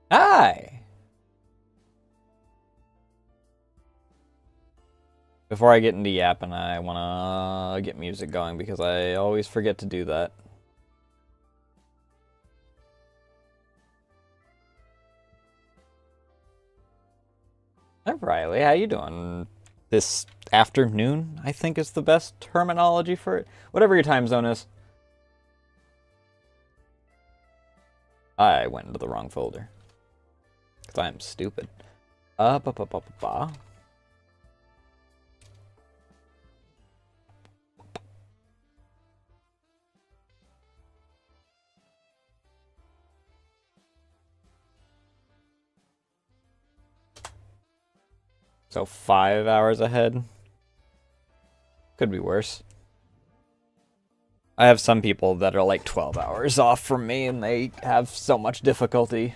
Hi! Before I get into yapping, I want to get music going because I always forget to do that. Hi, Riley. How you doing? This afternoon, I think, is the best terminology for it. Whatever your time zone is. I went into the wrong folder. Because I am stupid. Ba. So 5 hours ahead. Could be worse. I have some people that are like 12 hours off from me and they have so much difficulty.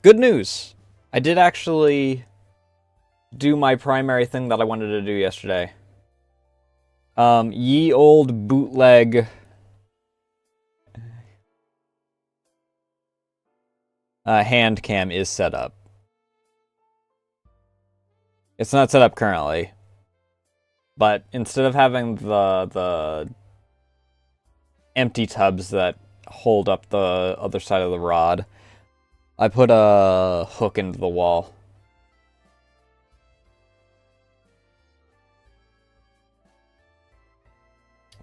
Good news! I did actually do my primary thing that I wanted to do yesterday. Ye old bootleg hand cam is set up. It's not set up currently, but instead of having the empty tubs that hold up the other side of the rod, I put a hook into the wall.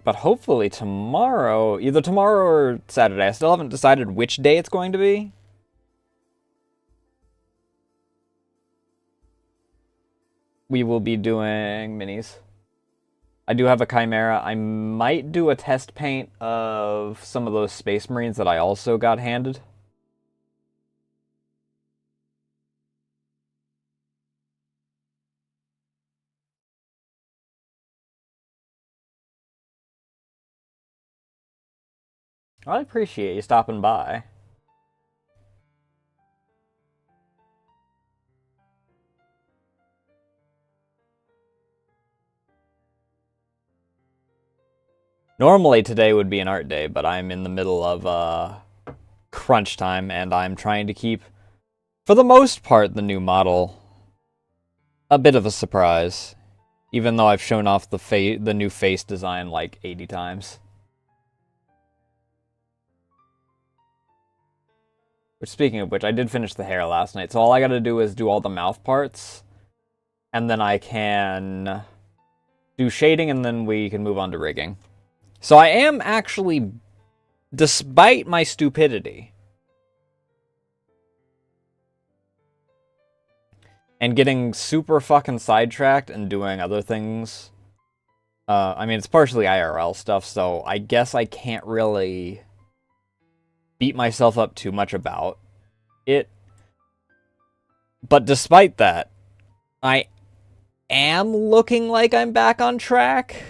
But hopefully tomorrow, either tomorrow or Saturday, I still haven't decided which day it's going to be. We will be doing minis. I do have a Chimera. I might do a test paint of some of those Space Marines that I also got handed. I appreciate you stopping by. Normally today would be an art day, but I'm in the middle of crunch time, and I'm trying to keep, for the most part, the new model a bit of a surprise, even though I've shown off the new face design like 80 times. Which, speaking of which, I did finish the hair last night, so all I gotta do is do all the mouth parts, and then I can do shading, and then we can move on to rigging. So I am actually, despite my stupidity, and getting super fucking sidetracked and doing other things. I mean, it's partially IRL stuff, so I guess I can't really beat myself up too much about it. But despite that, I am looking like I'm back on track.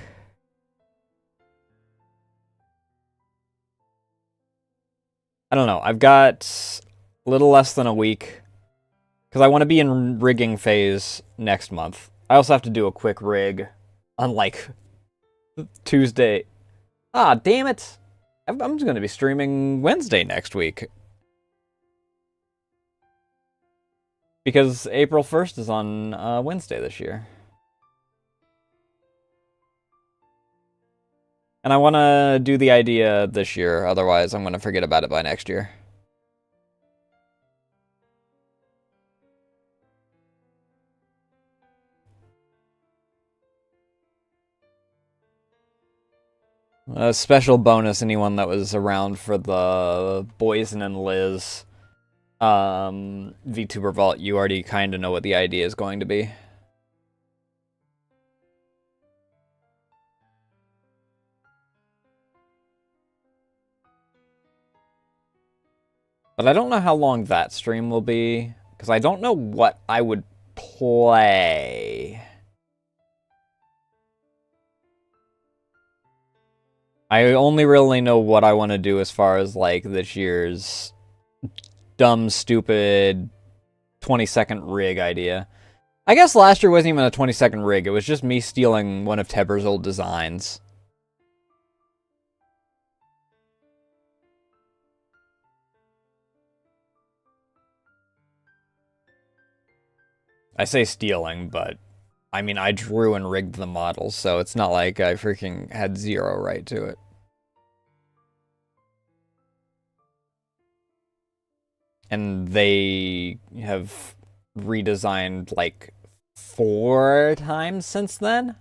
I don't know. I've got a little less than a week because I want to be in rigging phase next month. I also have to do a quick rig on like Tuesday. Ah, damn it. I'm just going to be streaming Wednesday next week. Because April 1st is on Wednesday this year. And I want to do the idea this year, otherwise I'm going to forget about it by next year. A special bonus, anyone that was around for the Boysen and Liz VTuber Vault, you already kind of know what the idea is going to be. But I don't know how long that stream will be, because I don't know what I would play. I only really know what I want to do as far as, like, this year's dumb, stupid 20-second rig idea. I guess last year wasn't even a 20-second rig. It was just me stealing one of Teber's old designs. I say stealing, but I mean, I drew and rigged the model, so it's not like I freaking had zero right to it. And they have redesigned like 4 times since then.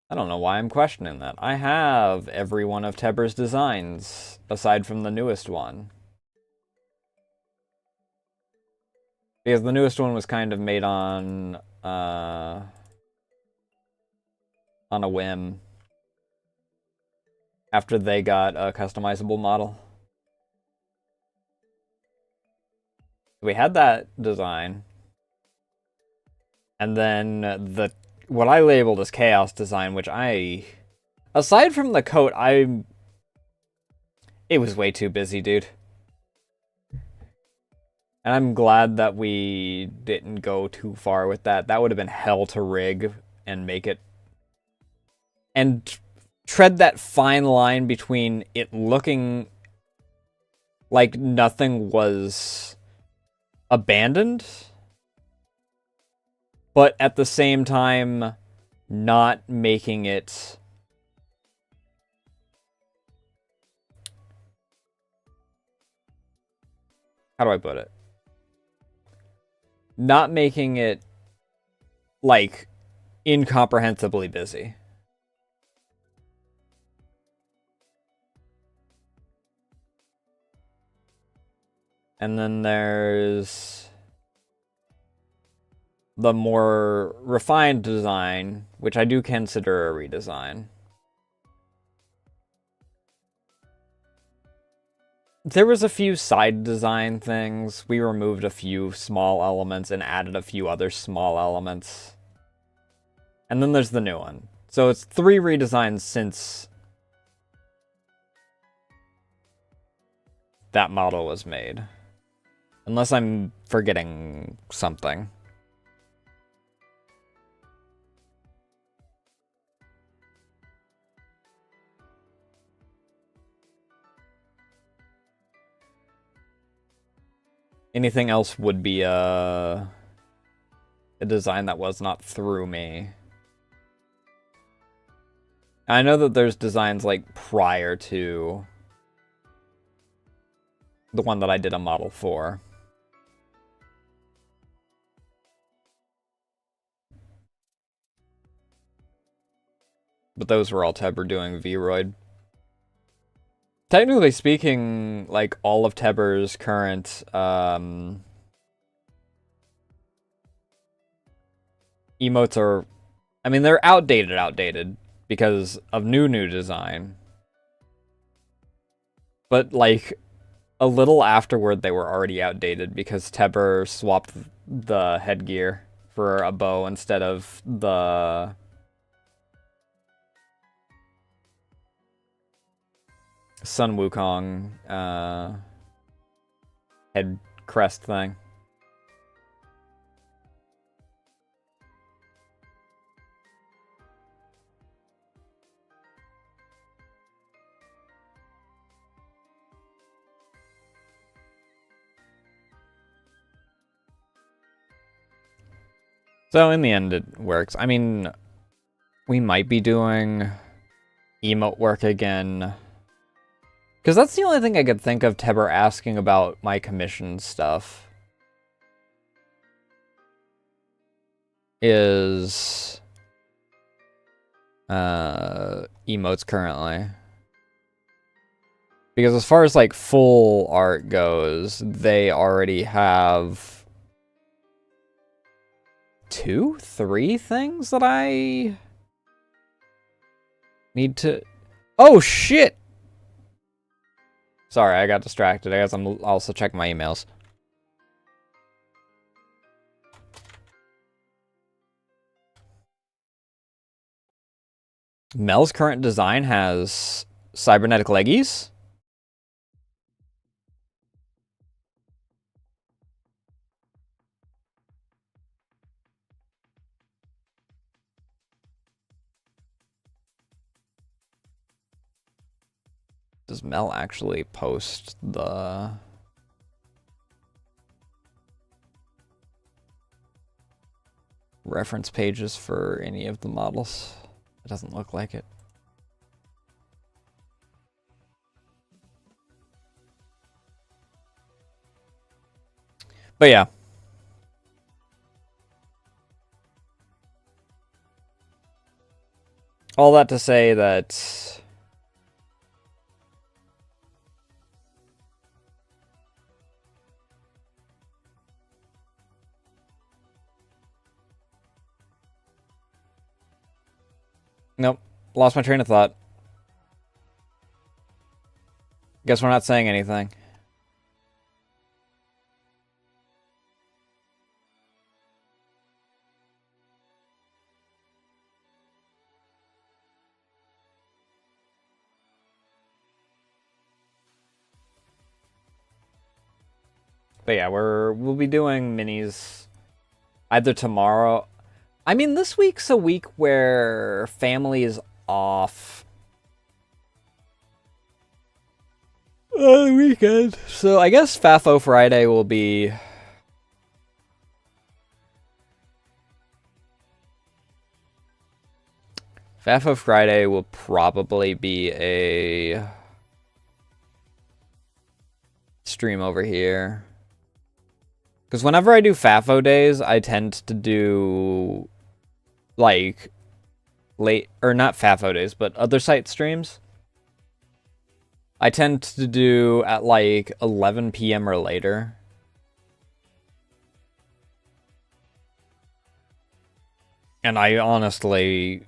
I don't know why I'm questioning that. I have every one of Teber's designs, aside from the newest one. Because the newest one was kind of made on a whim. After they got a customizable model. We had that design. And then the what I labeled as chaos design, which aside from the coat, it was way too busy, dude. And I'm glad that we didn't go too far with that. That would have been hell to rig and make it and tread that fine line between it looking like nothing was abandoned, but at the same time not making it how do I put it? Not making it like incomprehensibly busy. And then there's the more refined design, which I do consider a redesign. There was a few side design things. We removed a few small elements and added a few other small elements. And then there's the new one. So it's 3 redesigns since that model was made. Unless I'm forgetting something. Anything else would be a design that was not through me. I know that there's designs like prior to the one that I did a model for. But those were all Teber doing Vroid. Technically speaking, like all of Teber's current emotes are, I mean, they're outdated because of new design. But like a little afterward, they were already outdated because Teber swapped the headgear for a bow instead of the Sun Wukong head crest thing. So in the end, it works. I mean, we might be doing emote work again. Because that's the only thing I could think of Teber asking about my commission stuff. Is emotes currently. Because as far as like full art goes, they already have 2, 3 things that I need to... Oh, shit! Sorry, I got distracted. I guess I'm also checking my emails. Mel's current design has cybernetic leggies. Does Mel actually post the... reference pages for any of the models? It doesn't look like it. But yeah. All that to say that... Nope. Lost my train of thought. Guess we're not saying anything. But yeah, we'll be doing minis either tomorrow. I mean, this week's a week where family is off. The weekend. So I guess FAFO Friday will be... FAFO Friday will probably be a stream over here. Because whenever I do FAFO days, I tend to do, like, late, or not FAFO days, but other site streams. I tend to do at, like, 11 p.m. or later. And I honestly...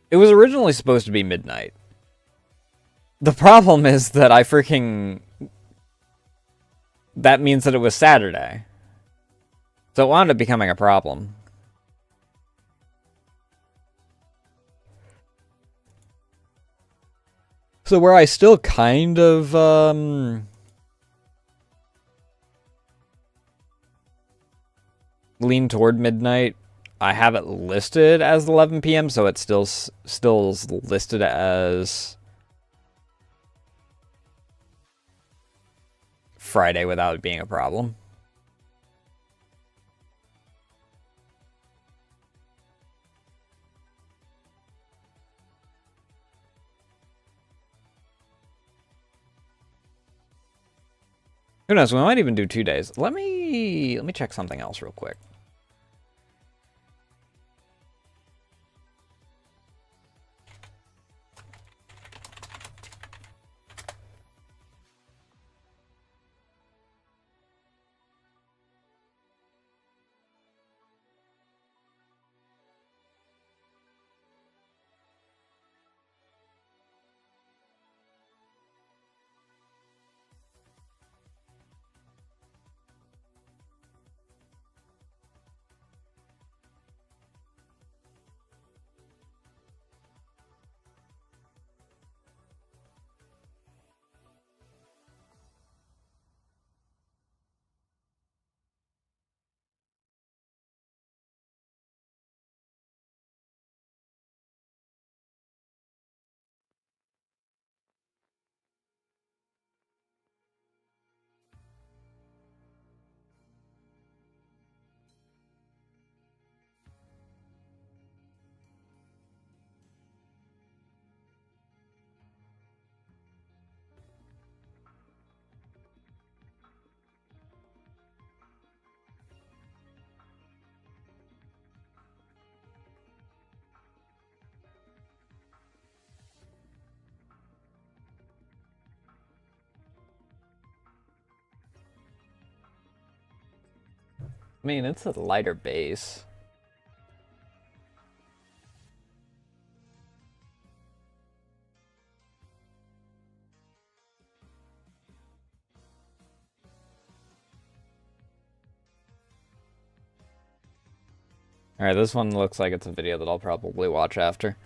It was originally supposed to be midnight. The problem is that I freaking... That means that it was Saturday. So it wound up becoming a problem. So where I still kind of, lean toward midnight, I have it listed as 11 p.m., so it's still listed as Friday without it being a problem. Who knows? We might even do 2 days. Let me check something else real quick. I mean, it's a lighter base. Alright, this one looks like it's a video that I'll probably watch after,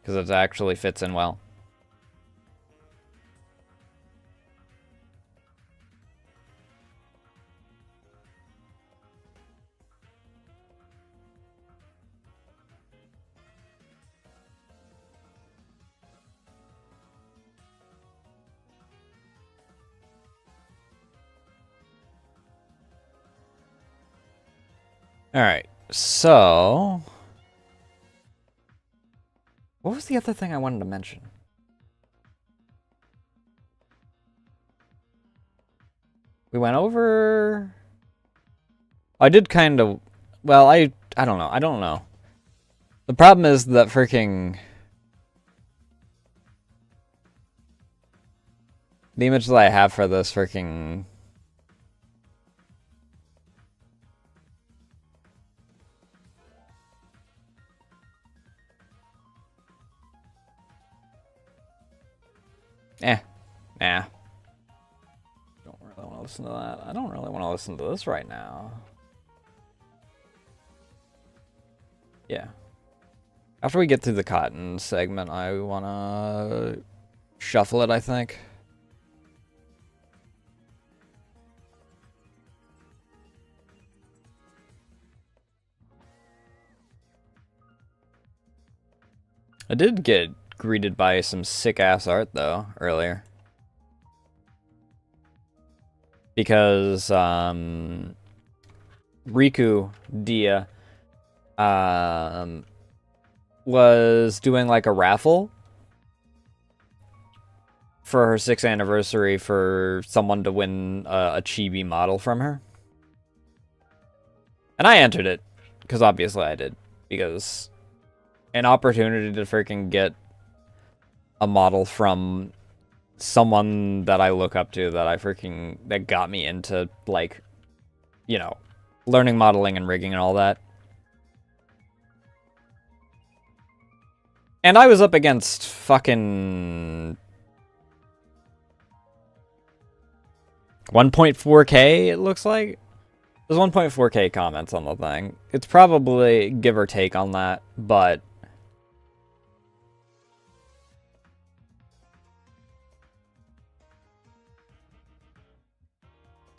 because it actually fits in well. Alright, so... What was the other thing I wanted to mention? We went over... I did kind of... Well, I don't know. I don't know. The problem is that freaking... The image that I have for this freaking... Nah. Don't really want to listen to that. I don't really want to listen to this right now. Yeah. After we get through the cotton segment, I want to shuffle it, I think. I did get greeted by some sick-ass art, though, earlier. Because, Riku Dia, was doing, like, a raffle for her 6th anniversary for someone to win a chibi model from her. And I entered it, because obviously I did, because an opportunity to freaking get a model from someone that I look up to, that got me into, like, you know, learning modeling and rigging and all that. And I was up against fucking 1.4K, it looks like. There's 1.4K comments on the thing. It's probably give or take on that, but...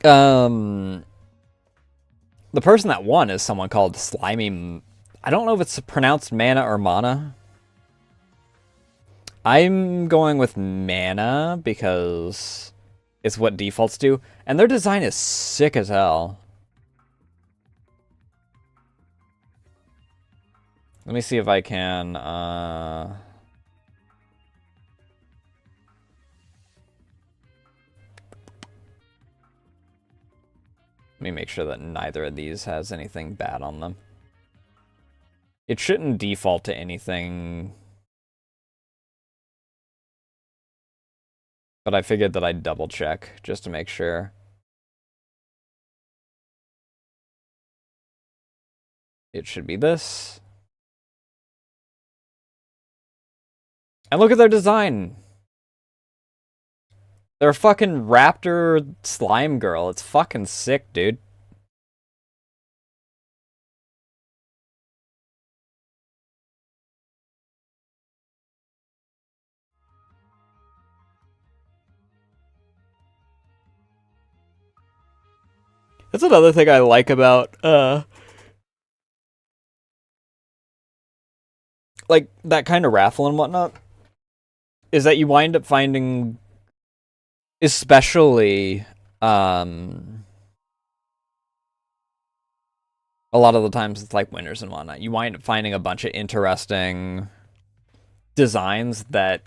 The person that won is someone called Slimy... I don't know if it's pronounced Mana or Mana. I'm going with Mana because it's what defaults do. And their design is sick as hell. Let me see if I can... Let me make sure that neither of these has anything bad on them. It shouldn't default to anything... But I figured that I'd double check just to make sure. It should be this. And look at their design! They're a fucking raptor slime girl. It's fucking sick, dude. That's another thing I like about, like, that kind of raffle and whatnot, is that you wind up finding, especially, a lot of the times it's like winners and whatnot, you wind up finding a bunch of interesting designs that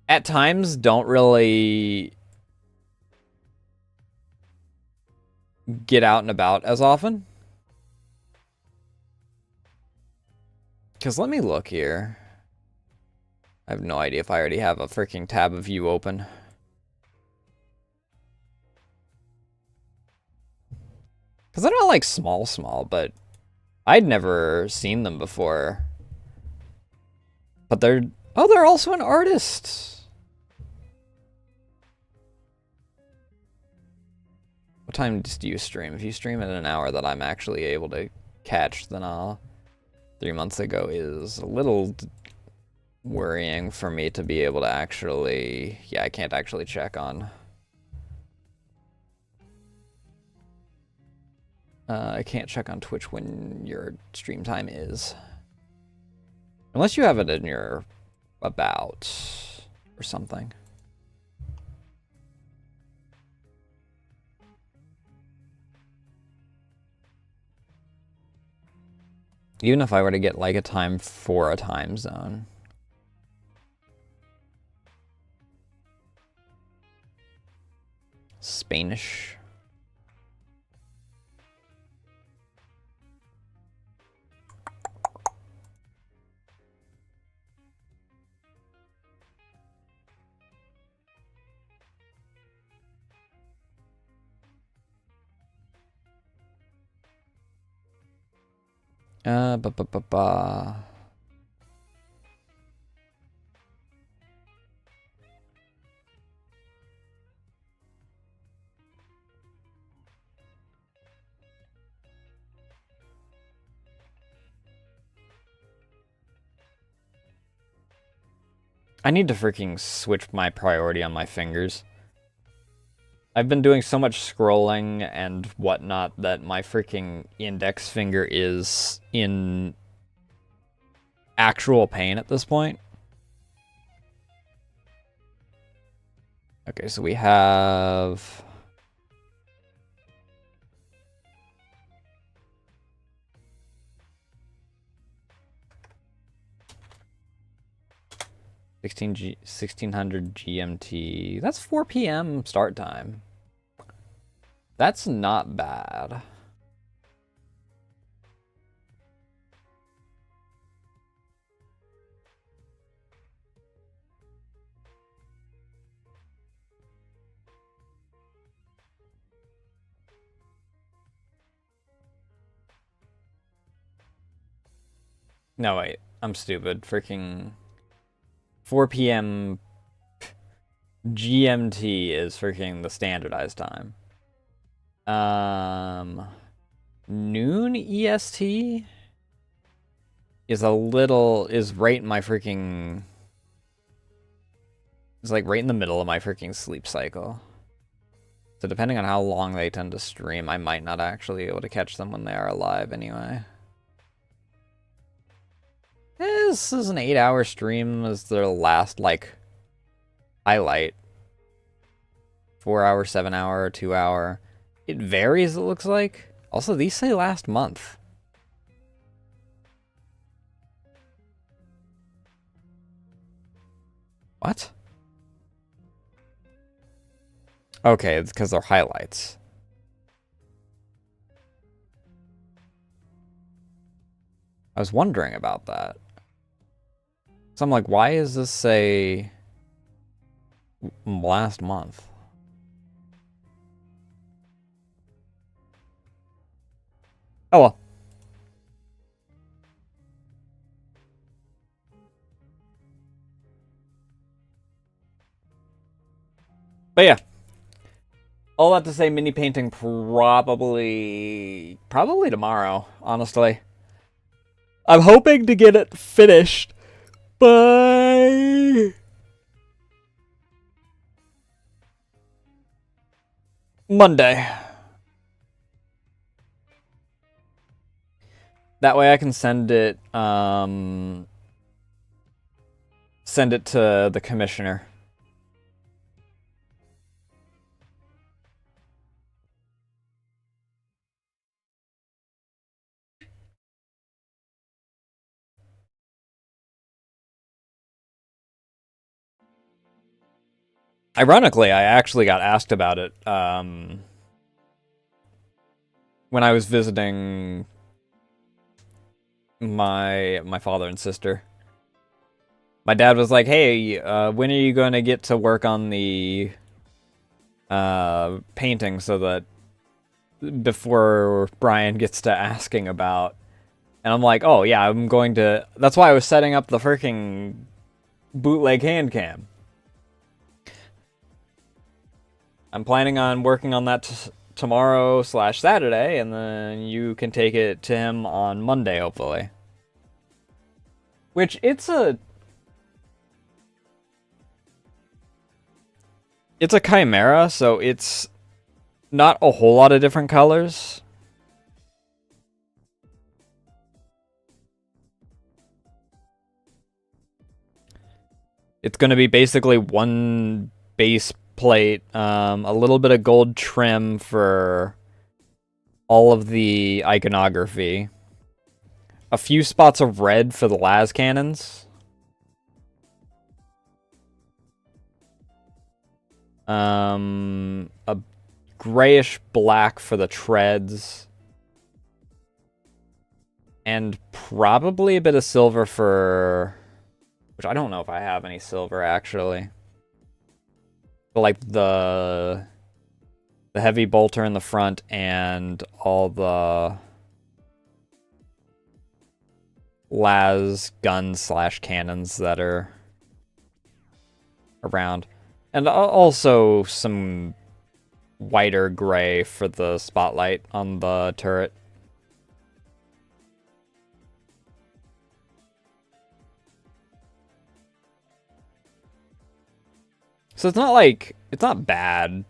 at times don't really get out and about as often. Because let me look here. I have no idea if I already have a freaking tab of view open. Because they're not like small, but I'd never seen them before. But they're also an artist. What time do you stream? If you stream at an hour that I'm actually able to catch, then 3 months ago is a little worrying for me to be able to actually... Yeah, I can't actually check on... I can't check on Twitch when your stream time is. Unless you have it in your about or something. Even if I were to get like a time for a time zone. Spanish. Ba ba ba ba. I need to freaking switch my priority on my fingers. I've been doing so much scrolling and whatnot that my freaking index finger is in actual pain at this point. Okay, so we have... G 1600 GMT. That's 4 p.m. start time. That's not bad. No, wait. I'm stupid. Freaking 4 p.m. GMT is freaking the standardized time. Noon EST is right in my freaking... It's like right in the middle of my freaking sleep cycle. So depending on how long they tend to stream, I might not actually be able to catch them when they are alive anyway. This is an 8-hour stream as their last, like, highlight. 4-hour, 7-hour, 2-hour. It varies, it looks like. Also, these say last month. What? Okay, it's because they're highlights. I was wondering about that. So I'm like, why is this say last month? Oh well. But yeah. All that to say, mini painting probably tomorrow, honestly. I'm hoping to get it finished by Monday. That way I can send it to the commissioner. Ironically, I actually got asked about it when I was visiting my father and sister. My dad was like, "Hey, when are you going to get to work on the painting so that before Brian gets to asking about?" And I'm like, "Oh yeah, I'm going to." That's why I was setting up the freaking bootleg hand cam. I'm planning on working on that tomorrow/Saturday, and then you can take it to him on Monday, hopefully. Which, it's a chimera, so it's not a whole lot of different colors. It's going to be basically one base plate, a little bit of gold trim for all of the iconography, a few spots of red for the las cannons. A grayish black for the treads. And probably a bit of silver for... Which I don't know if I have any silver, actually. But like the heavy bolter in the front and all the las guns slash cannons that are around. And also some whiter gray for the spotlight on the turret. So it's not like, it's not bad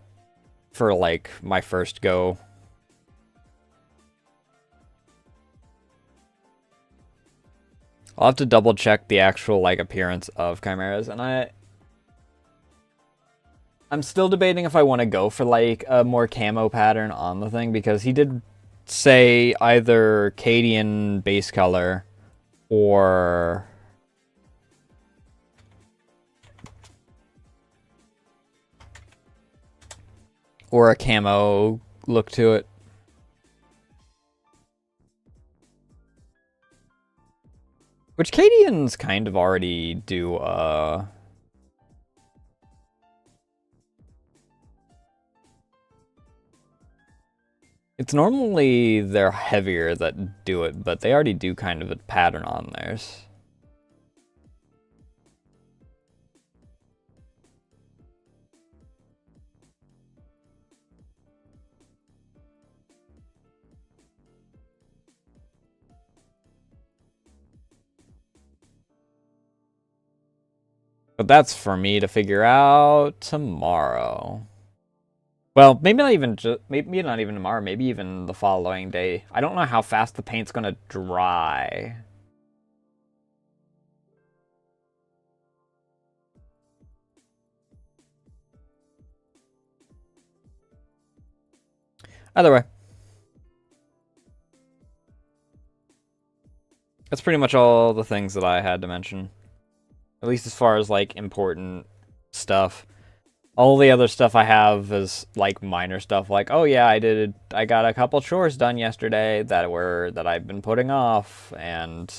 for like my first go. I'll have to double check the actual like appearance of chimeras, and I'm still debating if I want to go for like a more camo pattern on the thing, because he did say either Cadian base color or a camo look to it. Which Cadians kind of already do, It's normally they're heavier that do it, but they already do kind of a pattern on theirs. But that's for me to figure out tomorrow. Well, maybe not even maybe not even tomorrow, maybe even the following day. I don't know how fast the paint's gonna dry. Either way. That's pretty much all the things that I had to mention. At least as far as, like, important stuff. All the other stuff I have is, like, minor stuff. Like, oh yeah, I got a couple chores done yesterday that I've been putting off, and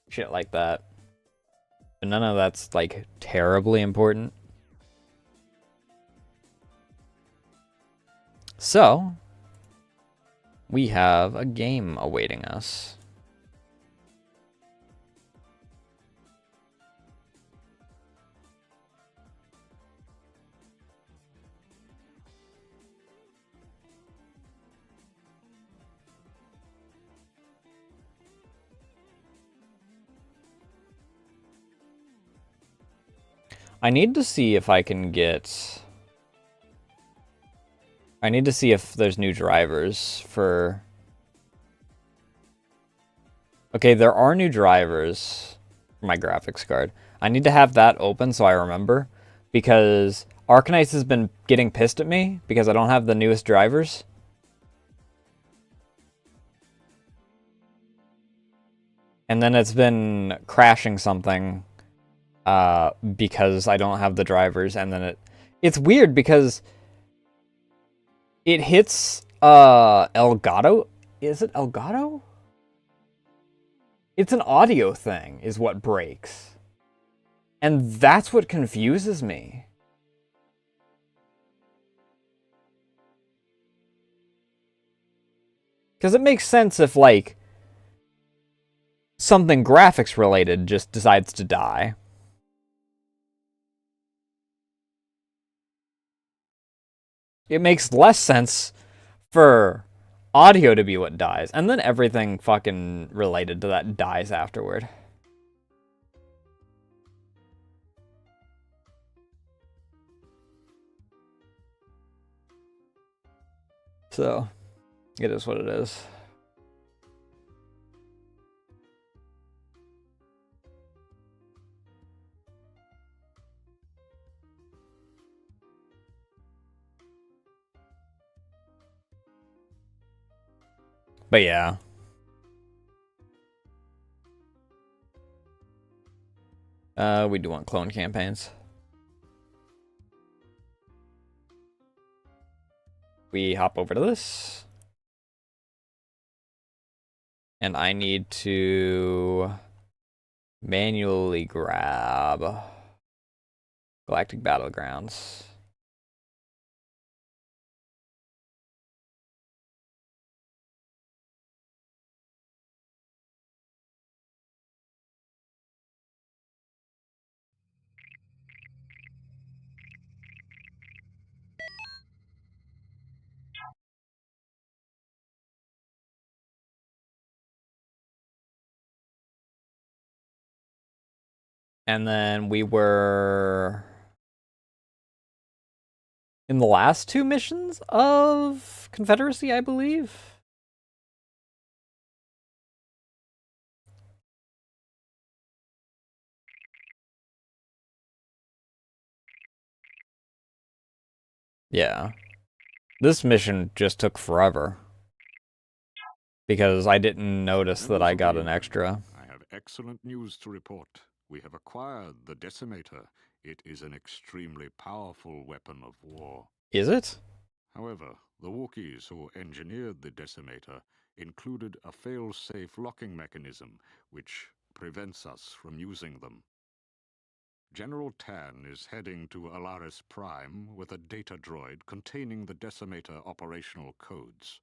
shit like that. But none of that's, like, terribly important. So, we have a game awaiting us. I need to see if I can get... I need to see if there's new drivers for... Okay, there are new drivers for my graphics card. I need to have that open so I remember, because Arcanite has been getting pissed at me because I don't have the newest drivers. And then it's been crashing something because I don't have the drivers, and then it's weird because it hits Elgato. Is it Elgato? It's an audio thing is what breaks. And that's what confuses me. Because it makes sense if, like, something graphics related just decides to die. It makes less sense for audio to be what dies, and then everything fucking related to that dies afterward. So, it is what it is. But yeah. We do want clone campaigns. We hop over to this. And I need to manually grab Galactic Battlegrounds. And then we were in the last two missions of Confederacy, I believe. Yeah. This mission just took forever. Because I didn't notice that I got an extra. I have excellent news to report. We have acquired the Decimator. It is an extremely powerful weapon of war. Is it? However, the Wookiees who engineered the Decimator included a fail-safe locking mechanism which prevents us from using them. General Tan is heading to Alaris Prime with a data droid containing the Decimator operational codes.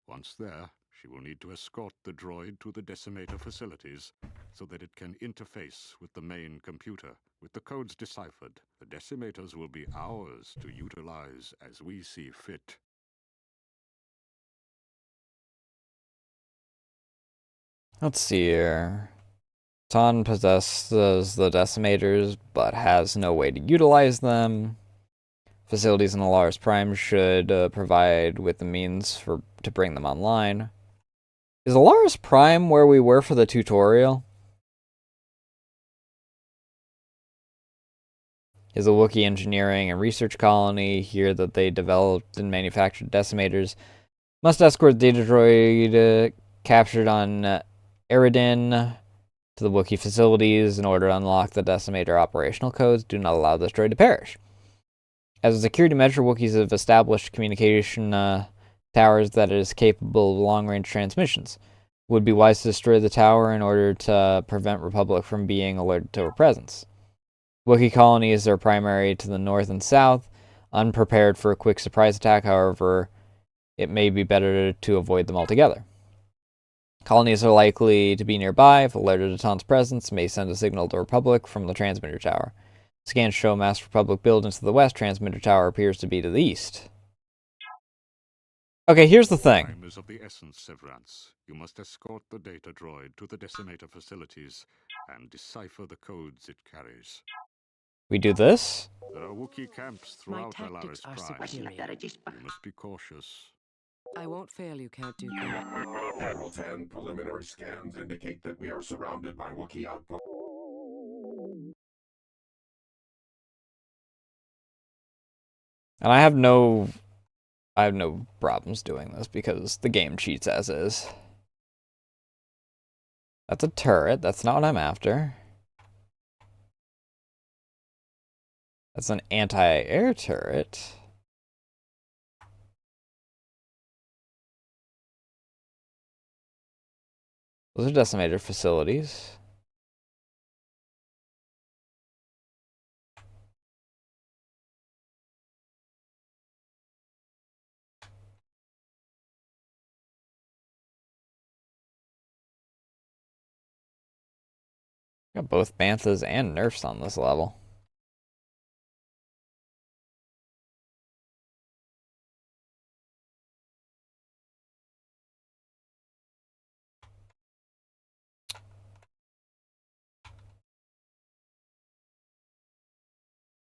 Once there, she will need to escort the droid to the Decimator facilities so that it can interface with the main computer. With the codes deciphered, the Decimators will be ours to utilize as we see fit. Let's see here. Tan possesses the Decimators, but has no way to utilize them. Facilities in Alaris Prime should provide with the means to bring them online. Is Alaris Prime where we were for the tutorial? Is a Wookiee engineering and research colony here that they developed and manufactured decimators. Must escort the data droid captured on Eridan to the Wookiee facilities in order to unlock the decimator operational codes. Do not allow this droid to perish. As a security measure, Wookiees have established communication towers that is capable of long-range transmissions. Would be wise to destroy the tower in order to prevent Republic from being alerted to our presence. Wookiee colonies are primary to the north and south, unprepared for a quick surprise attack. However, it may be better to avoid them altogether. Colonies are likely to be nearby. If alerted to Tan's presence, may send a signal to Republic from the transmitter tower. Scans show Master Republic buildings to the west. Transmitter tower appears to be to the east. Okay, here's the thing. Time is of the essence, Severance. You must escort the data droid to the Decimator facilities and decipher the codes it carries. We do this? There are Wookiee camps throughout Alaris Prime. You must be cautious. I won't fail you, Count Dooku. Admiral 10, preliminary scans indicate that we are surrounded by Wookiee outposts. And I have no problems doing this because the game cheats as is. That's a turret. That's not what I'm after. That's an anti-air turret. Those are decimator facilities. Got both Banthas and Nerfs on this level.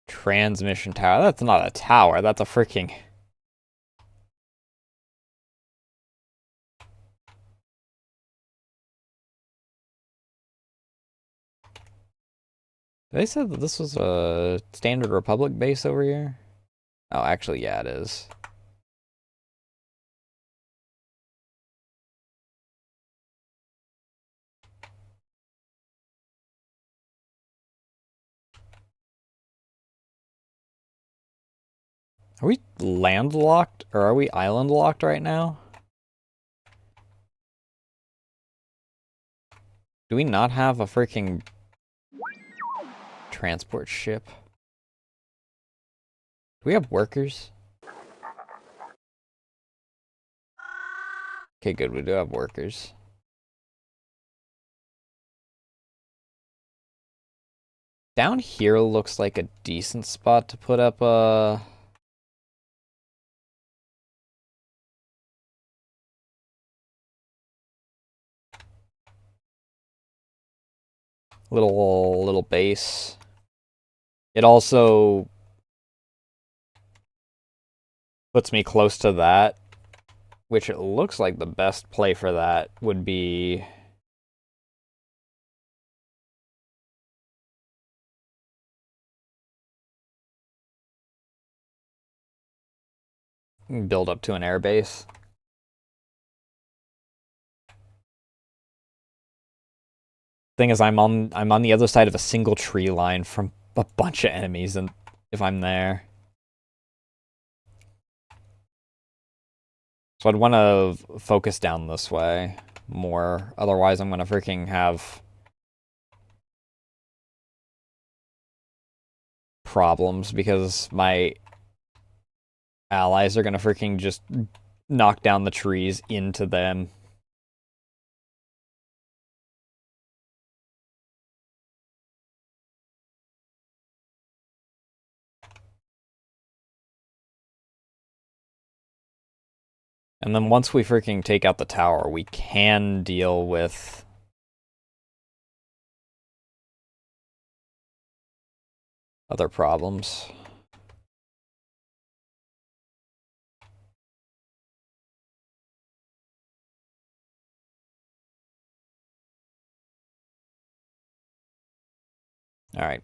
Transmission tower. That's not a tower. That's a freaking... They said that this was a standard Republic base over here? Oh, actually, yeah, it is. Are we landlocked or are we island locked right now? Do we not have a freaking transport ship? Do we have workers? Okay, good, we do have workers. Down here looks like a decent spot to put up a... little base. It also puts me close to that, which it looks like the best play for that would be build up to an air base. Thing is, I'm on the other side of a single tree line from a bunch of enemies, and if I'm there, so I'd want to focus down this way more. Otherwise, I'm gonna freaking have problems because my allies are gonna freaking just knock down the trees into them. And then once we freaking take out the tower, we can deal with other problems. All right.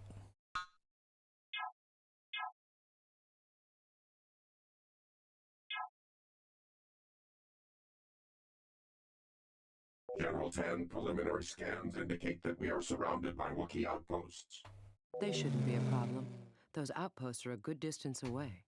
General 10 preliminary scans indicate that we are surrounded by Wookiee outposts. They shouldn't be a problem. Those outposts are a good distance away.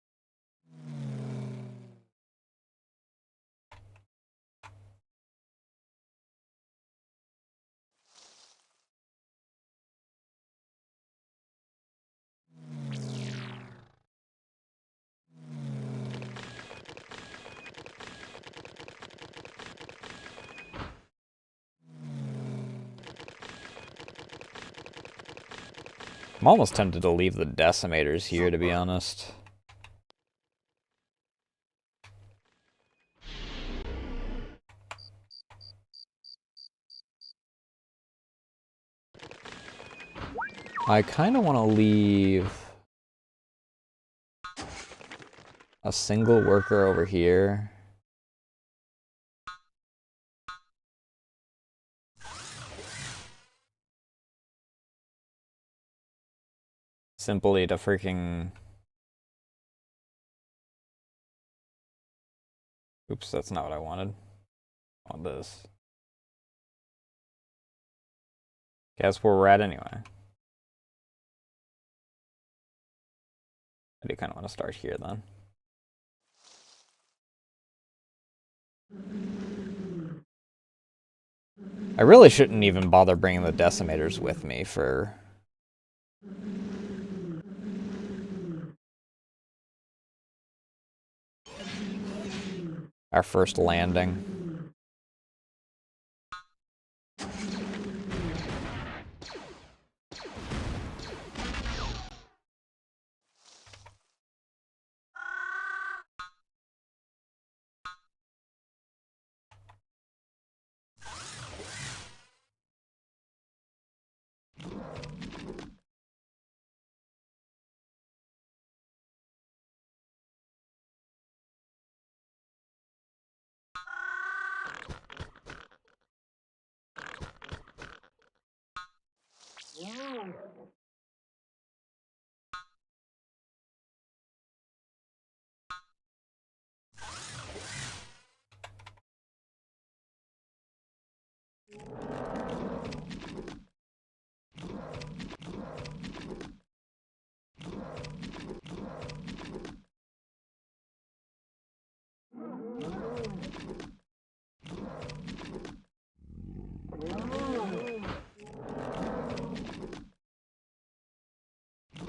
I'm almost tempted to leave the decimators here, to be honest. I kind of want to leave a single worker over here. Simply to freaking... Oops, that's not what I wanted. I want this. Guess where we're at anyway. I do kind of want to start here then. I really shouldn't even bother bringing the decimators with me for... our first landing.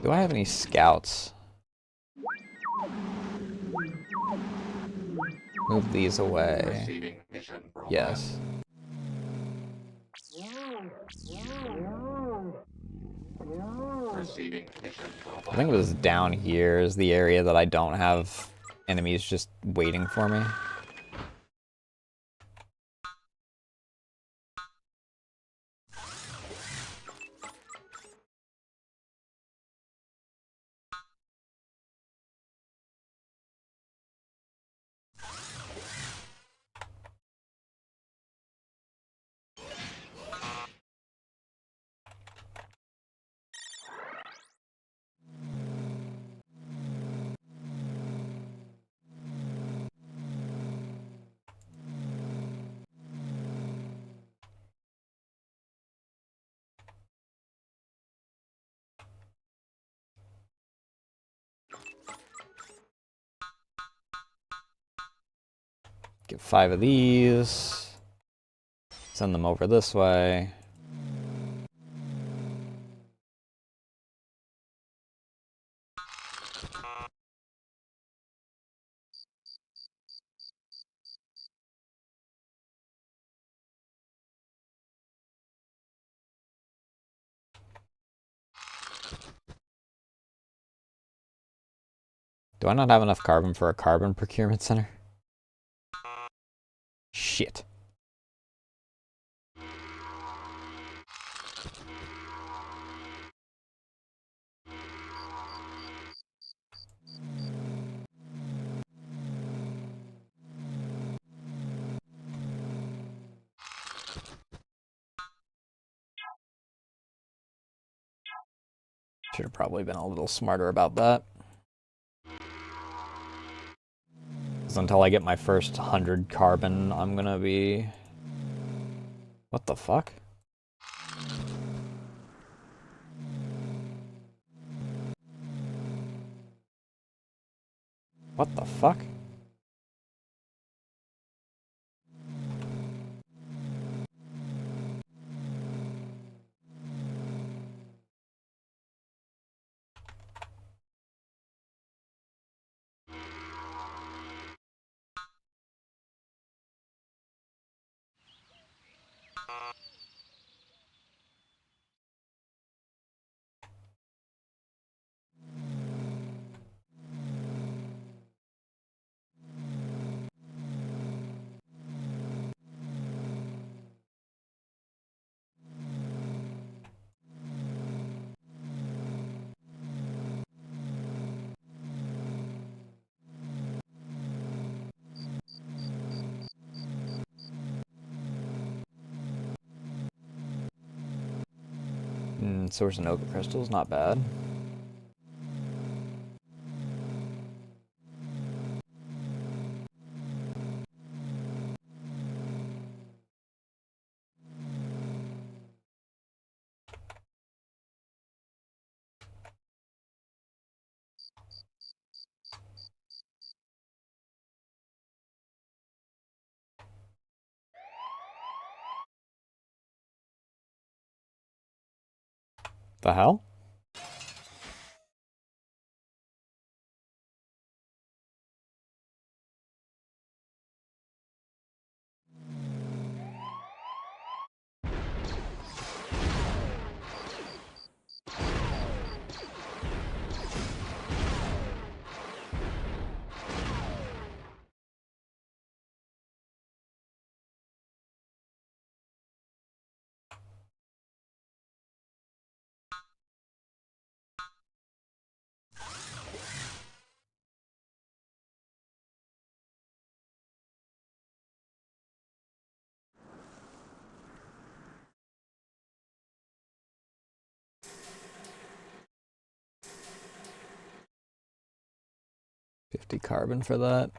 Do I have any scouts? Move these away. Receiving mission profile. Yes. Receiving mission profile. I think it was down here is the area that I don't have enemies just waiting for me. Get 5 of these. Send them over this way. Do I not have enough carbon for a carbon procurement center? Shit. Should have probably been a little smarter about that. Because until I get my first 100 carbon, I'm gonna be... What the fuck? What the fuck? Source and Nova crystals, not bad. The hell? $50 carbon for that.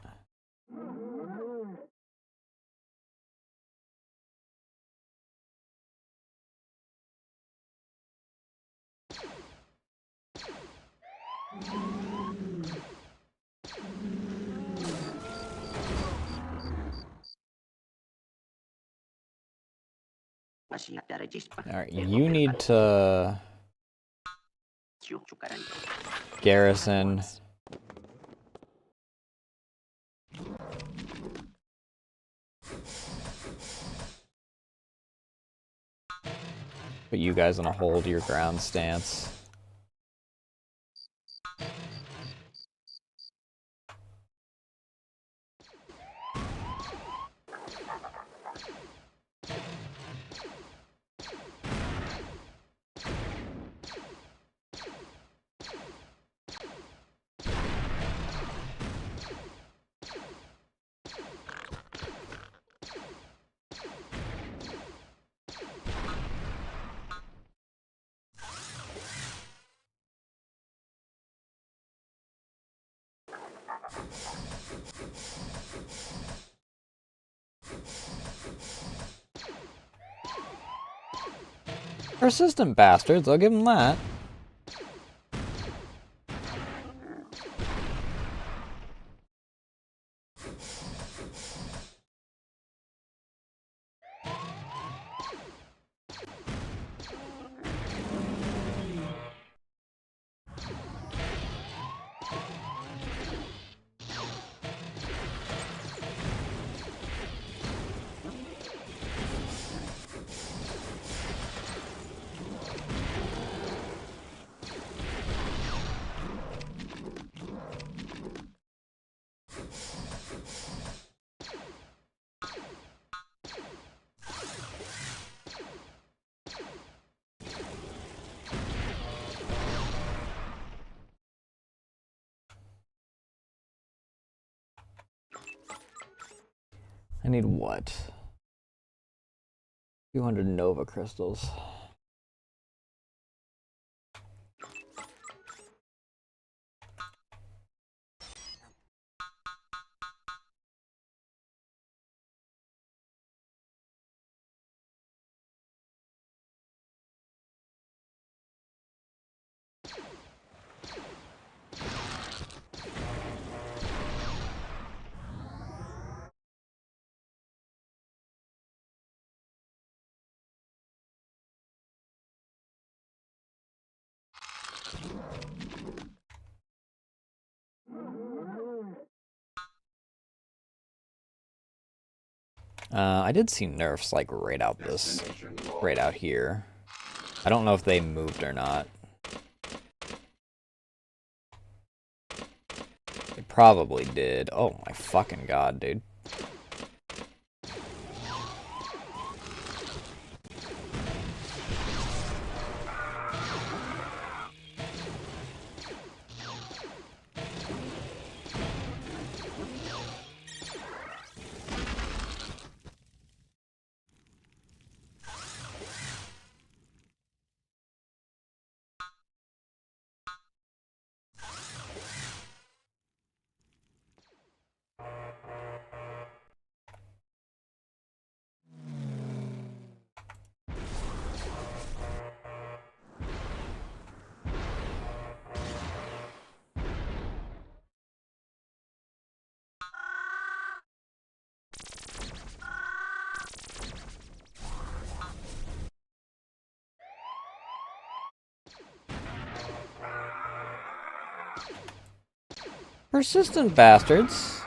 Alright, you need to garrison. Put you guys on a hold your ground stance. Persistent bastards, I'll give them that. I need what? 200 Nova crystals. I did see nerfs like right out here. I don't know if they moved or not. They probably did. Oh my fucking god, dude. Persistent bastards.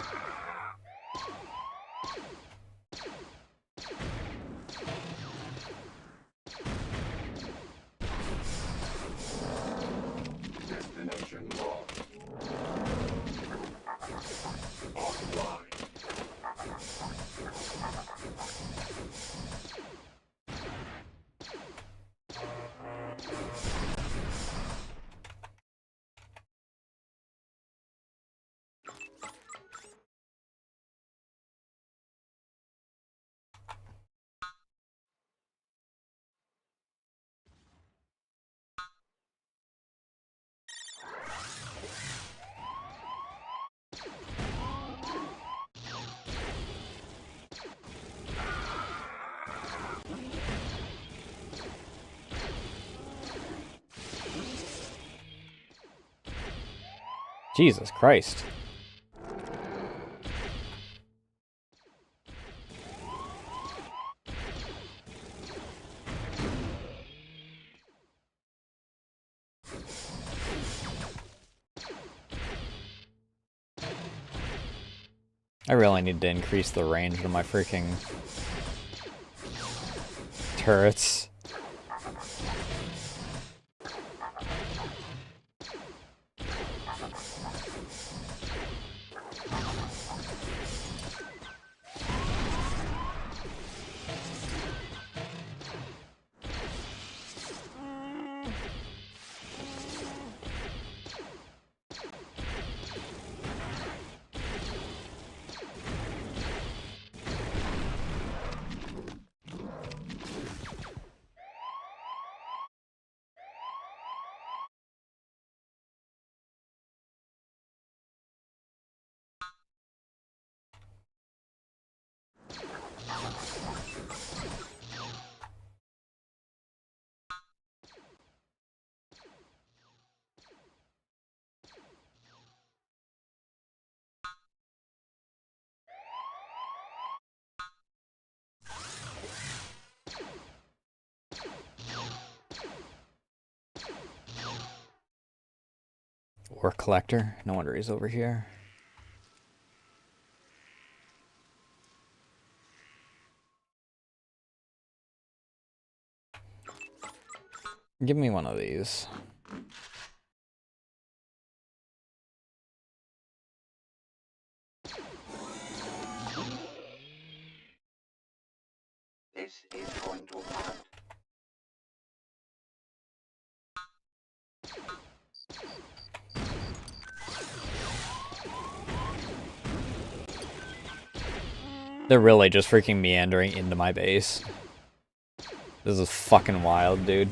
Destination locked. Offline. Jesus Christ. I really need to increase the range of my freaking turrets. Ore collector. No wonder he's over here. Give me one of these. This is going to hurt. They're really just freaking meandering into my base. This is fucking wild, dude.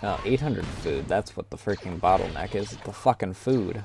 Oh, 800 food. That's what the freaking bottleneck is. The fucking food.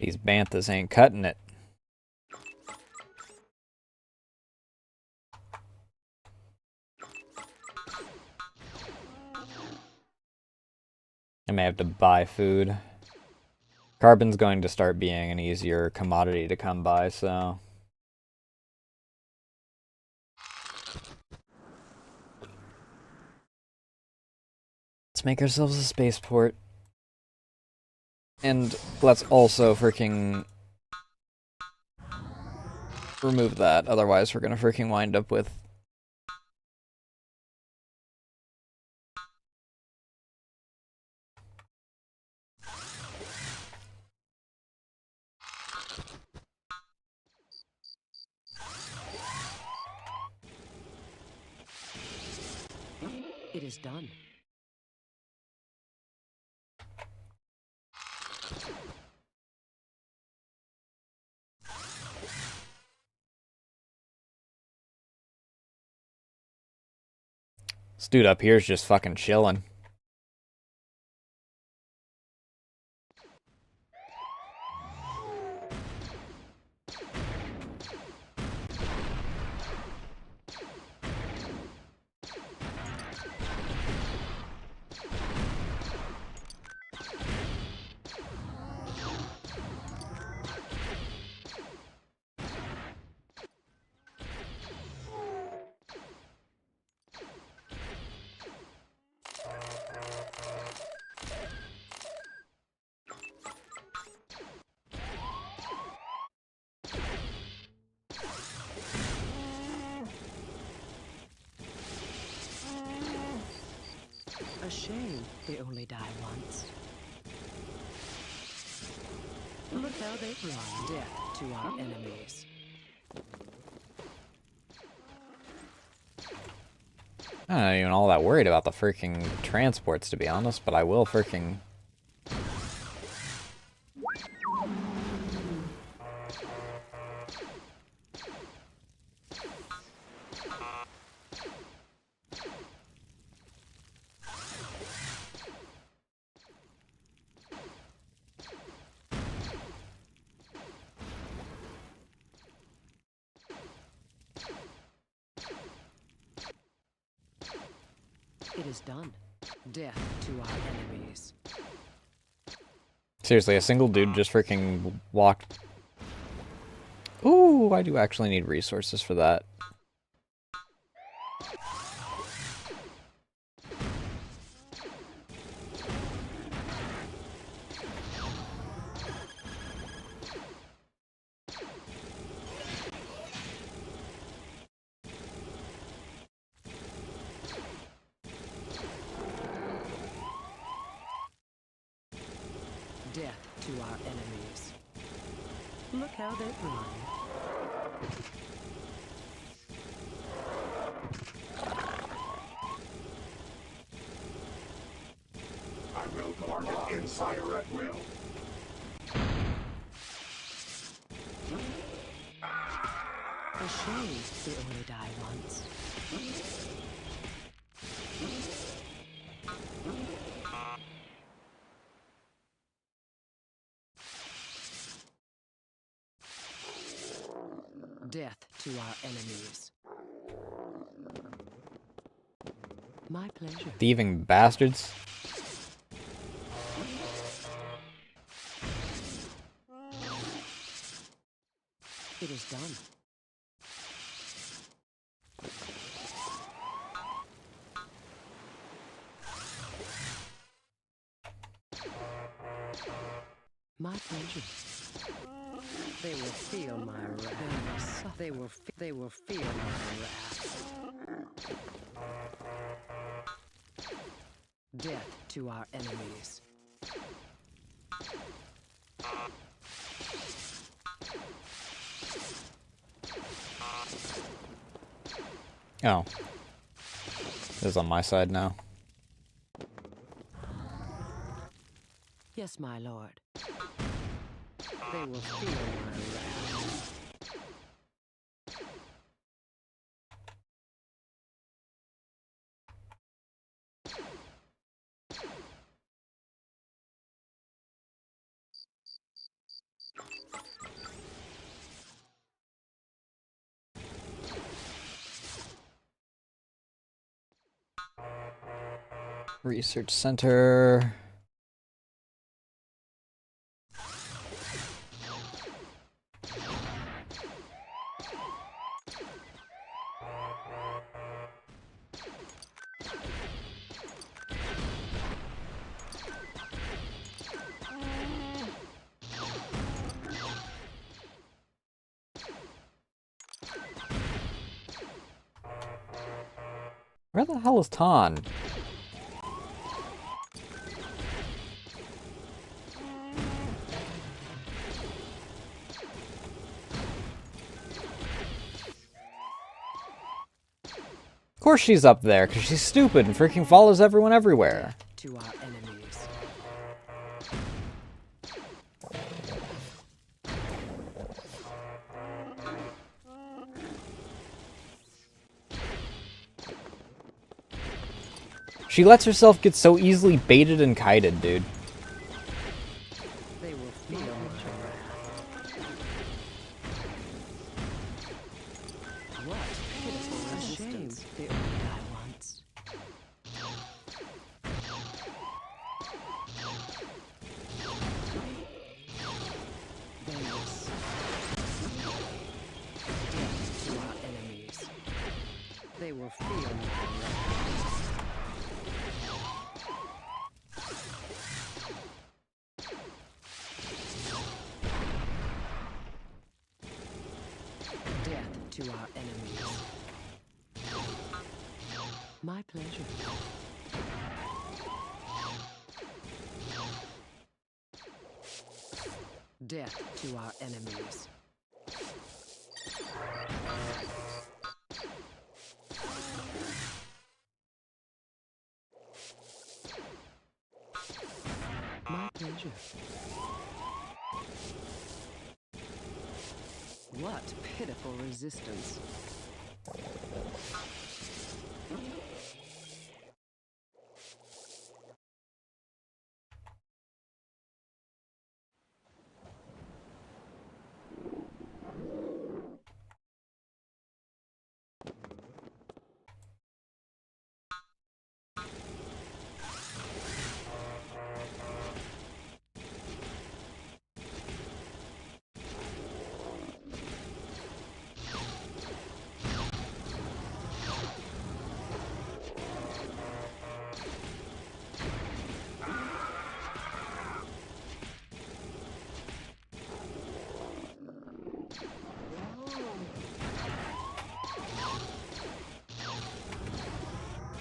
These banthas ain't cutting it. I may have to buy food. Carbon's going to start being an easier commodity to come by, so... Let's make ourselves a spaceport. And let's also freaking remove that, otherwise we're gonna freaking wind up with... It is done. This dude up here is just fucking chilling. A shame they only die once. how they run. Death to our enemies. I'm not even all that worried about the freaking transports, to be honest, but I will freaking... It is done. Death to our enemies. Seriously, a single dude just freaking walked... Ooh, I do actually need resources for that. Death to our enemies. Look how they run. I will target Insider at will. A shame they only die once. Death to our enemies. My pleasure. Thieving bastards. It is done. My pleasure. They will feel my wrath. They will feel my wrath. Death to our enemies. Oh. This is on my side now. Yes, my lord. They will feel my wrath. Research center. Where the hell is Tan? Of course she's up there, because she's stupid and freaking follows everyone everywhere. To our enemies. She lets herself get so easily baited and kited, dude. They will feel my wrath. What pitiful resistance. They only die once. They will death to our enemies. They will feel my wrath. Death to our enemies. My pleasure. Death to our enemies. My pleasure. What pitiful resistance.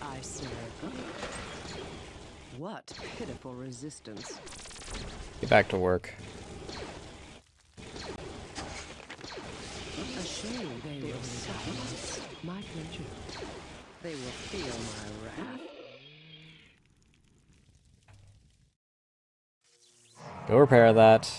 I serve. What pitiful resistance. Get back to work. A shame they will silence. My pleasure. They will feel my wrath. Go repair that.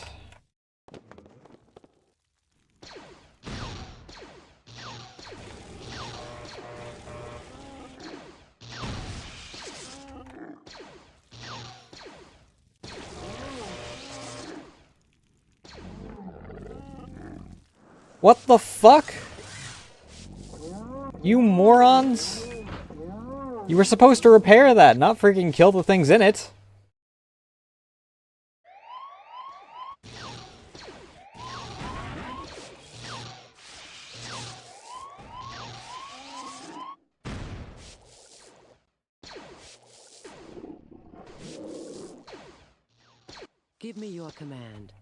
What the fuck? You morons! You were supposed to repair that, not freaking kill the things in it. Give me your command.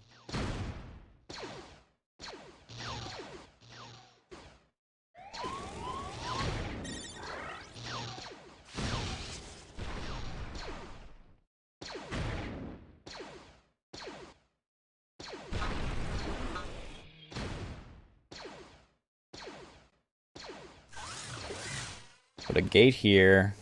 Put a gate here.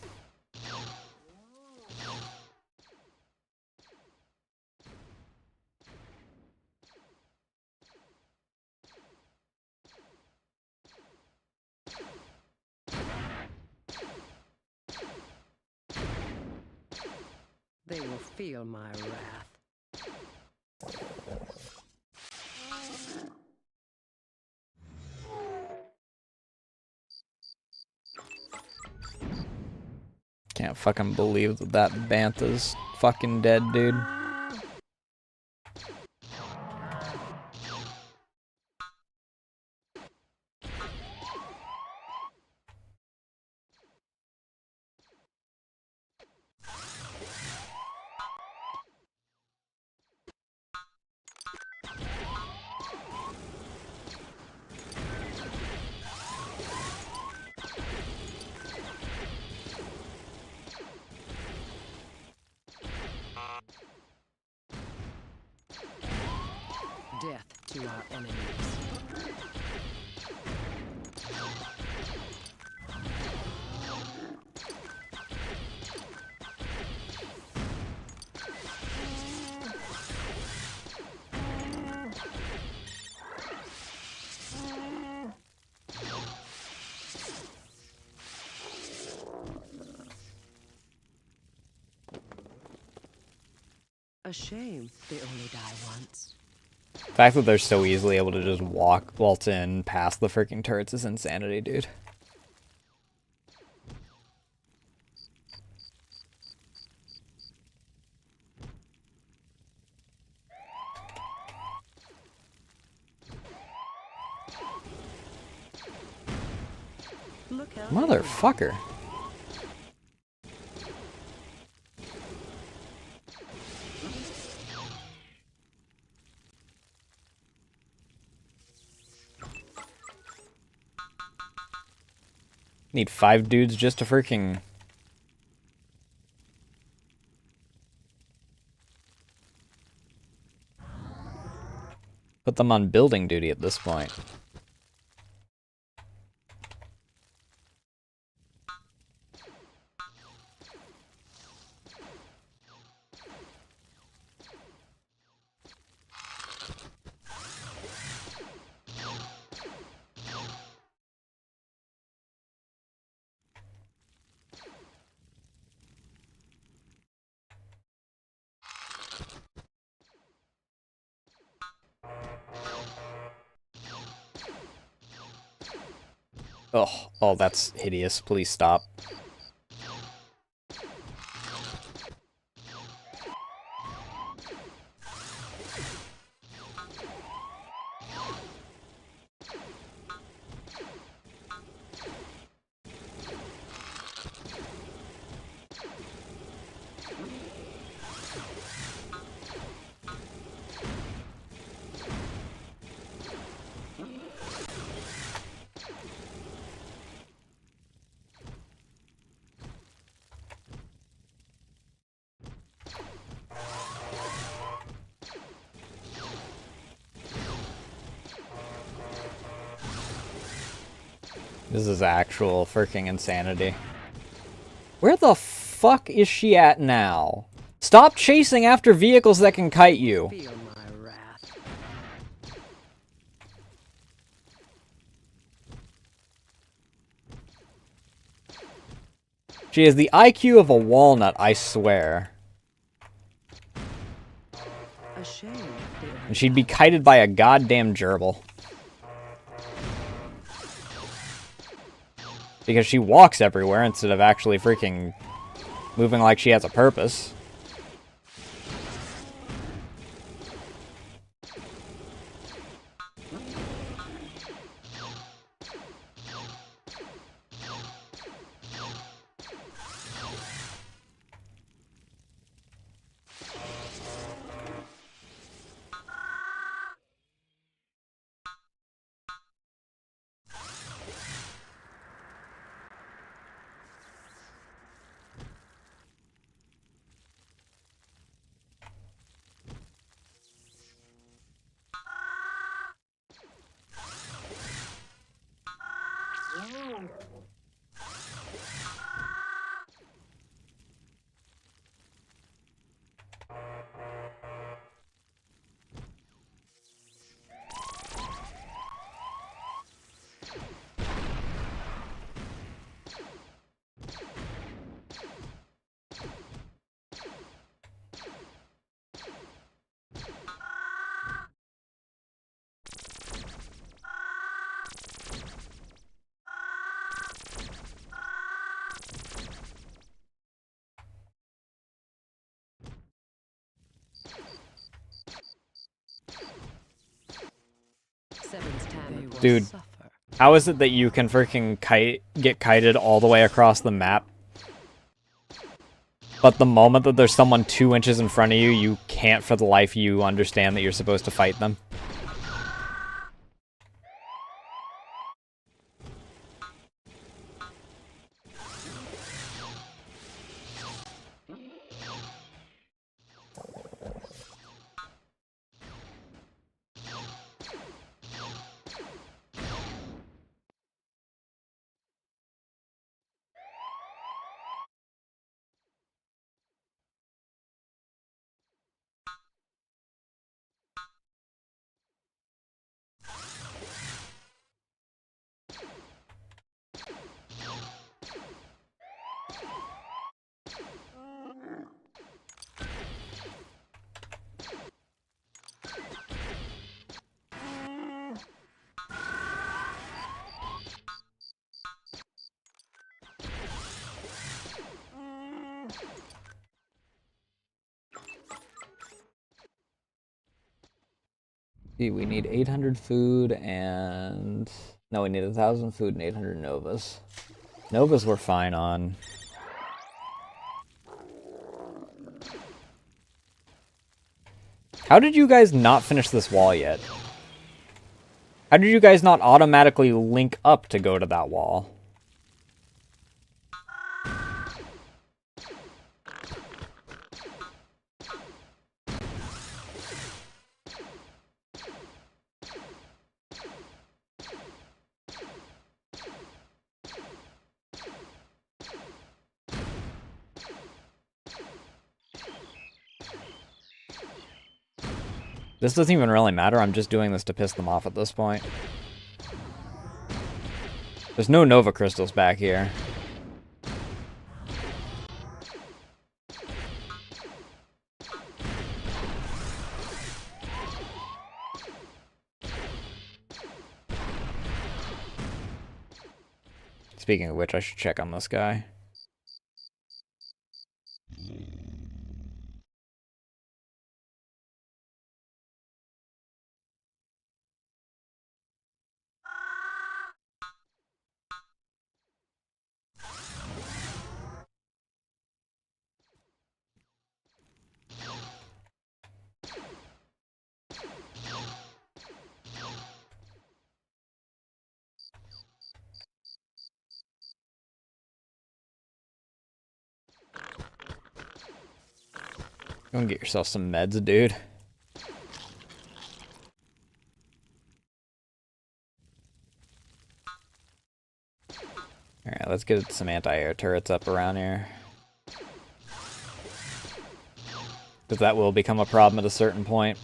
They will feel my wrath. Can't fucking believe that that bantha's fucking dead, dude. Death to our enemies. A shame they only die once. The fact that they're so easily able to just waltz in past the freaking turrets is insanity, dude. Look how Motherfucker. Need 5 dudes just to freaking... Put them on building duty at this point. Oh, that's hideous. Please stop. This is actual freaking insanity. Where the fuck is she at now? Stop chasing after vehicles that can kite you. Feel my wrath. She has the IQ of a walnut, I swear. A shame. And she'd be kited by a goddamn gerbil. Because she walks everywhere instead of actually freaking moving like she has a purpose. Seven's time will Dude. suffer. How is it that you can freaking get kited all the way across the map, but the moment that there's someone 2 inches in front of you, you can't for the life of you understand that you're supposed to fight them? See, we need 800 food and... No, we need 1,000 food and 800 Novas. Novas we're fine on. How did you guys not finish this wall yet? How did you guys not automatically link up to go to that wall? This doesn't even really matter, I'm just doing this to piss them off at this point. There's no Nova Crystals back here. Speaking of which, I should check on this guy. Go and get yourself some meds, dude. Alright, let's get some anti-air turrets up around here. Because that will become a problem at a certain point.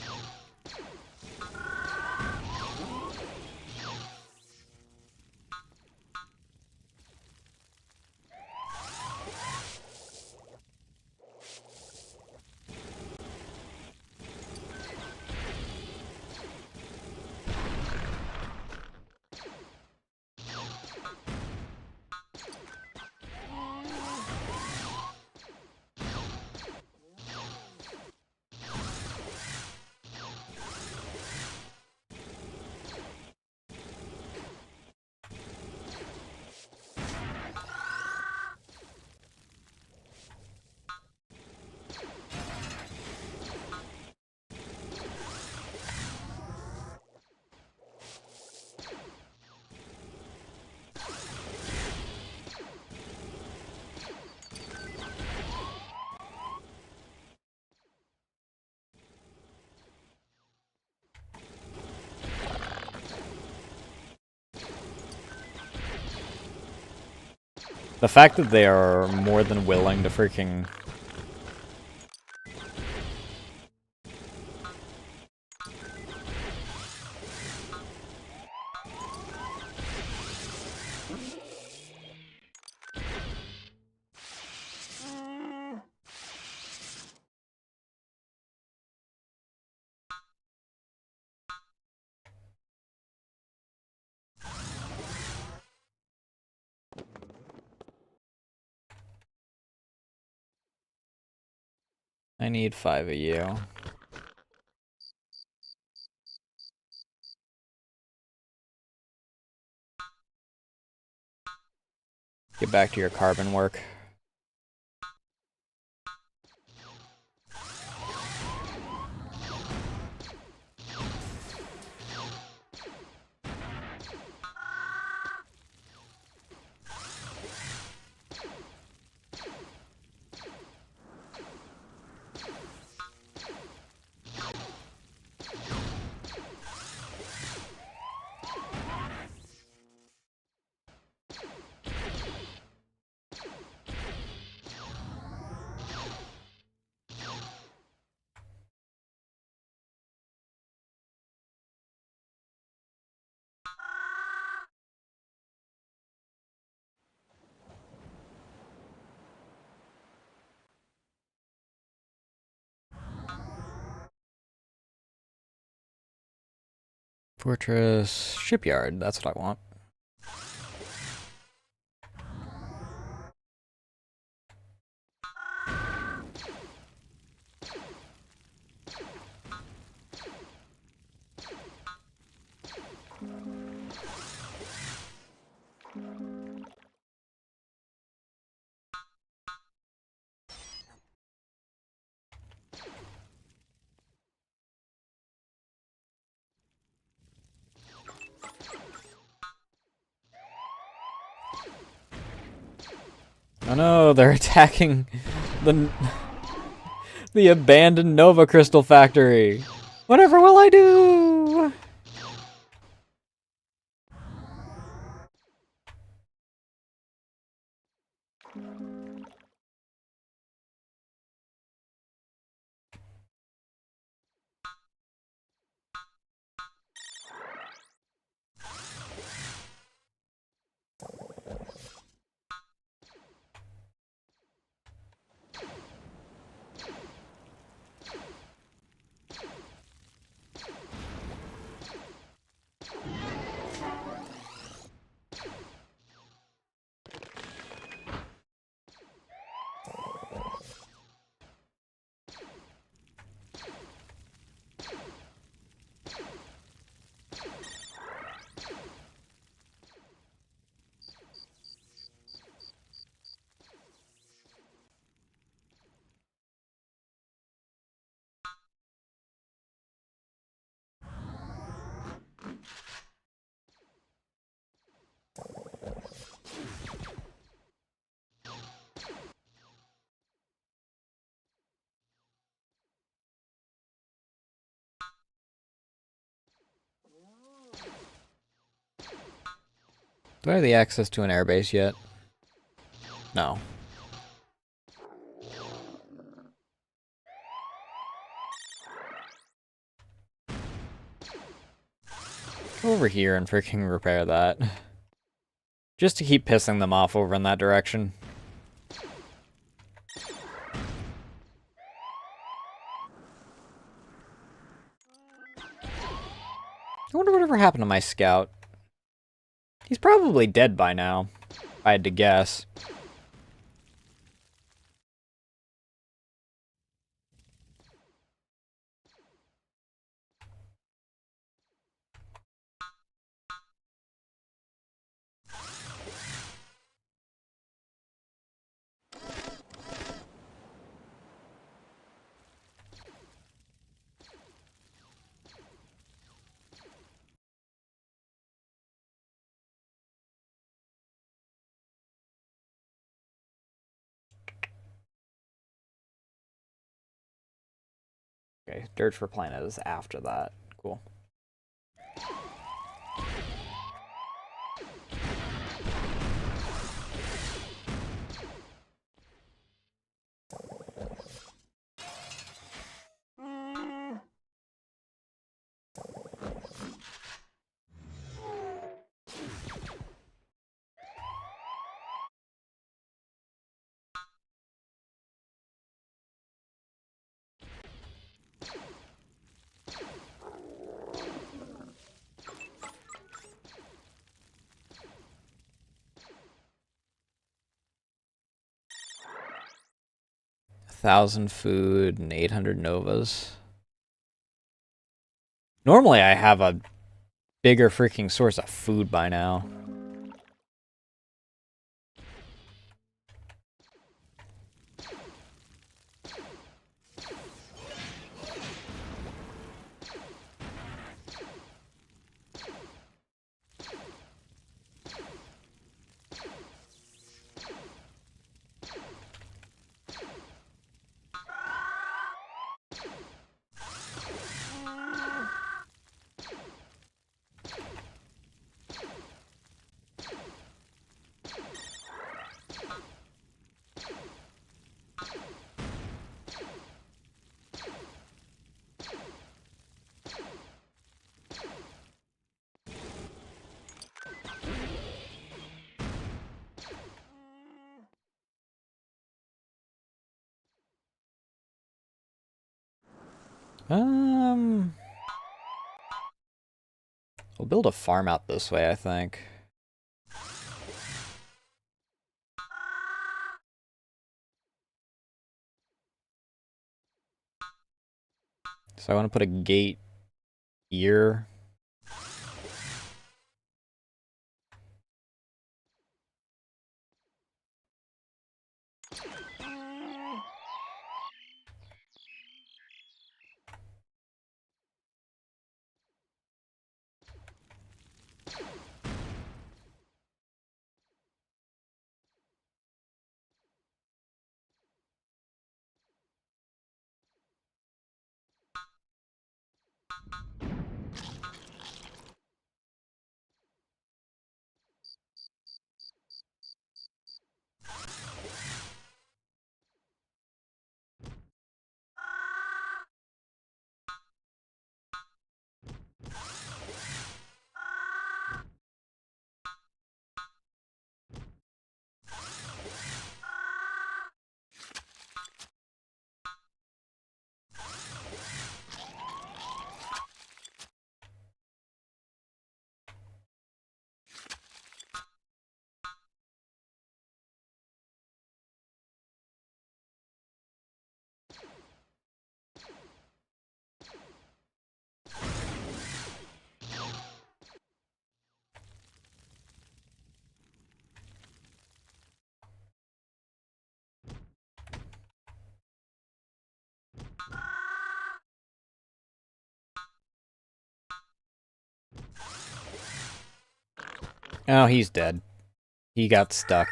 The fact that they are more than willing to freaking... I need 5 of you. Get back to your carbon work. Fortress Shipyard, that's what I want. Oh no, they're attacking the abandoned Nova Crystal factory. Whatever will I do? Do I have the access to an airbase yet? No. Go over here and freaking repair that. Just to keep pissing them off over in that direction. I wonder whatever happened to my scout. He's probably dead by now, if I had to guess. Okay, Dirt for Planet is after that. Cool. $1,000 food and 800 novas. Normally I have a bigger freaking source of food by now. We'll build a farm out this way, I think. So I want to put a gate here. Oh, he's dead. He got stuck.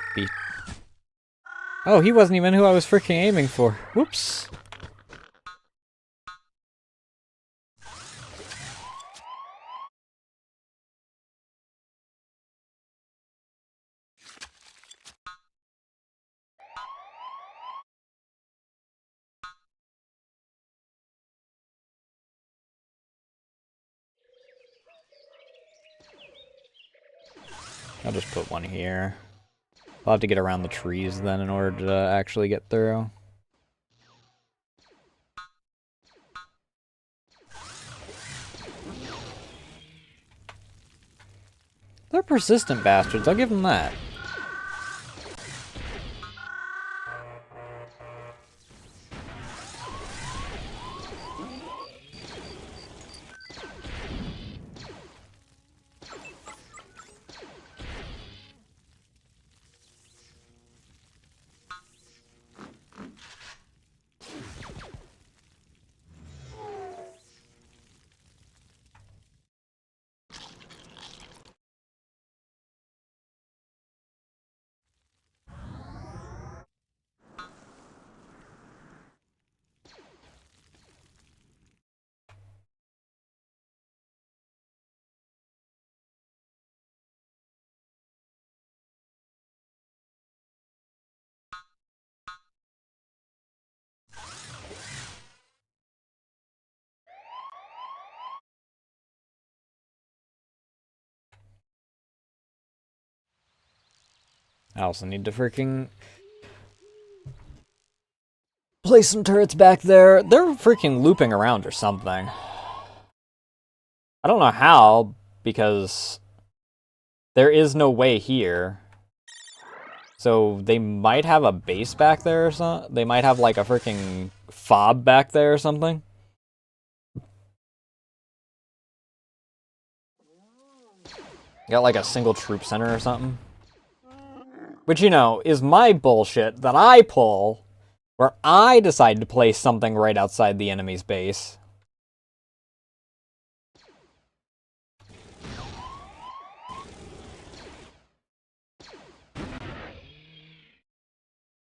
Oh, he wasn't even who I was freaking aiming for. Whoops. I'll just put one here. I'll have to get around the trees then in order to actually get through. They're persistent bastards, I'll give them that. I also need to freaking place some turrets back there. They're freaking looping around or something. I don't know how, because there is no way here. So they might have a base back there or something. They might have like a freaking fob back there or something. Got like a single troop center or something. Which, you know, is my bullshit that I pull, where I decide to place something right outside the enemy's base.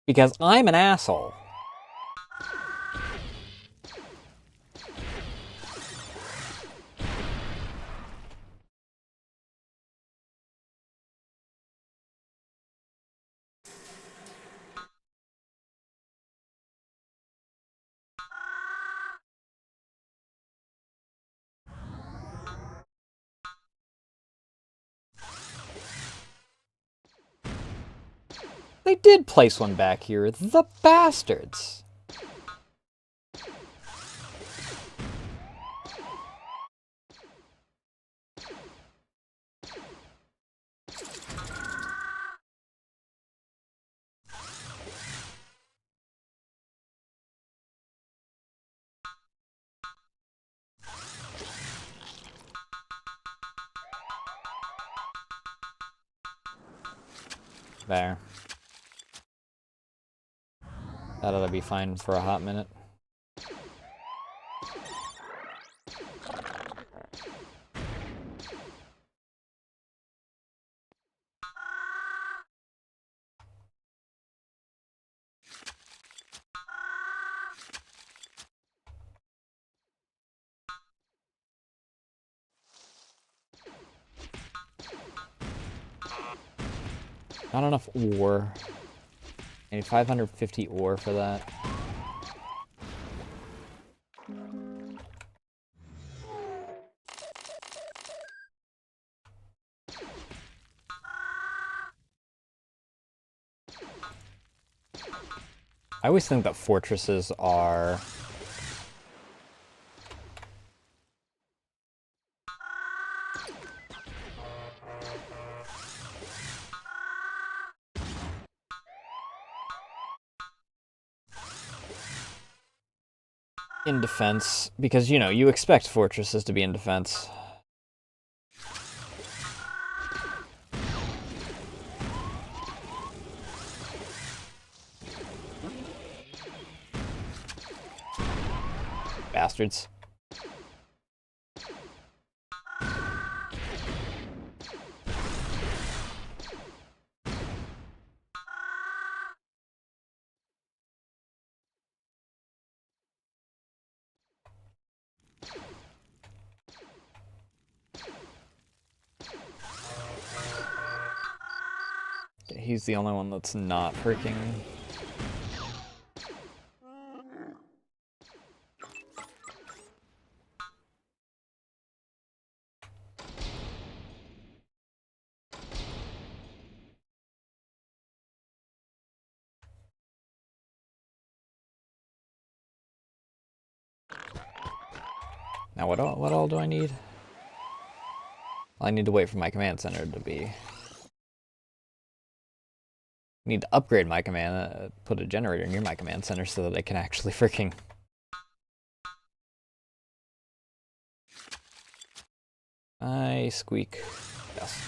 Because I'm an asshole. They did place one back here, the bastards. There. That ought to be fine for a hot minute. Not enough ore. I need 550 ore for that. I always think that fortresses are in defense, because, you know, you expect fortresses to be in defense. Bastards. He's the only one that's not freaking... Now what all do I need? Well, I need to wait for my command center to be... Need to upgrade my command, put a generator near my command center so that I can actually freaking... I squeak. Yes.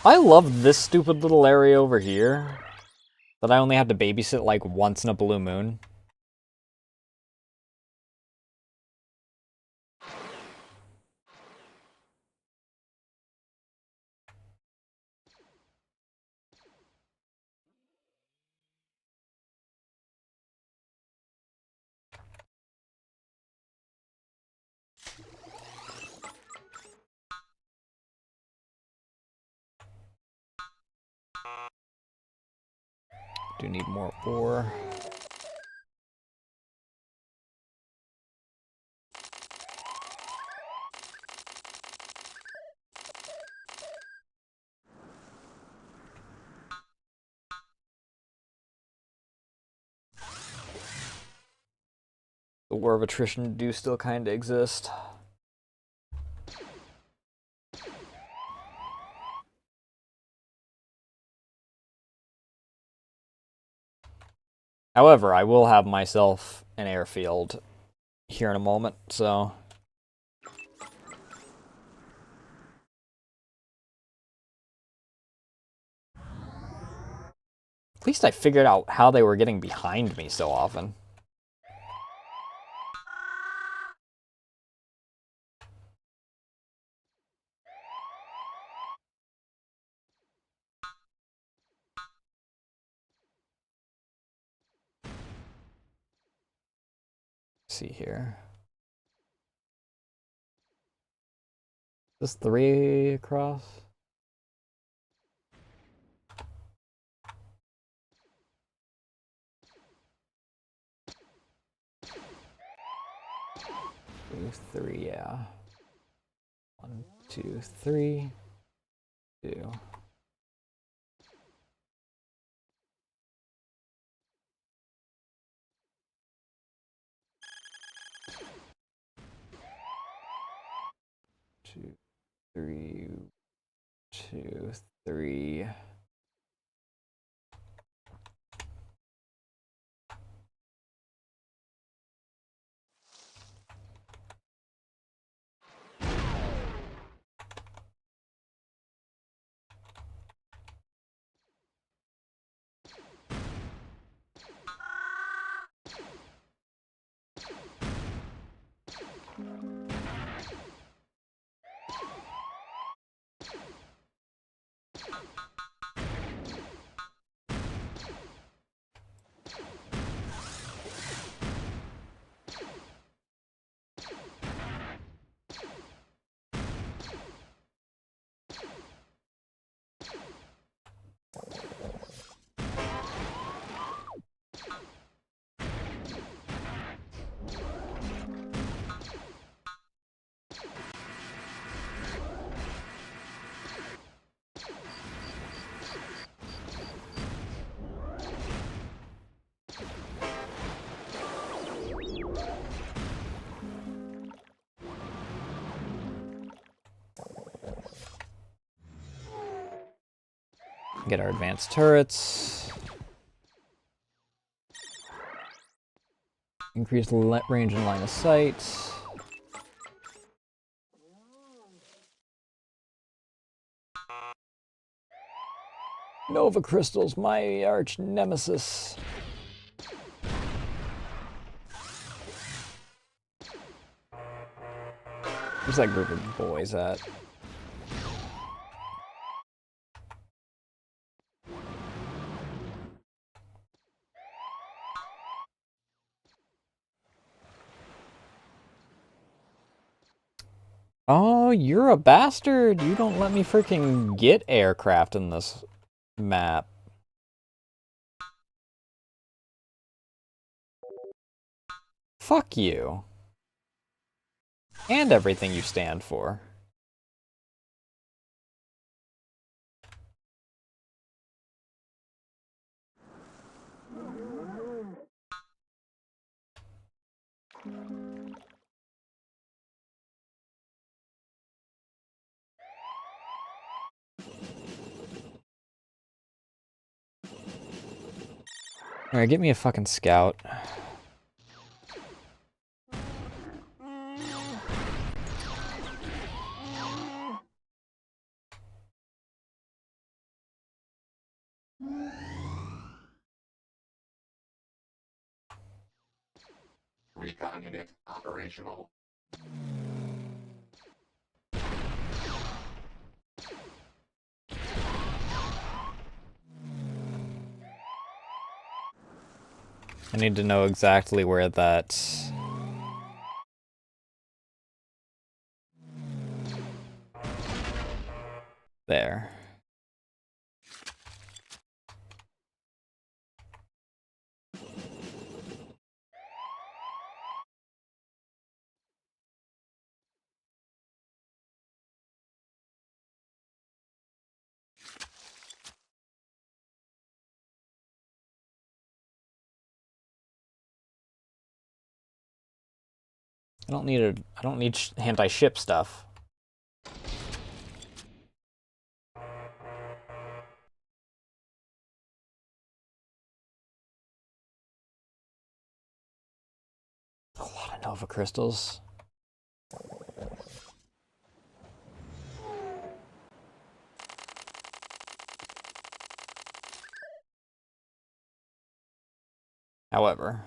I love this stupid little area over here that I only have to babysit like once in a blue moon. Do need more ore. The war of attrition do still kind of exist. However, I will have myself an airfield here in a moment, so... At least I figured out how they were getting behind me so often. Let's see here. Is this 3 across? Two, 3, yeah. 1, 2, 3, 2. Two, 3, 2, 3. Get our advanced turrets. Increase range and line of sight. Nova crystals, my arch nemesis. Where's that group of boys at? Oh, you're a bastard! You don't let me freaking get aircraft in this map. Fuck you. And everything you stand for. Alright, get me a fucking scout. Recon unit operational. I need to know exactly where that... There. I don't need anti-ship stuff. A lot of Nova crystals. However,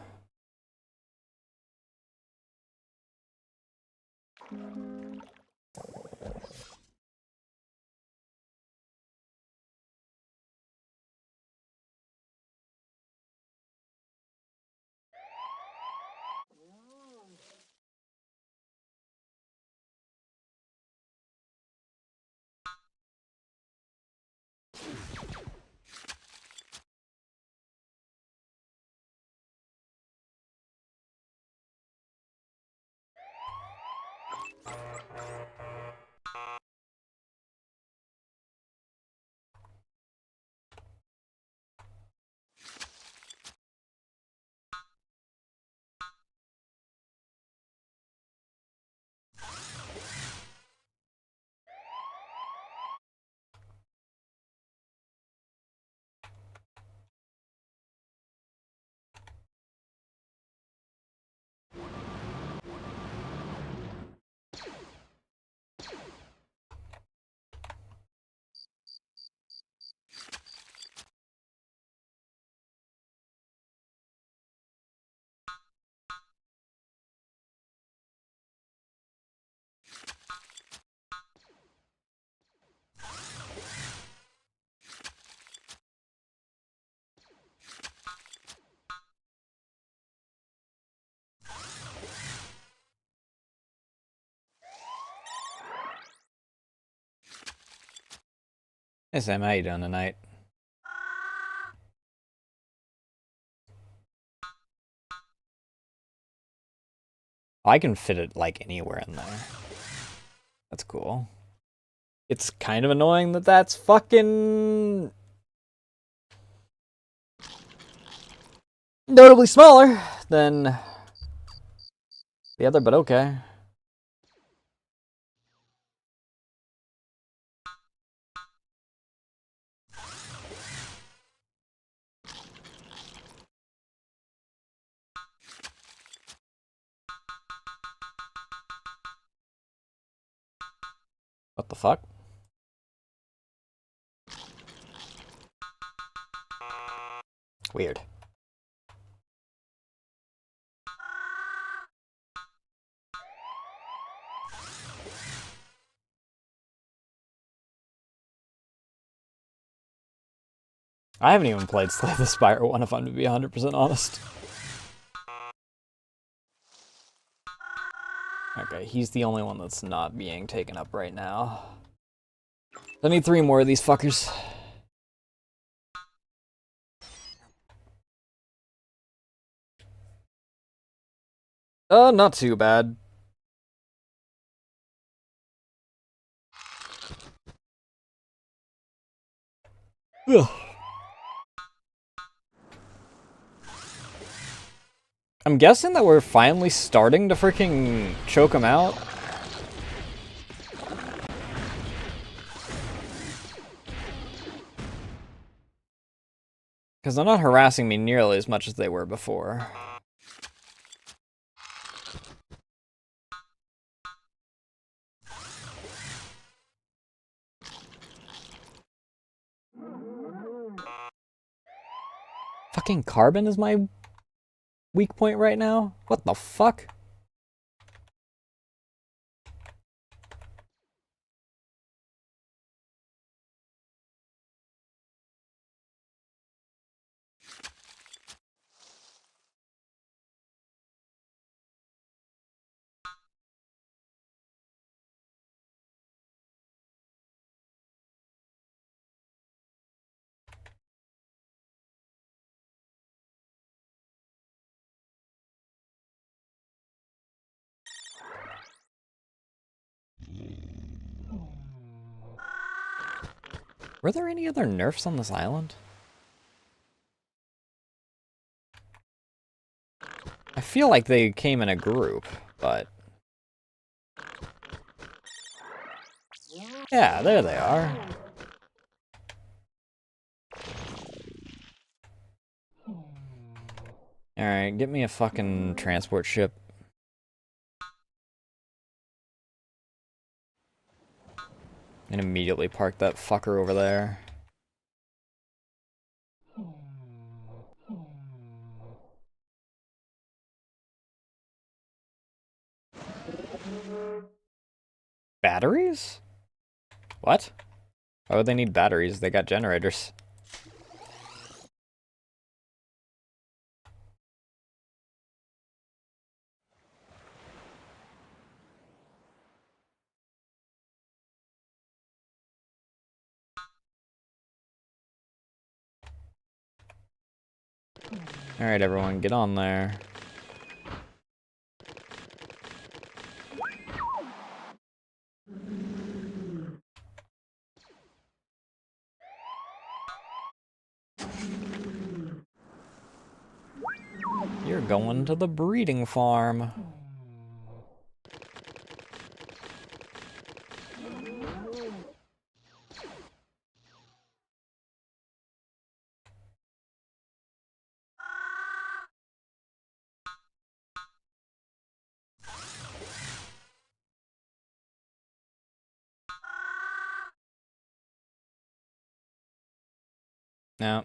hey Sam, how you doing tonight? I can fit it like anywhere in there. That's cool. It's kind of annoying that that's fucking notably smaller than the other, but okay. What the fuck? Weird. I haven't even played Slay the Spire 1 if I'm to be 100% honest. Okay, he's the only one that's not being taken up right now. I need 3 more of these fuckers. Not too bad. Ugh. I'm guessing that we're finally starting to freaking choke him out. Because they're not harassing me nearly as much as they were before. Fucking carbon is my weak point right now? What the fuck? Were there any other nerfs on this island? I feel like they came in a group, but... Yeah, there they are. Alright, get me a fucking transport ship. And immediately park that fucker over there. Batteries? What? Why would they need batteries? They got generators. Alright, everyone, get on there. You're going to the breeding farm. No.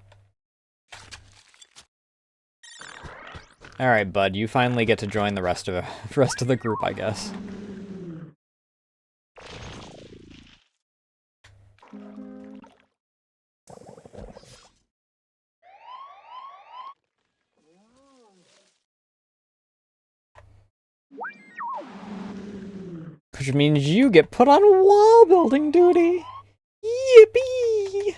Alright, bud, you finally get to join the rest of the group, I guess. Which means you get put on wall building duty! Yippee!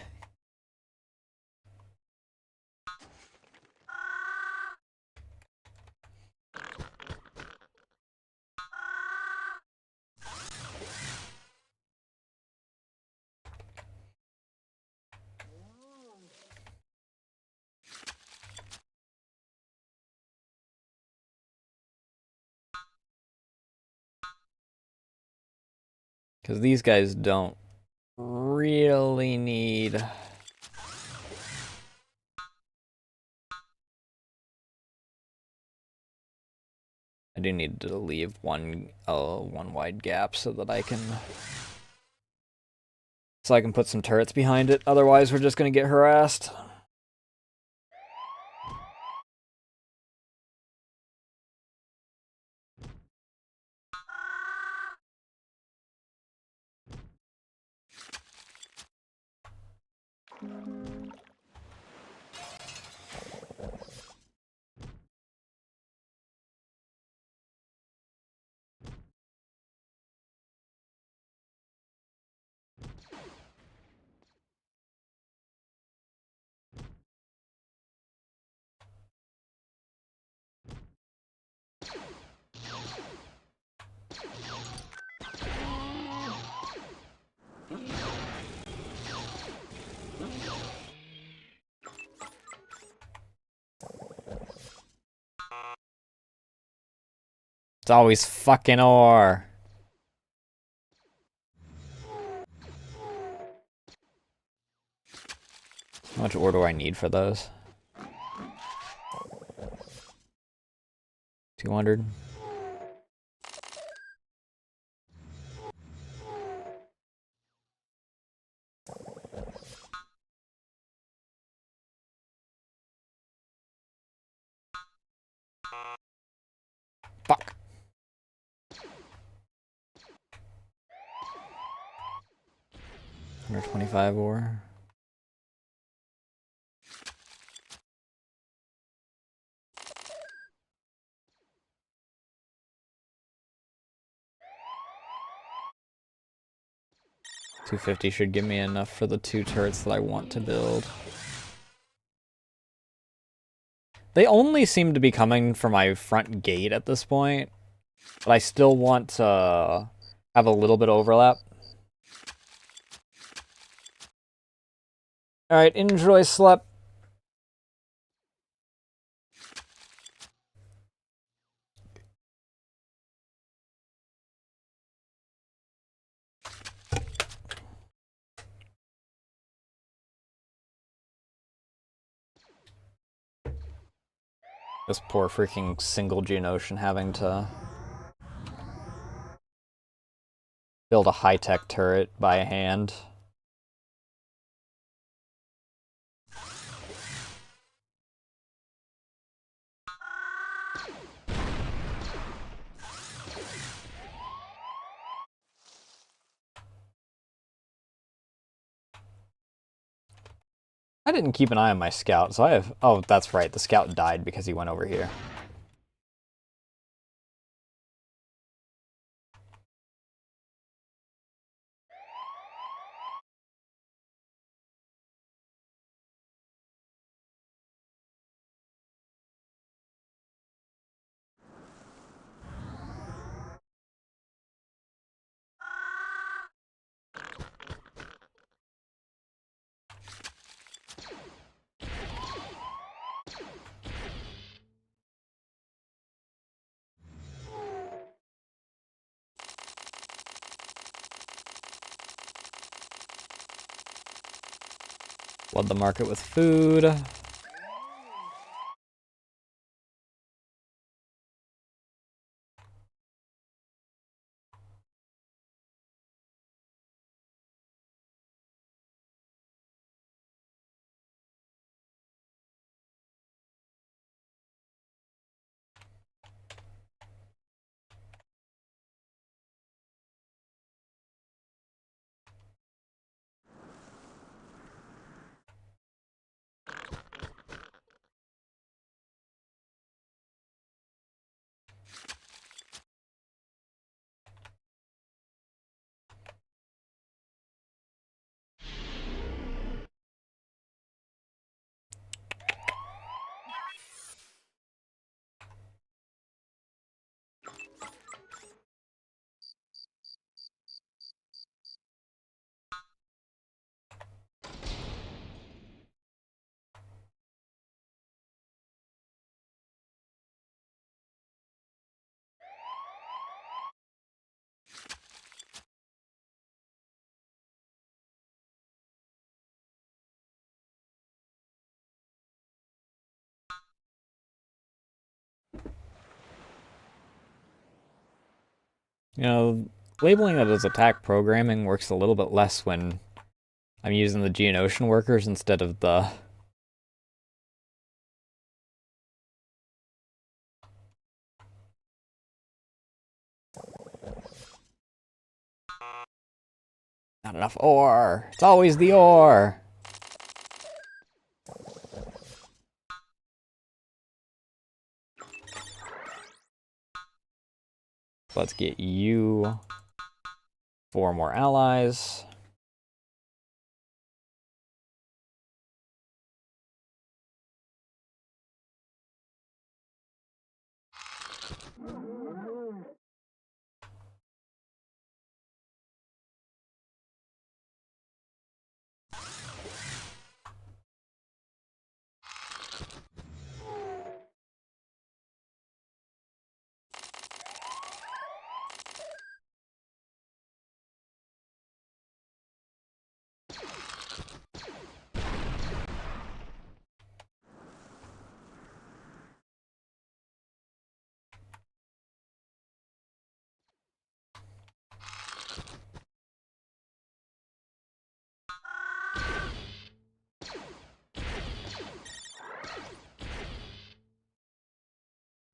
Because these guys don't really need... I do need to leave one wide gap so that I can... So I can put some turrets behind it, otherwise we're just gonna get harassed. It's always fucking ore. How much ore do I need for those? 200. Fuck. $125 ore. $250 should give me enough for the 2 turrets that I want to build. They only seem to be coming for my front gate at this point, but I still want to have a little bit of overlap. Alright, enjoy Slep. This poor freaking single Geonosian having to build a high-tech turret by hand. I didn't keep an eye on my scout, so I have... Oh, that's right, the scout died because he went over here. Flood the market with food. You know, labeling it as attack programming works a little bit less when I'm using the Geonosian workers instead of the... Not enough ore! It's always the ore! Let's get you 4 more allies.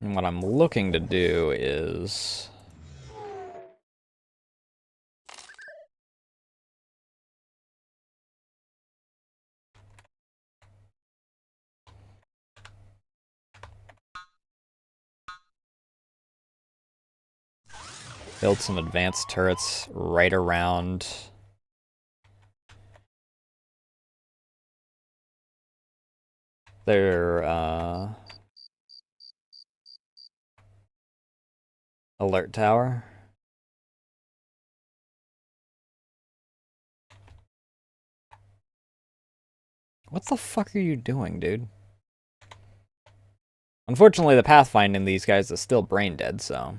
And what I'm looking to do is... build some advanced turrets right around their alert tower. What the fuck are you doing, dude? Unfortunately, the pathfinding these guys is still brain dead, so...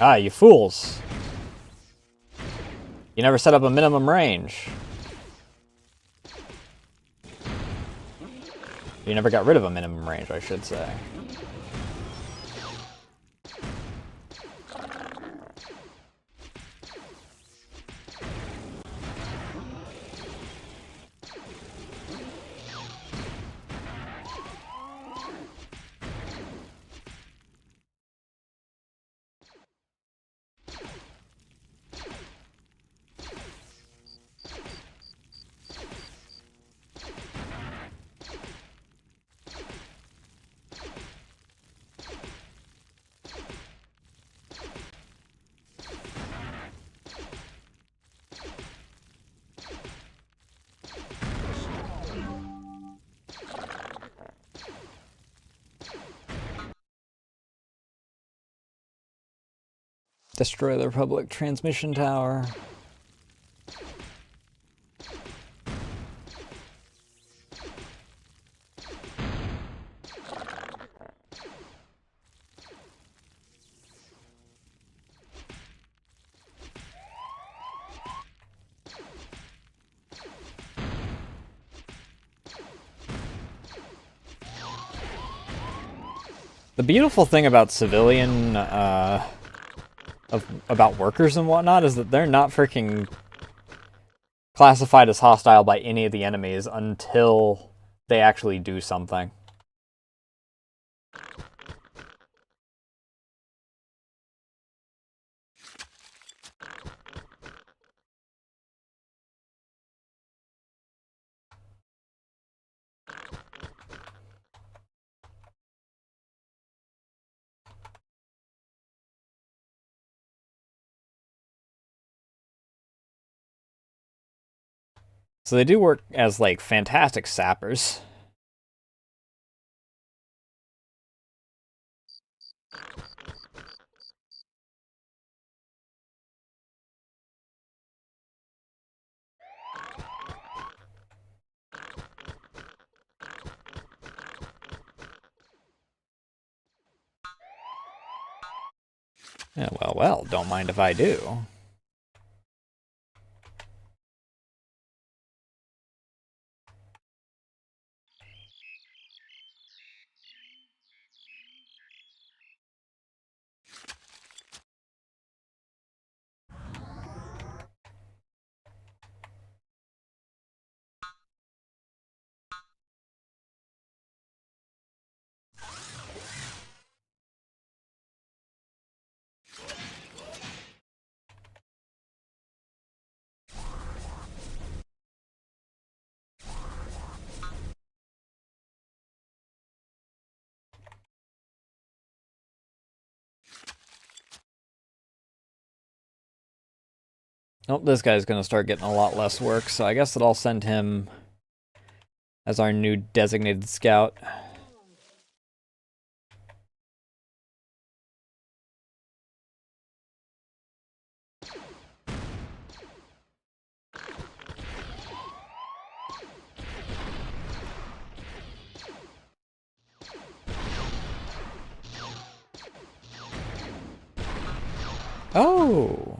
Ah, you fools! You never set up a minimum range. You never got rid of a minimum range, I should say. Destroy the public transmission tower. The beautiful thing about civilian, about workers and whatnot is that they're not freaking classified as hostile by any of the enemies until they actually do something. So they do work as, like, fantastic sappers. Yeah, well, don't mind if I do. Nope, this guy's gonna start getting a lot less work, so I guess that I'll send him as our new designated scout. Oh!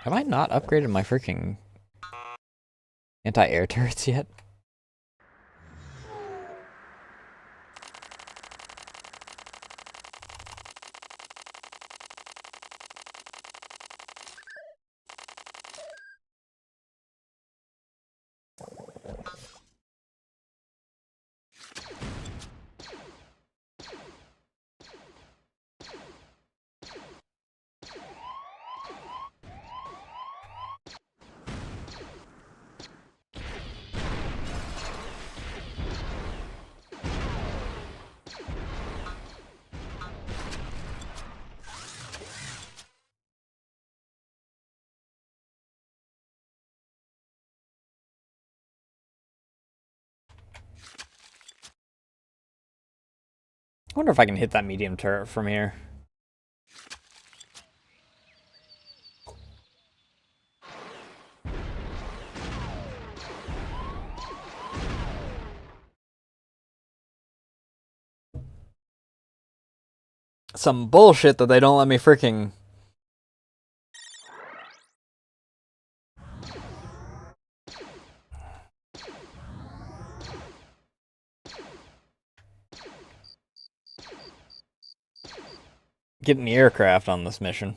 Have I not upgraded my freaking anti-air turrets yet? I wonder if I can hit that medium turret from here. Some bullshit that they don't let me freaking... get in the aircraft on this mission.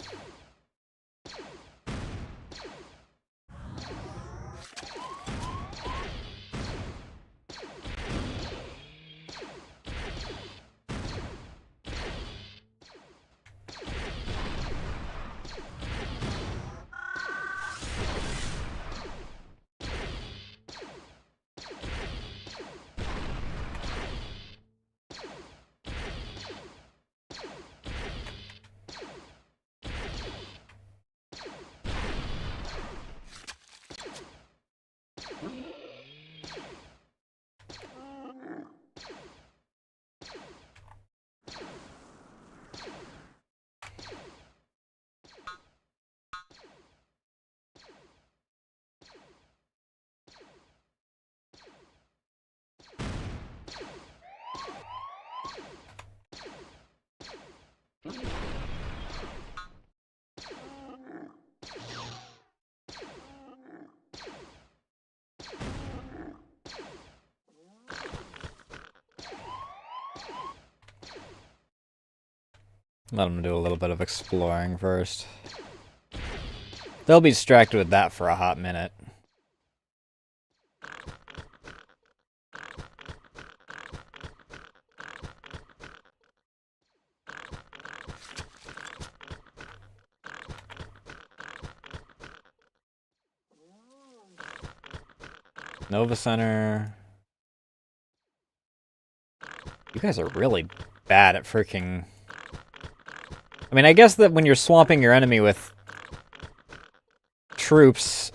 Let them do a little bit of exploring first. They'll be distracted with that for a hot minute. Nova Center. You guys are really bad at freaking... I mean, I guess that when you're swamping your enemy with troops,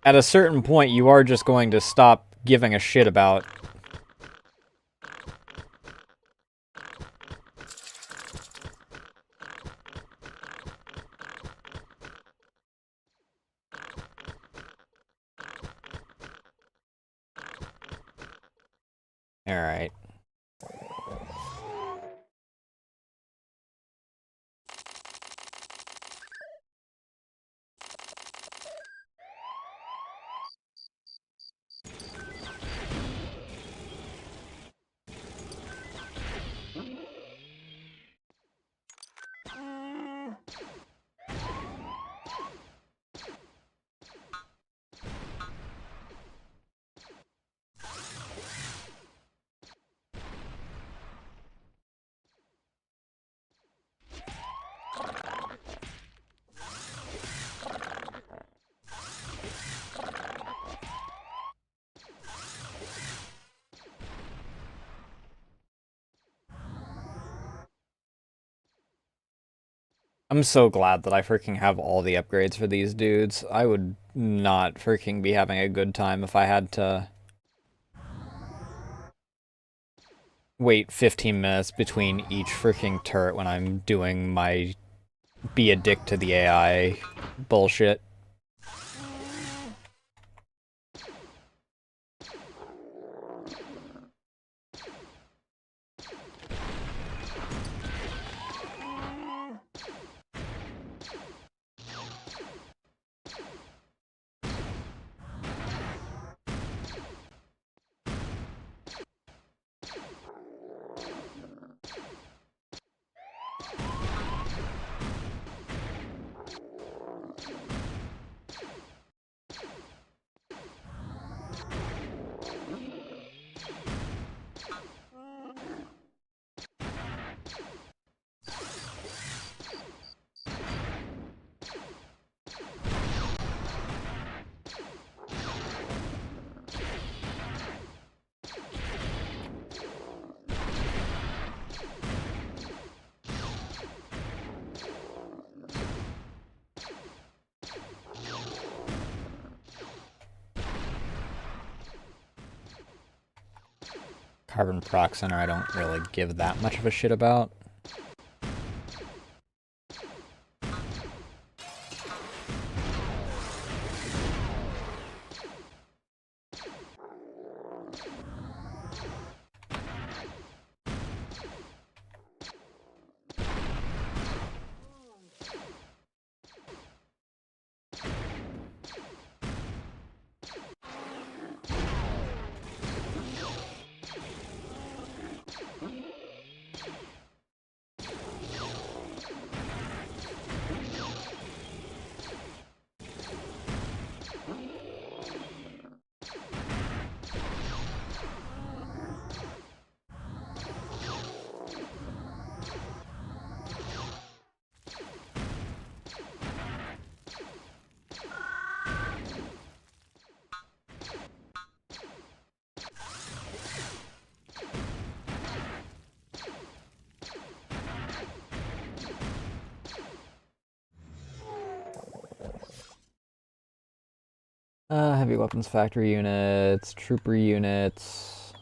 at a certain point you are just going to stop giving a shit about... Alright. I'm so glad that I freaking have all the upgrades for these dudes. I would not freaking be having a good time if I had to wait 15 minutes between each freaking turret when I'm doing my be a dick to the AI bullshit. Carbon proc center I don't really give that much of a shit about. Heavy weapons factory units, trooper units.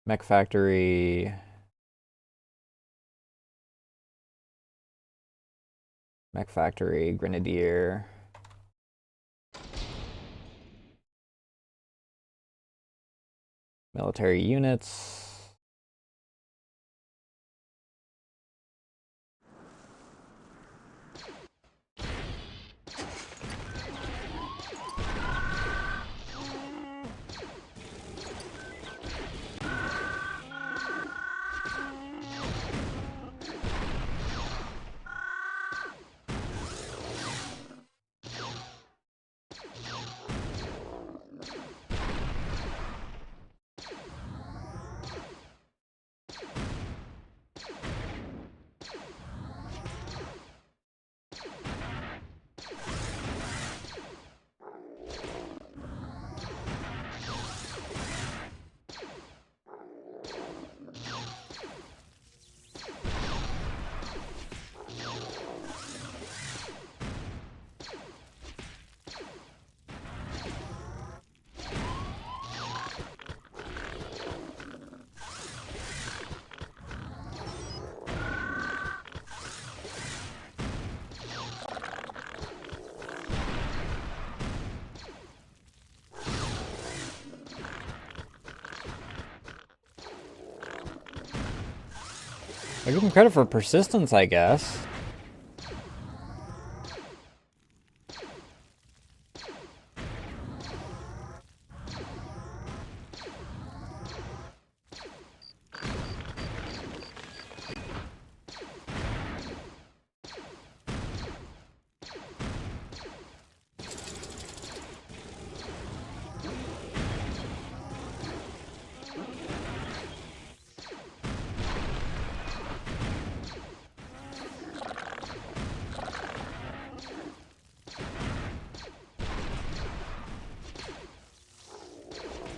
Mech factory. Mech factory, grenadier. Military units. I give him credit for persistence, I guess.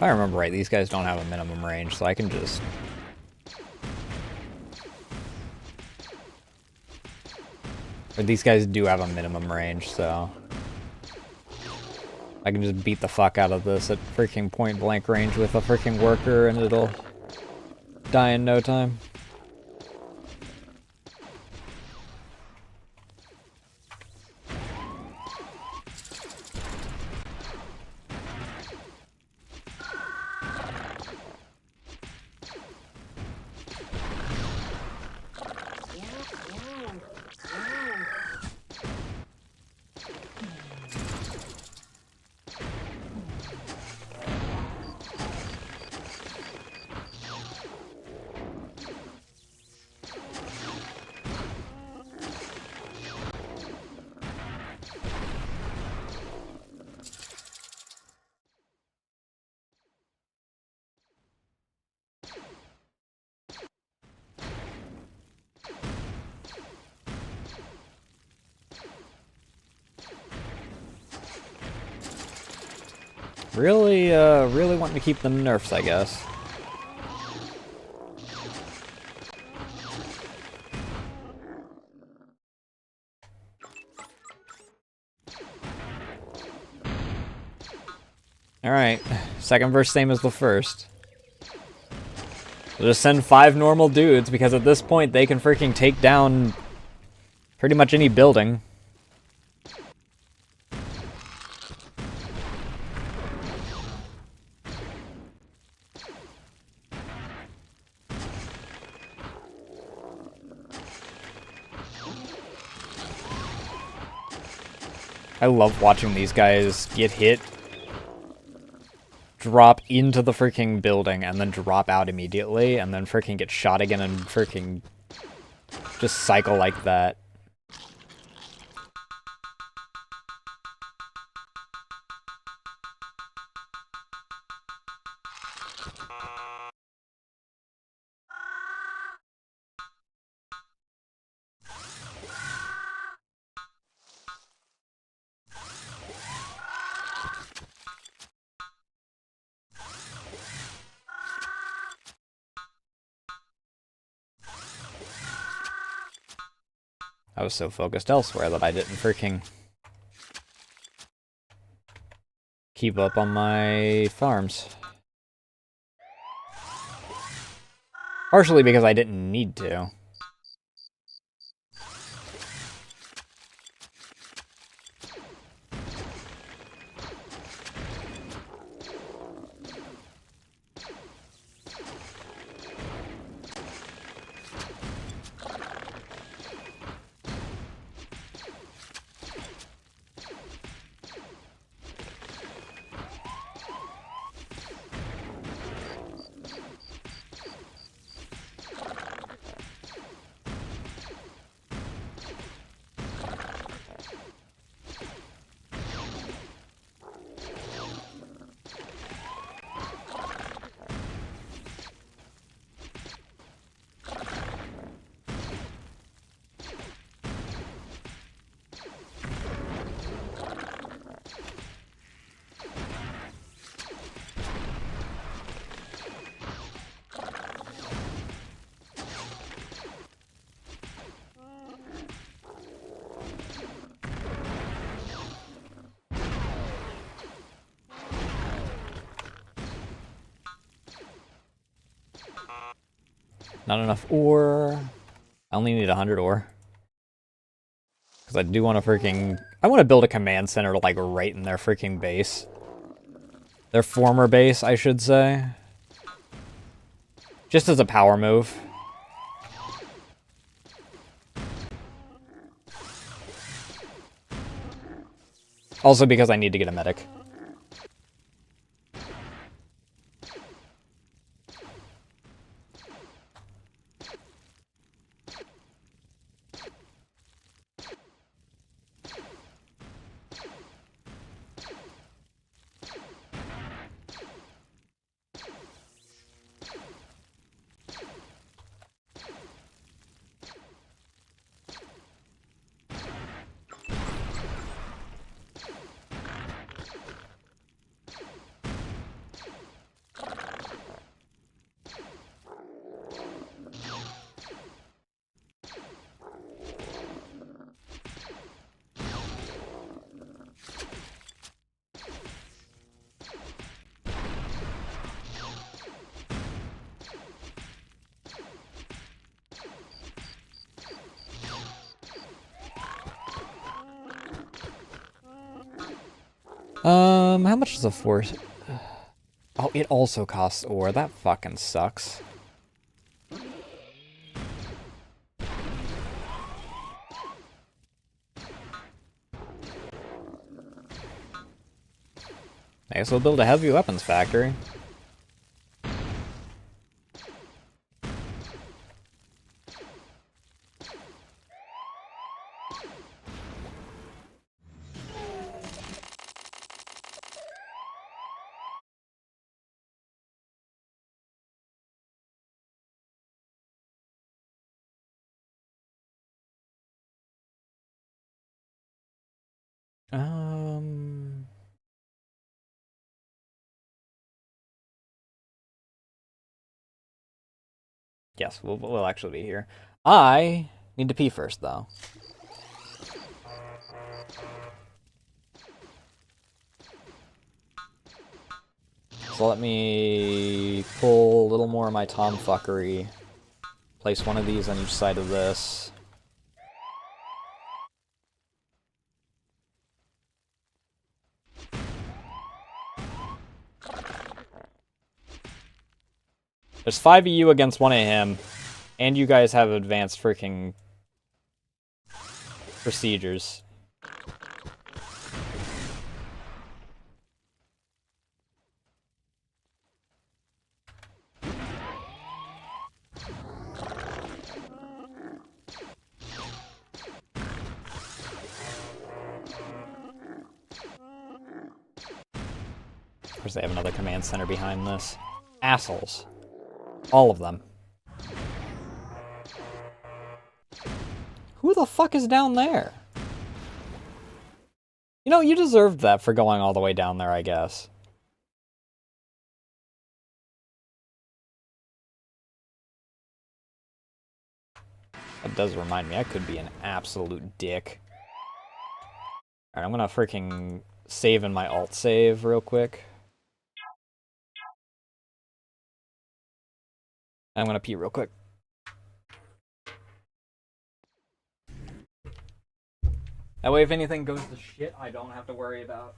If I remember right, these guys don't have a minimum range, so I can just Or these guys do have a minimum range, so I can just beat the fuck out of this at freaking point blank range with a freaking worker and it'll die in no time. Really wanting to keep the nerfs, I guess. Alright, second verse same as the first. We'll just send 5 normal dudes, because at this point they can freaking take down pretty much any building. I love watching these guys get hit, drop into the freaking building, and then drop out immediately, and then freaking get shot again and freaking just cycle like that. I was so focused elsewhere that I didn't freaking keep up on my farms. Partially because I didn't need to. Not enough ore. I only need 100 ore. Because I do want to freaking... I want to build a command center, like, right in their freaking base. Their former base, I should say. Just as a power move. Also because I need to get a medic. How much does a force? Oh, it also costs ore. That fucking sucks. I guess we'll build a heavy weapons factory. Yes, we'll actually be here. I need to pee first, though. So let me pull a little more of my tomfuckery. Place one of these on each side of this. There's 5 of you against 1 of him, and you guys have advanced freaking procedures. Of course, they have another command center behind this. Assholes. All of them. Who the fuck is down there? You know, you deserved that for going all the way down there, I guess. That does remind me, I could be an absolute dick. Alright, I'm gonna freaking save in my alt save real quick. I'm gonna pee real quick. That way, if anything goes to shit, I don't have to worry about.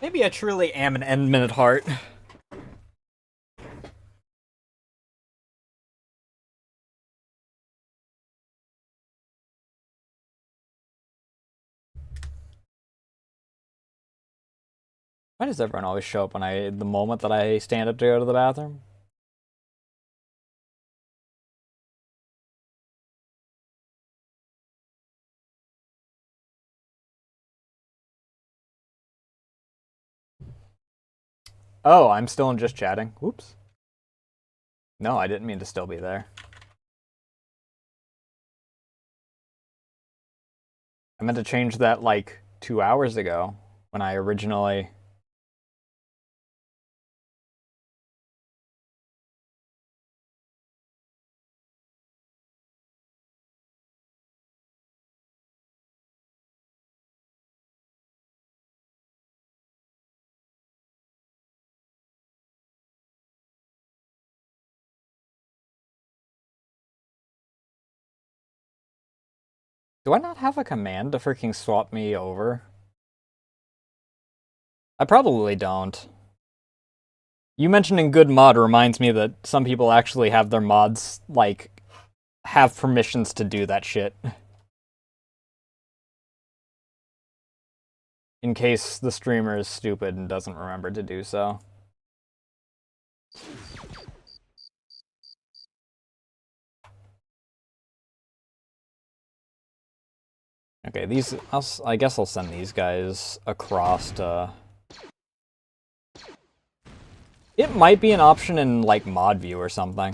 Maybe I truly am an end minute heart. Why does everyone always show up when the moment that I stand up to go to the bathroom? Oh, I'm still in just chatting. Whoops. No, I didn't mean to still be there. I meant to change that like 2 hours ago when I originally... Do I not have a command to freaking swap me over? I probably don't. You mentioning good mod reminds me that some people actually have their mods, like, have permissions to do that shit. In case the streamer is stupid and doesn't remember to do so. Okay, these... I guess I'll send these guys across to... It might be an option in, like, mod view or something.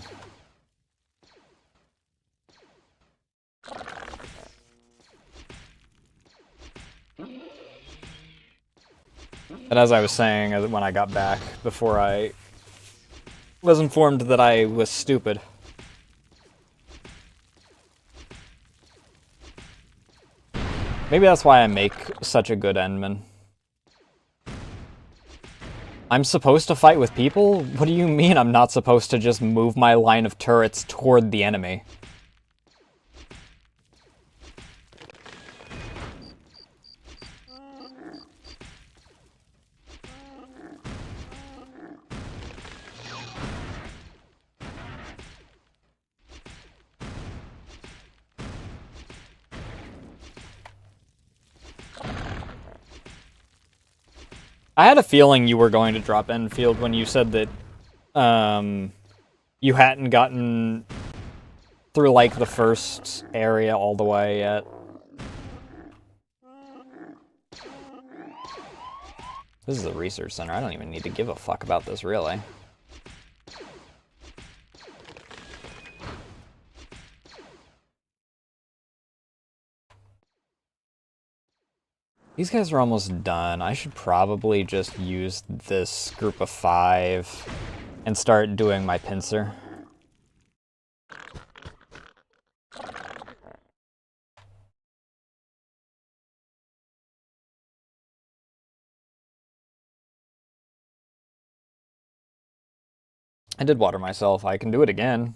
But as I was saying when I got back, before I was informed that I was stupid. Maybe that's why I make such a good Endman. I'm supposed to fight with people? What do you mean I'm not supposed to just move my line of turrets toward the enemy? I had a feeling you were going to drop Enfield when you said that you hadn't gotten through, like, the first area all the way yet. This is a research center. I don't even need to give a fuck about this, really. These guys are almost done. I should probably just use this group of 5 and start doing my pincer. I did water myself. I can do it again.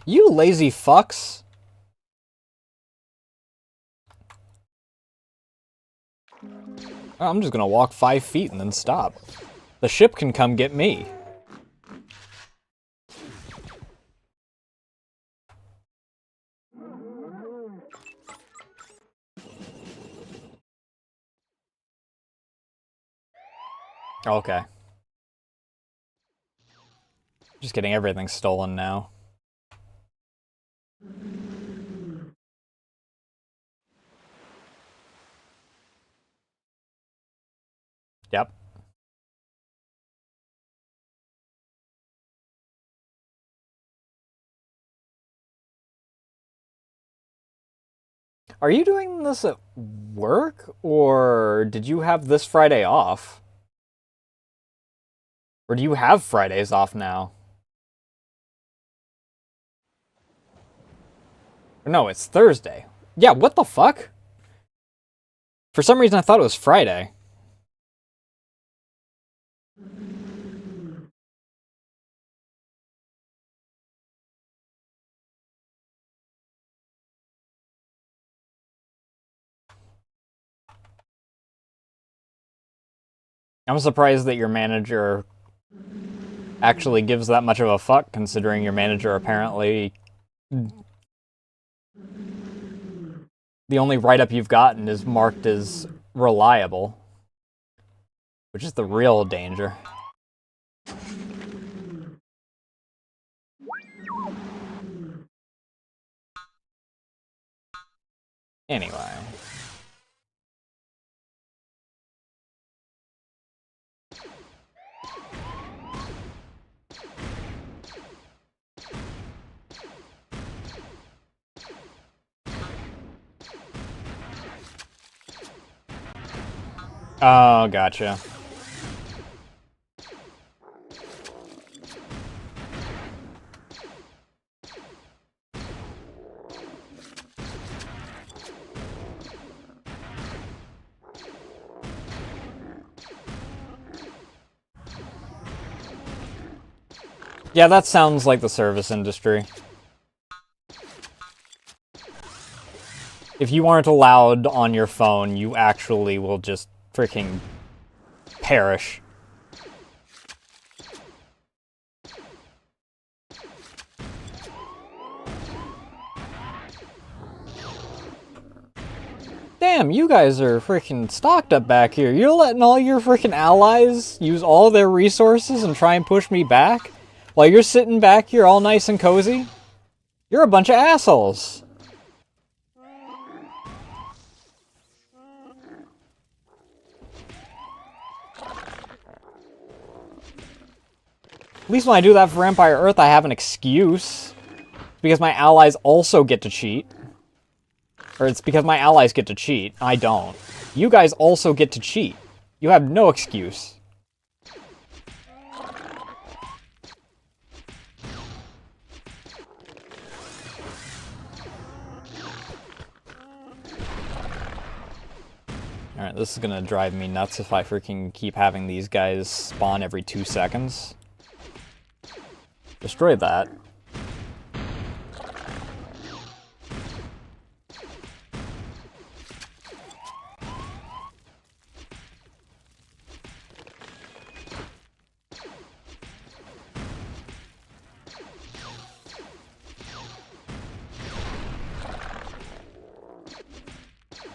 You lazy fucks! I'm just gonna walk 5 feet and then stop. The ship can come get me. Okay. Just getting everything stolen now. Yep. Are you doing this at work, or did you have this Friday off? Or do you have Fridays off now? No, it's Thursday. Yeah, what the fuck? For some reason I thought it was Friday. I'm surprised that your manager actually gives that much of a fuck, considering your manager apparently... The only write-up you've gotten is marked as reliable. Which is the real danger. Anyway. Oh, gotcha. Yeah, that sounds like the service industry. If you aren't allowed on your phone, you actually will just freaking perish. Damn, you guys are freaking stocked up back here. You're letting all your freaking allies use all their resources and try and push me back? While you're sitting back here all nice and cozy? You're a bunch of assholes. At least when I do that for Empire Earth, I have an excuse. It's because my allies also get to cheat. Or it's because my allies get to cheat. I don't. You guys also get to cheat. You have no excuse. Alright, this is gonna drive me nuts if I freaking keep having these guys spawn every 2 seconds. Destroy that.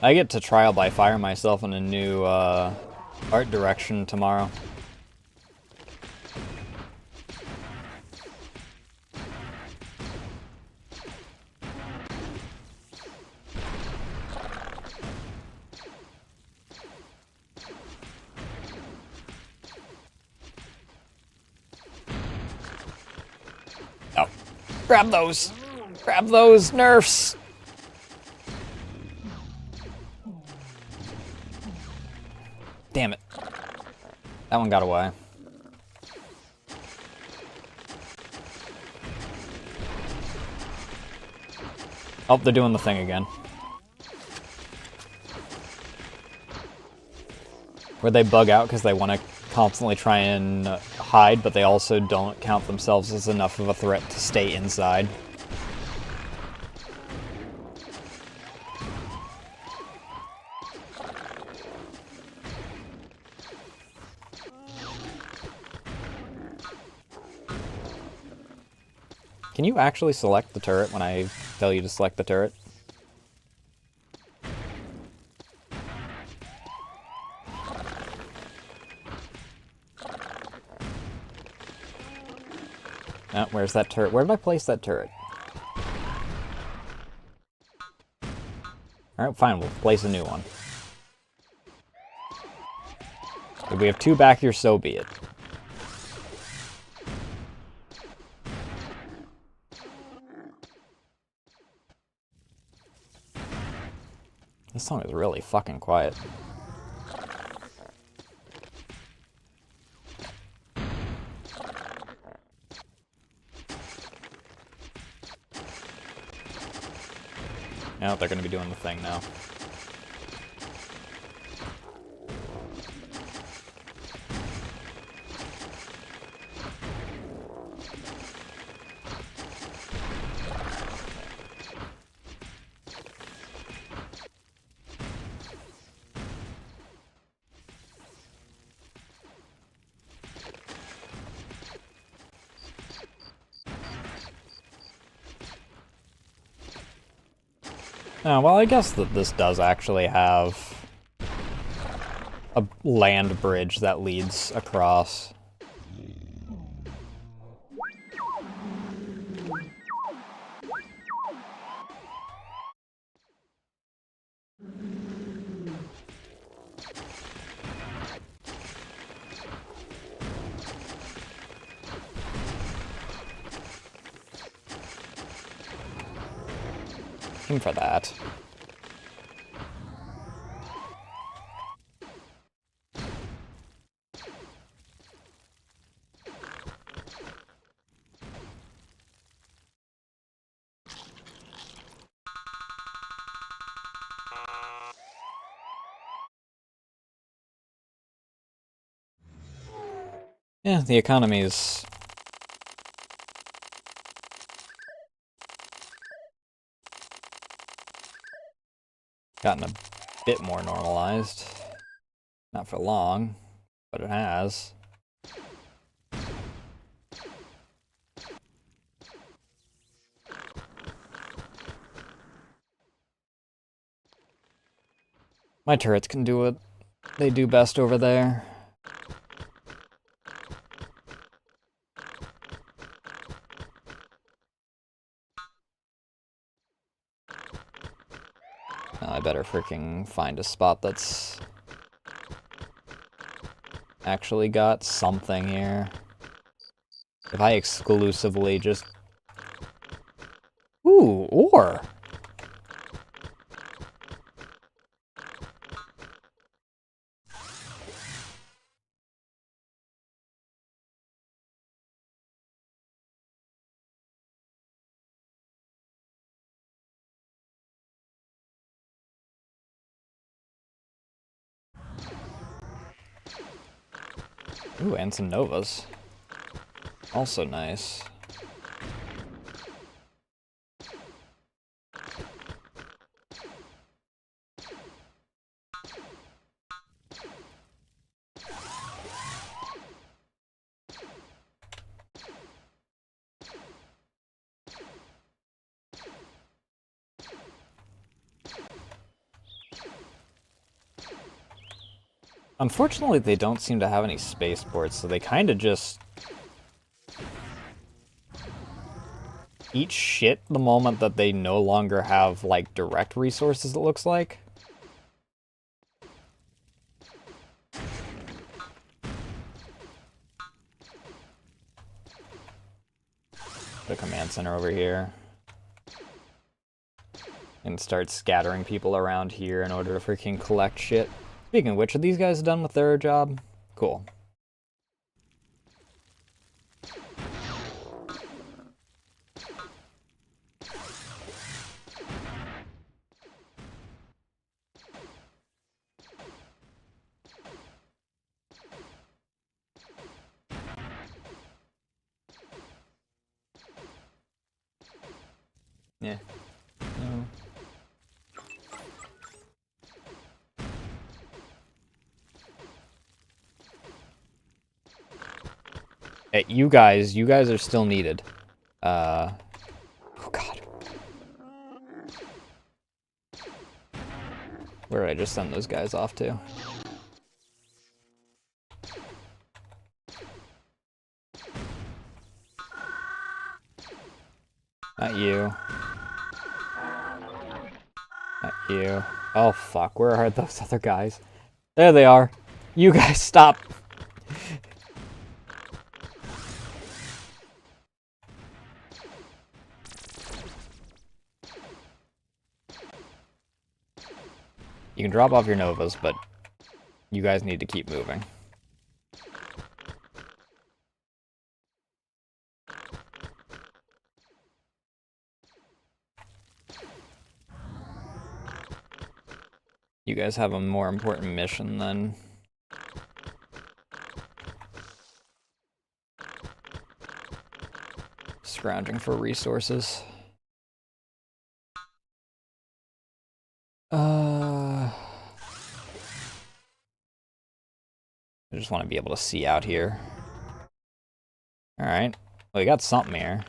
I get to trial by fire myself in a new art direction tomorrow. Oh, grab those! Grab those nerfs! Damn it. That one got away. Oh, they're doing the thing again. Where they bug out because they want to constantly try and hide, but they also don't count themselves as enough of a threat to stay inside. Can you actually select the turret when I tell you to select the turret? Oh, where's that turret? Where did I place that turret? Alright, fine, we'll place a new one. If we have 2 back here, so be it. This song is really fucking quiet. No, they're gonna be doing the thing now. Oh, well, I guess that this does actually have a land bridge that leads across. Aim for that. Yeah, the economy's gotten a bit more normalized. Not for long, but it has. My turrets can do what they do best over there. I better freaking find a spot that's actually got something here. If I exclusively just... Ooh, ore! Ooh, and some novas. Also nice. Unfortunately, they don't seem to have any spaceports, so they kind of just eat shit the moment that they no longer have, like, direct resources, it looks like. The command center over here. And start scattering people around here in order to freaking collect shit. Speaking of which, are these guys done with their job? Cool. Yeah. No. Hey, you guys are still needed. Oh god. Where did I just send those guys off to? Not you. Not you. Oh fuck, where are those other guys? There they are. You guys stop. You can drop off your novas, but you guys need to keep moving. You guys have a more important mission than scrounging for resources. I just want to be able to see out here. Alright. Well, we got something here.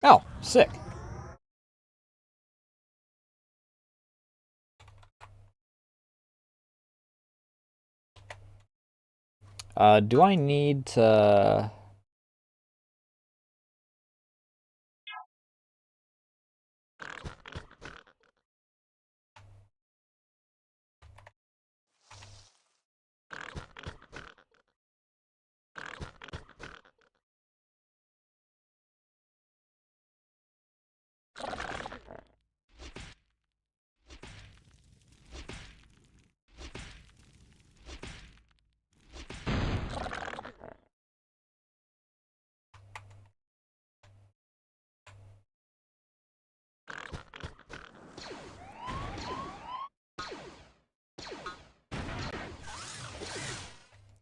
Oh, sick. Do I need to...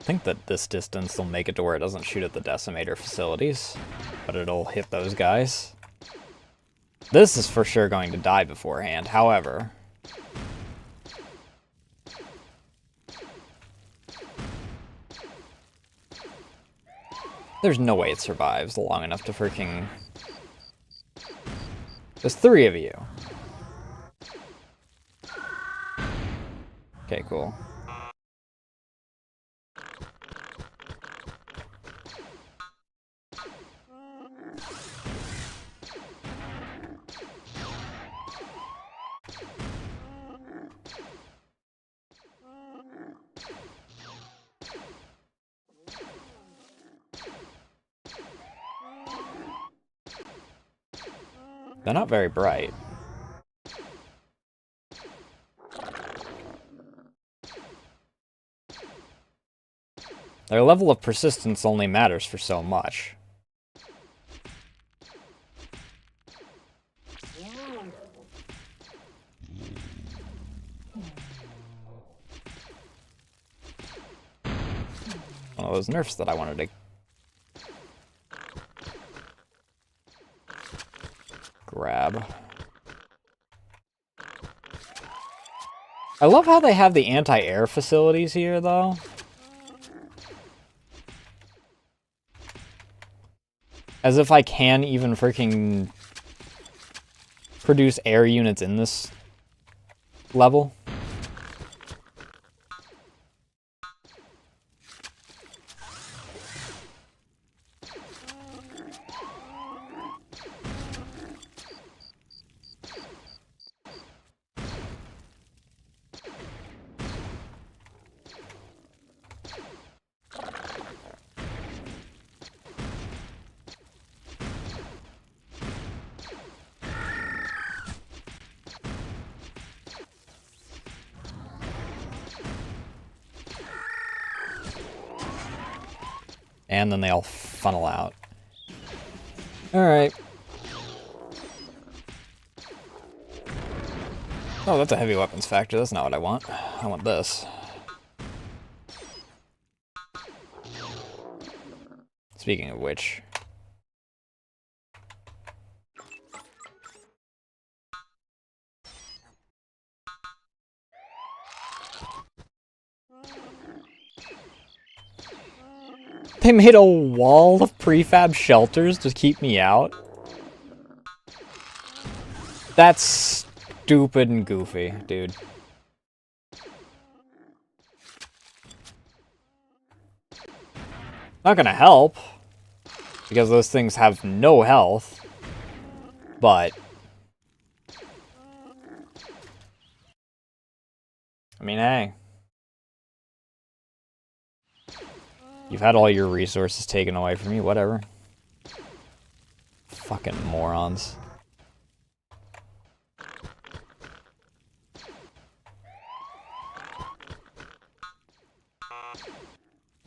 I think that this distance will make it to where it doesn't shoot at the decimator facilities, but it'll hit those guys. This is for sure going to die beforehand, however. There's no way it survives long enough to freaking... There's 3 of you. Okay, cool. They're not very bright. Their level of persistence only matters for so much. One of those nerfs that I wanted to grab. I love how they have the anti-air facilities here, though. As if I can even freaking produce air units in this level. And then they all funnel out. Alright. Oh, that's a heavy weapons factor. That's not what I want. I want this. Speaking of which... They made a wall of prefab shelters to keep me out? That's stupid and goofy, dude. Not gonna help, because those things have no health, but... I mean, hey. You've had all your resources taken away from you, whatever. Fucking morons.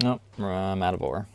Nope, I'm out of ore.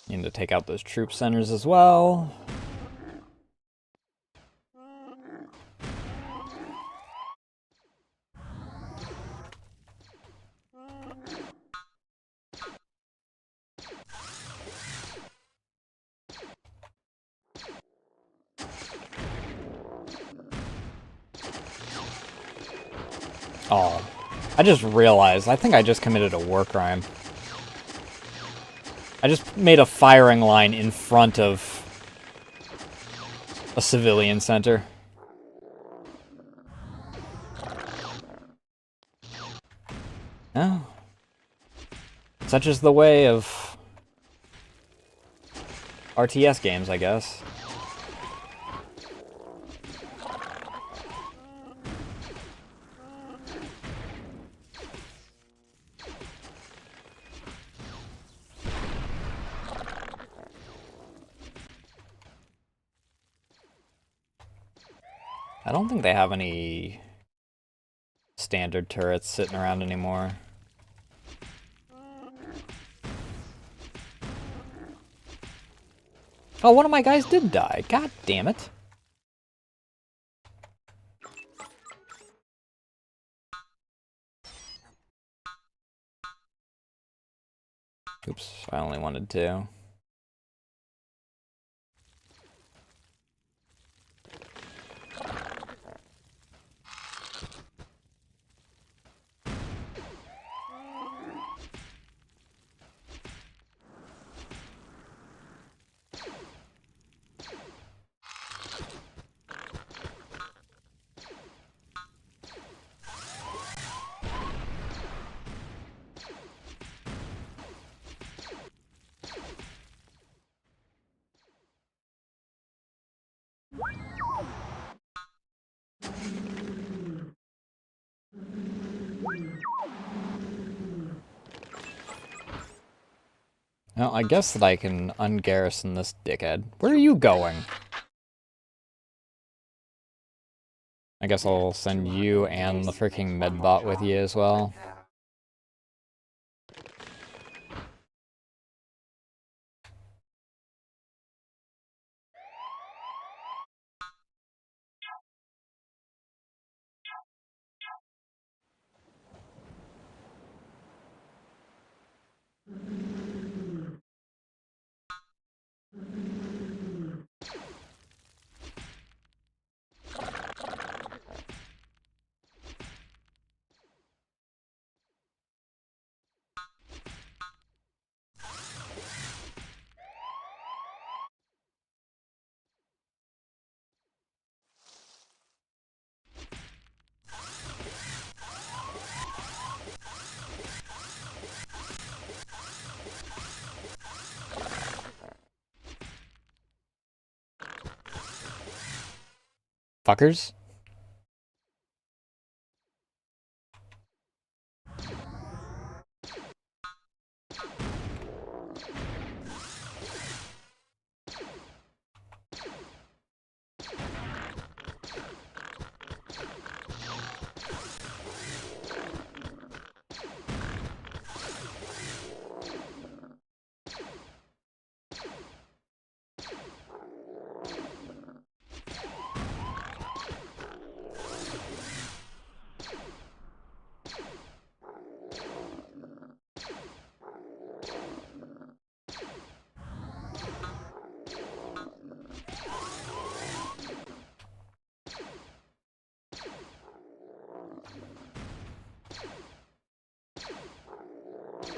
Need to take out those troop centers as well. Oh, I just realized, I think I just committed a war crime. I just made a firing line in front of a civilian center. Such is the way of RTS games, I guess. I don't think they have any standard turrets sitting around anymore. Oh, one of my guys did die. God damn it. Oops, I only wanted two. Well, I guess that I can ungarrison this dickhead. Where are you going? I guess I'll send you and the freaking medbot with you as well. Fuckers.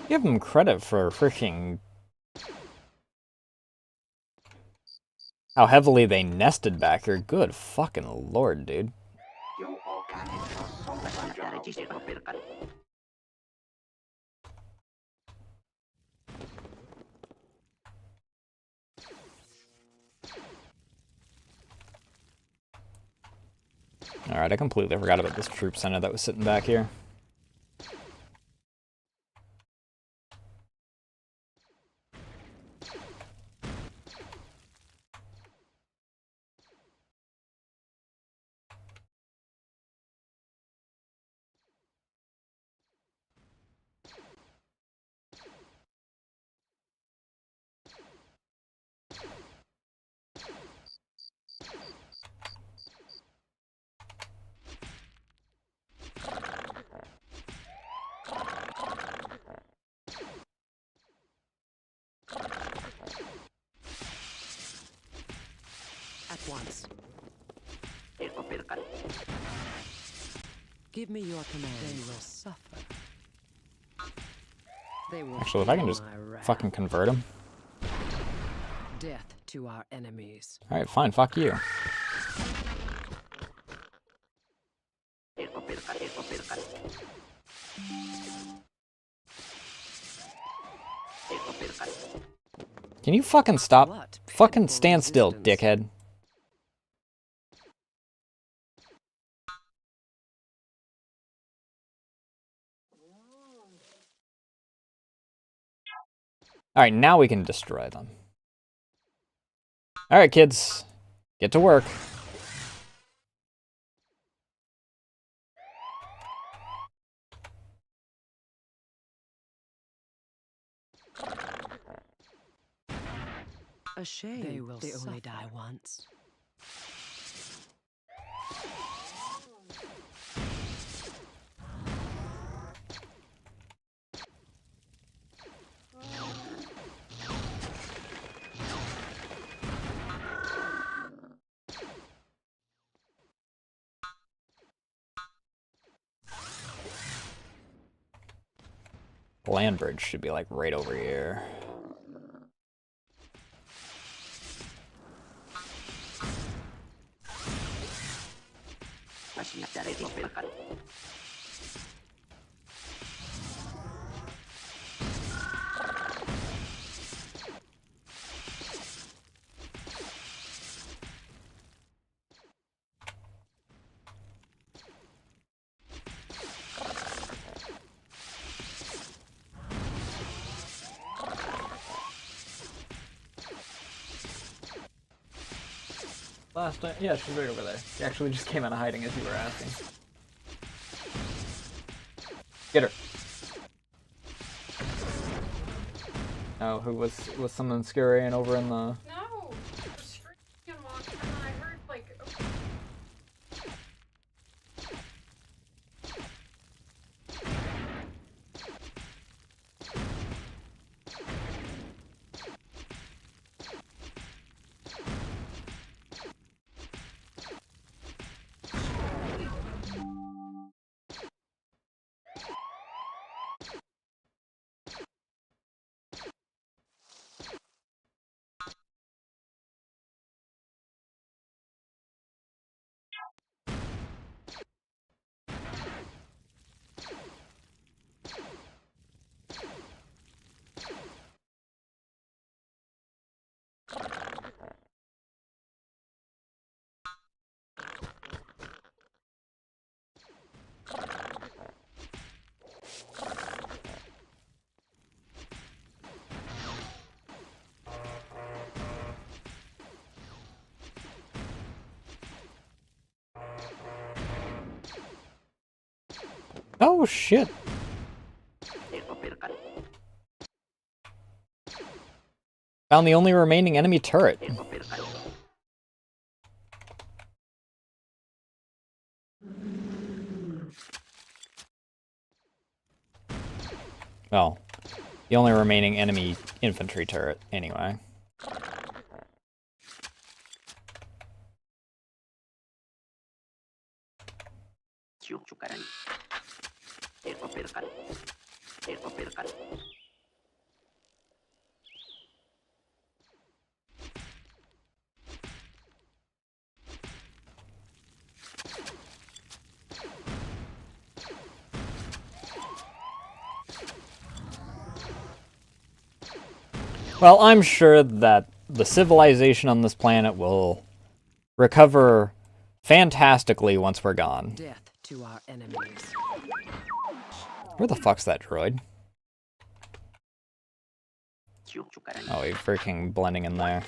Give them credit for freaking how heavily they nested back here. Good fucking lord, dude. Alright, I completely forgot about this troop center that was sitting back here. At once. Give me your command. They will suffer. They will Actually, if I can just fucking convert him. Death to our enemies. Alright, fine, fuck you. Can you fucking stop? What Fucking pitiful stand still, resistance. dickhead. Alright, now we can destroy them. Alright, kids. Get to work. A shame. They will only die once. The land bridge should be like right over here. Last time, yeah, she's right over there. She actually just came out of hiding as you were asking. Get her. Oh, who was someone scurrying over in the... No! I was screaming and walking and then I heard like... Oh, shit. Found the only remaining enemy turret. Well, the only remaining enemy infantry turret, anyway. Well, I'm sure that the civilization on this planet will recover fantastically once we're gone. Death to our enemies. Where the fuck's that droid? Oh, he's freaking blending in there.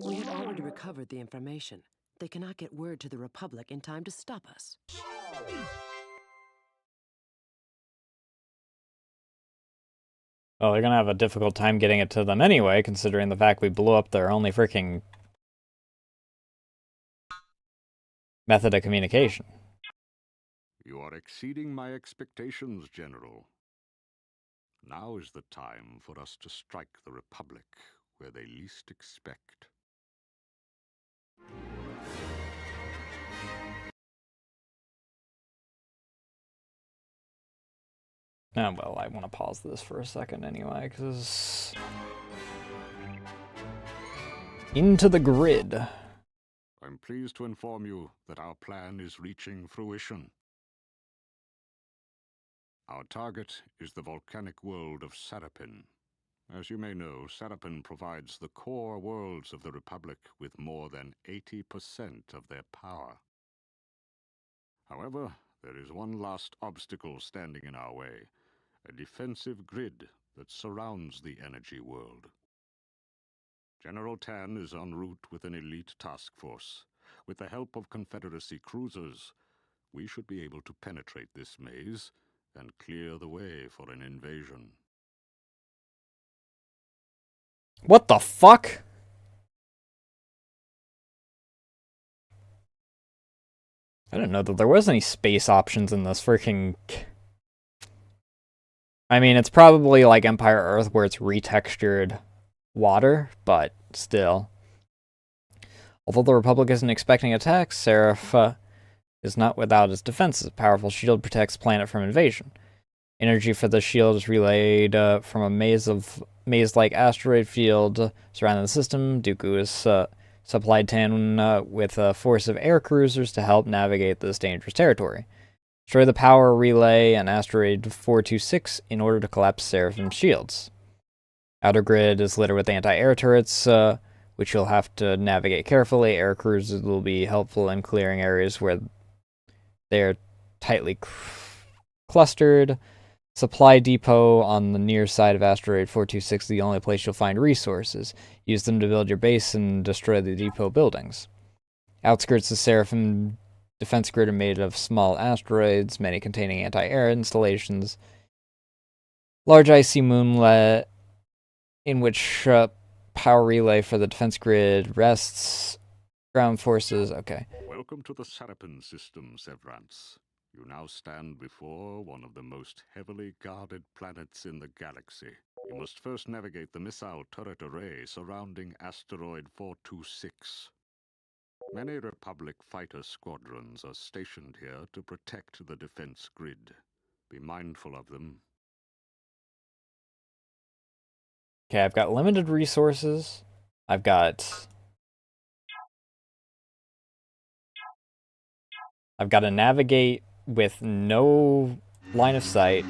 We had already recovered the information. They cannot get word to the Republic in time to stop us. Well, they're gonna have a difficult time getting it to them anyway, considering the fact we blew up their only freaking method of communication. You are exceeding my expectations, General. Now is the time for us to strike the Republic where they least expect. Well, I want to pause this for a second anyway, because... Into the grid. I'm pleased to inform you that our plan is reaching fruition. Our target is the volcanic world of Sarapin. As you may know, Sarapin provides the core worlds of the Republic with more than 80% of their power. However, there is one last obstacle standing in our way, a defensive grid that surrounds the energy world. General Tan is en route with an elite task force. With the help of Confederacy cruisers, we should be able to penetrate this maze and clear the way for an invasion. What the fuck? I didn't know that there was any space options in this freaking... I mean, it's probably like Empire Earth where it's retextured water, but still. Although the Republic isn't expecting attacks, Seraph is not without its defenses. A powerful shield protects the planet from invasion. Energy for the shield is relayed from a maze-like asteroid field surrounding the system. Dooku is supplied Tan with a force of air cruisers to help navigate this dangerous territory. Destroy the power relay and asteroid 426 in order to collapse Seraphim's shields. Outer grid is littered with anti-air turrets, which you'll have to navigate carefully. Air cruisers will be helpful in clearing areas where they're tightly clustered. Supply depot on the near side of asteroid 426 is the only place you'll find resources. Use them to build your base and destroy the depot buildings. Outskirts of Seraphim defense grid are made of small asteroids, many containing anti-air installations. Large icy moonlet in which power relay for the defense grid rests. Ground forces, okay. Welcome to the Sarapin system, Severance. You now stand before one of the most heavily guarded planets in the galaxy. You must first navigate the missile turret array surrounding asteroid 426. Many Republic fighter squadrons are stationed here to protect the defense grid. Be mindful of them. Okay, I've got limited resources. I've got to navigate with no line of sight.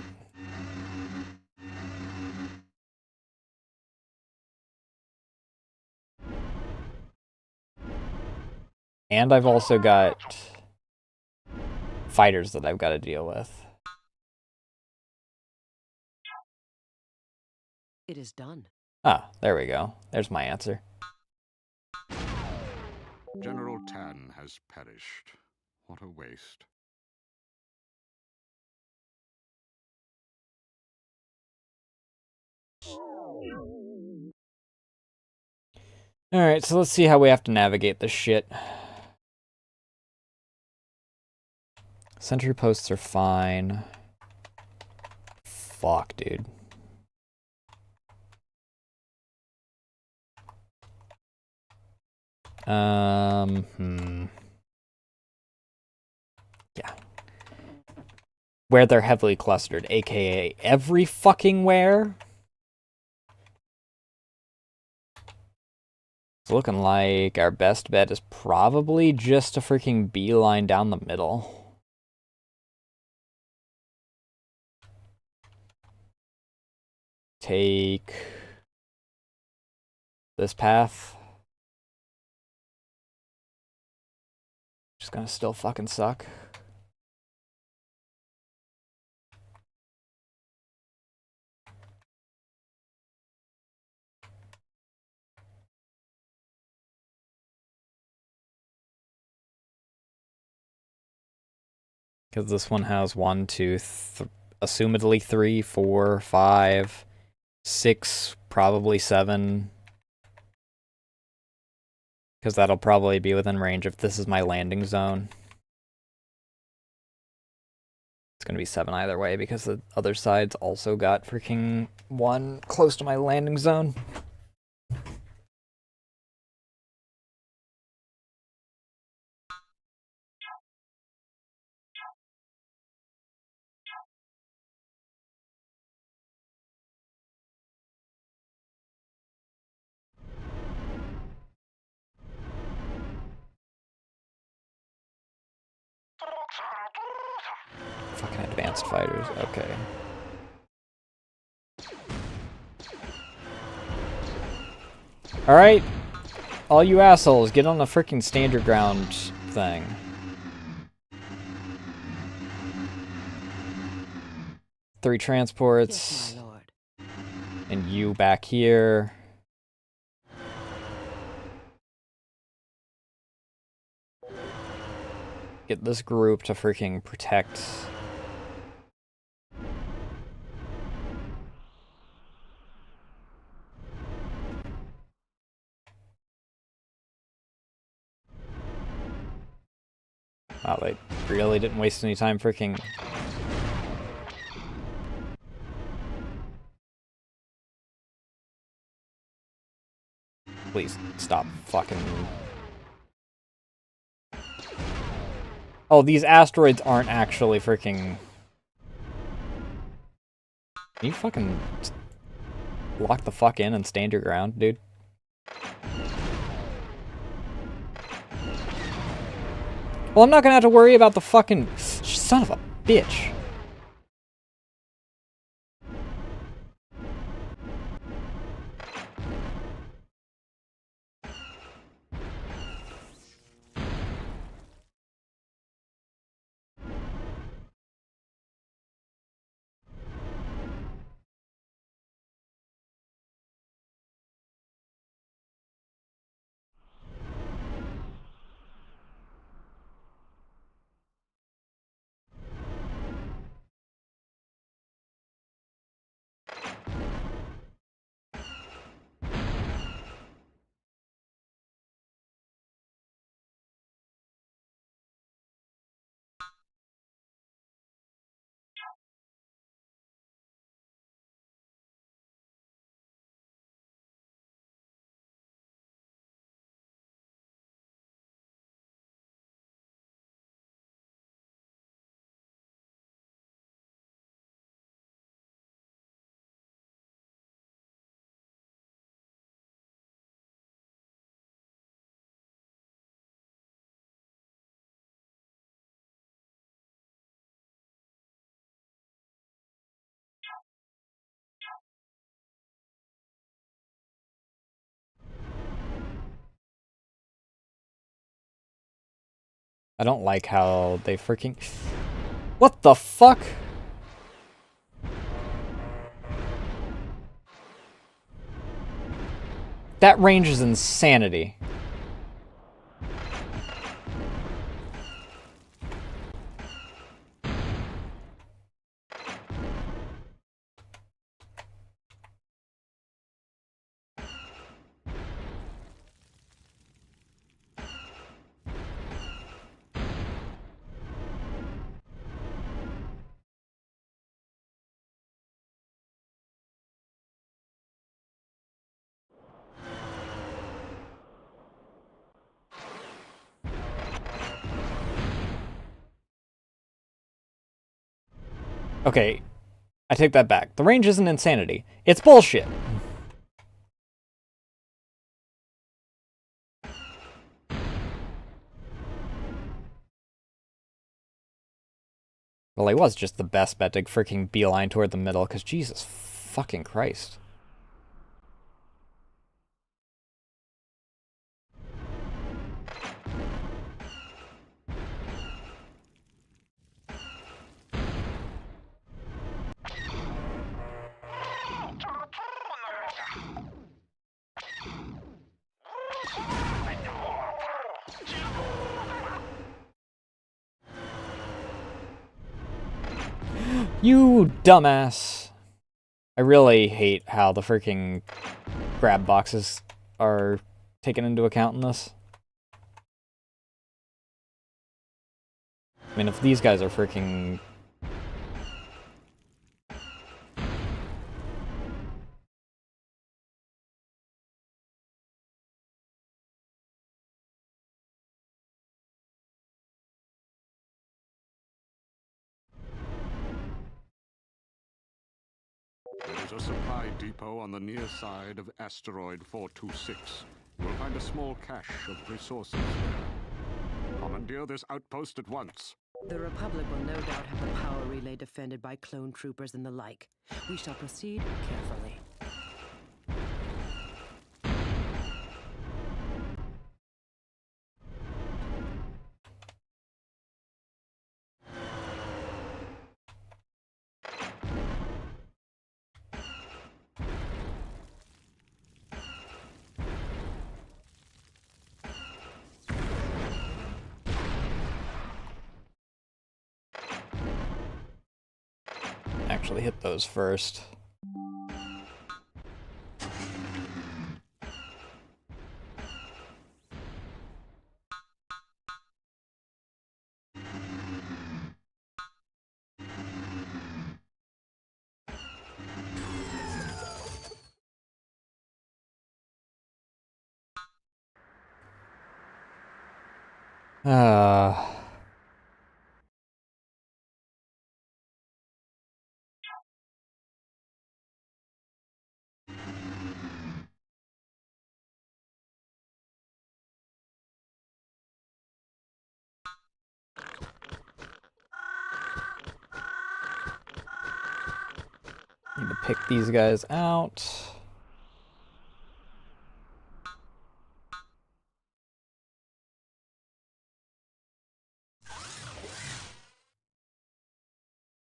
And I've also got fighters that I've got to deal with. It is done. Ah, there we go. There's my answer. General Tan has perished. What a waste. Alright, so let's see how we have to navigate this shit. Sentry posts are fine. Fuck, dude. Yeah. Where they're heavily clustered, aka every fucking where. It's looking like our best bet is probably just a freaking beeline down the middle. Take this path. Just gonna still fucking suck. Because this one has 1, 2, assumedly 3, 4, 5, 6, probably 7. Because that'll probably be within range if this is my landing zone. It's going to be 7 either way because the other side's also got freaking 1 close to my landing zone. Fucking advanced fighters, okay. Alright, all you assholes, get on the freaking stand your ground thing. Three transports. Yes, my lord. And you back here. Get this group to freaking protect. Wow, they really didn't waste any time freaking... Please, stop fucking... Oh, these asteroids aren't actually freaking... Can you fucking... lock the fuck in and stand your ground, dude? Well, I'm not gonna have to worry about the fucking... Son of a bitch. I don't like how they freaking... What the fuck? That range is insanity. Okay, I take that back. The range isn't insanity. It's bullshit. Well, he was just the best bet to freaking beeline toward the middle, because Jesus fucking Christ. You dumbass. I really hate how the freaking grab boxes are taken into account in this. I mean, if these guys are freaking... There is a supply depot on the near side of asteroid 426. You will find a small cache of resources there. Commandeer this outpost at once. The Republic will no doubt have the power relay defended by clone troopers and the like. We shall proceed carefully. Actually hit those first. Ah. Need to pick these guys out.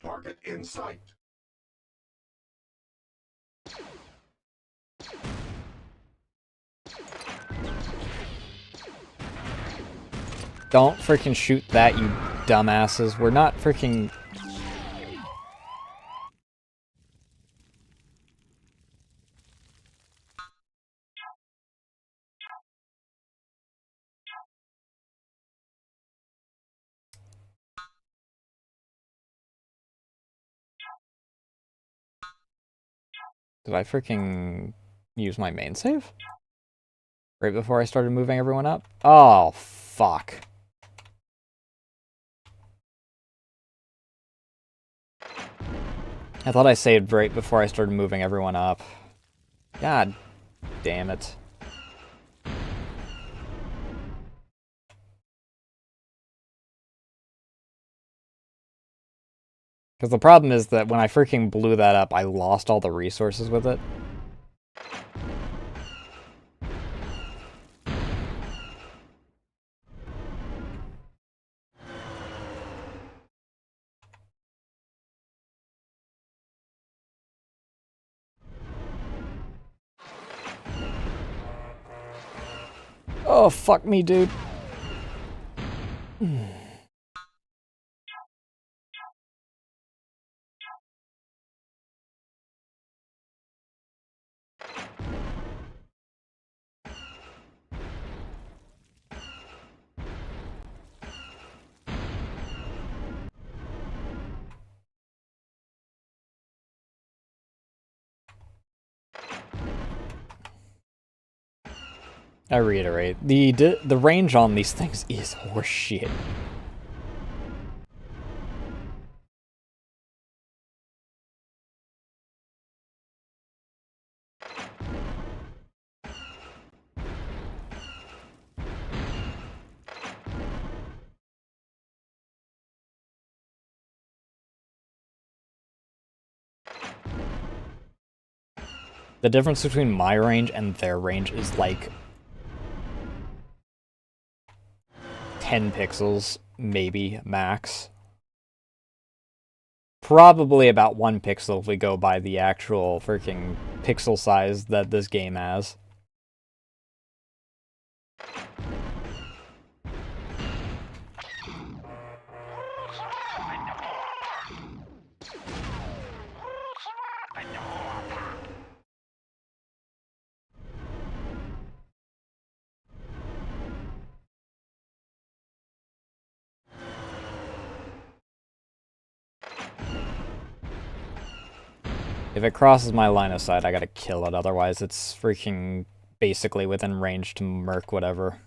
Target in sight. Don't freaking shoot that, you dumbasses. We're not freaking... Did I freaking use my main save? Right before I started moving everyone up? Oh, fuck. I thought I saved right before I started moving everyone up. God damn it. Because the problem is that when I freaking blew that up, I lost all the resources with it. Oh, fuck me, dude. I reiterate, the range on these things is horseshit. The difference between my range and their range is like 10 pixels, maybe, max. Probably about 1 pixel if we go by the actual freaking pixel size that this game has. If it crosses my line of sight, I gotta kill it, otherwise it's freaking basically within range to murk whatever.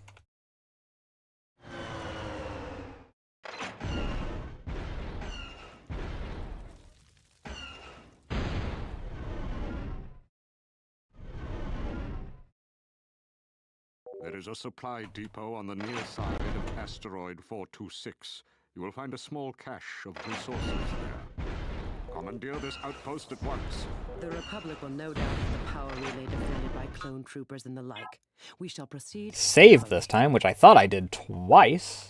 There is a supply depot on the near side of asteroid 426. You will find a small cache of resources there. Commandeer this outpost at once. The Republic will no doubt have the power relay defended by clone troopers and the like. We shall proceed. Save this time, which I thought I did twice.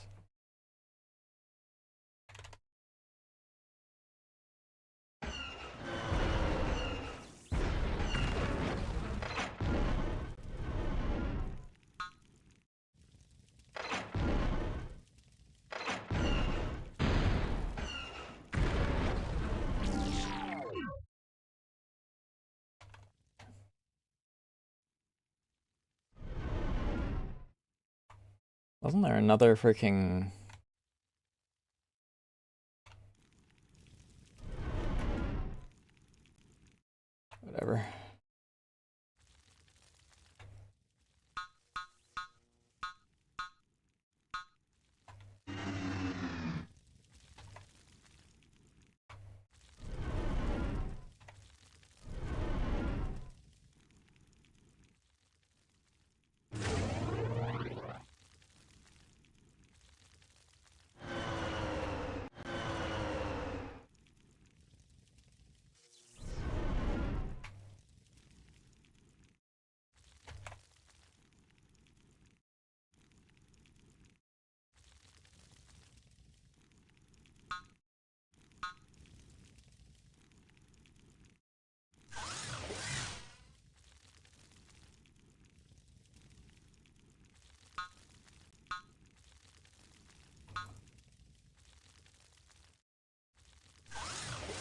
Wasn't there another freaking... Whatever.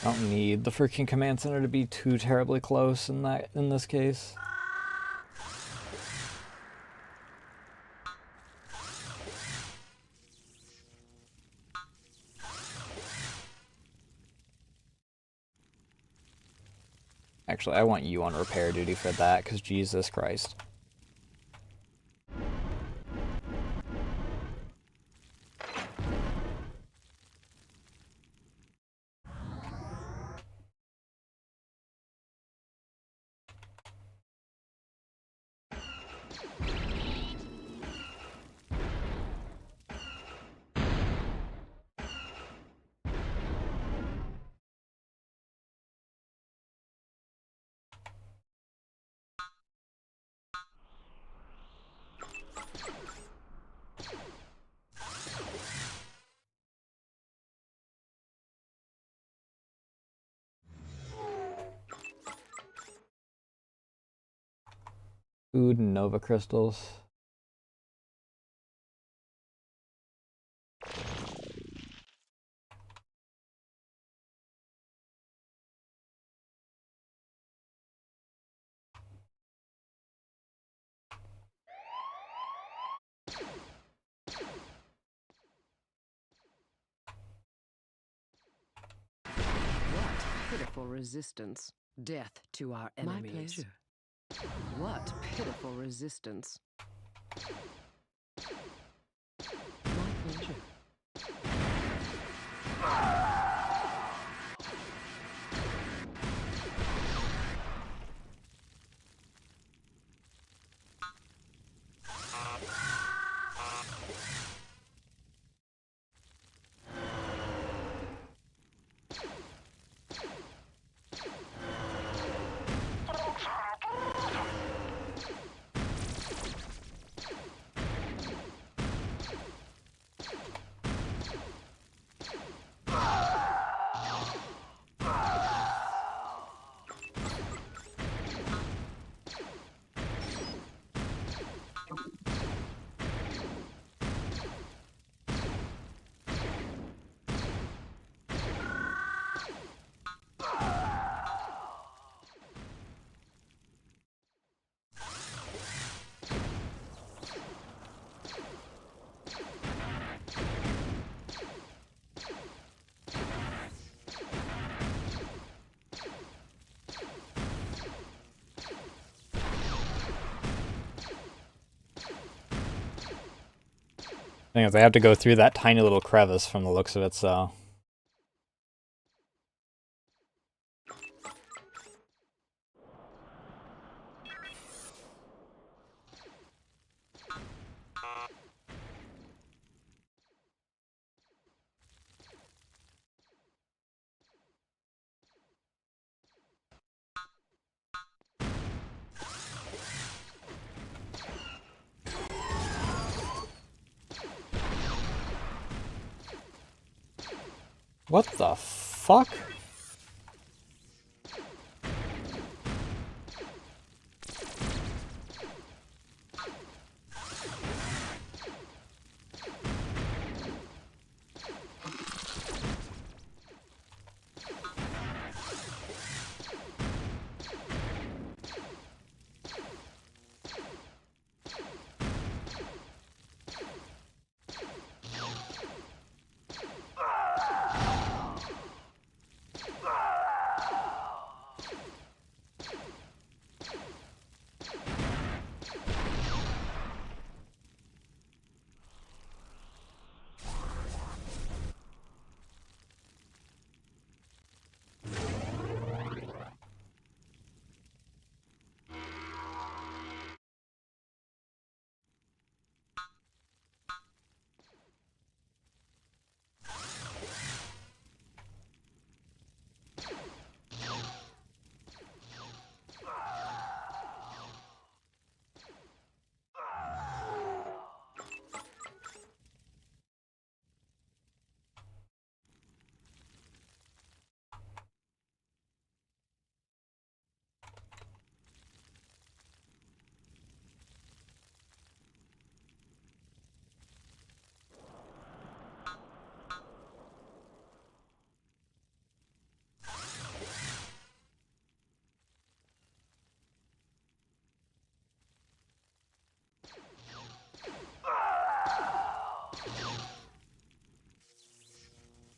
I don't need the freaking command center to be too terribly close in this case. Actually, I want you on repair duty for that, because Jesus Christ. Food and Nova crystals. What pitiful resistance. Death to our enemies. My pleasure. What pitiful resistance. My pleasure. Thing is, I have to go through that tiny little crevice from the looks of it, so... What the fuck?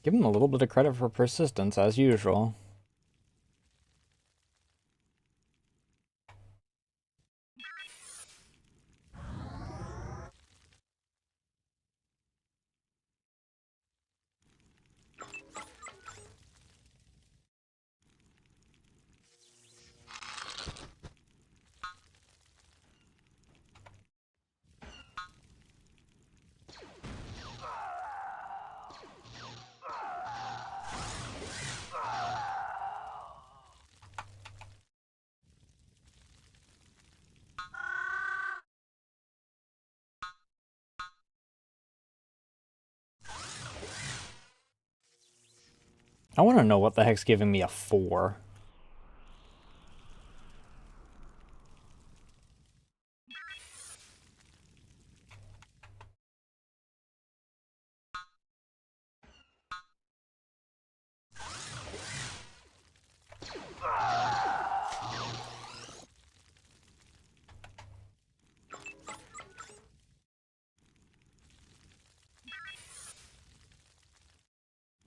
Give him a little bit of credit for persistence, as usual. I want to know what the heck's giving me a 4.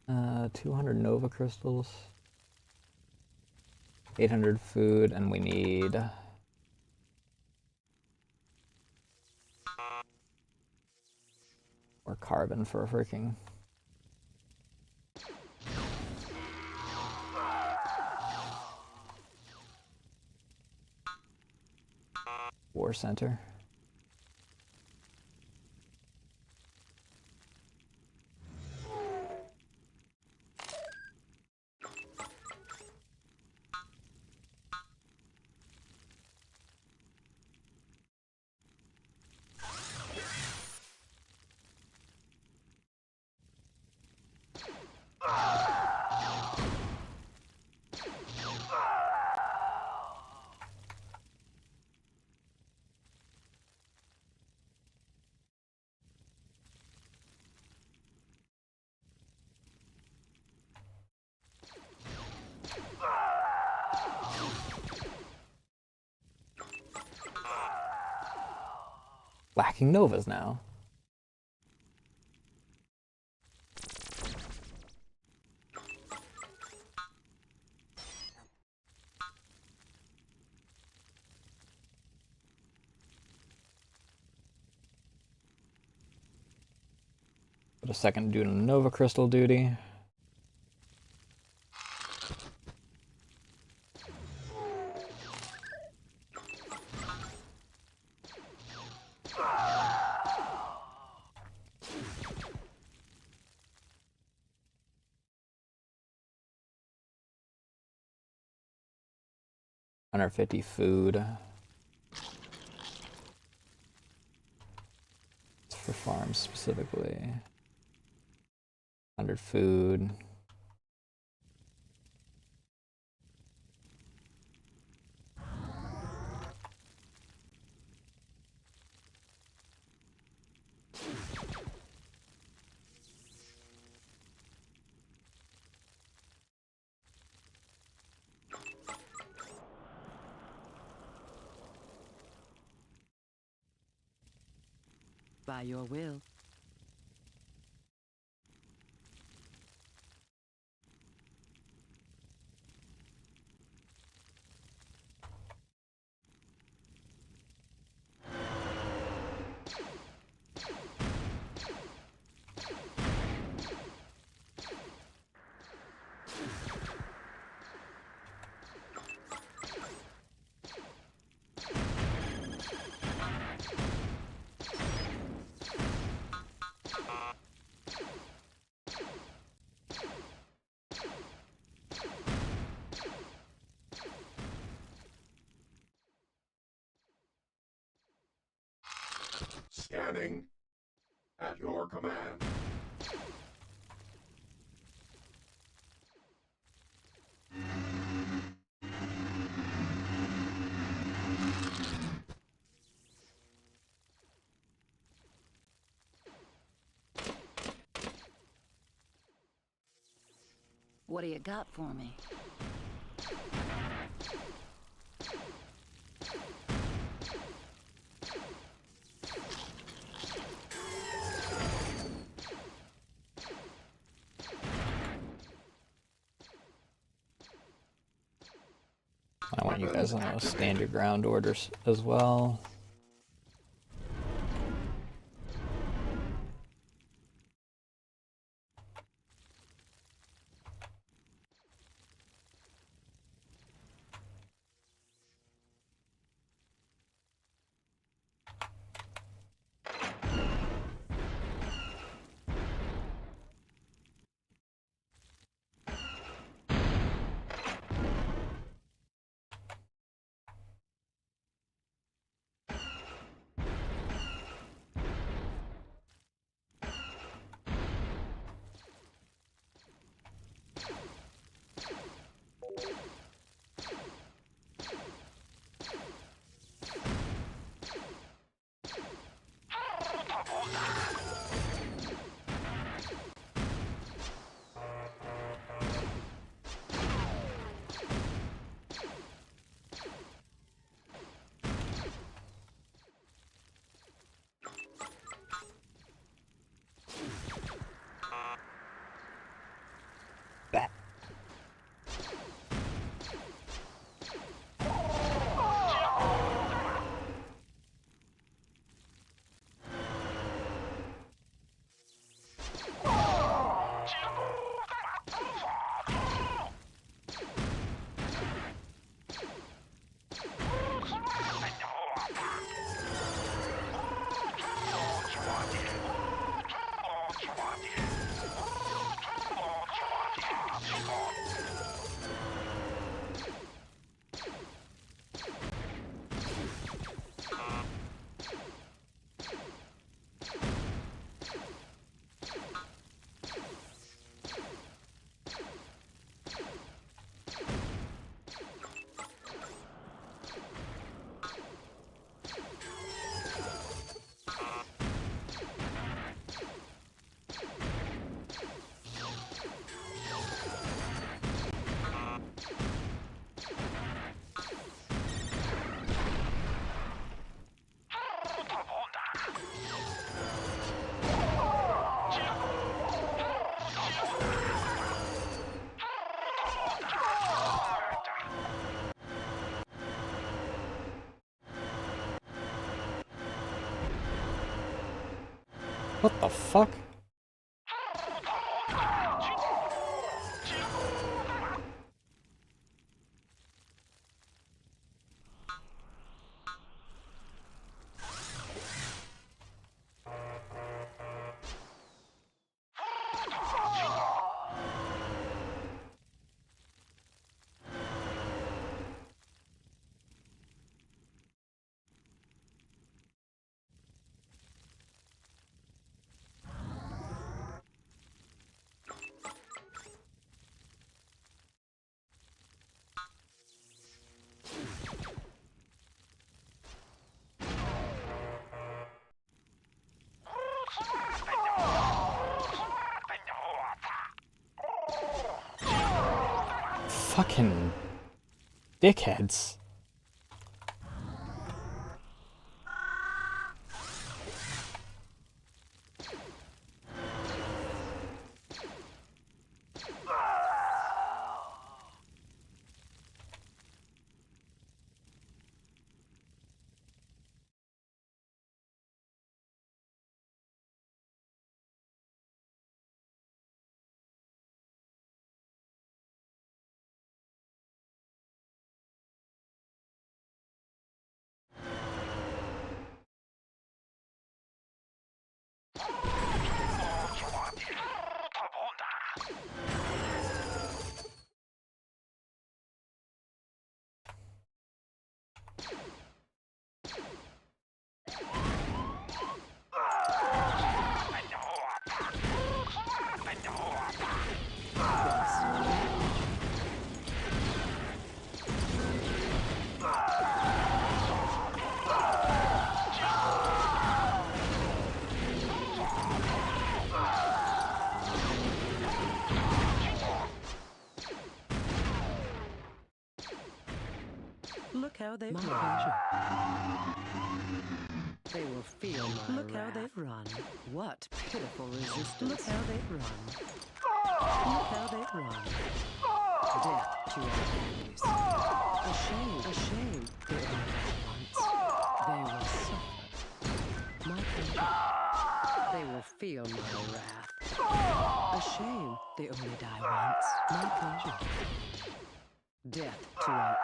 Uh, 200 Nova crystals, 800 food, and we need more carbon for a freaking war center. Lacking Novas now. Put a second to do Nova Crystal duty. $150 food. It's for farms specifically. 100 food. By your will. Scanning. At your command. What do you got for me? I want you guys to stand your ground orders as well. What the fuck? Fucking dickheads. Look how they run. They will feel my Look wrath. How they run. What pitiful resistance. Look how they run. Look how they run. Death to our enemies. A shame, a shame. They only die once. They will suffer. My pleasure. They will feel my wrath. A shame. They only die once. My pleasure. Death to our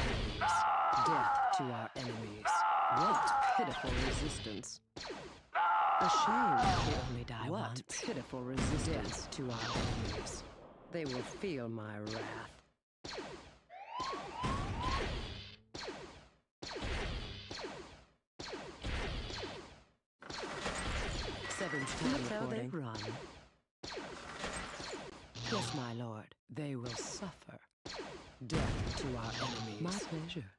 enemies. Death to our enemies. What pitiful resistance. A shame they only die once. What pitiful resistance to our enemies. They will feel my wrath. Seventh time Look how they run. Yes, my lord. They will suffer. Death to our enemies. My pleasure.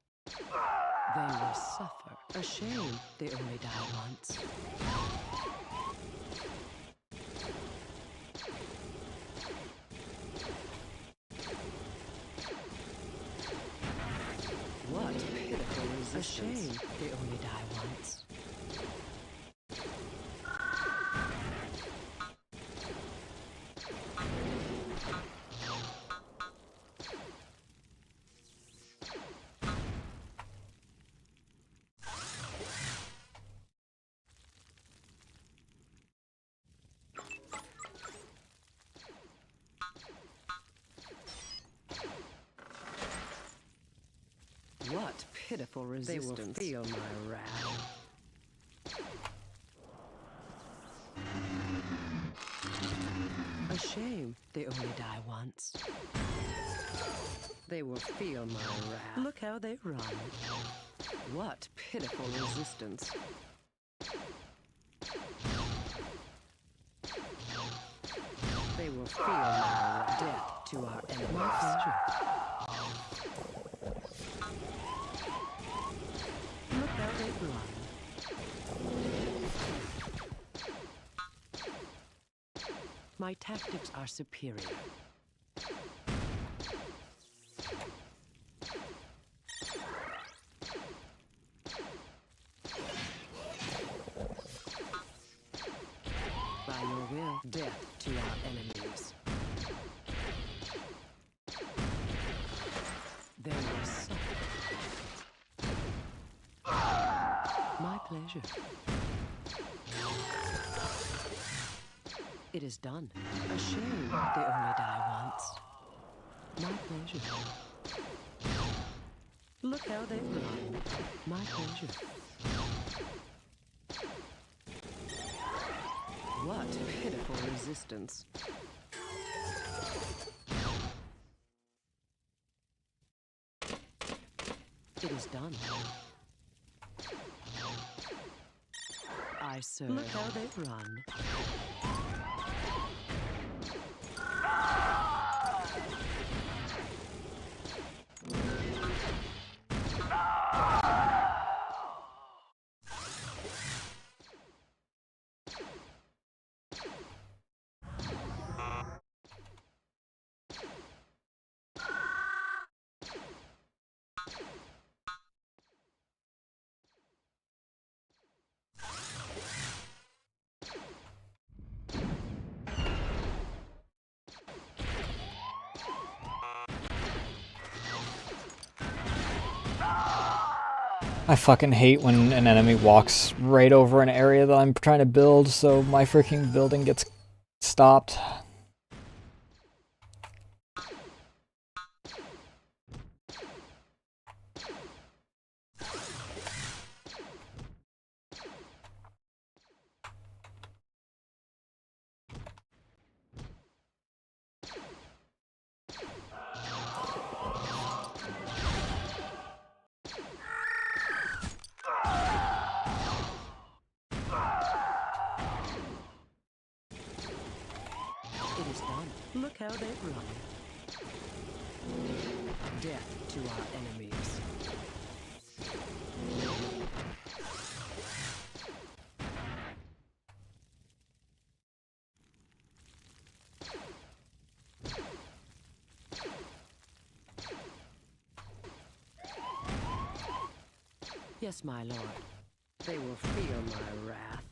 They will suffer. A shame they only die once. What pitiful resistance. A shame they only die once. What pitiful resistance. They will feel my wrath. A shame they only die once. They will feel my wrath. Look how they run. What pitiful resistance. They will feel my wrath. Death to our enemies. My pleasure. Look how they run. My tactics are superior. By your will, death to our enemies. They will suffer. My pleasure. It is done. A shame they only die once. My pleasure. Look how they run. My pleasure. What pitiful resistance. It is done. I serve. Look how they run. I fucking hate when an enemy walks right over an area that I'm trying to build, so my freaking building gets stopped. It is done. Look how they run. Death to our enemies. Yes, my lord. They will feel my wrath.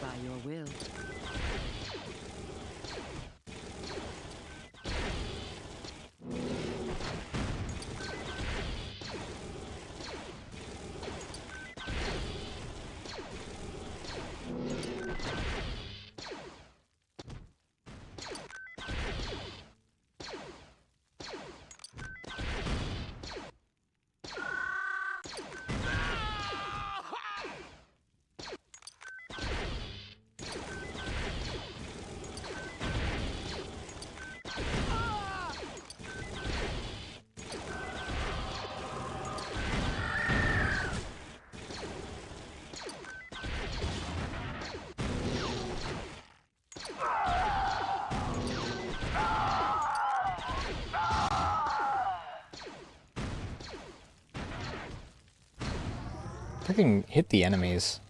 By your will. Freaking hit the enemies.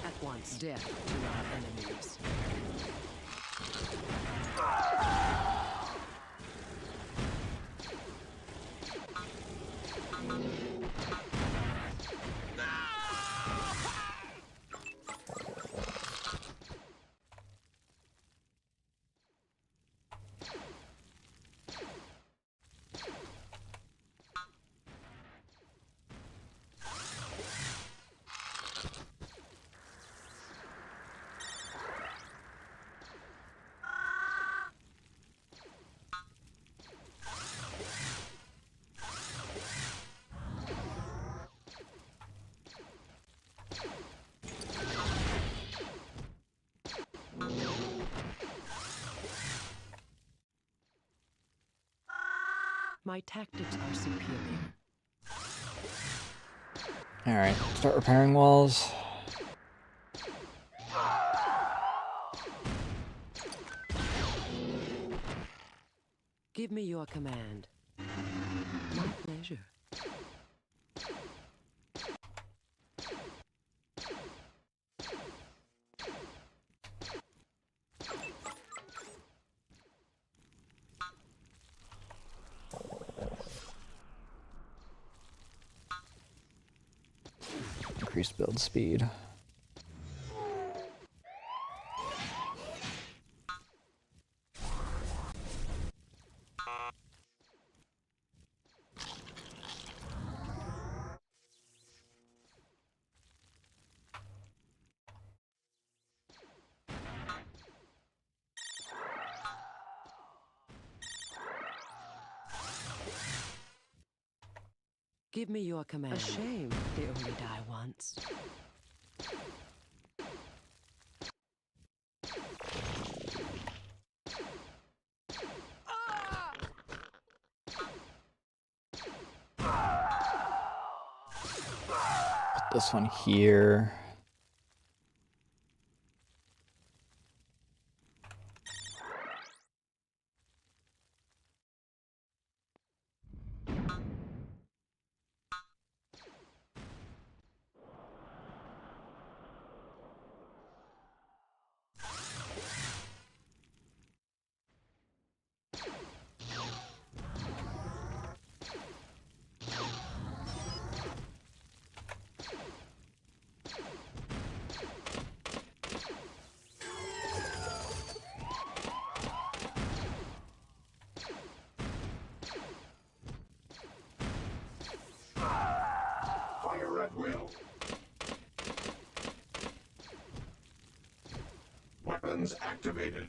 At once death to our enemies. My tactics are superior. Alright, start repairing walls. Give me your command. My pleasure. Increased build speed. Give me your command. A shame they only die once. Put this one here. weapons activated.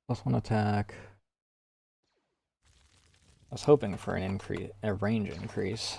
+1 attack. I was hoping for an increase, a range increase.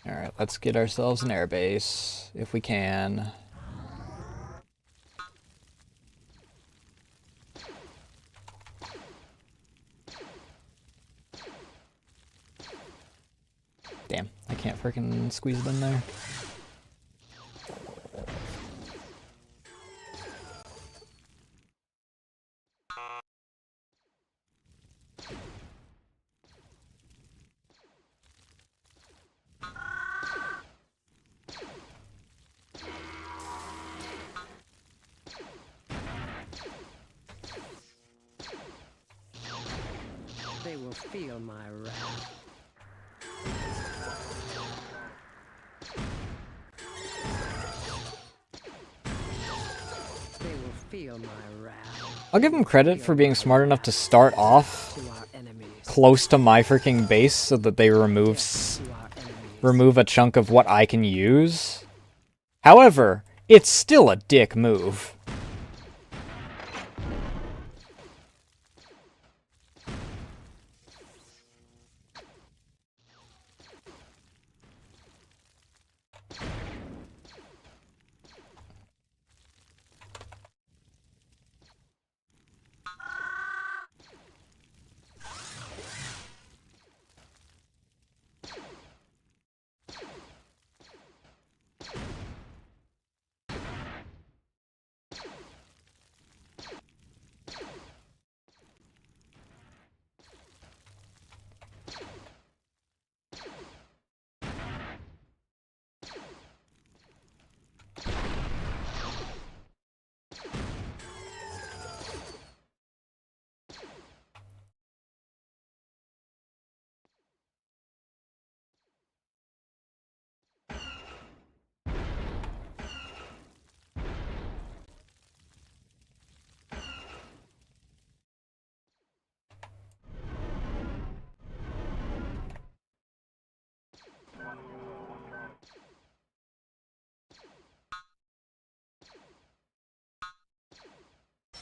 Alright, let's get ourselves an airbase, if we can. Damn, I can't freaking squeeze it in there. They will feel my wrath. They will feel my wrath. I'll give him credit for being smart enough to start off To our enemies. close to my freaking base so that they remove To our enemies. remove a chunk of what I can use. However, it's still a dick move.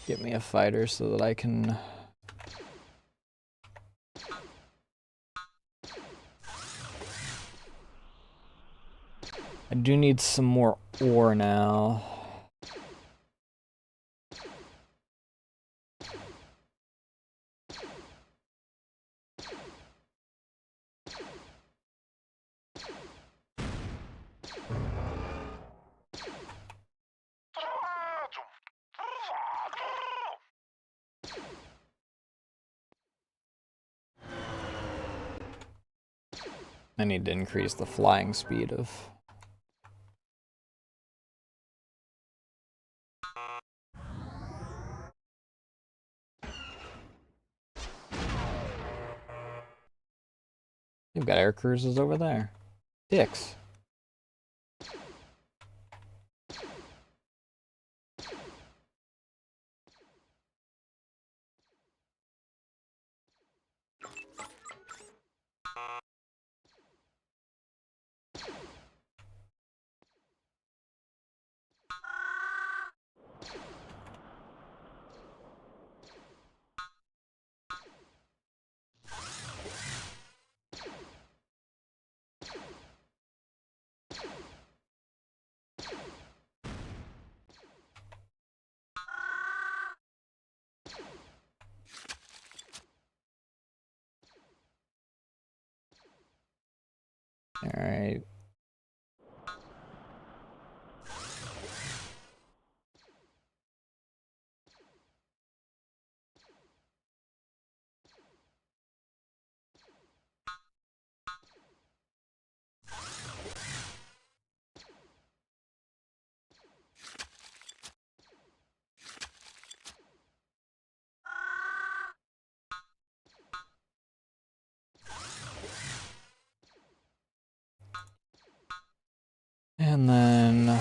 Get me a fighter so that I can... I do need some more ore now. I need to increase the flying speed of... You've got air cruisers over there. Dicks. Alright. And then...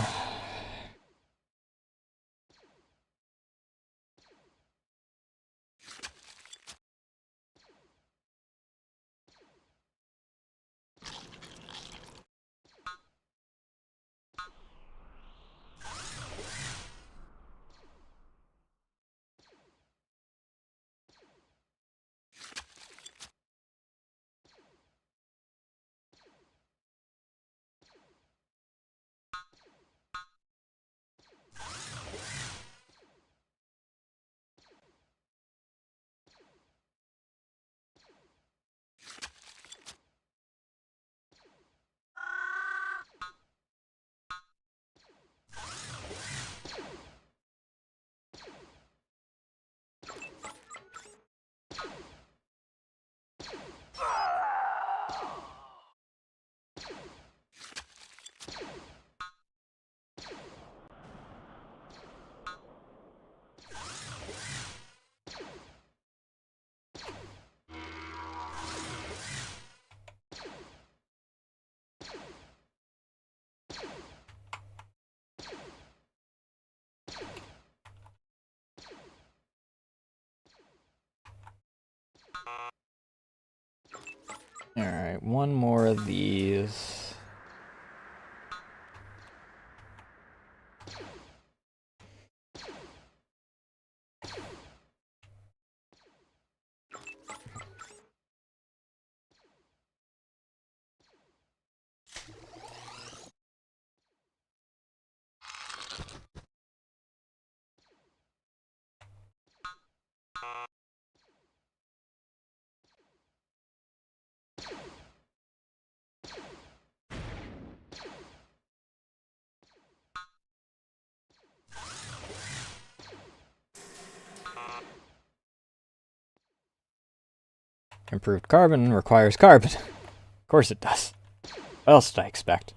Alright, one more of these. Improved carbon requires carbon. Of course it does. What else did I expect?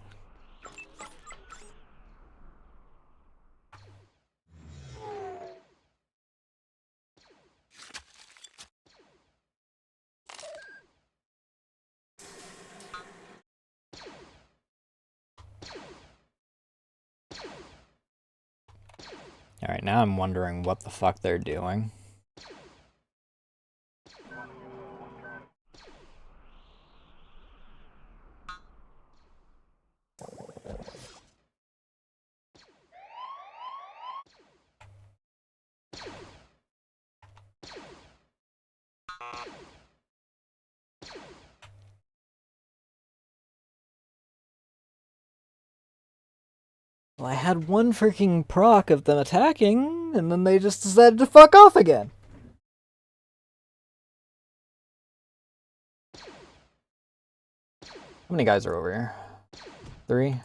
Alright, now I'm wondering what the fuck they're doing. Well, I had one freaking proc of them attacking, and then they just decided to fuck off again. How many guys are over here? 3?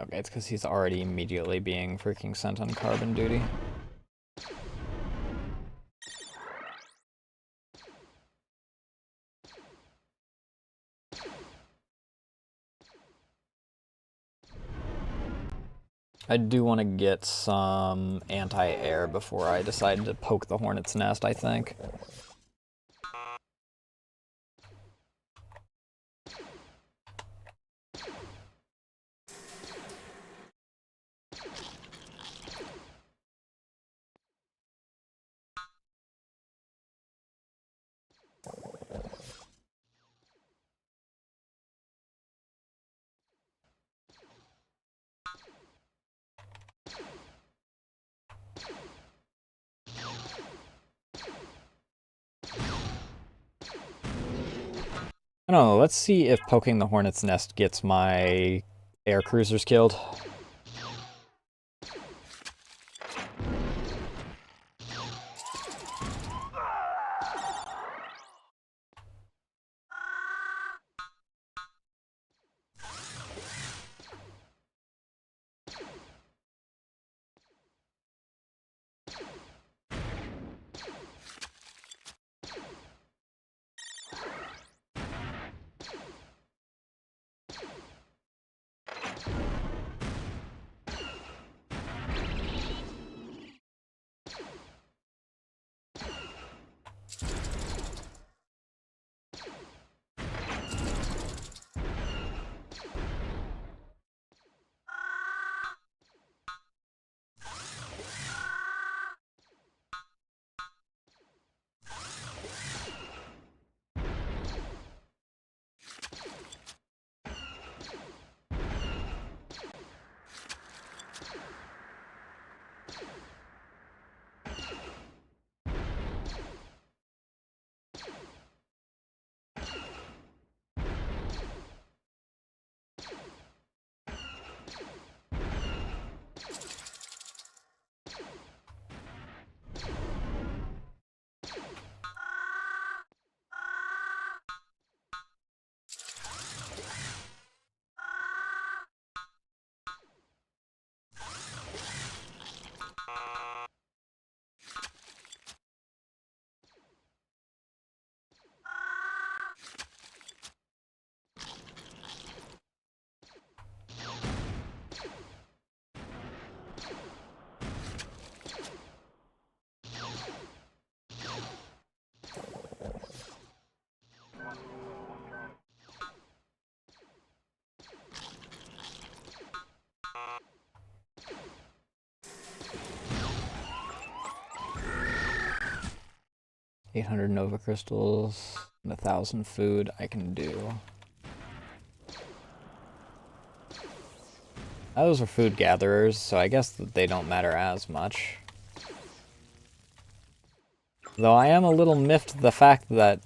Okay, it's because he's already immediately being freaking sent on carbon duty. I do want to get some anti-air before I decide to poke the hornet's nest, I think. I don't know, let's see if poking the hornet's nest gets my air cruisers killed. $800 Nova Crystals and 1,000 food I can do. Those are food gatherers, so I guess that they don't matter as much. Though I am a little miffed the fact that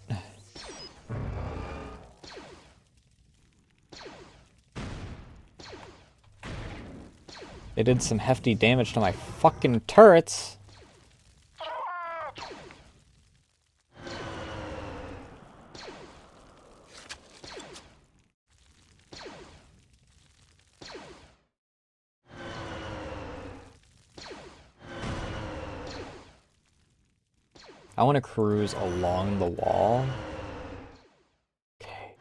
they did some hefty damage to my fucking turrets. I want to cruise along the wall. Okay.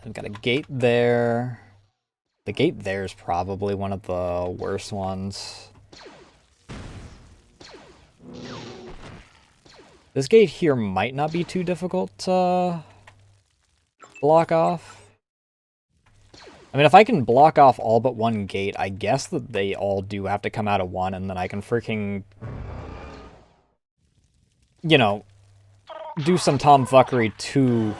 I've got a gate there. The gate there is probably one of the worst ones. This gate here might not be too difficult to block off. I mean, if I can block off all but one gate, I guess that they all do have to come out of one, and then I can freaking, you know, do some tomfuckery to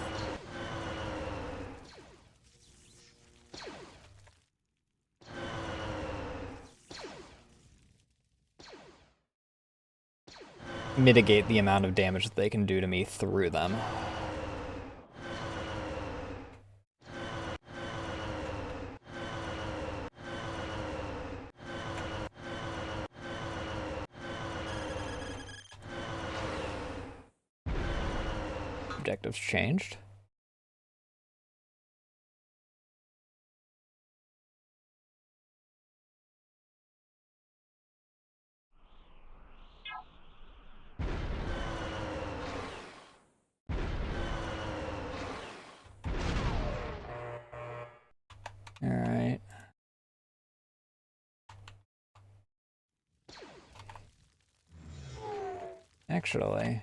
mitigate the amount of damage that they can do to me through them. Objectives changed. Alright. Actually,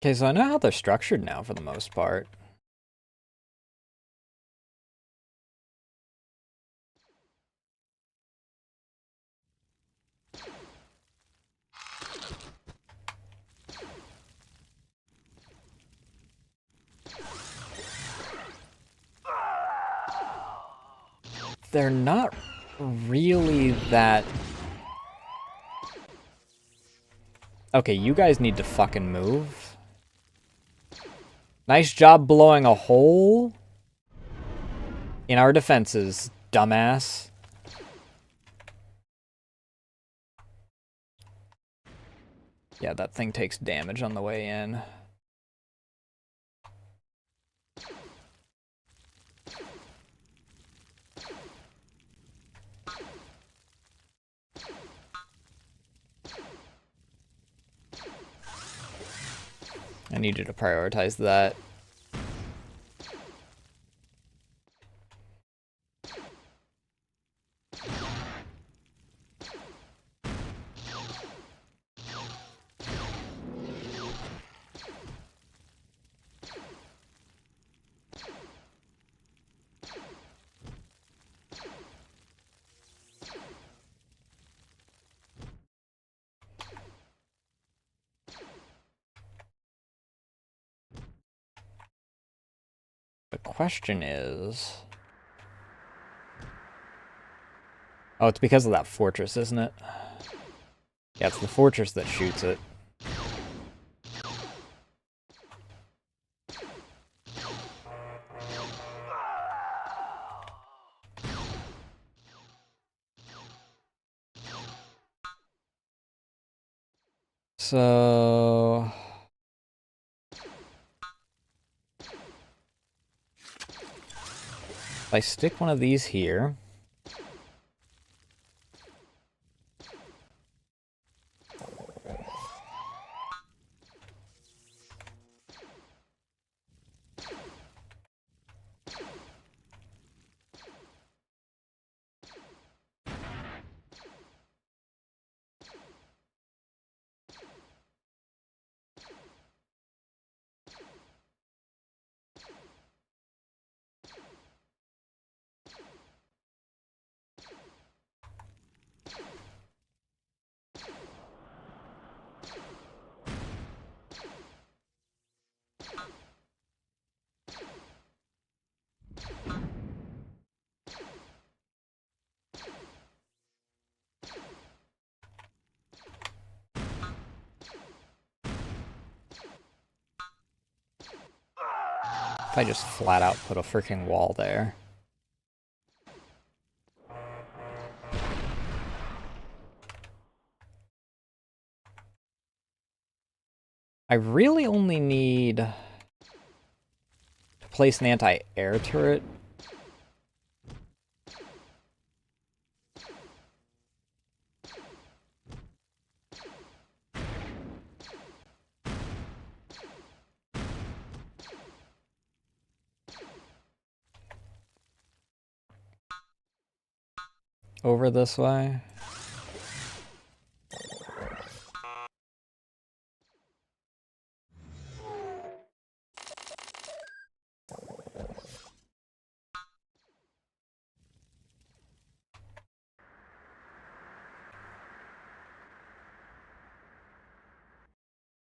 Okay, so I know how they're structured now for the most part. They're not really that... Okay, you guys need to fucking move. Nice job blowing a hole in our defenses, dumbass. Yeah, that thing takes damage on the way in. I need you to prioritize that. The question is... Oh, it's because of that fortress, isn't it? Yeah, it's the fortress that shoots it. So... if I stick one of these here... if I just flat out put a freaking wall there. I really only need to place an anti-air turret. Over this way.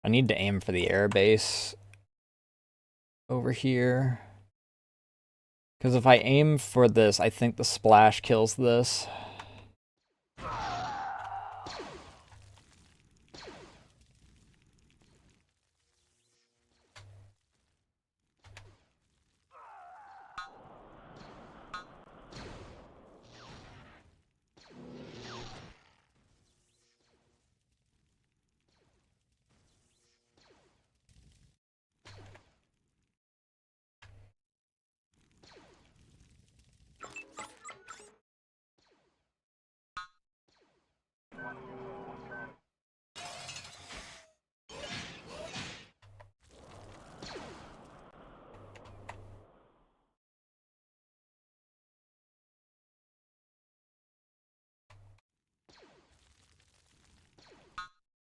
I need to aim for the air base over here. Because if I aim for this, I think the splash kills this.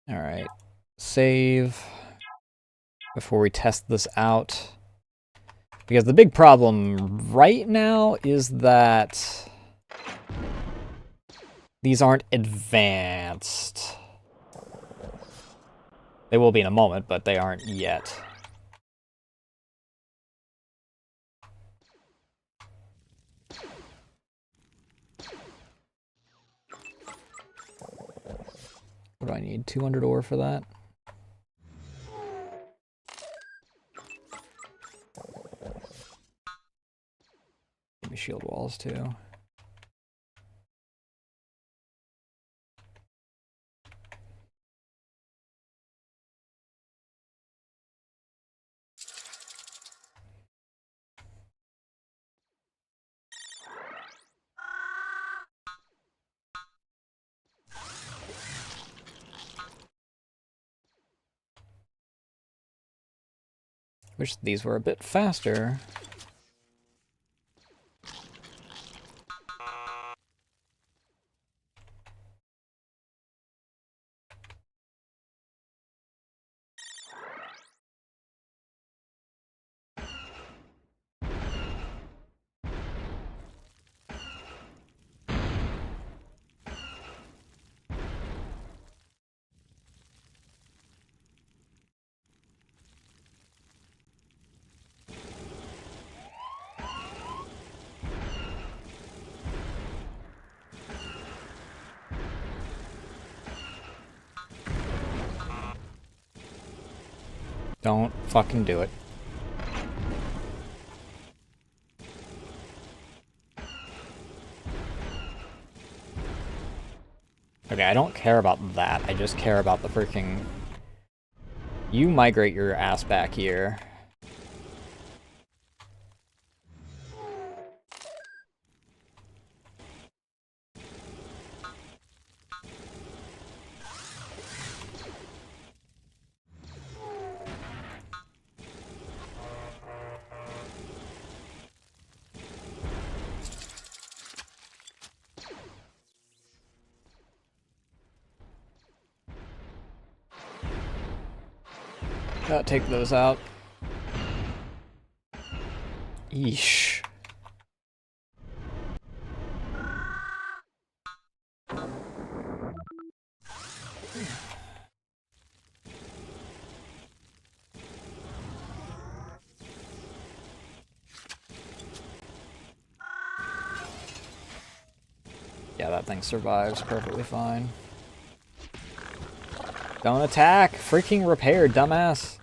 All right, save. before we test this out. Because the big problem right now is that these aren't advanced. They will be in a moment, but they aren't yet. What do I need? 200 ore for that? Give me shield walls too. Wish these were a bit faster. Don't fucking do it. Okay, I don't care about that. I just care about the freaking... You migrate your ass back here. Take those out. Yeesh. Yeah, that thing survives perfectly fine. Don't attack! Freaking repair, dumbass!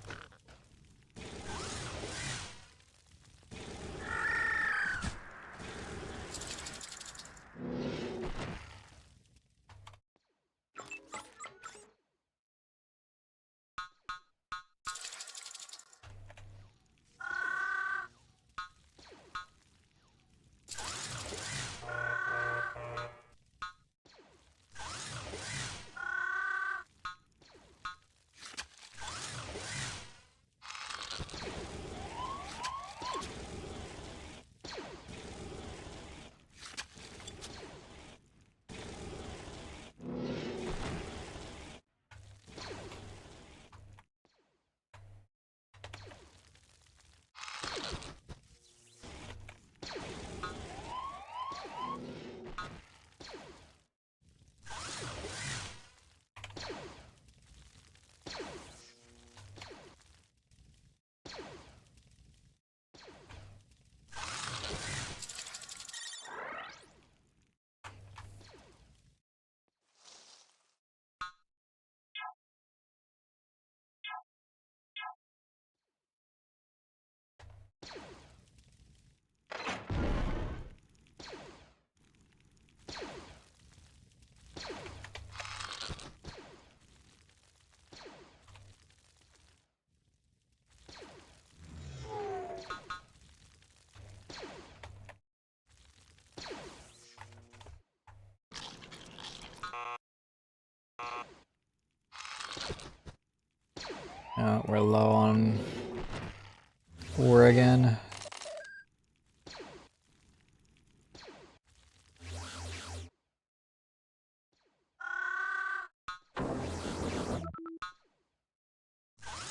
We're low on ore again.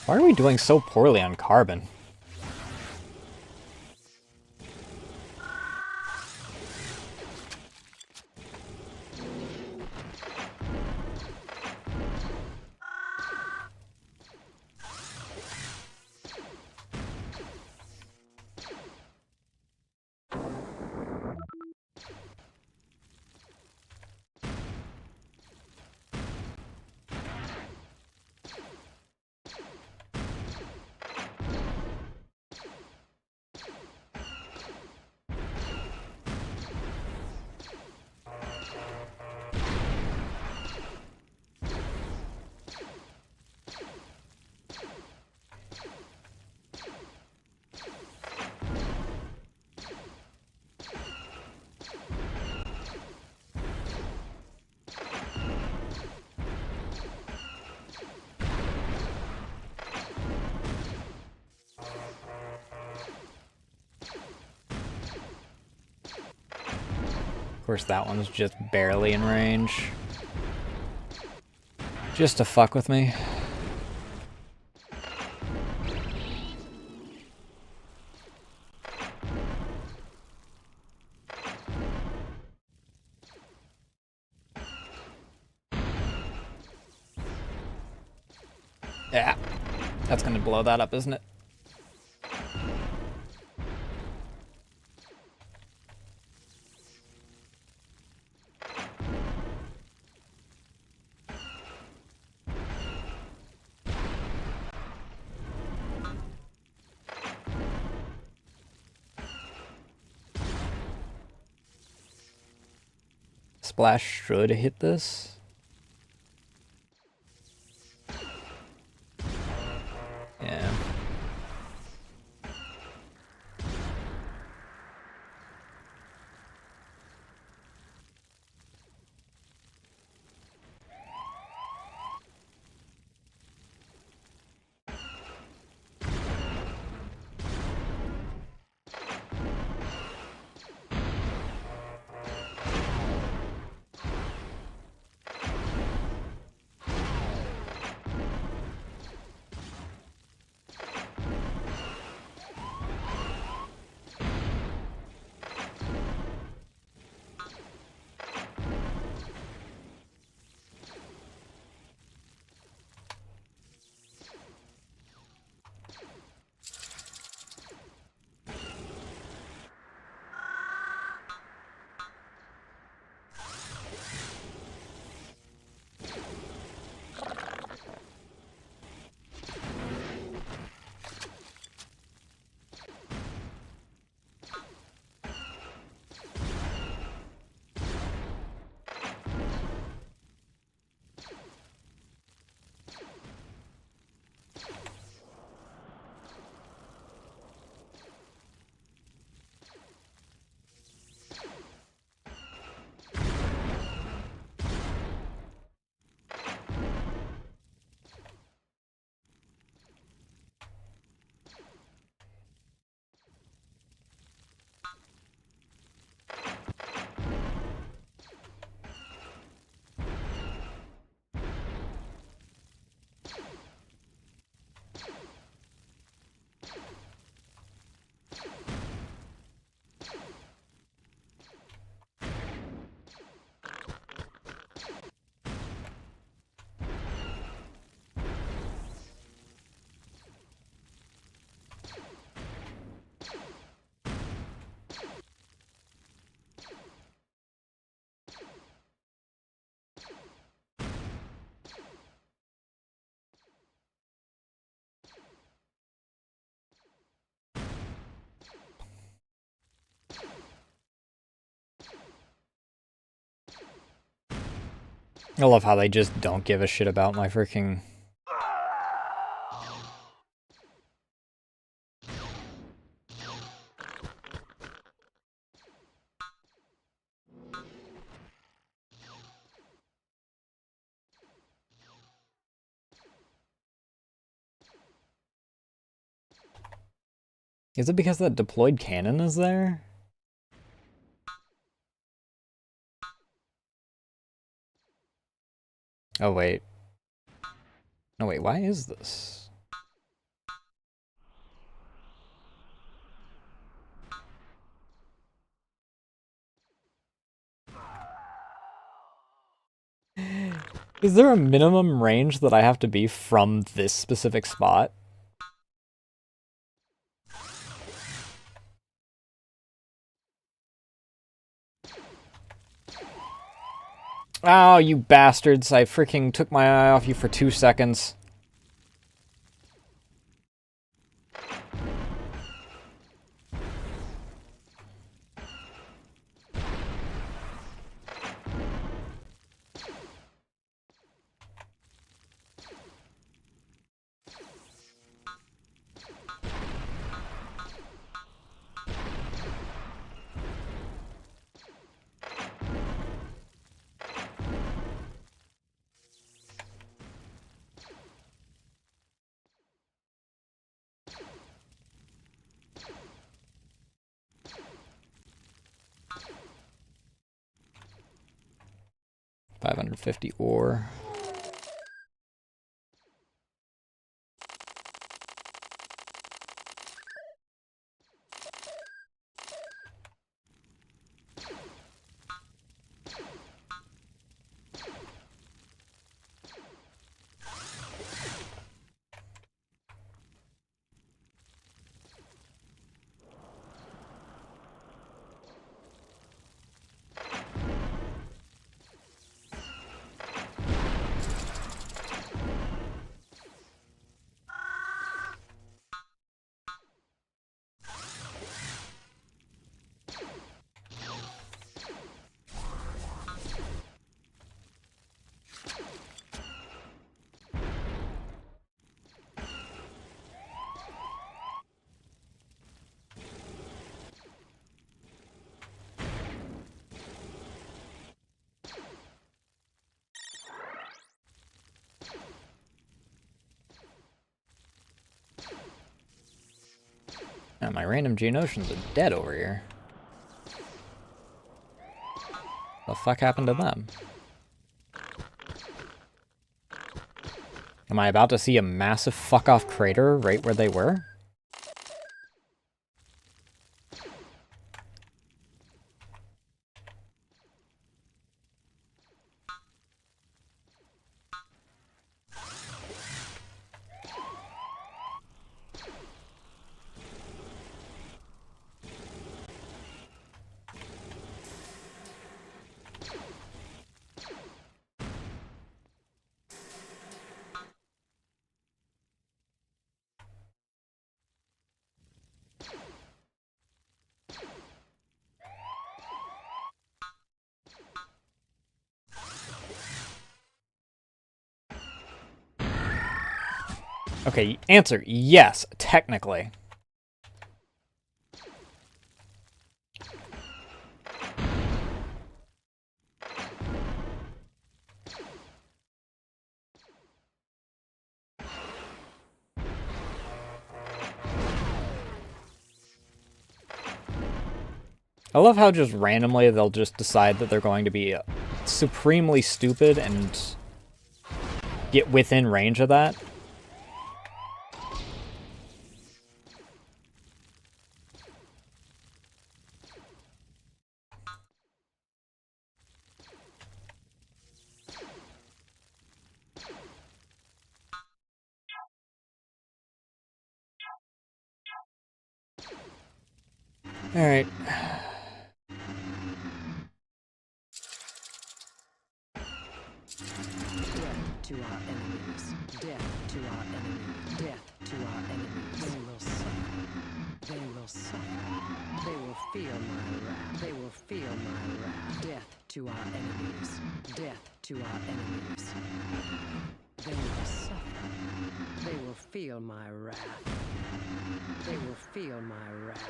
Why are we doing so poorly on carbon? Of course, that one's just barely in range. Just to fuck with me. Yeah. That's gonna blow that up, isn't it? Splash should hit this. Yeah. I love how they just don't give a shit about my freaking... Is it because that deployed cannon is there? Oh, wait. No, wait, why is this? Is there a minimum range that I have to be from this specific spot? Oh, you bastards. I freaking took my eye off you for 2 seconds. $550 ore. Now my random Geonosians are dead over here. The fuck happened to them? Am I about to see a massive fuck-off crater right where they were? Okay, answer yes, technically. I love how just randomly they'll just decide that they're going to be supremely stupid and get within range of that. Alright. Death to our enemies. Death to our enemies. Death to our enemies. They will suffer. They will suffer. They will feel my wrath. They will feel my wrath. Death to our enemies. Death to our enemies. They will suffer. They will feel my wrath. They will feel my wrath.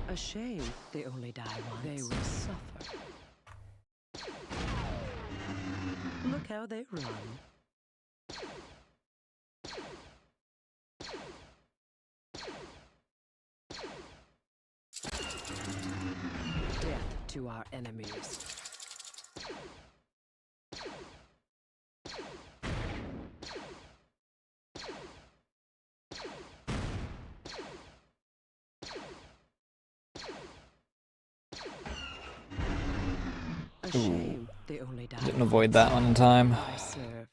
A shame they only die once. They will suffer. Look how they run. Death to our enemies. A shame they only die. Didn't avoid that one in time. I serve.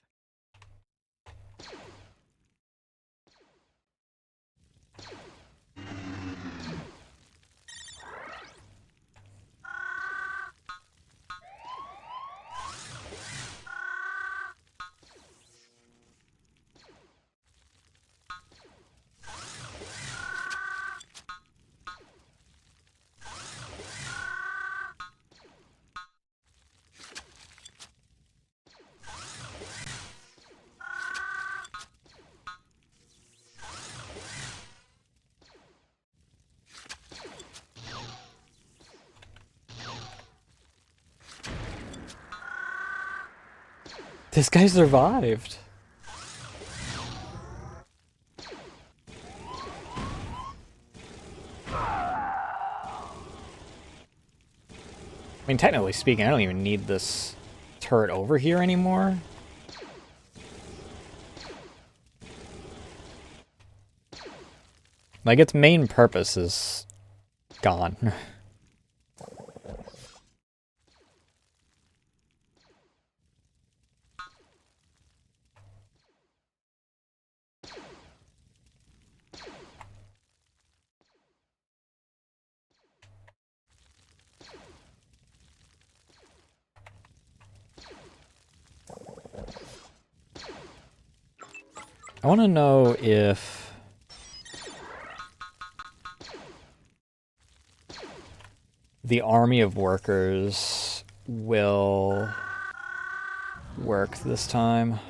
This guy survived. I mean, technically speaking, I don't even need this turret over here anymore. Like, its main purpose is gone. I want to know if the army of workers will work this time.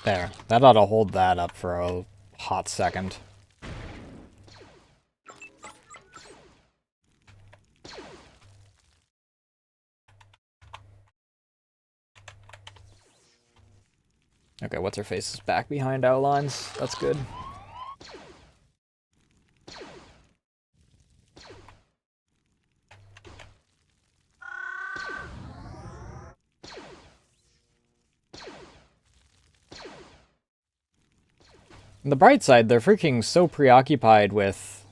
There, that ought to hold that up for a hot second. Okay, what's her face is back behind outlines. That's good. On the bright side, they're freaking so preoccupied with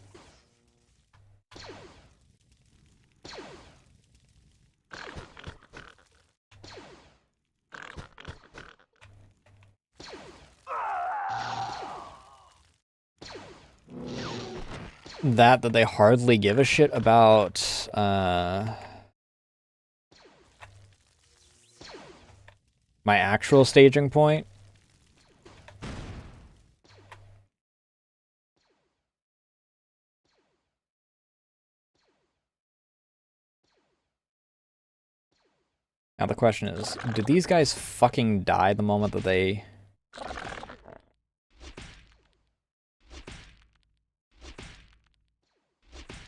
that they hardly give a shit about my actual staging point. Now the question is, do these guys fucking die the moment that they...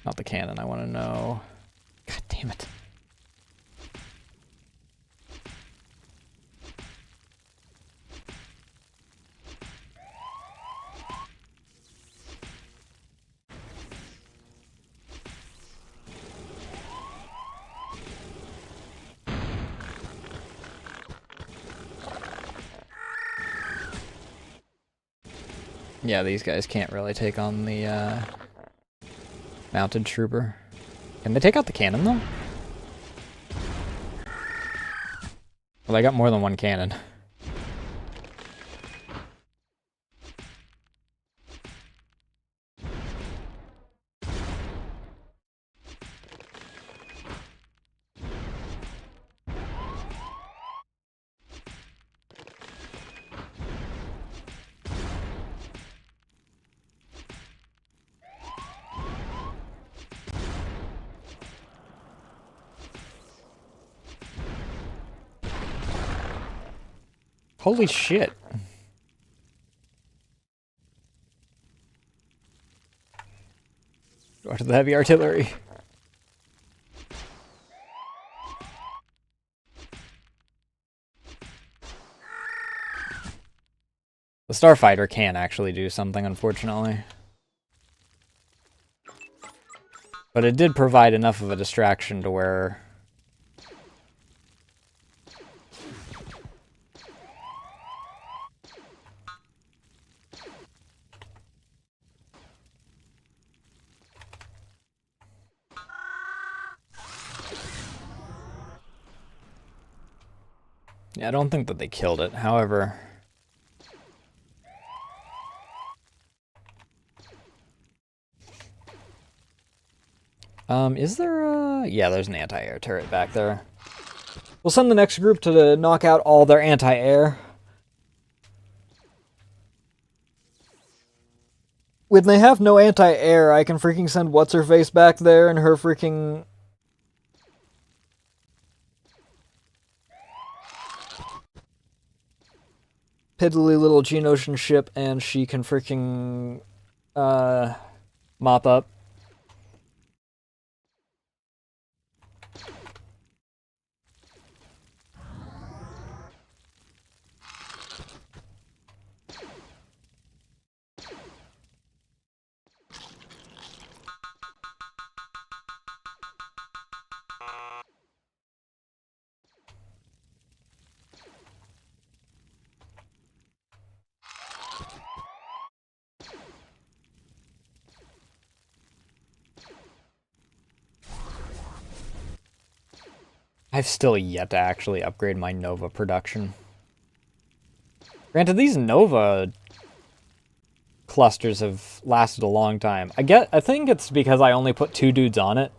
Not the cannon, I want to know. God damn it. Yeah, these guys can't really take on the mounted trooper. Can they take out the cannon though? Well, they got more than one cannon. Holy shit. Go to the heavy artillery. The Starfighter can actually do something, unfortunately. But it did provide enough of a distraction to where... Yeah, I don't think that they killed it, however... is there a... Yeah, there's an anti-air turret back there. We'll send the next group to knock out all their anti-air. When they have no anti-air, I can freaking send What's-Her-Face back there and her freaking... piddly little Geonosian ship, and she can freaking... mop up. I've still yet to actually upgrade my Nova production. Granted, these Nova clusters have lasted a long time. I think it's because I only put 2 dudes on it.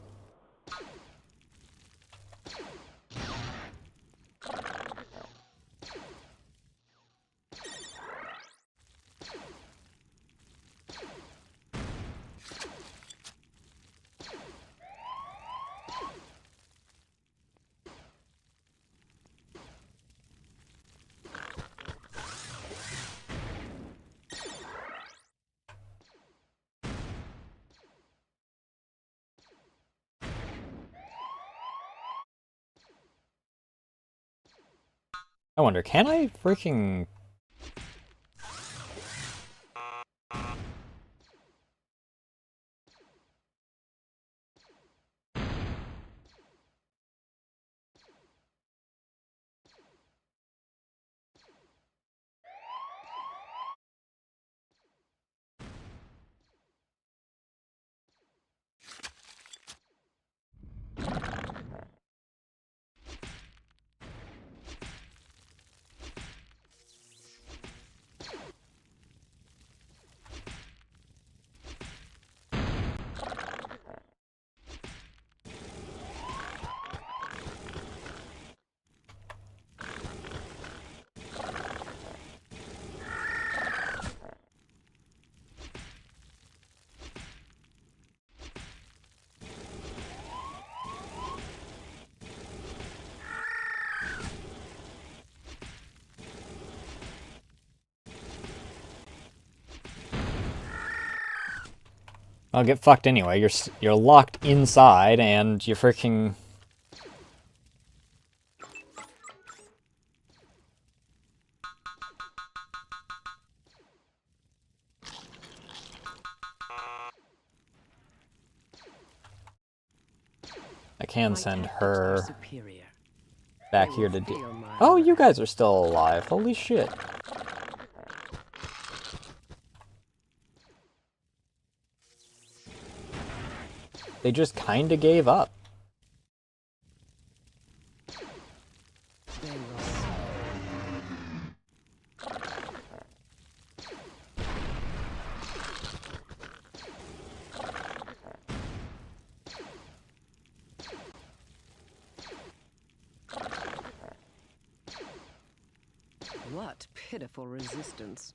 I wonder, can I freaking... I'll get fucked anyway. You're locked inside, and you freaking... I can send her back here to do... Oh, you guys are still alive. Holy shit. They just kinda gave up. What pitiful resistance.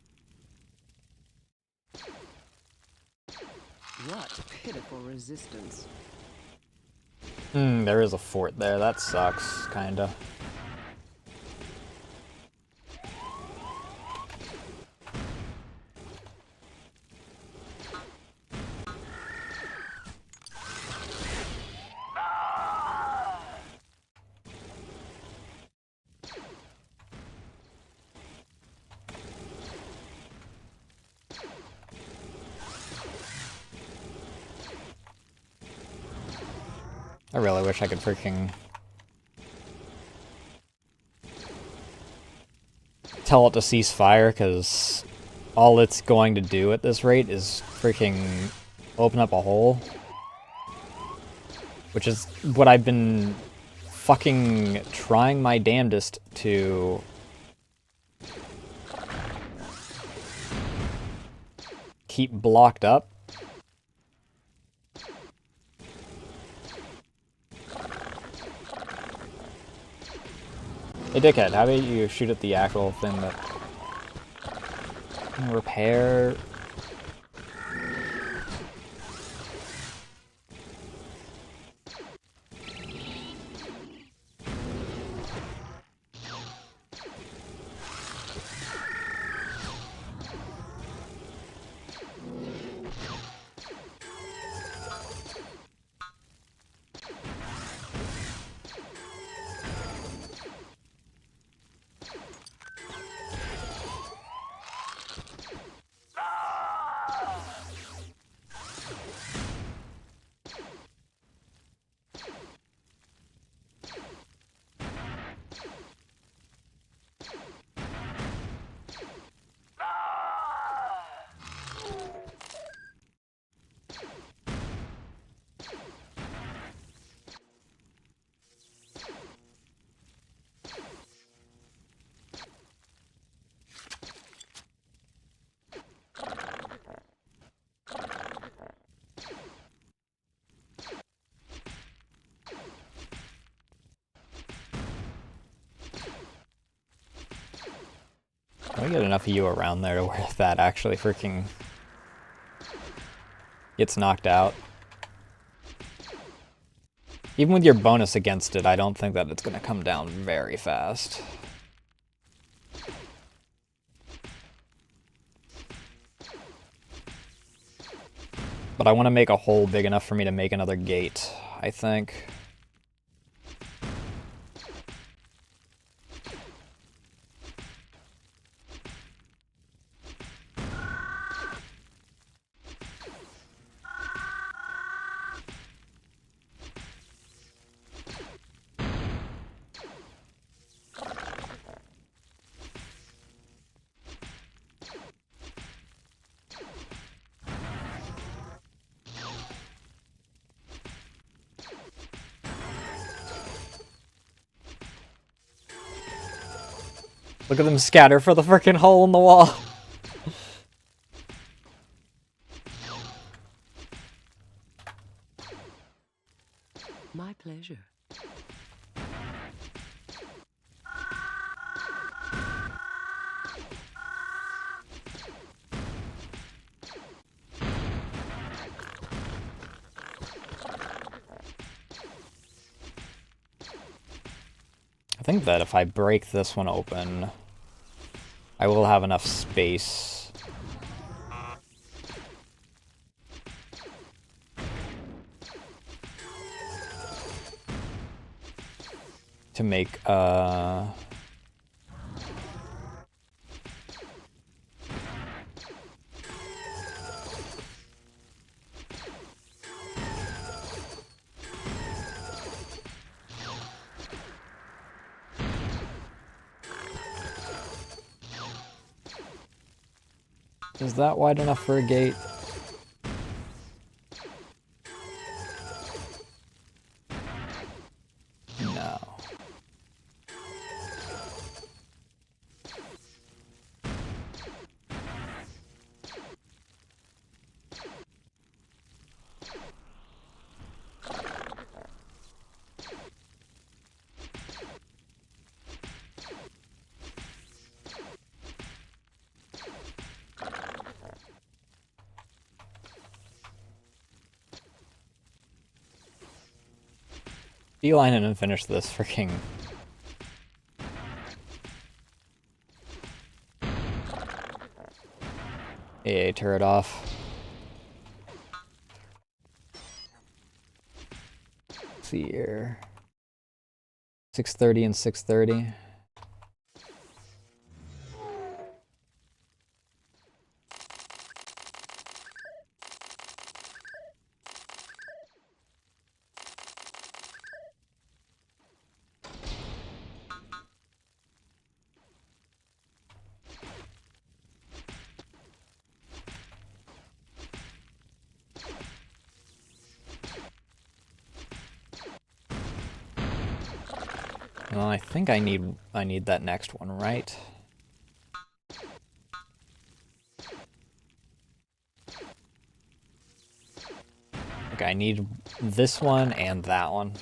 What pitiful resistance. There is a fort there. That sucks, kinda. I really wish I could freaking tell it to cease fire, because all it's going to do at this rate is freaking open up a hole. Which is what I've been fucking trying my damnedest to keep blocked up. Hey dickhead, how about you shoot at the actual thing that... Repair... Can we get enough of you around there to where that actually freaking gets knocked out? Even with your bonus against it, I don't think that it's going to come down very fast. But I want to make a hole big enough for me to make another gate, I think. Look at them scatter for the frickin' hole in the wall. My pleasure. I think that if I break this one open, I will have enough space to make, Is that wide enough for a gate? No. Beeline it and finish this freaking... AA turret off. Let's see here. 630 and 630. Well, I think I need that next one, right? Okay, I need this one and that one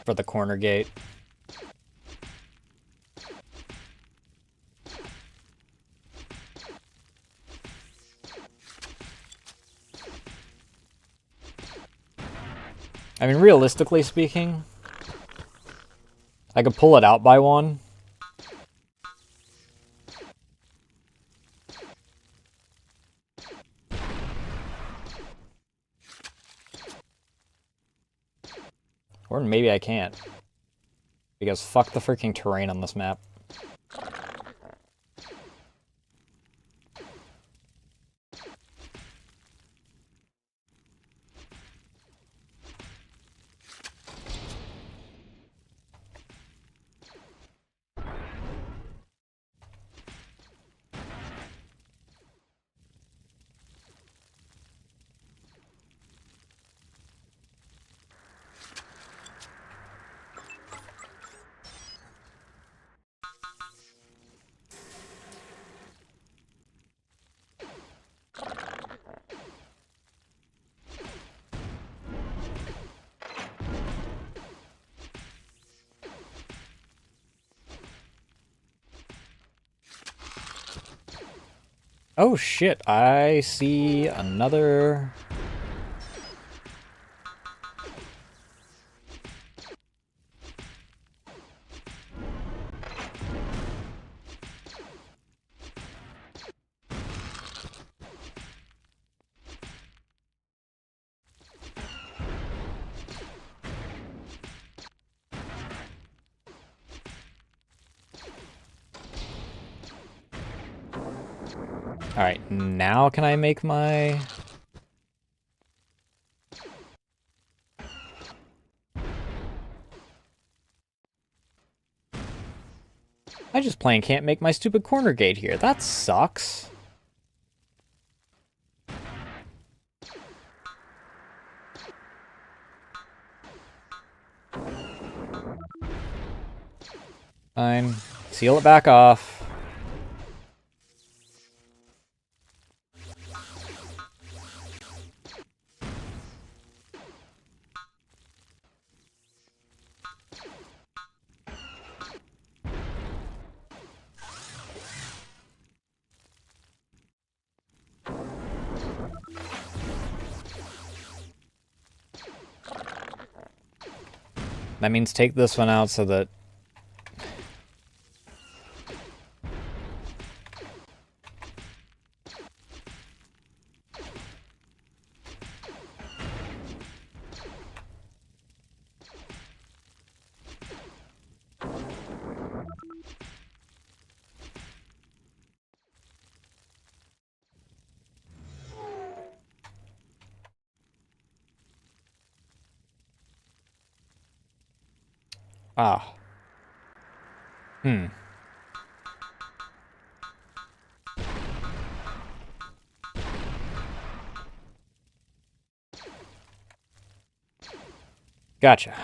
for the corner gate. I mean, realistically speaking, I could pull it out by one. Or maybe I can't. Because fuck the freaking terrain on this map. Oh shit, I see another... Alright, now can I make my... I just plain can't make my stupid corner gate here. That sucks. Fine. Seal it back off. That means take this one out so that... Ah. Hmm. Gotcha.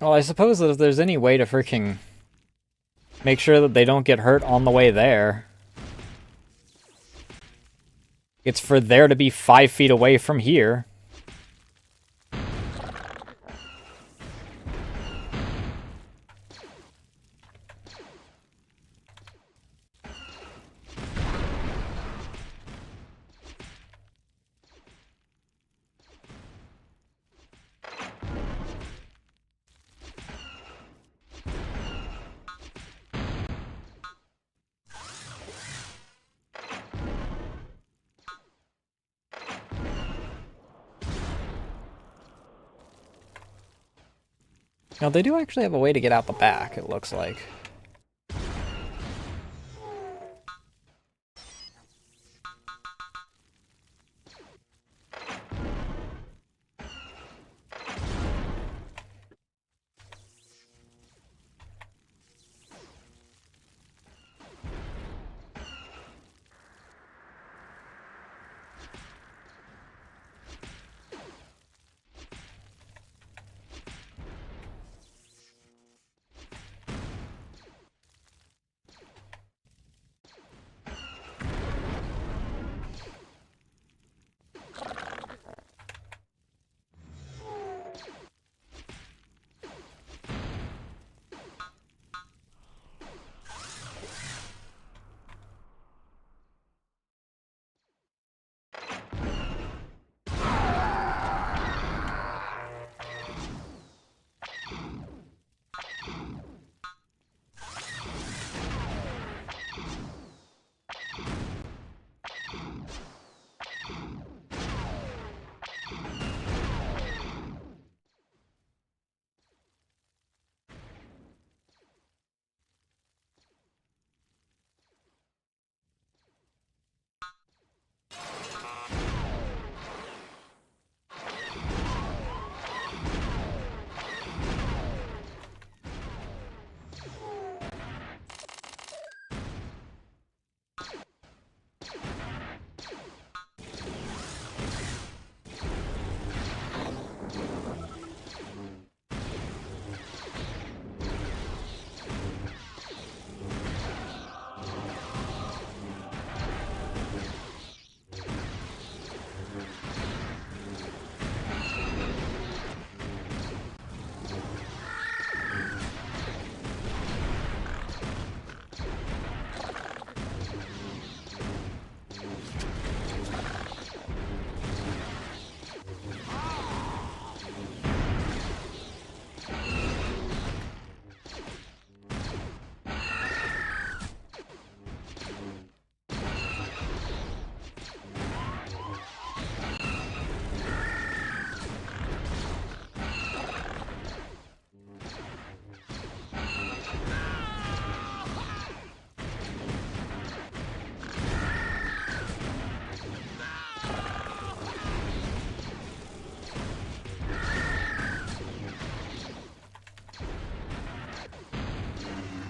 Well, I suppose that if there's any way to freaking make sure that they don't get hurt on the way there, it's for there to be 5 feet away from here. Now, they do actually have a way to get out the back, it looks like.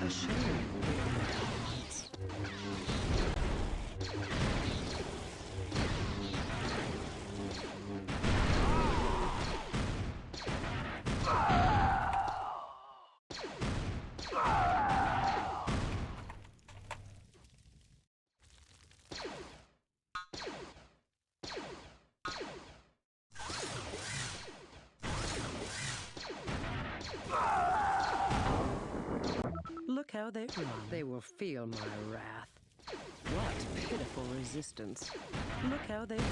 A shame. Look how they run. They will feel my wrath. What pitiful resistance. Look how they run.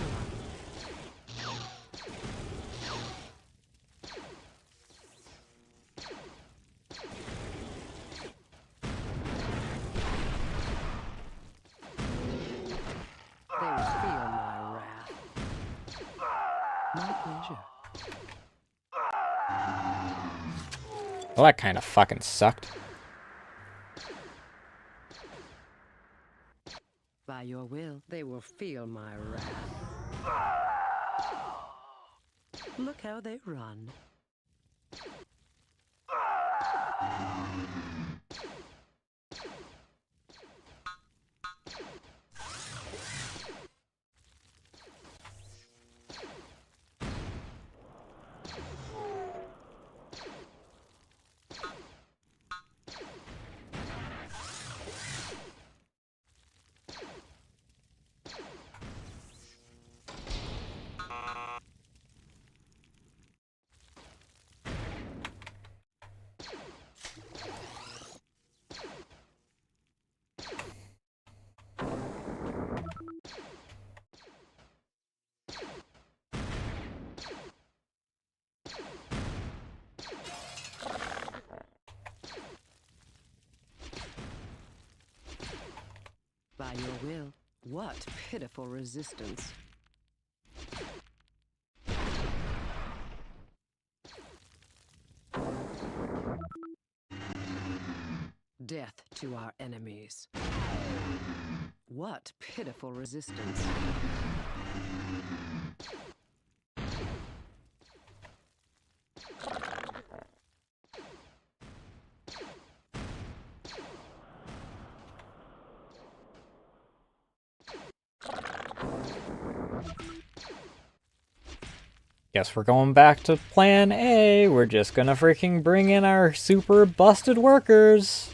They will feel my wrath. My pleasure. Well, that kind of fucking sucked. By your will, they will feel my wrath. Look how they run. By your will. What pitiful resistance. Death to our enemies. What pitiful resistance. Guess we're going back to plan A. We're just gonna freaking bring in our super busted workers.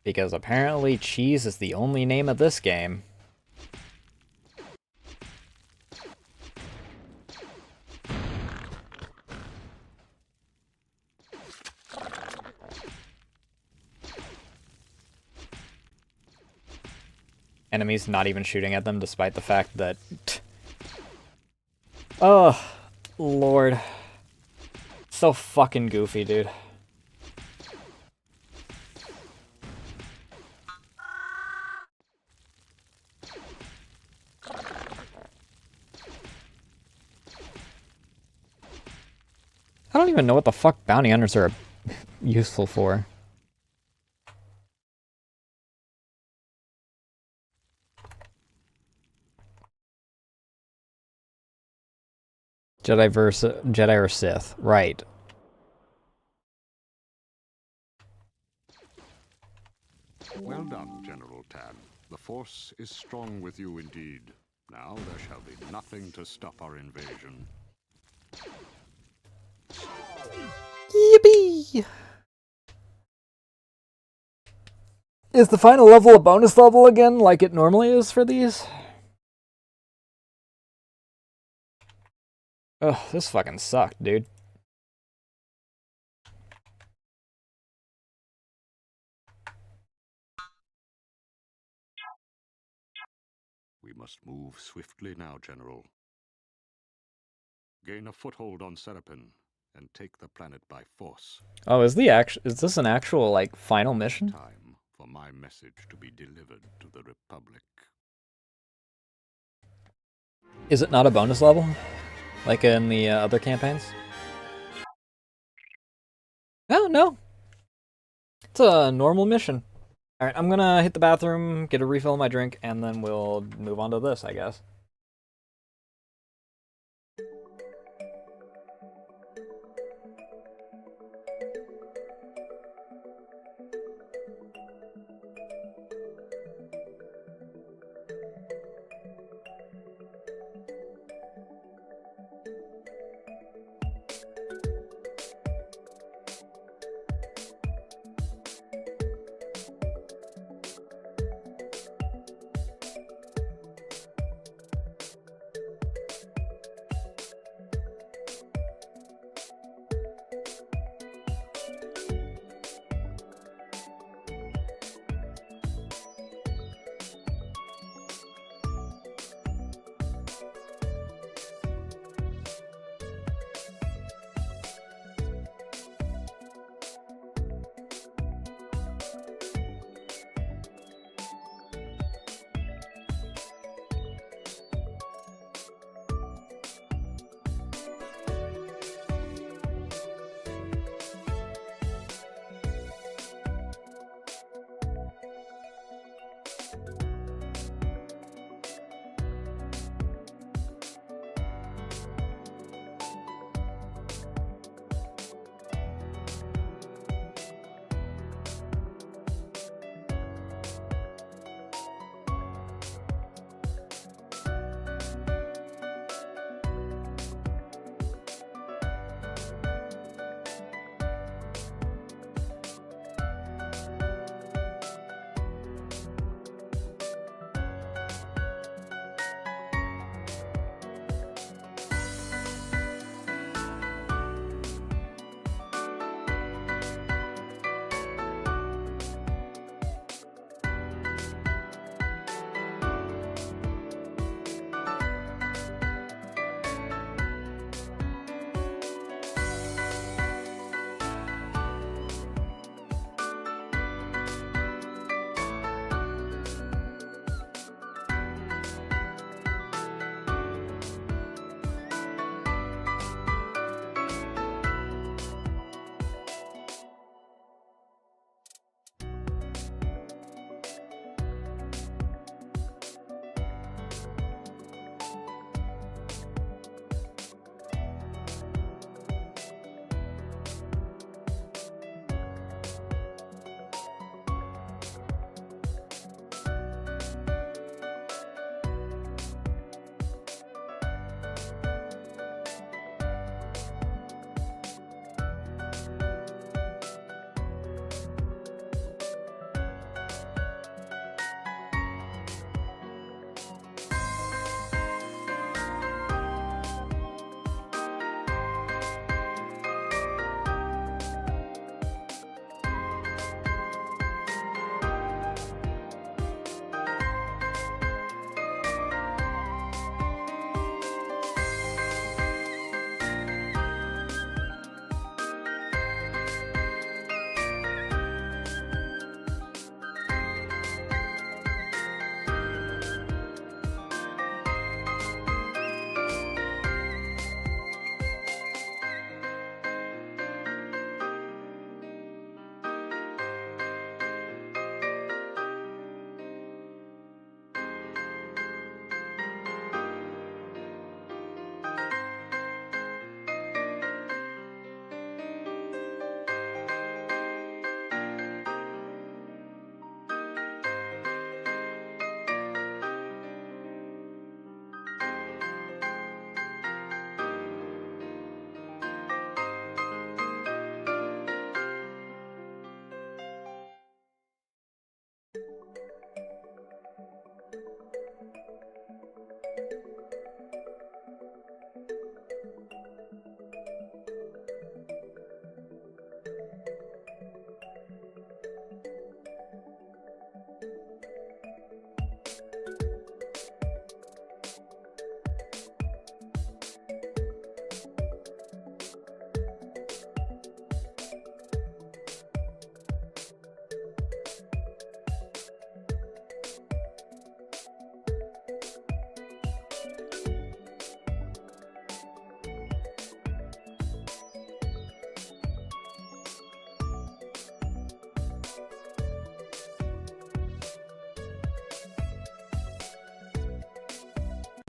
Because apparently cheese is the only name of this game. Enemies not even shooting at them despite the fact that... Oh, Lord. So fucking goofy, dude. I don't even know what the fuck bounty hunters are useful for. Jedi or Sith, right. Well done, General Tan. The Force is strong with you indeed. Now there shall be nothing to stop our invasion. Yippee! Is the final level a bonus level again, like it normally is for these? Ugh, this fucking sucked, dude. We must move swiftly now, General. Gain a foothold on Serapin and take the planet by force. Oh, is this an actual, like, final mission? Time for my message to be delivered to the Republic. Is it not a bonus level? Like in the other campaigns? Oh, no. It's a normal mission. Alright, I'm gonna hit the bathroom, get a refill of my drink, and then we'll move on to this, I guess.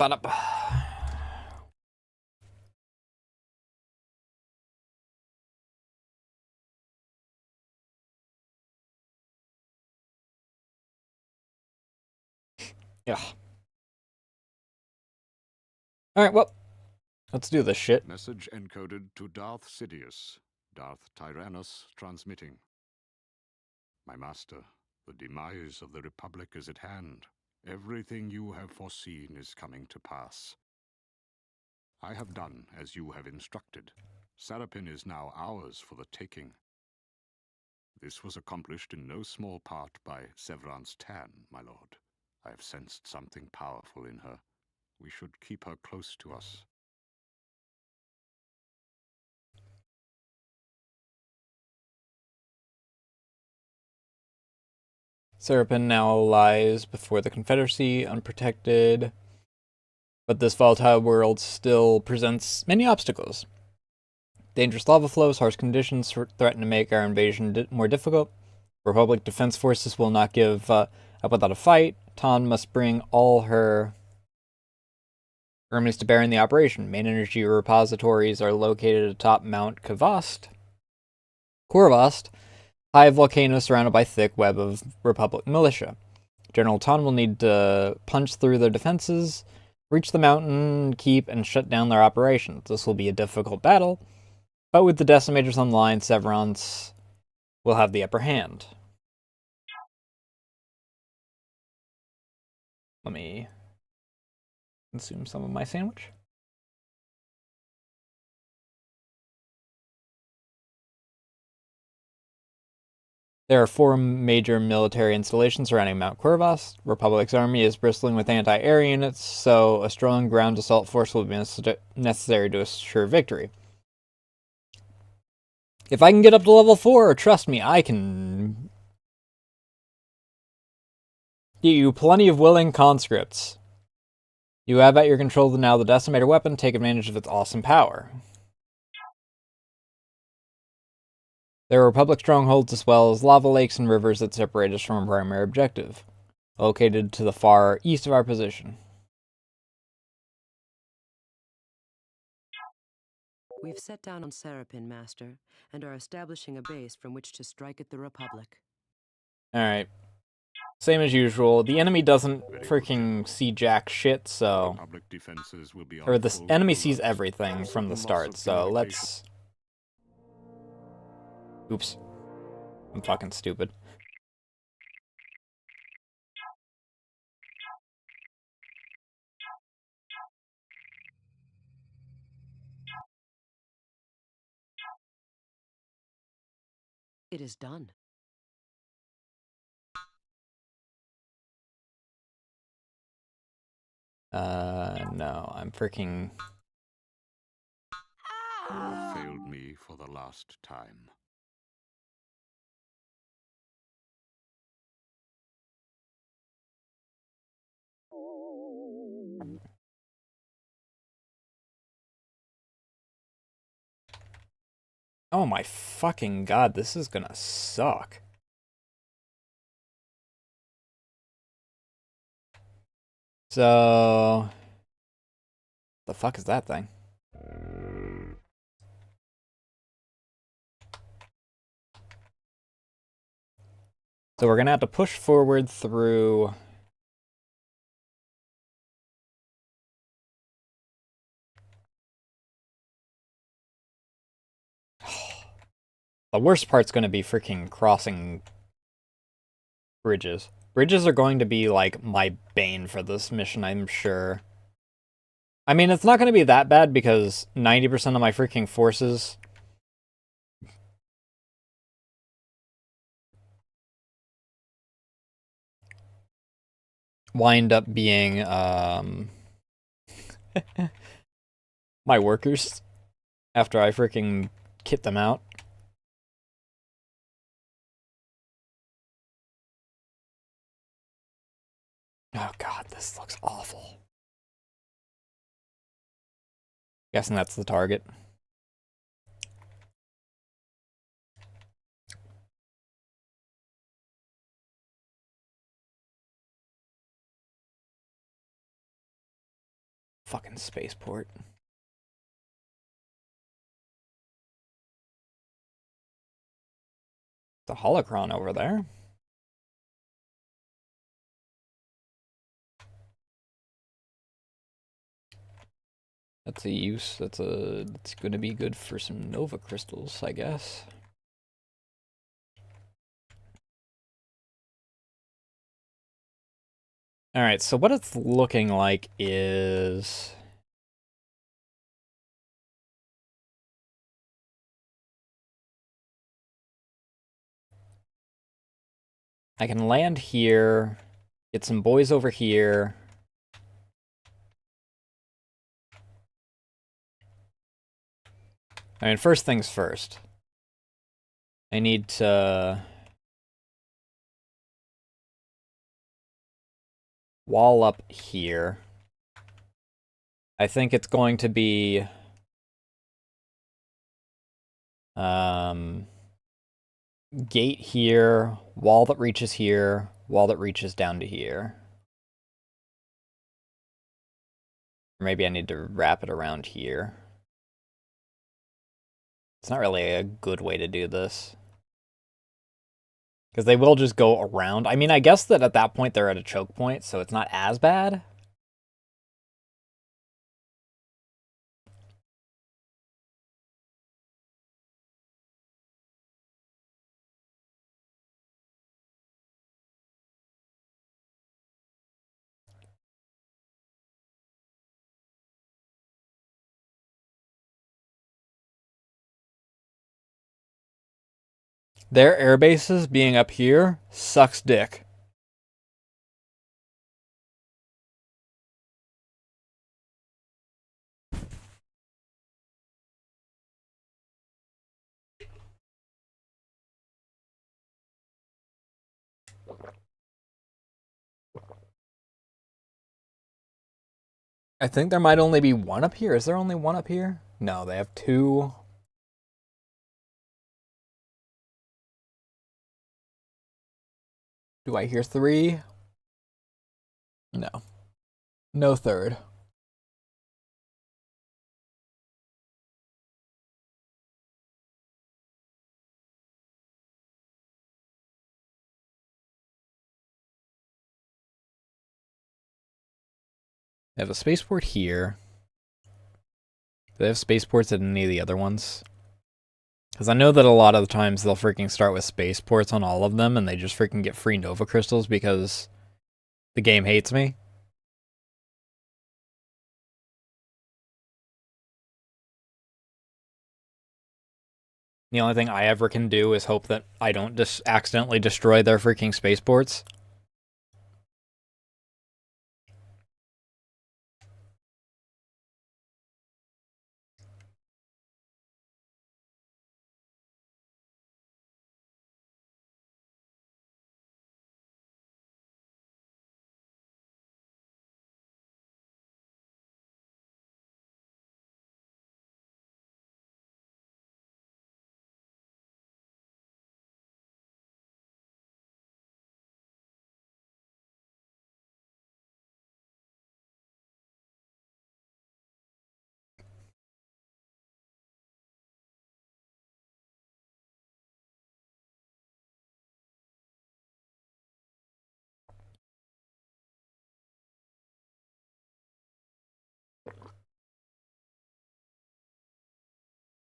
Ba-da-ba. Yeah. Alright, well, let's do this shit. Message encoded to Darth Sidious. Darth Tyrannus transmitting. My master, the demise of the Republic is at hand. Everything you have foreseen is coming to pass. I have done as you have instructed. Sarapin is now ours for the taking. This was accomplished in no small part by Severance Tan, my lord. I have sensed something powerful in her. We should keep her close to us. Serapin now lies before the Confederacy, unprotected. But this volatile world still presents many obstacles. Dangerous lava flows, harsh conditions threaten to make our invasion more difficult. Republic defense forces will not give up without a fight. Tan must bring all her armies to bear in the operation. Main energy repositories are located atop Mount Korvost, high volcano surrounded by thick web of Republic militia. General Tan will need to punch through their defenses, reach the mountain, keep and shut down their operations. This will be a difficult battle, but with the decimators online, Severance will have the upper hand. Let me consume some of my sandwich. There are 4 major military installations surrounding Mount Korvost. Republic's army is bristling with anti-air units, so a strong ground assault force will be necessary to assure victory. If I can get up to level 4, trust me, I can get you plenty of willing conscripts. You have at your control now the Decimator weapon. Take advantage of its awesome power. There are Republic strongholds as well as lava lakes and rivers that separate us from our primary objective, located to the far east of our position. We've set down on Sarapin, Master, and are establishing a base from which to strike at the Republic. Alright. Same as usual. The enemy doesn't Very good, freaking General. see jack shit, so... Republic defenses will be on Or the full enemy alert. sees everything from Possible the loss start, of so communication. let's... Oops. I'm fucking stupid. It is done. No, I'm freaking... You have failed me for the last time. Oh my fucking god, this is gonna suck. So... The fuck is that thing? So we're gonna have to push forward through... The worst part's gonna be freaking crossing bridges. Bridges are going to be, like, my bane for this mission, I'm sure. I mean, it's not gonna be that bad because 90% of my freaking forces... wind up being, my workers. After I freaking kit them out. Oh god, this looks awful. Guessing that's the target. Fucking spaceport. The holocron over there. That's a use. That's going to be good for some Nova crystals, I guess. All right, so what it's looking like is I can land here, get some boys over here. I mean, first things first. I need to wall up here. I think it's going to be gate here, wall that reaches here, wall that reaches down to here. Or maybe I need to wrap it around here. It's not really a good way to do this. Because they will just go around. I mean, I guess that at that point they're at a choke point, so it's not as bad. Their air bases being up here sucks dick. I think there might only be one up here. Is there only one up here? No, they have two. Do I hear three? No. No third. They have a spaceport here. Do they have spaceports at any of the other ones? Because I know that a lot of the times they'll freaking start with spaceports on all of them and they just freaking get free Nova crystals because the game hates me. The only thing I ever can do is hope that I don't just accidentally destroy their freaking spaceports.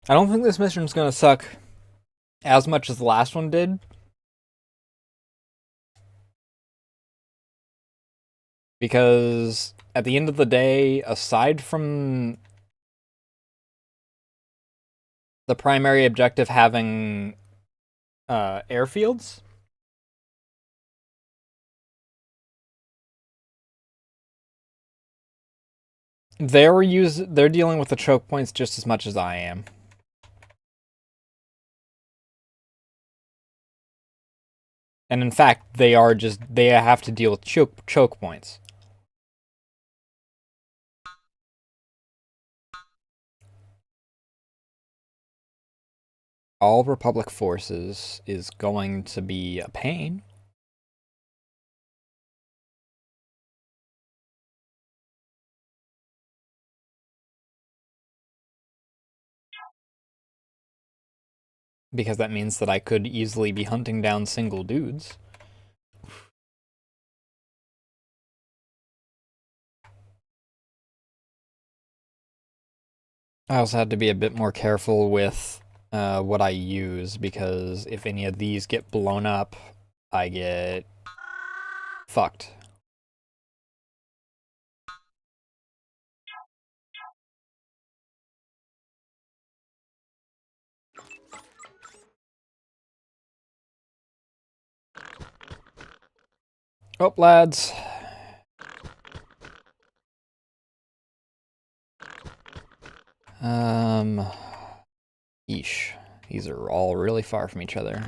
I don't think this mission's gonna suck as much as the last one did. Because at the end of the day, aside from the primary objective having airfields, they're dealing with the choke points just as much as I am. And in fact, they have to deal with choke points. All Republic forces is going to be a pain. Because that means that I could easily be hunting down single dudes. I also had to be a bit more careful with what I use, because if any of these get blown up, I get fucked. Oh, lads. Yeesh. These are all really far from each other.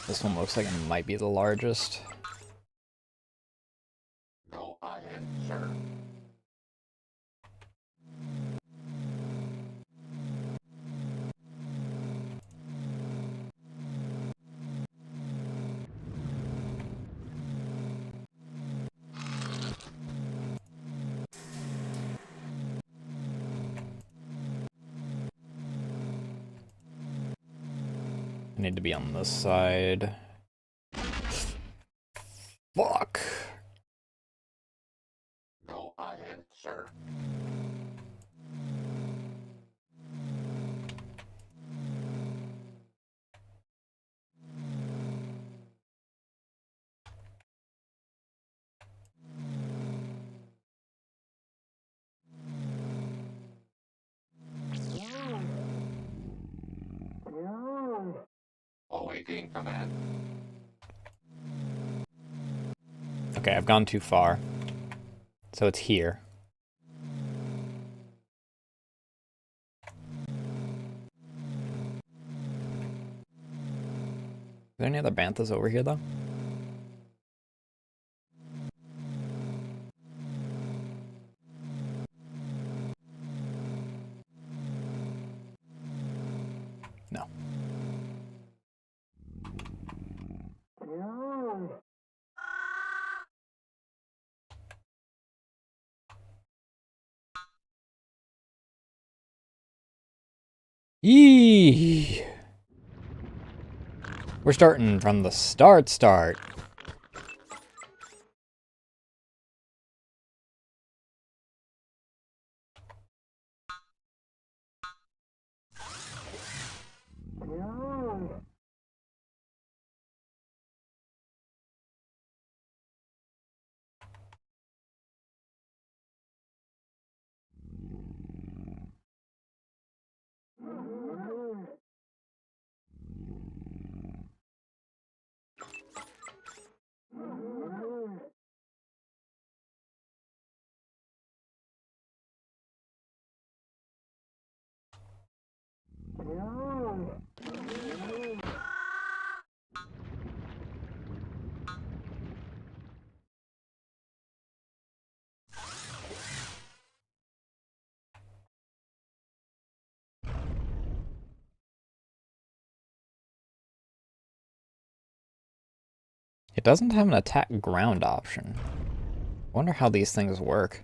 This one looks like it might be the largest. Go ahead, sir. I need to be on this side. Fuck. Go ahead, sir. Awaiting command. Okay, I've gone too far. So it's here. Are there any other banthas over here, though? No. Yee! We're starting from the start. It doesn't have an attack ground option. I wonder how these things work.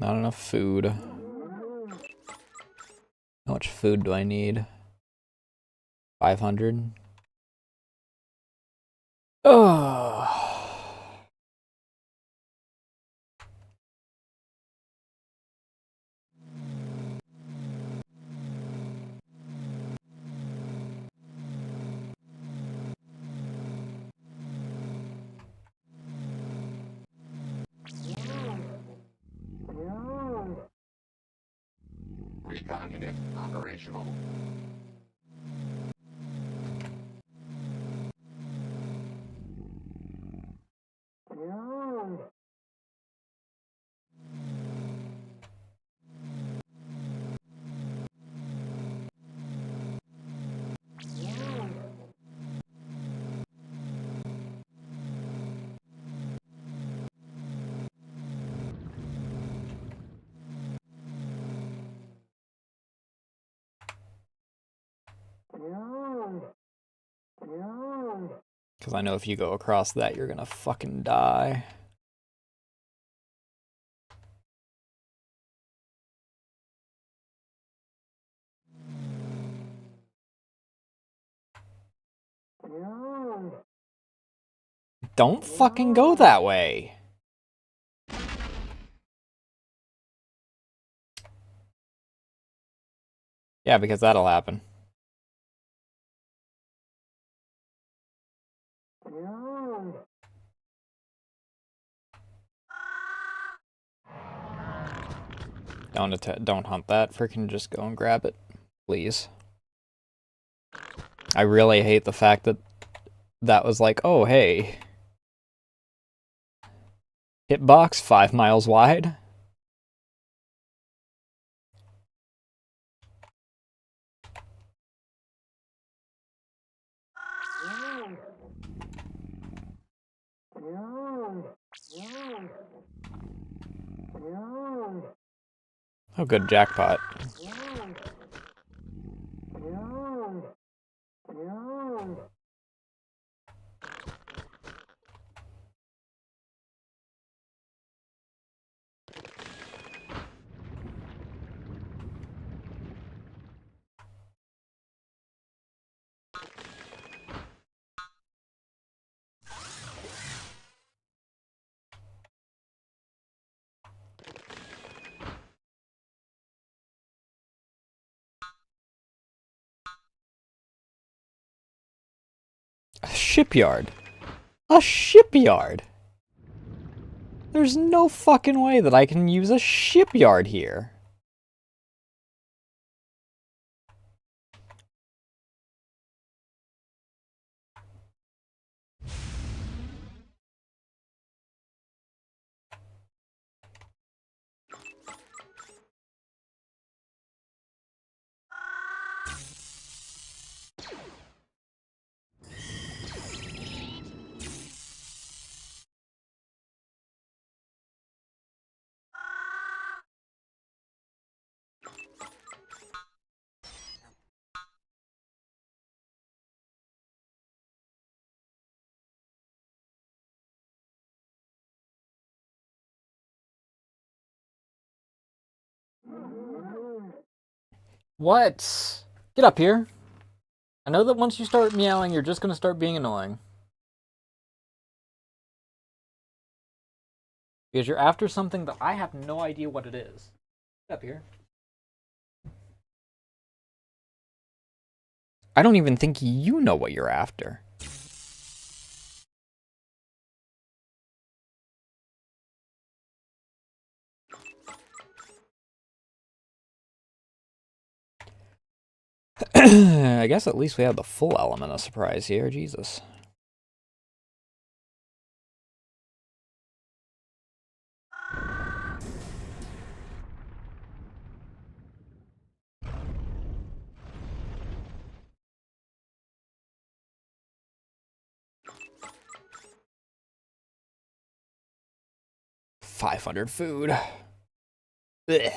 Not enough food. How much food do I need? 500? Oh. Recon unit operational. Because I know if you go across that, you're gonna fucking die. Don't fucking go that way. Yeah, because that'll happen. Don't hunt that. Freaking just go and grab it, please. I really hate the fact that that was like, oh hey, hitbox 5 miles wide. Oh, good jackpot. A shipyard. A shipyard. There's no fucking way that I can use a shipyard here. What? Get up here. I know that once you start meowing, you're just gonna start being annoying. Because you're after something that I have no idea what it is. Get up here. I don't even think you know what you're after. I guess at least we have the full element of surprise here. Jesus. $500 food. Ugh.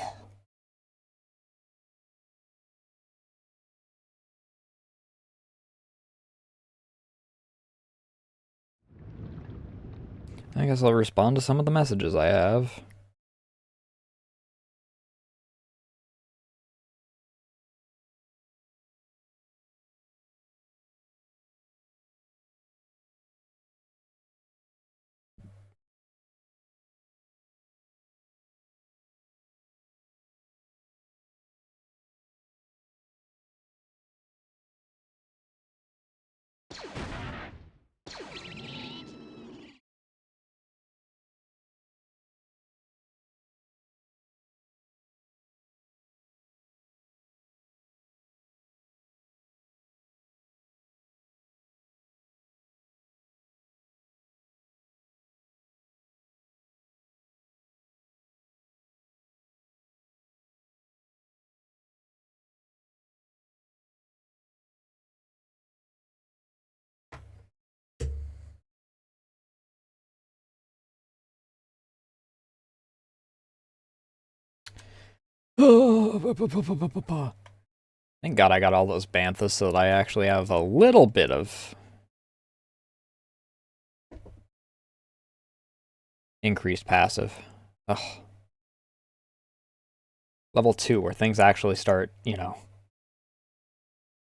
I guess I'll respond to some of the messages I have. Thank God I got all those banthas so that I actually have a little bit of increased passive. Ugh. Level 2, where things actually start, you know,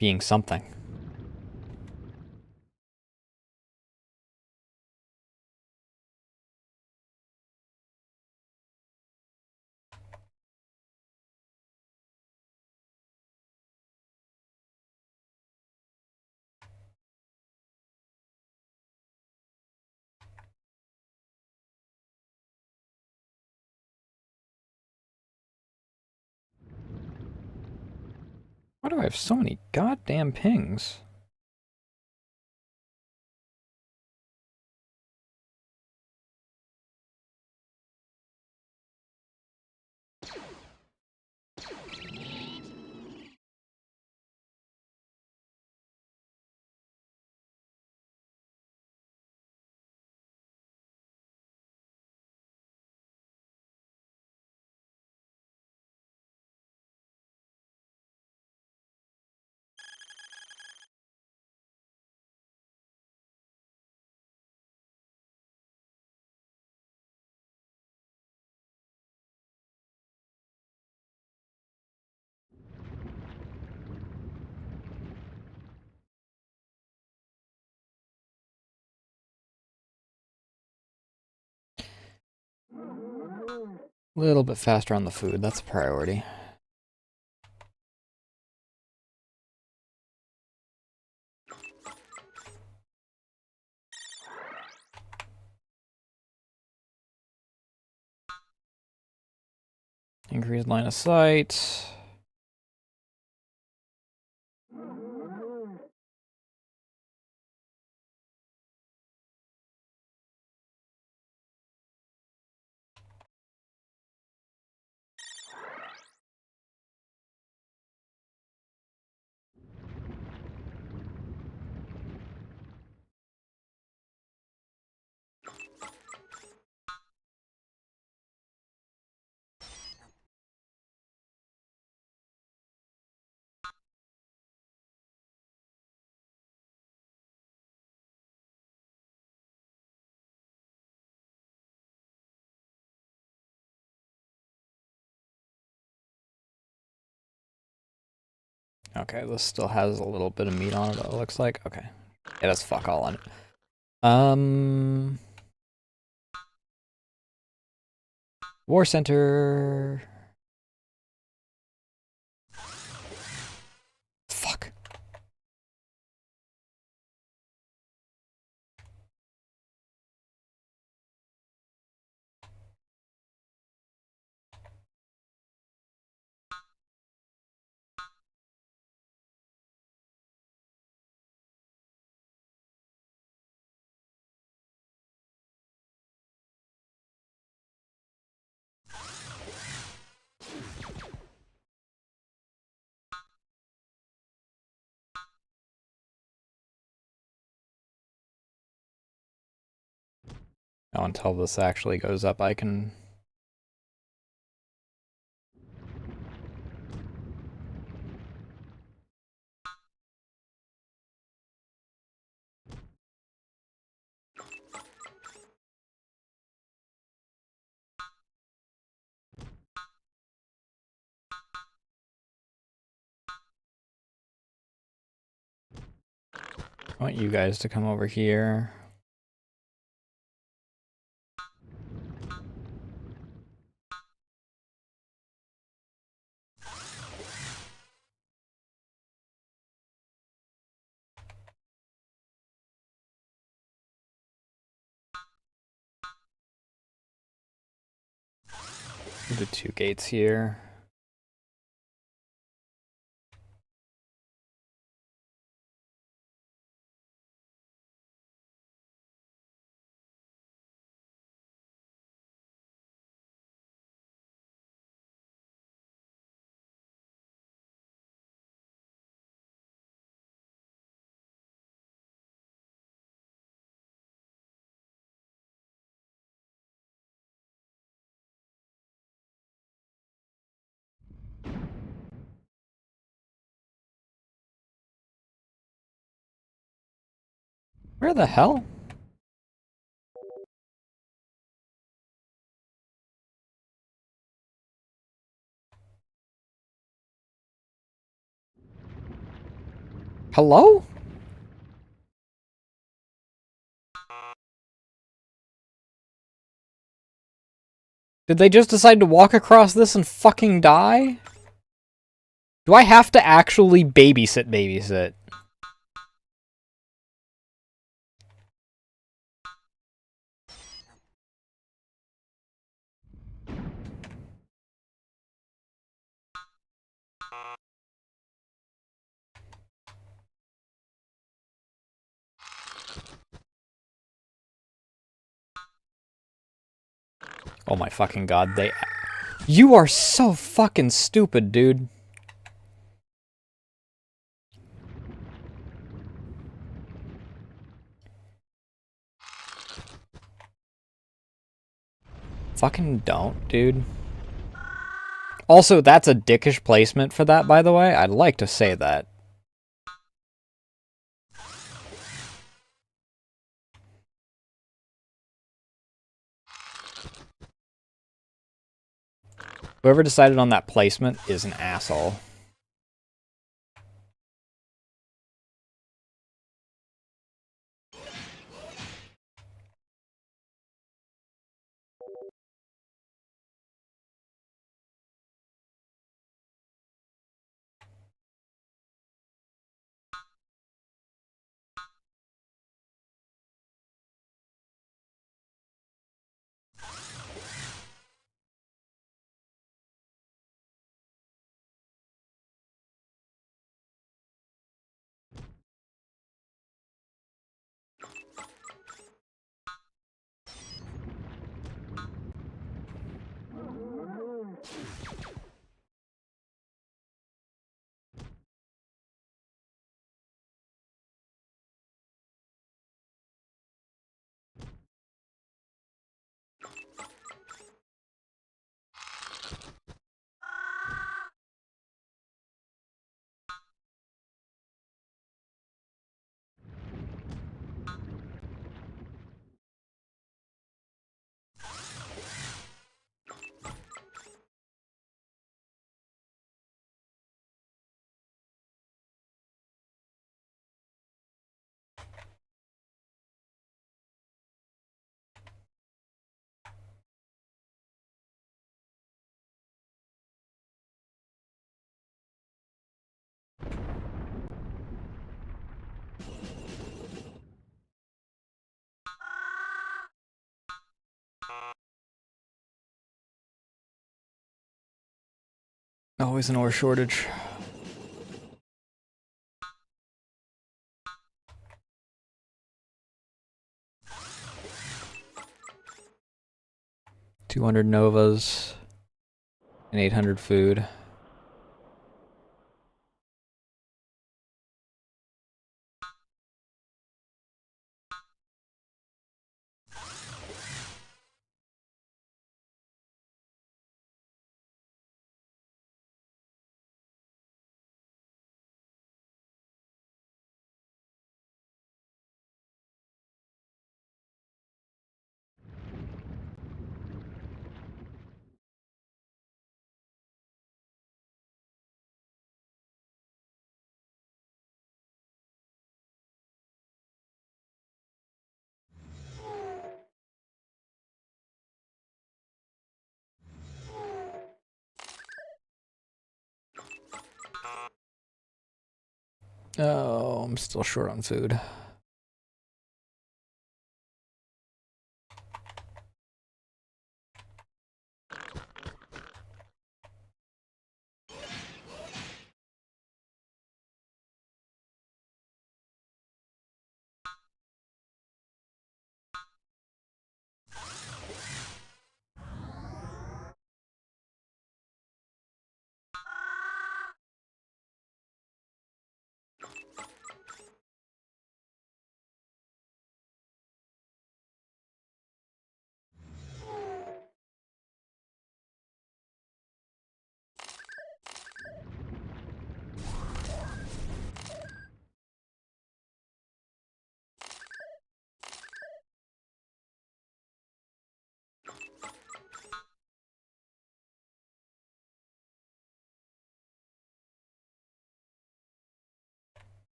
being something. Why do I have so many goddamn pings? A little bit faster on the food, that's a priority. Increased line of sight. Okay, this still has a little bit of meat on it, it looks like. Okay. It has fuck all on it. War Center. Fuck. Now until this actually goes up, I can... I want you guys to come over here. Do the 2 gates here. Where the hell? Hello? Did they just decide to walk across this and fucking die? Do I have to actually babysit? Oh my fucking god, they... You are so fucking stupid, dude. Fucking don't, dude. Also, that's a dickish placement for that, by the way. I'd like to say that. Whoever decided on that placement is an asshole. Always an ore shortage. $200 Novas and 800 food. Oh, I'm still short on food.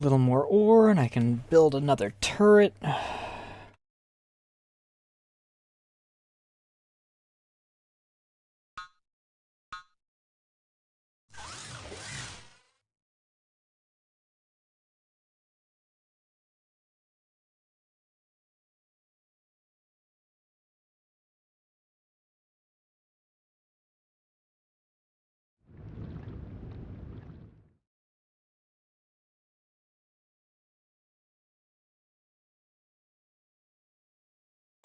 little more ore and I can build another turret.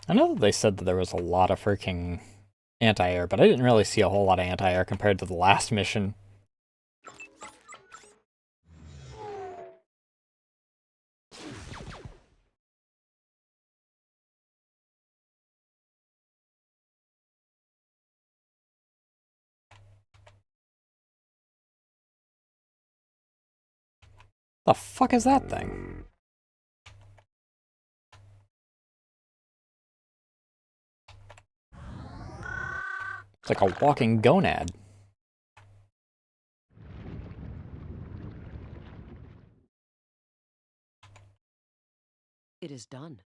I know that they said that there was a lot of freaking anti-air, but I didn't really see a whole lot of anti-air compared to the last mission. The fuck is that thing? It's like a walking gonad. It is done.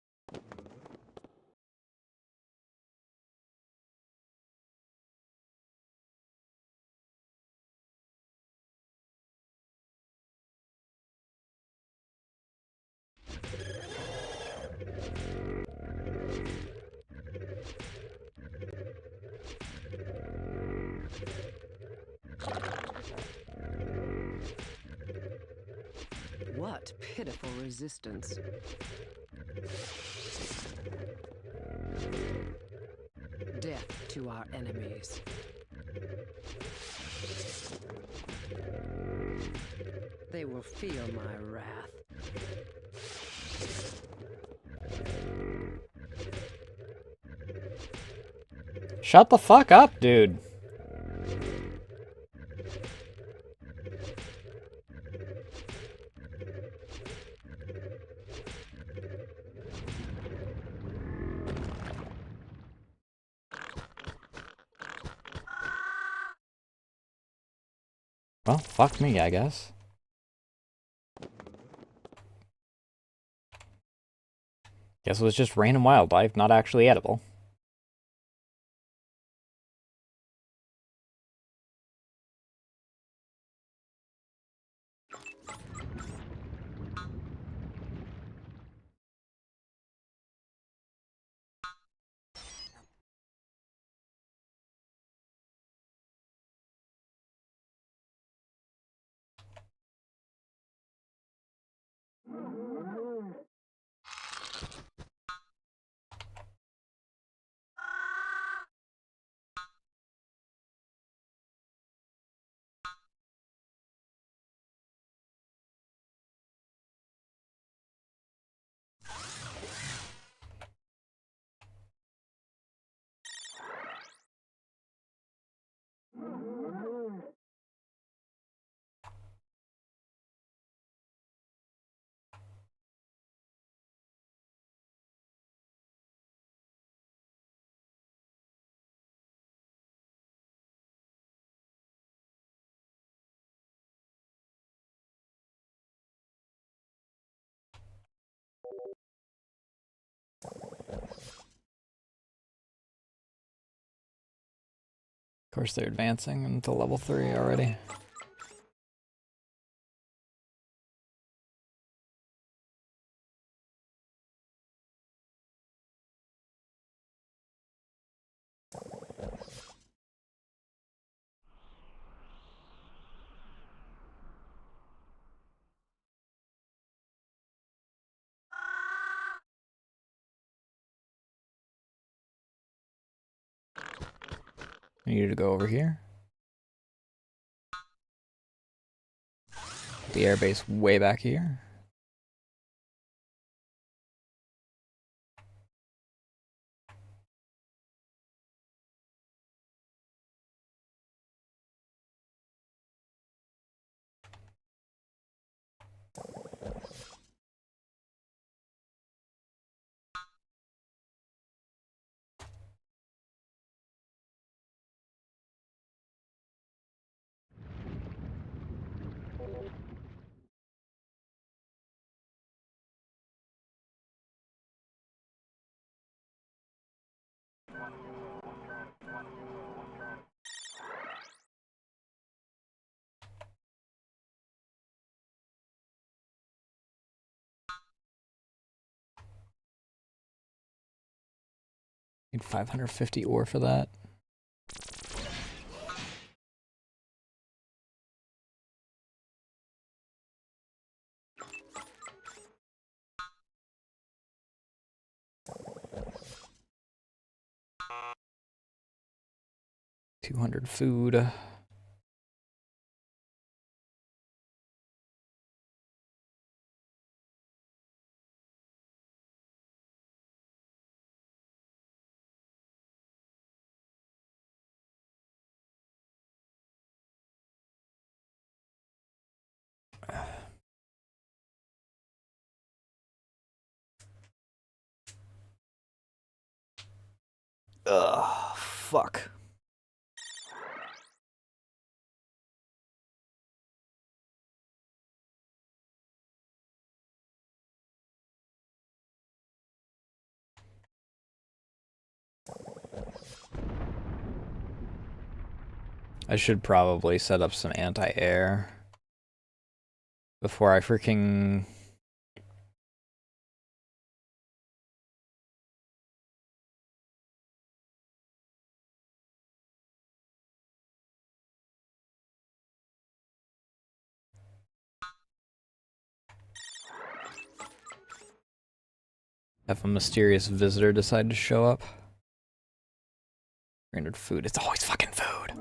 What pitiful resistance. Death to our enemies. They will feel my wrath. Shut the fuck up, dude. Well, fuck me, I guess. Guess it was just random wildlife, not actually edible. Of course, they're advancing into level 3 already. I need to go over here. The airbase way back here. Need 550 ore for that. $200 food. Ugh, fuck. I should probably set up some anti-air before I freaking... have a mysterious visitor decide to show up. 300 food. It's always fucking food.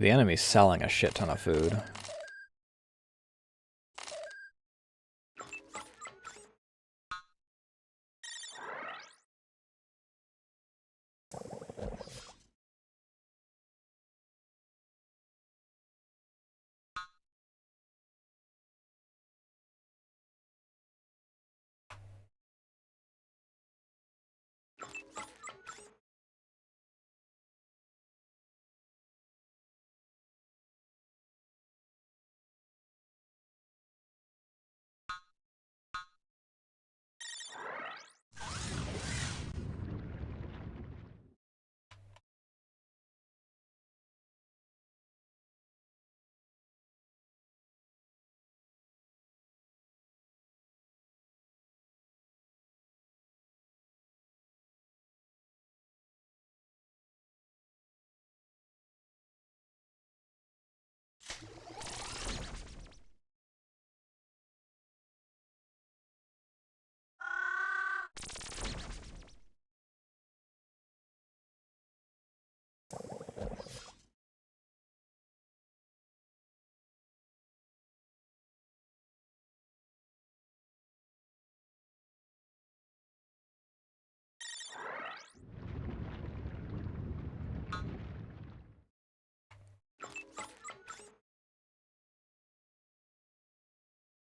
The enemy's selling a shit ton of food.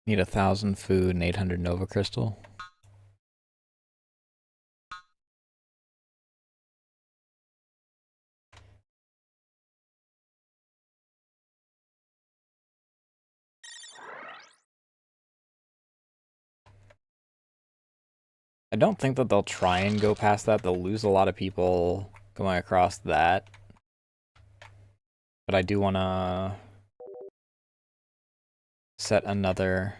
Need 1,000 food and 800 Nova Crystal. I don't think that they'll try and go past that. They'll lose a lot of people going across that. But I do want to set another...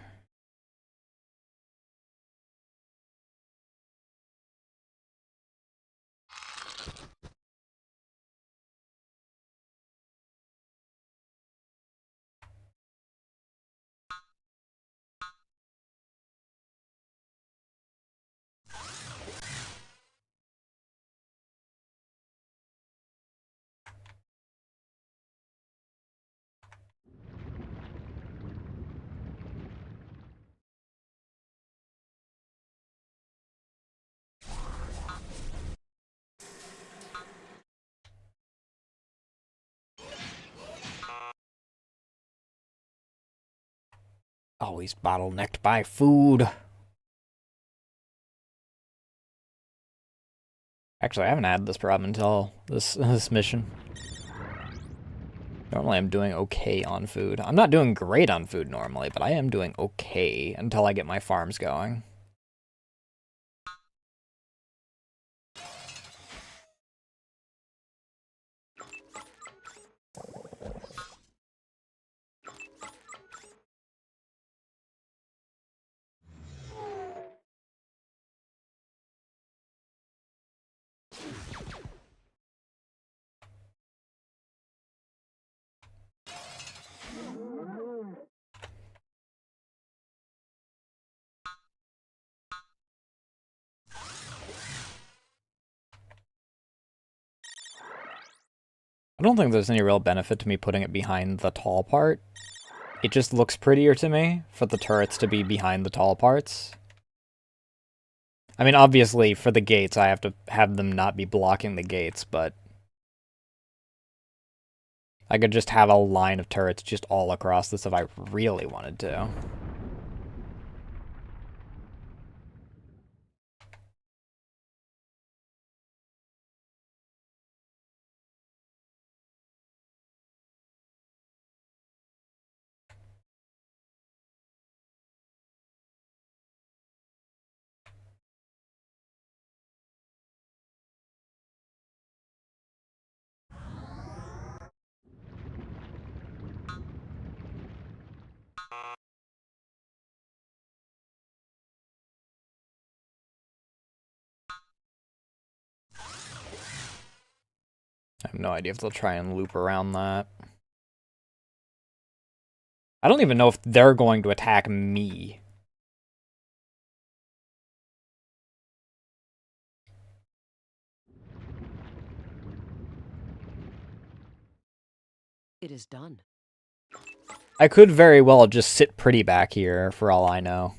Always bottlenecked by food. Actually, I haven't had this problem until this mission. Normally I'm doing okay on food. I'm not doing great on food normally, but I am doing okay until I get my farms going. I don't think there's any real benefit to me putting it behind the tall part. It just looks prettier to me for the turrets to be behind the tall parts. I mean, obviously, for the gates, I have to have them not be blocking the gates, but I could just have a line of turrets just all across this if I really wanted to. I have no idea if they'll try and loop around that. I don't even know if they're going to attack me. It is done. I could very well just sit pretty back here, for all I know.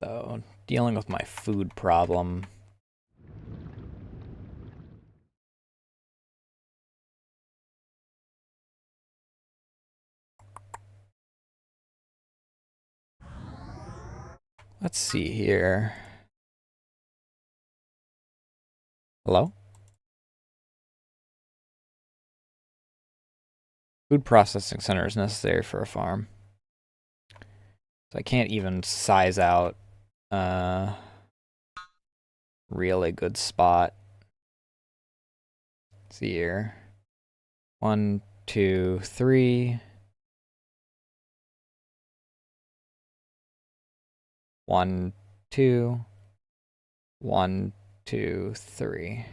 So, dealing with my food problem. Let's see here. Hello? Food processing center is necessary for a farm. So I can't even size out really good spot. Let's see here. 1, 2, 3. 1, 2. 1, 2, 3.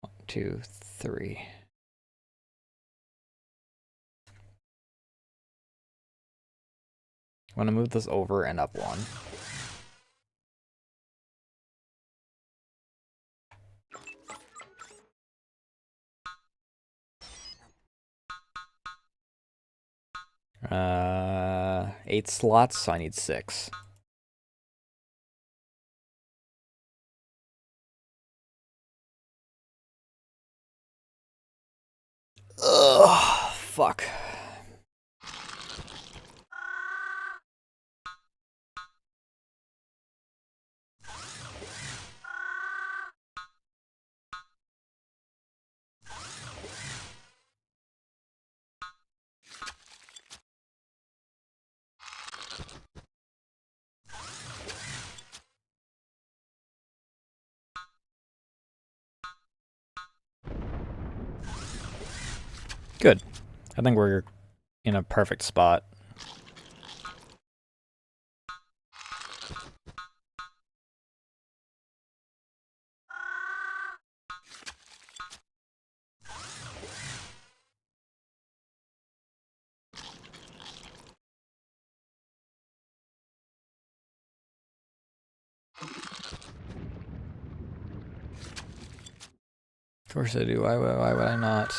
One, two, three. I'm gonna move this over and up 1. Uh, 8 slots, so I need 6. Ugh, fuck. Good. I think we're in a perfect spot. Of course I do. Why would I not?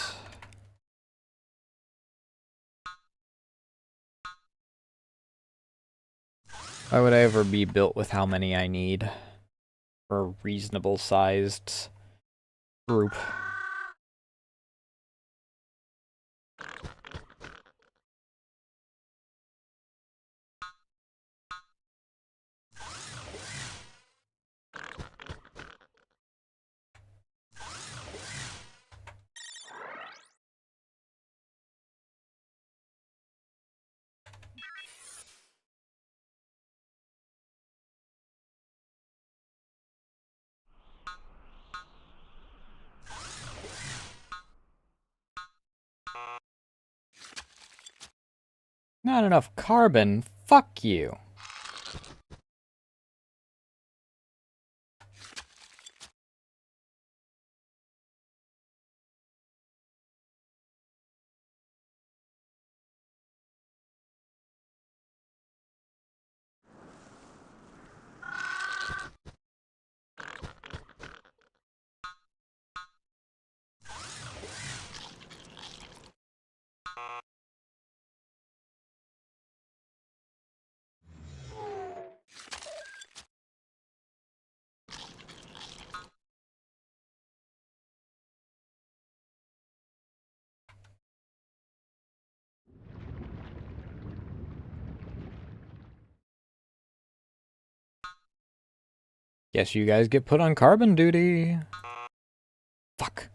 Why would I ever be built with how many I need for a reasonable sized group? Not enough carbon? Fuck you. Guess you guys get put on carbon duty. Fuck.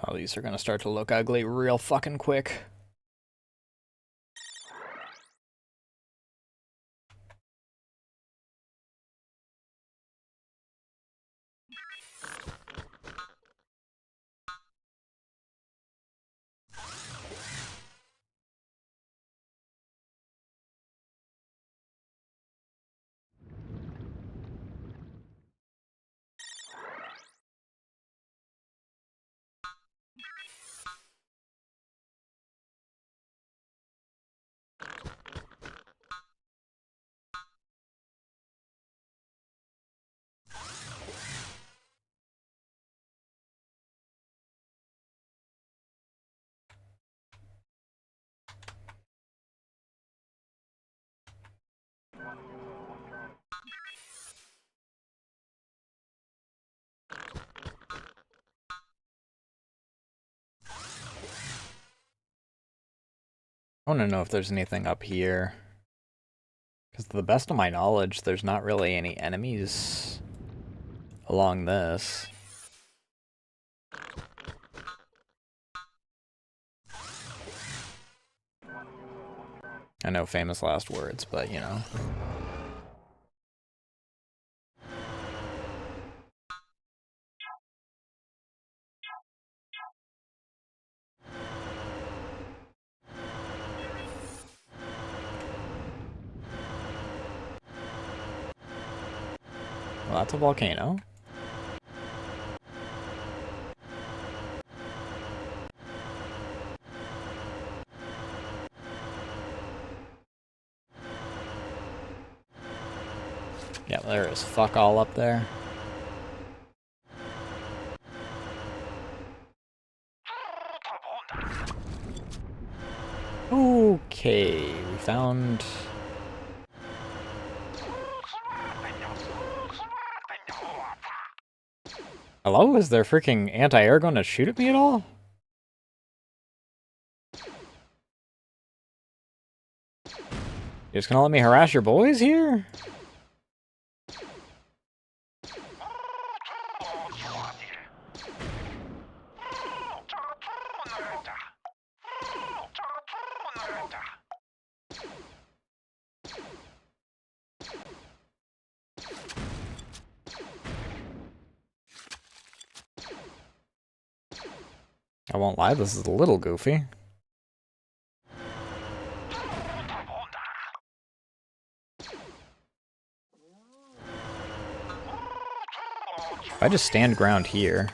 Oh, these are gonna start to look ugly real fucking quick. I want to know if there's anything up here. Because to the best of my knowledge, there's not really any enemies along this. I know famous last words, but you know. Well, that's a volcano. Yeah, there is fuck all up there. Okay, we found... Hello? Is their freaking anti-air going to shoot at me at all? You just gonna let me harass your boys here? I won't lie, this is a little goofy. If I just stand ground here...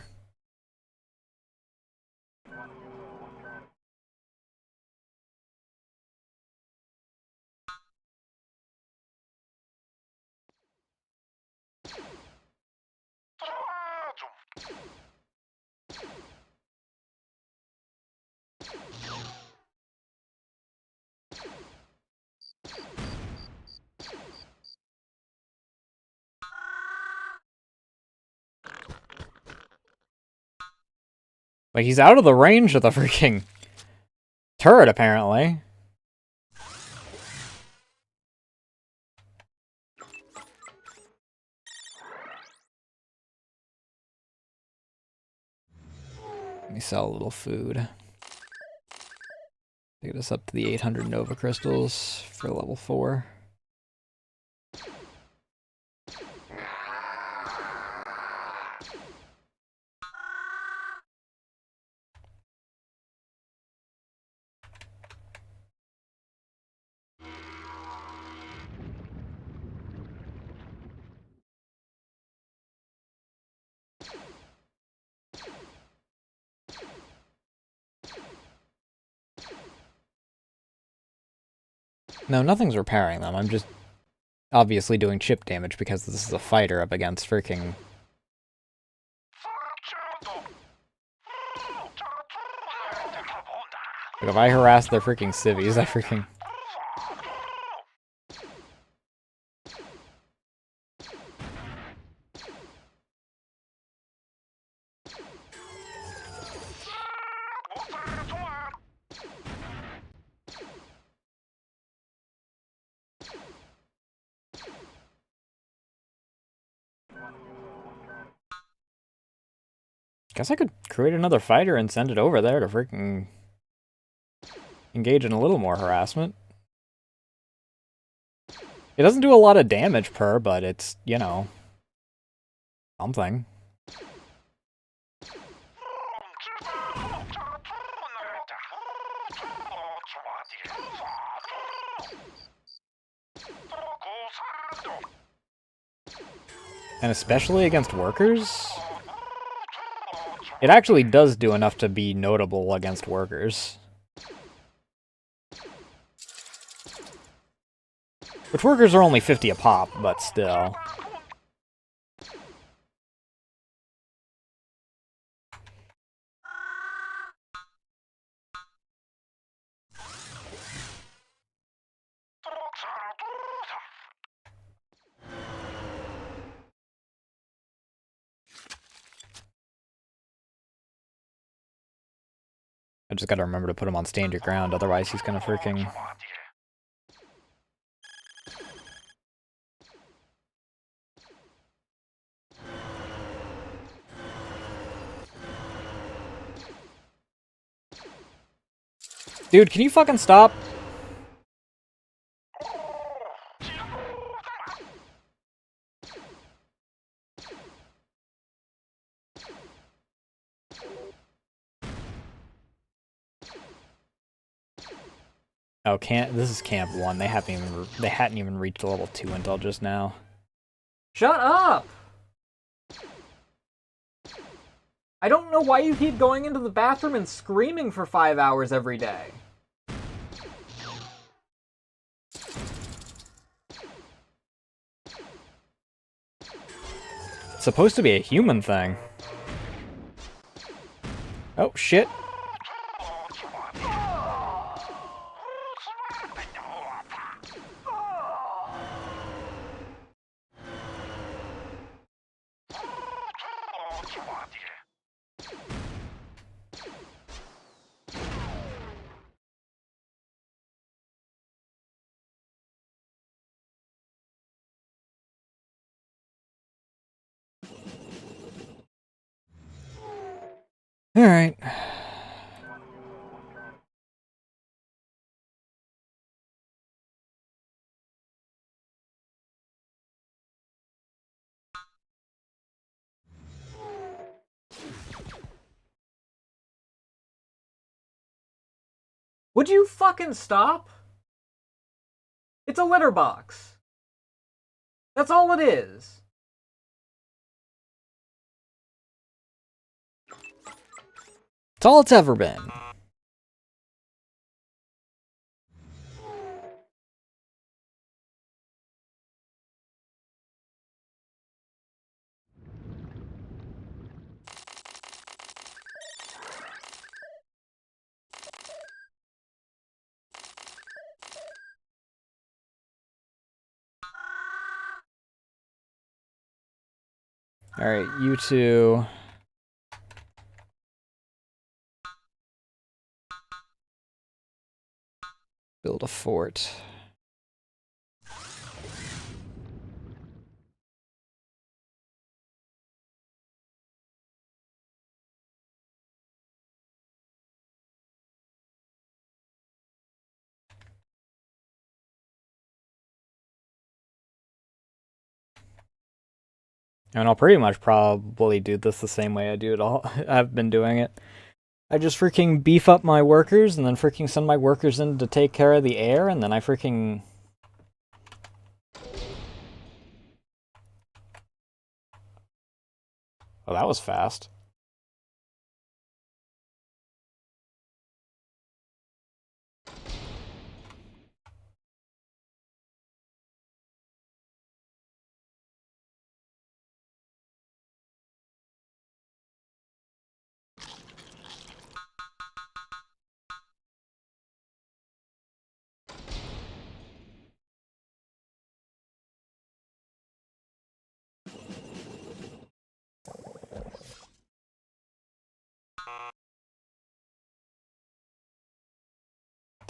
Like, he's out of the range of the freaking turret, apparently. Let me sell a little food. Get us up to the 800 Nova Crystals for level 4. No, nothing's repairing them. I'm just obviously doing chip damage because this is a fighter up against freaking... Like, if I harass their freaking civvies, I freaking... Guess I could create another fighter and send it over there to freaking engage in a little more harassment. It doesn't do a lot of damage per, but it's, you know, something. And especially against workers? It actually does do enough to be notable against workers. Which workers are only 50 a pop, but still. I just gotta remember to put him on stand your ground, otherwise he's gonna freaking... Dude, can you fucking stop? Oh, this is camp 1. They hadn't even reached level 2 until just now. Shut up! I don't know why you keep going into the bathroom and screaming for 5 hours every day. It's supposed to be a human thing. Oh, shit. Alright. Would you fucking stop? It's a litter box. That's all it is. It's all it's ever been. Alright, you two... Build a fort. And I'll pretty much probably do this the same way I do it all. I've been doing it. I just freaking beef up my workers and then freaking send my workers in to take care of the air, and then I freaking... Oh, that was fast.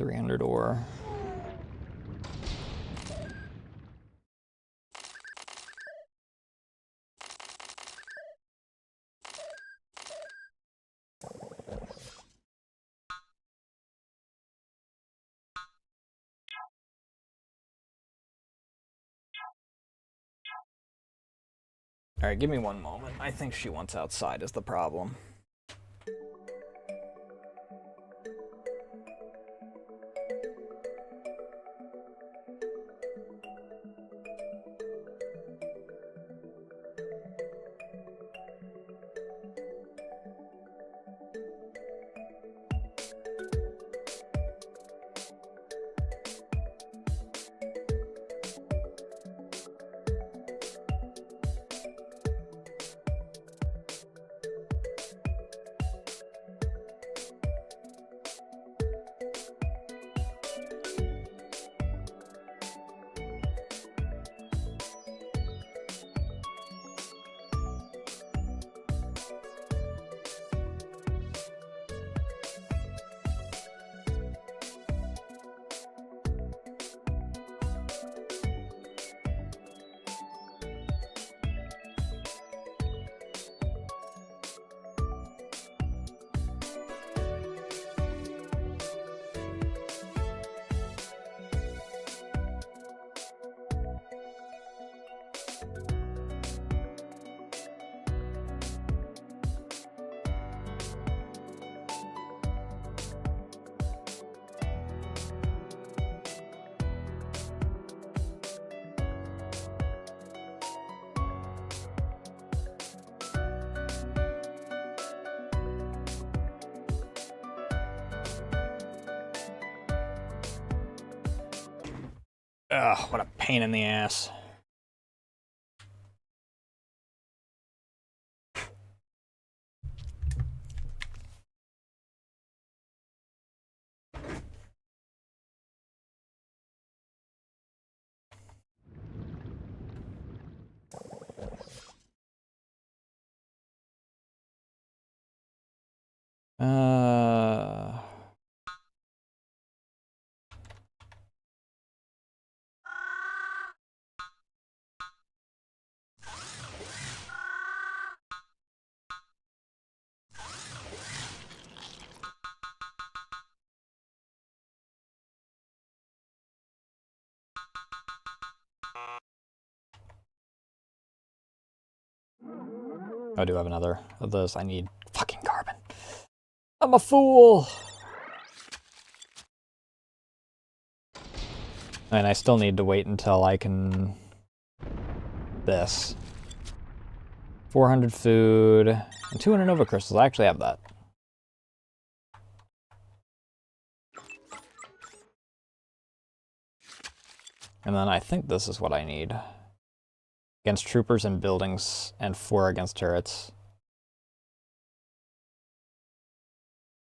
$300 ore. Alright, give me one moment. I think she wants outside is the problem. Ugh, what a pain in the ass. Uh... I do have another of those. I need fucking carbon. I'm a fool! And I still need to wait until I can... this. 400 food, and 200 Nova Crystals. I actually have that. And then I think this is what I need. Against troopers and buildings, and 4 against turrets.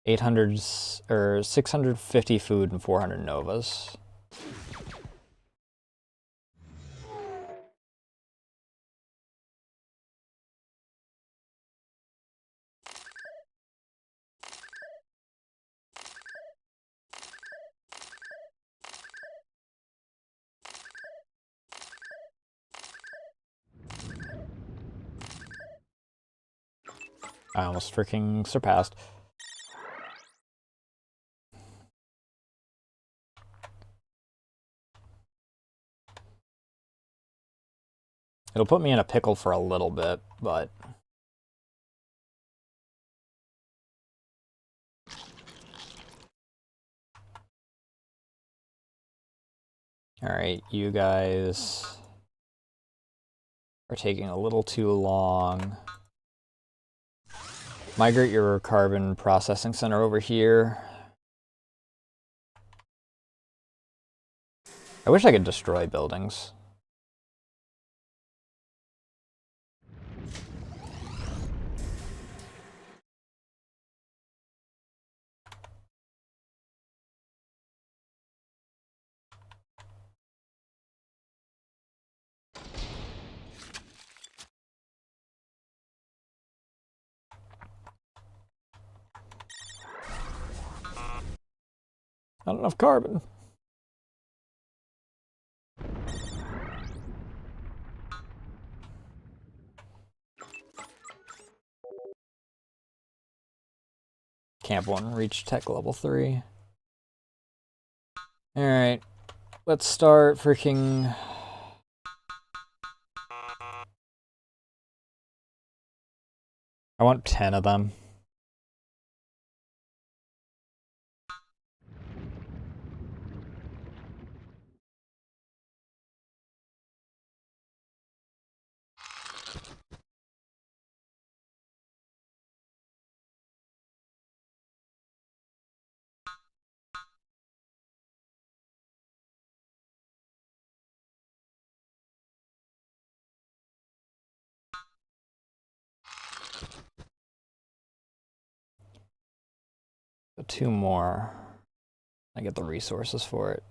800, or 650 food and 400 Novas. I almost freaking surpassed. It'll put me in a pickle for a little bit, but... Alright, you guys are taking a little too long. Migrate your carbon processing center over here. I wish I could destroy buildings. Not enough carbon. Camp 1 reached tech level 3. Alright, let's start freaking... I want 10 of them. So 2 more. I get the resources for it.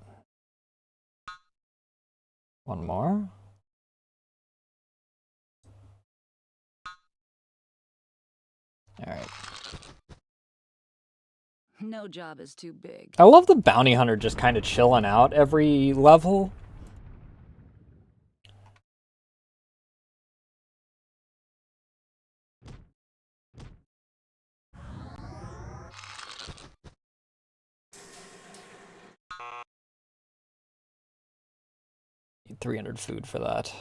1 more. Alright. No job is too big. I love the bounty hunter just kind of chilling out every level. Need 300 food for that.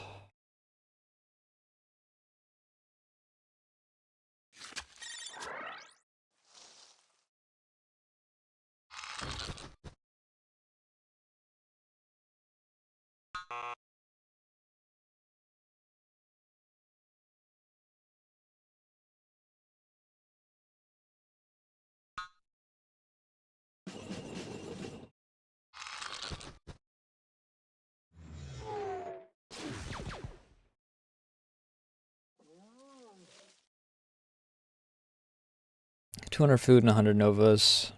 $200 food and 100 novas.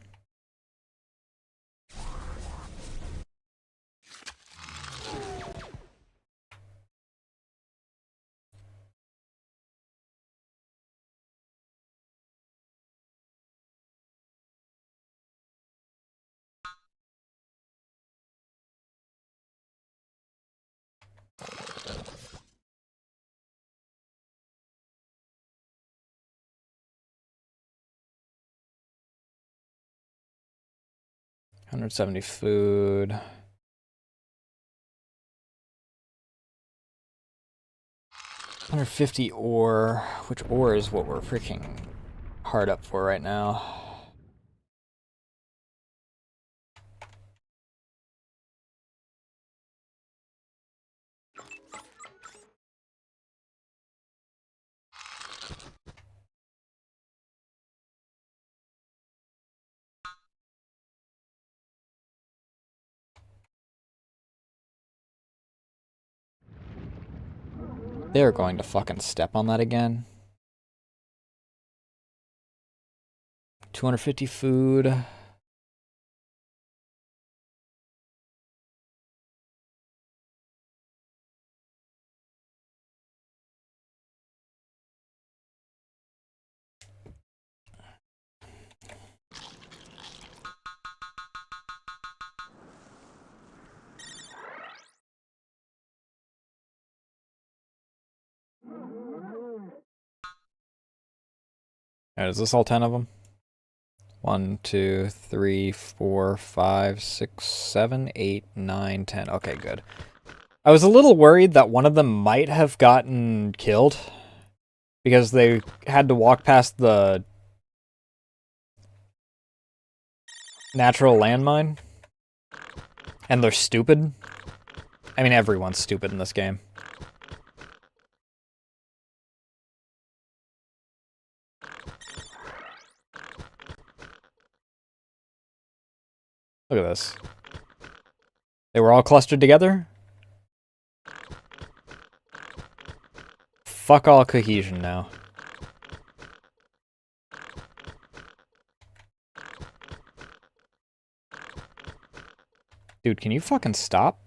$170 food. $150 ore, which ore is what we're freaking hard up for right now. They're going to fucking step on that again. 250 food. Alright, is this all 10 of them? 1, 2, 3, 4, 5, 6, 7, 8, 9, 10. Okay, good. I was a little worried that one of them might have gotten killed because they had to walk past the natural landmine. And they're stupid. I mean, everyone's stupid in this game. Look at this. They were all clustered together? Fuck all cohesion now. Dude, can you fucking stop?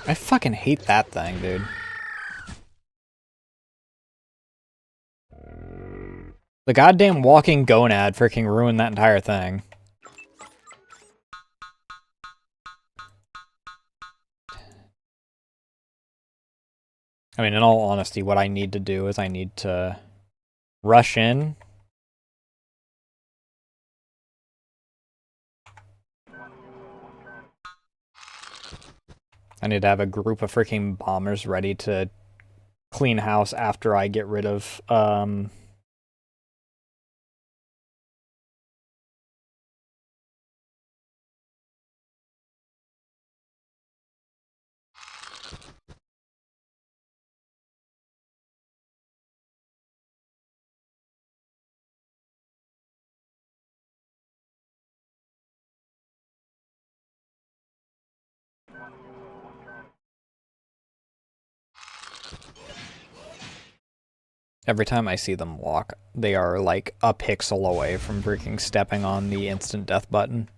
I fucking hate that thing, dude. The goddamn walking gonad freaking ruined that entire thing. I mean, in all honesty, what I need to do is I need to rush in. I need to have a group of freaking bombers ready to clean house after I get rid of, every time I see them walk, they are like a pixel away from freaking stepping on the instant death button.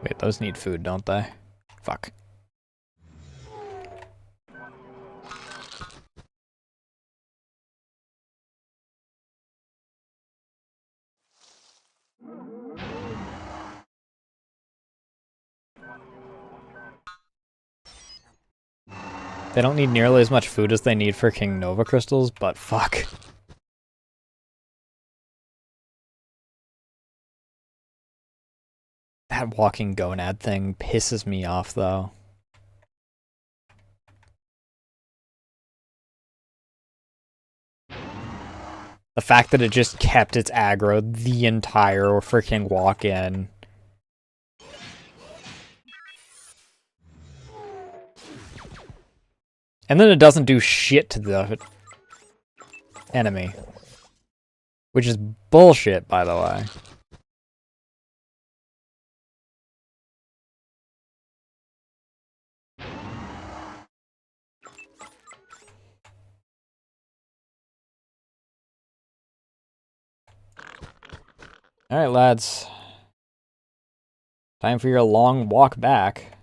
Wait, those need food, don't they? Fuck. They don't need nearly as much food as they need freaking Nova Crystals, but fuck. That walking gonad thing pisses me off, though. The fact that it just kept its aggro the entire freaking walk-in. And then it doesn't do shit to the enemy. Which is bullshit, by the way. Alright, lads. Time for your long walk back.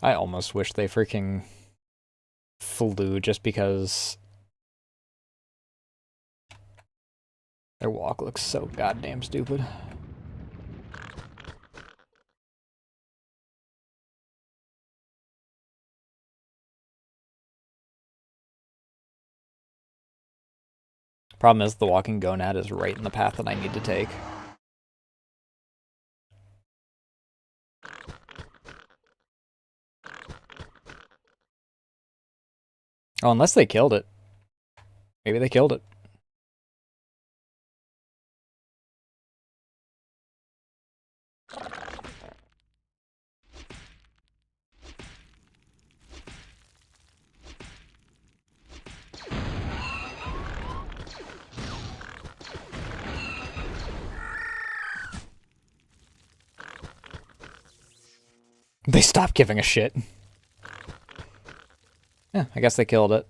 I almost wish they freaking flew just because their walk looks so goddamn stupid. Problem is the walking gonad is right in the path that I need to take. Oh, unless they killed it. Maybe they killed it. They stopped giving a shit. Yeah, I guess they killed it.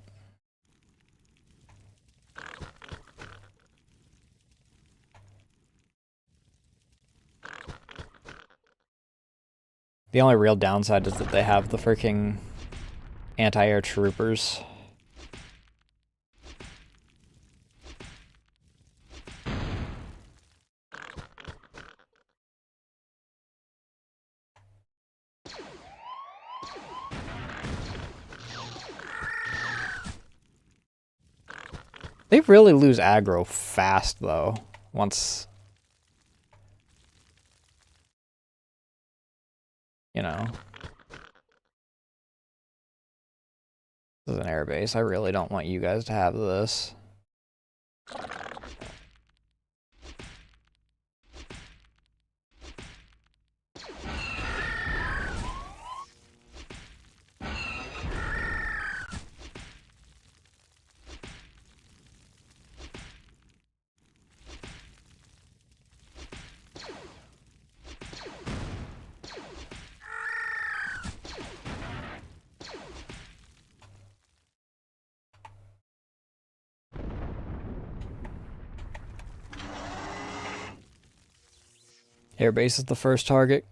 The only real downside is that they have the freaking anti-air troopers. They really lose aggro fast, though, once... You know. This is an airbase. I really don't want you guys to have this. Airbase is the first target.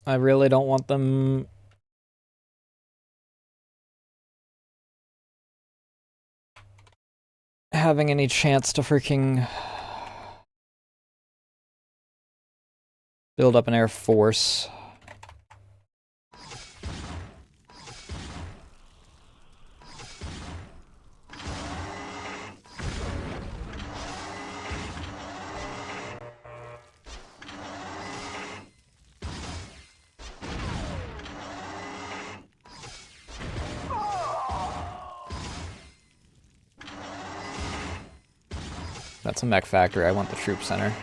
I really don't want them... having any chance to freaking... build up an air force. That's a mech factory. I want the troop center.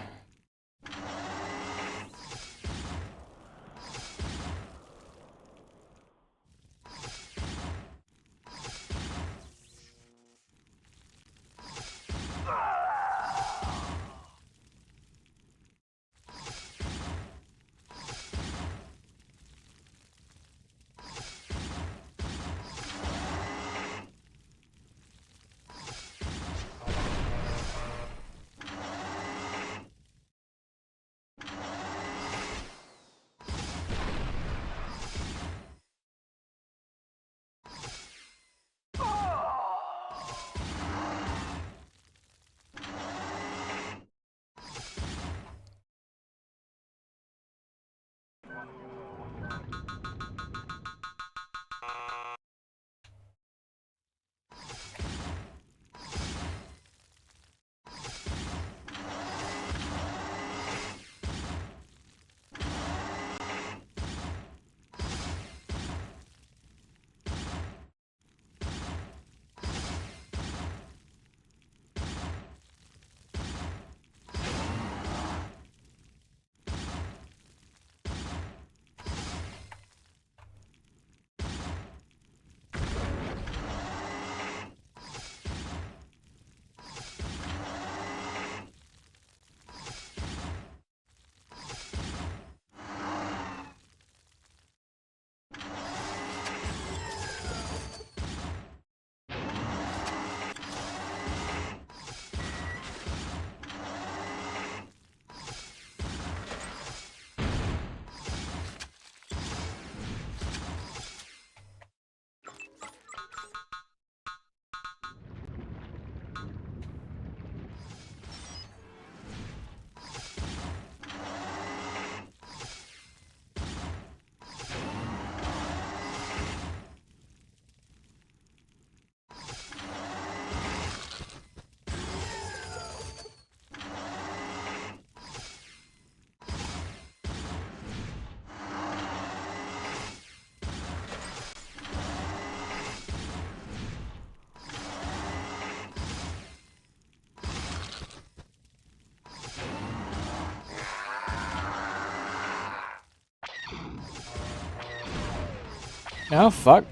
Oh, fuck.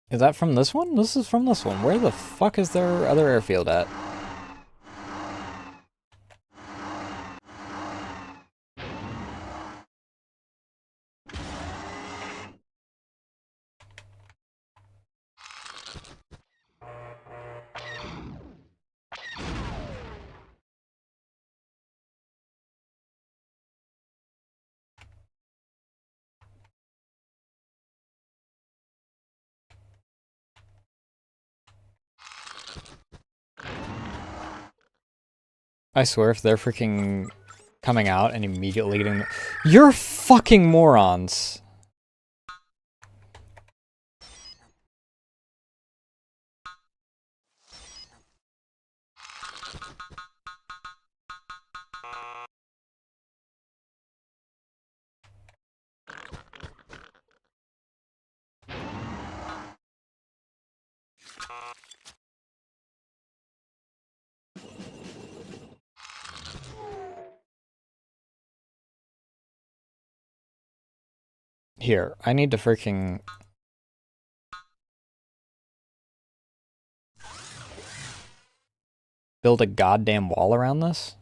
Is that from this one? This is from this one. Where the fuck is their other airfield at? I swear if they're freaking coming out and immediately getting... You're fucking morons! Here, I need to freaking... build a goddamn wall around this?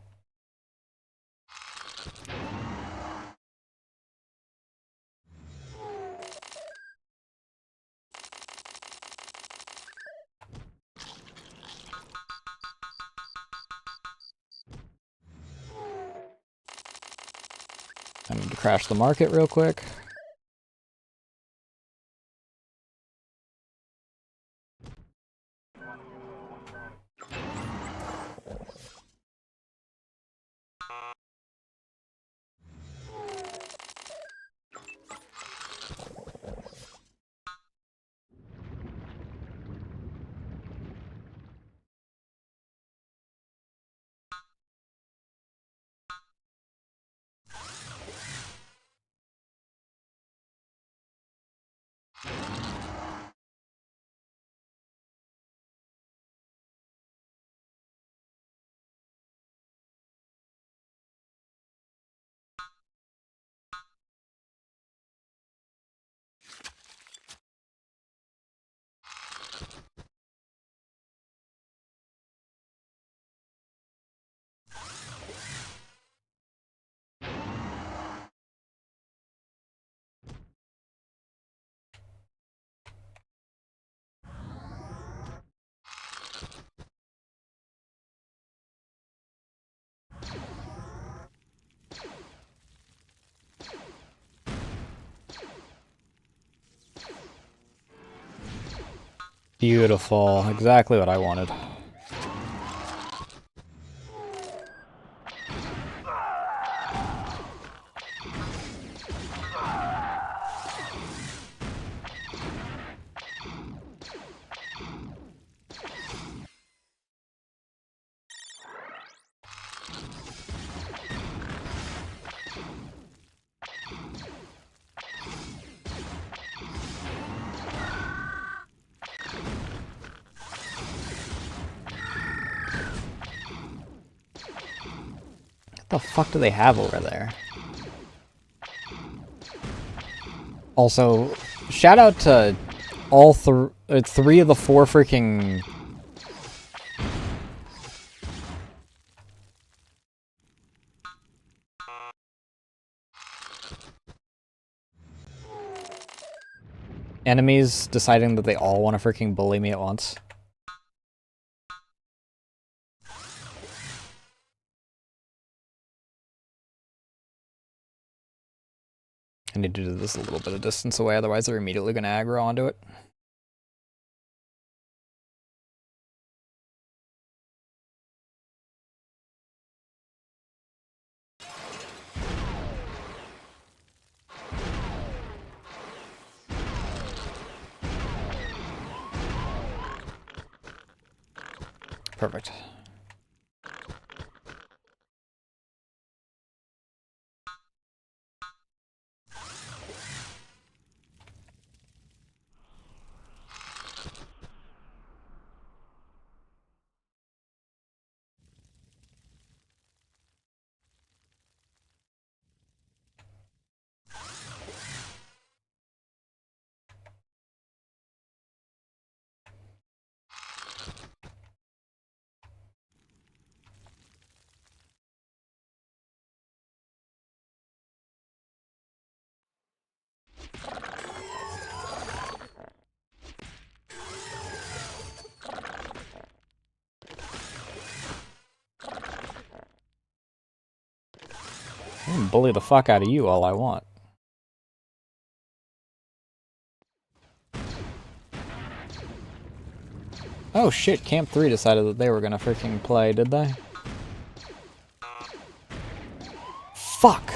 I need to crash the market real quick. Beautiful. Exactly what I wanted. What the fuck do they have over there? Also, shout out to all three of the four freaking... enemies deciding that they all want to freaking bully me at once. I need to do this a little bit of distance away, otherwise they're immediately going to aggro onto it. Perfect. can bully the fuck out of you all I want. Oh shit, Camp 3 decided that they were gonna freaking play, did they? Fuck!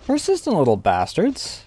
Persistent little bastards.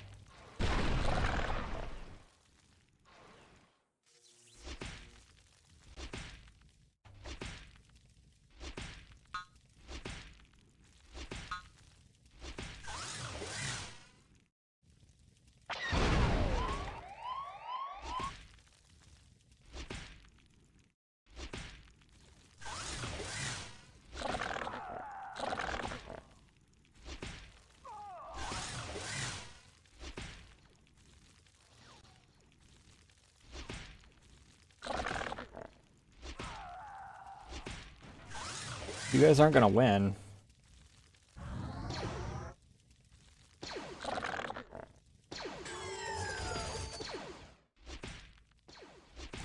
You guys aren't gonna win.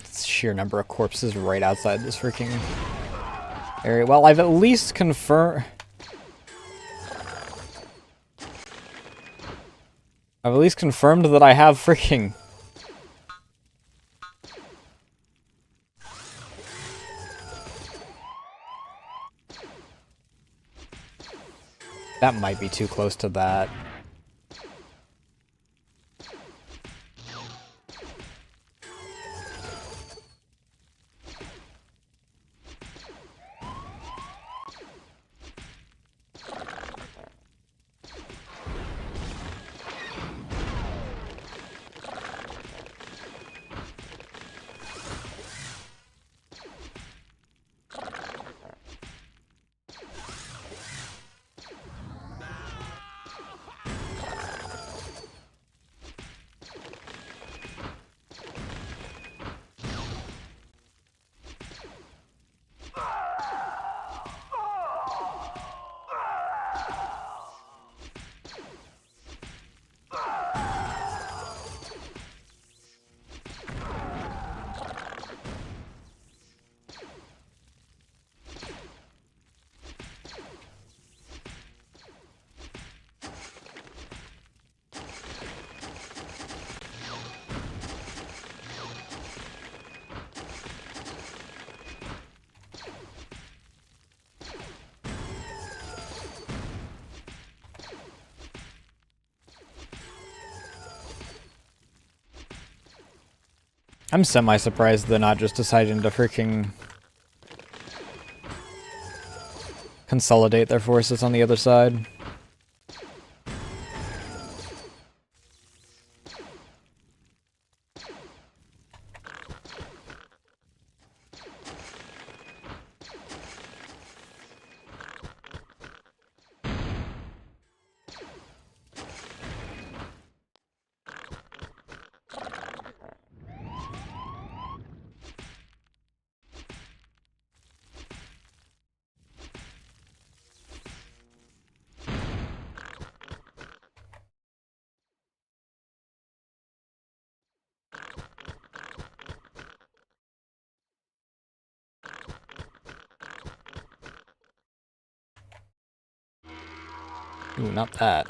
It's sheer number of corpses right outside this freaking area. Well, I've at least confirmed... I've at least confirmed that I have freaking... That might be too close to that. I'm semi-surprised they're not just deciding to freaking consolidate their forces on the other side. Ooh, not that.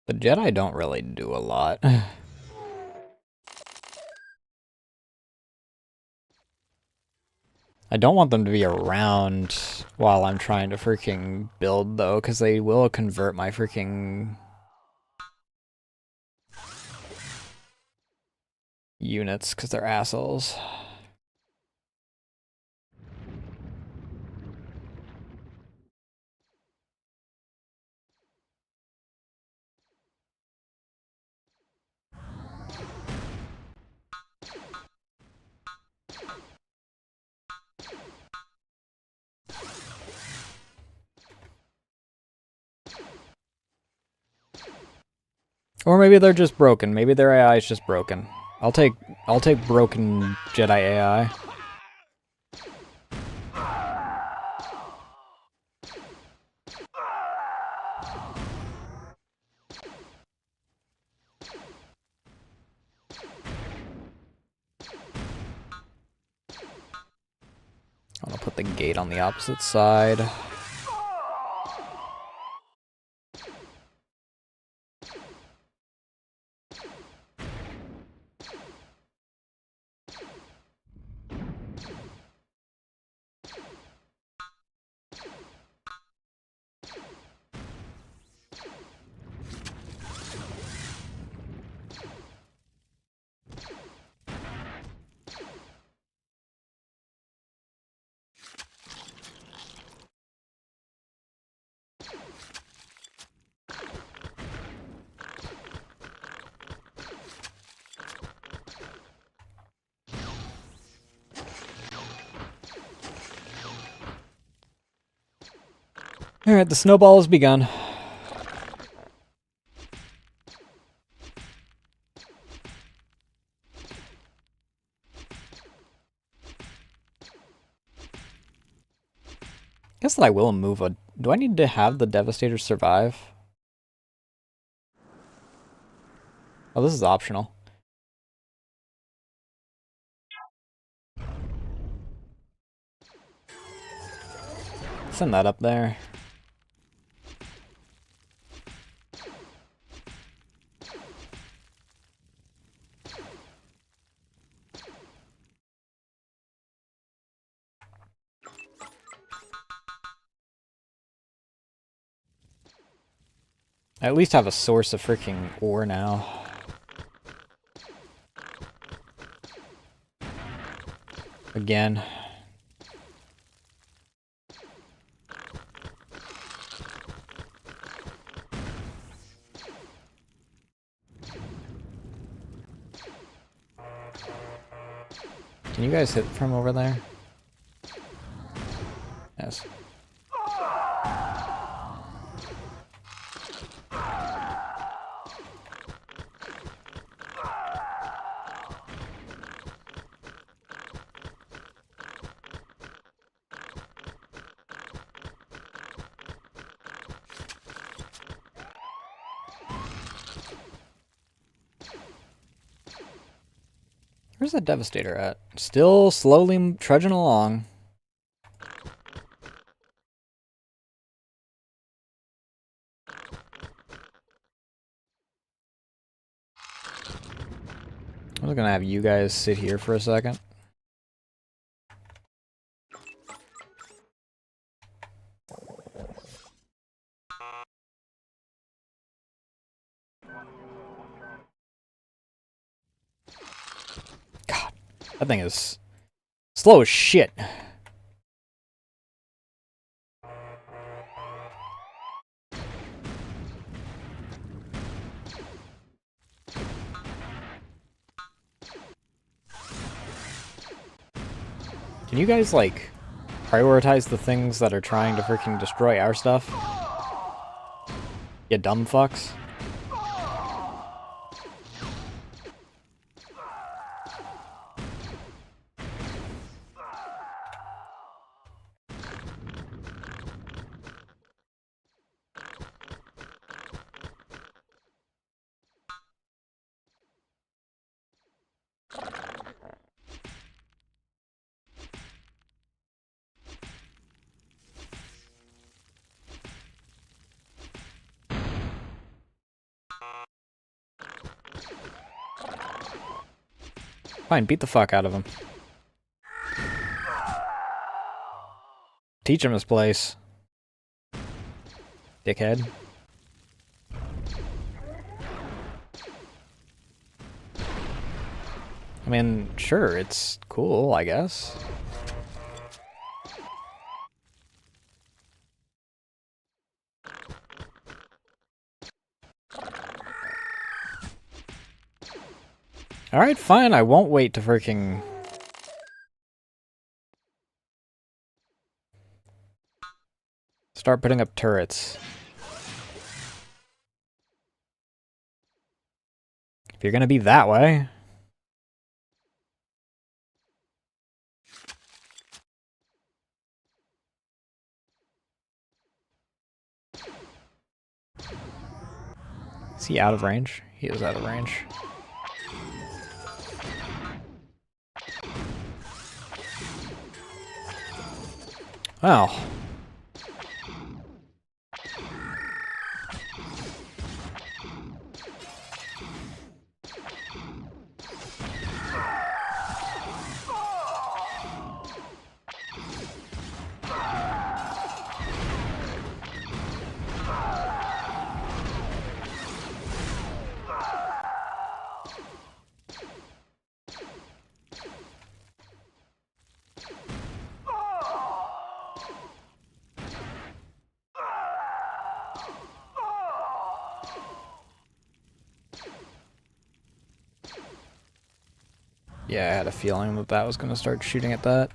The Jedi don't really do a lot. I don't want them to be around while I'm trying to freaking build, though, because they will convert my freaking units, because they're assholes. Or maybe they're just broken. Maybe their AI is just broken. I'll take broken Jedi AI. I'm gonna put the gate on the opposite side. Alright, the snowball has begun. Guess that I will move a... Do I need to have the Devastator survive? Oh, this is optional. Send that up there. I at least have a source of freaking ore now. Again. Can you guys hit from over there? Yes. Where's that Devastator at? Still slowly trudging along. I'm just gonna have you guys sit here for a second. God, that thing is slow as shit. Can you guys, like, prioritize the things that are trying to freaking destroy our stuff? You dumb fucks. Fine, beat the fuck out of him. Teach him his place. Dickhead. I mean, sure, it's cool, I guess. Alright, fine, I won't wait to freaking... start putting up turrets. If you're gonna be that way... Is he out of range? He is out of range. Well. Yeah, I had a feeling that that was going to start shooting at that.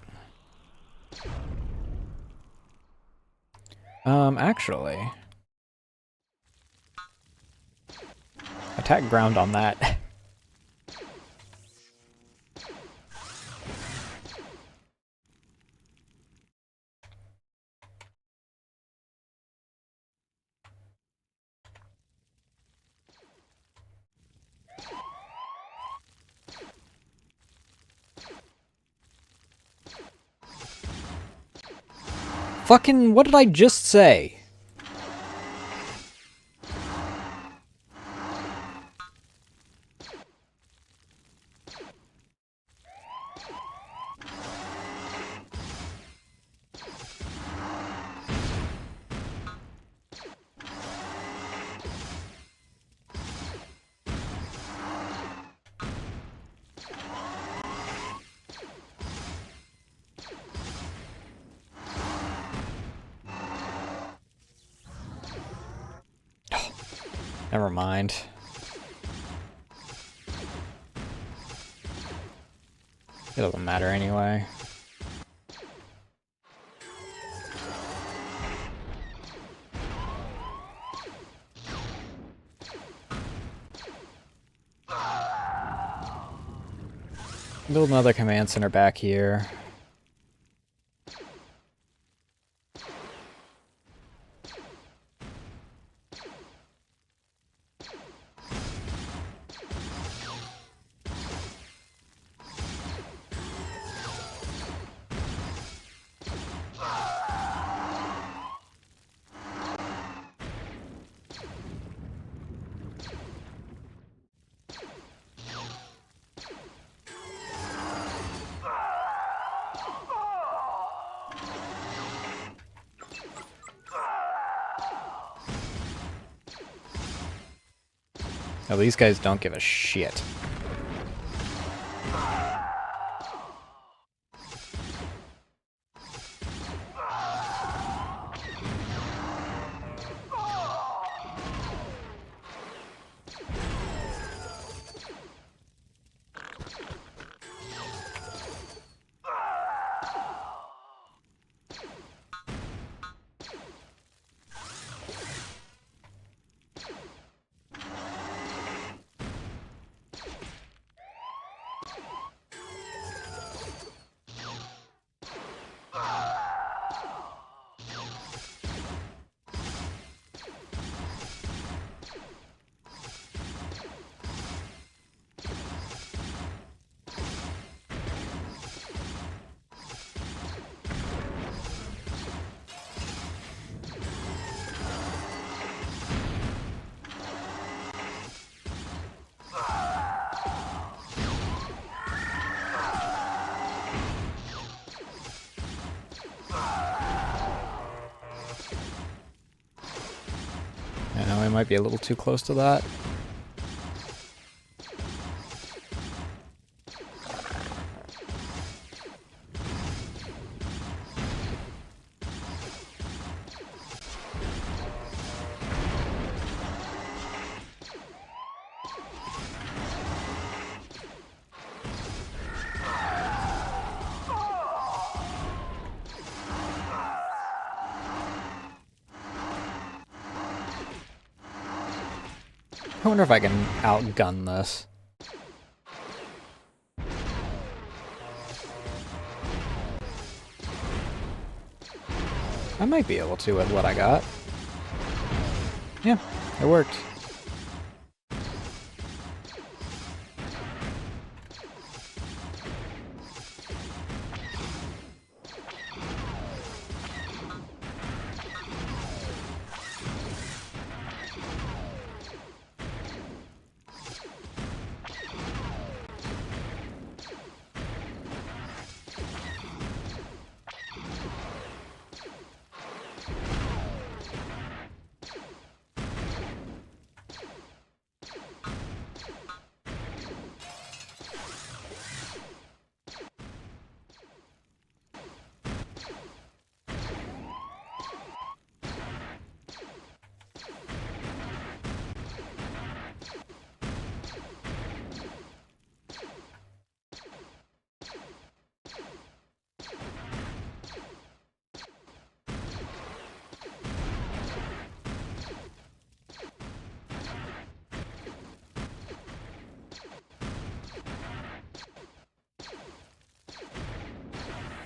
Actually... attack ground on that. Fucking, what did I just say? Never mind. It doesn't matter anyway. Build another command center back here. Oh, these guys don't give a shit. I know I might be a little too close to that. I wonder if I can outgun this. I might be able to with what I got. Yeah, it worked.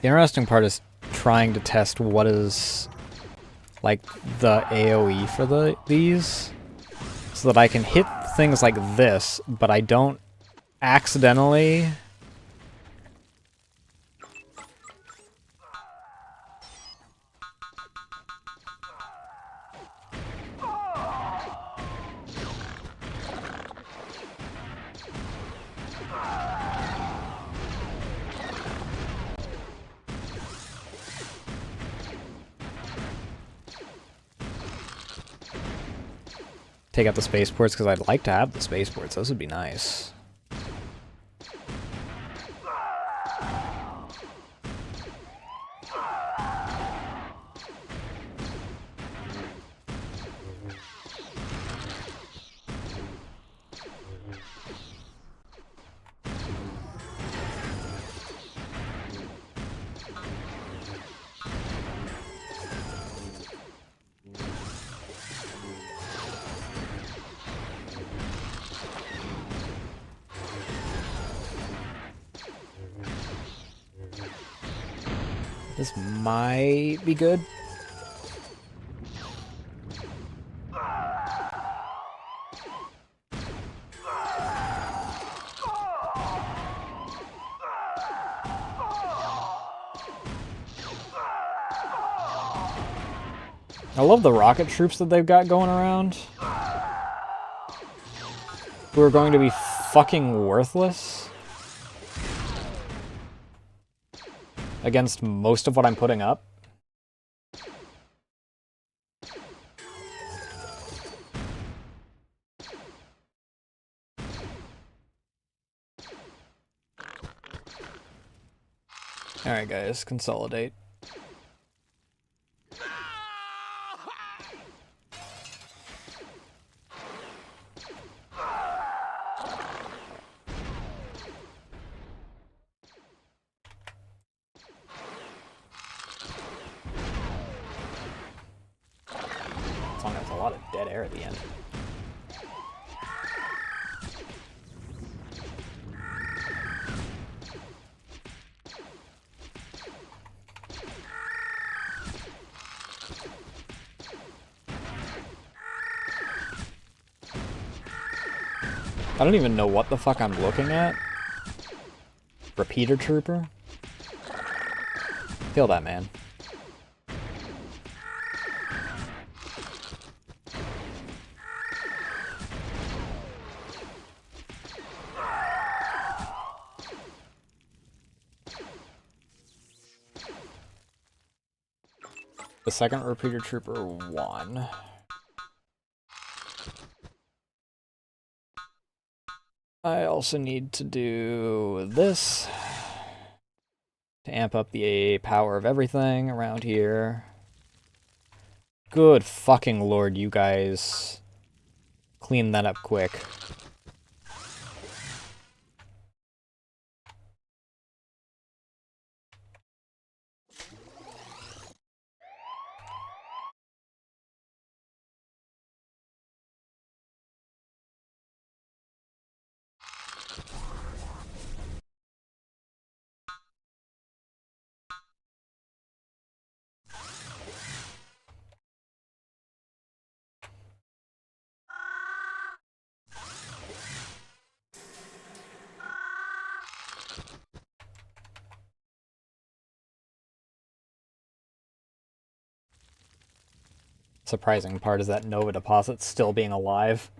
The interesting part is trying to test what is like the AoE for these so that I can hit things like this, but I don't accidentally take out the spaceports, because I'd like to have the spaceports. Those would be nice. This might be good. I love the rocket troops that they've got going around, who are going to be fucking worthless. against most of what I'm putting up. Alright guys, consolidate. As long as there's a lot of dead air at the end. I don't even know what the fuck I'm looking at. Repeater Trooper? Feel that, man. The second Repeater Trooper won. I also need to do this to amp up the power of everything around here. Good fucking lord, you guys. Clean that up quick. Surprising part is that Nova Deposit's still being alive.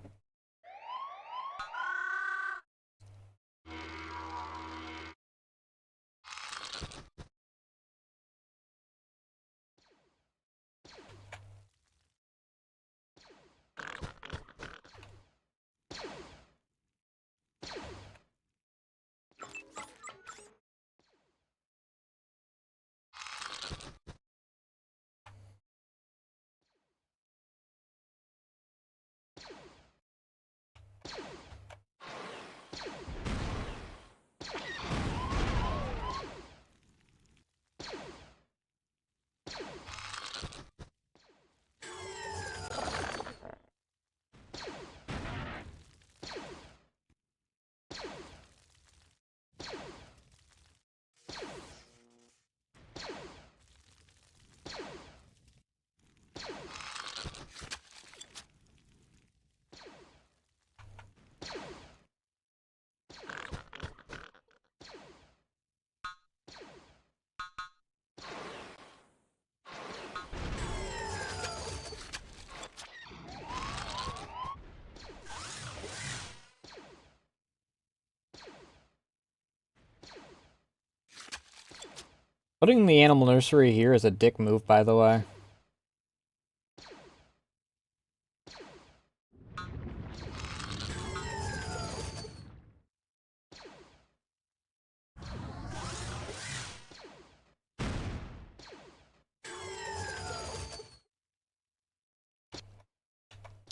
Putting the animal nursery here is a dick move, by the way.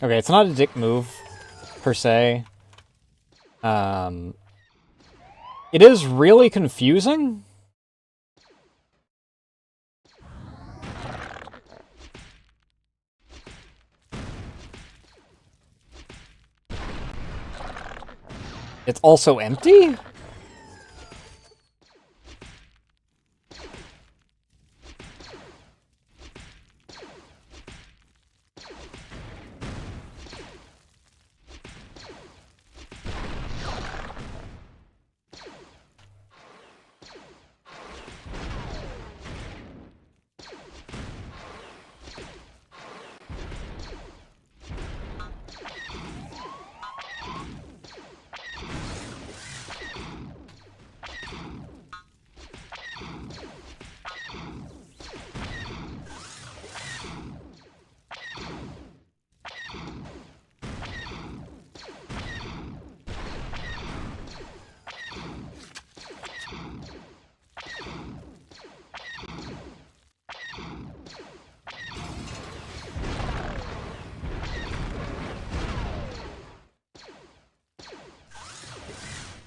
Okay, it's not a dick move, per se. It is really confusing. It's also empty?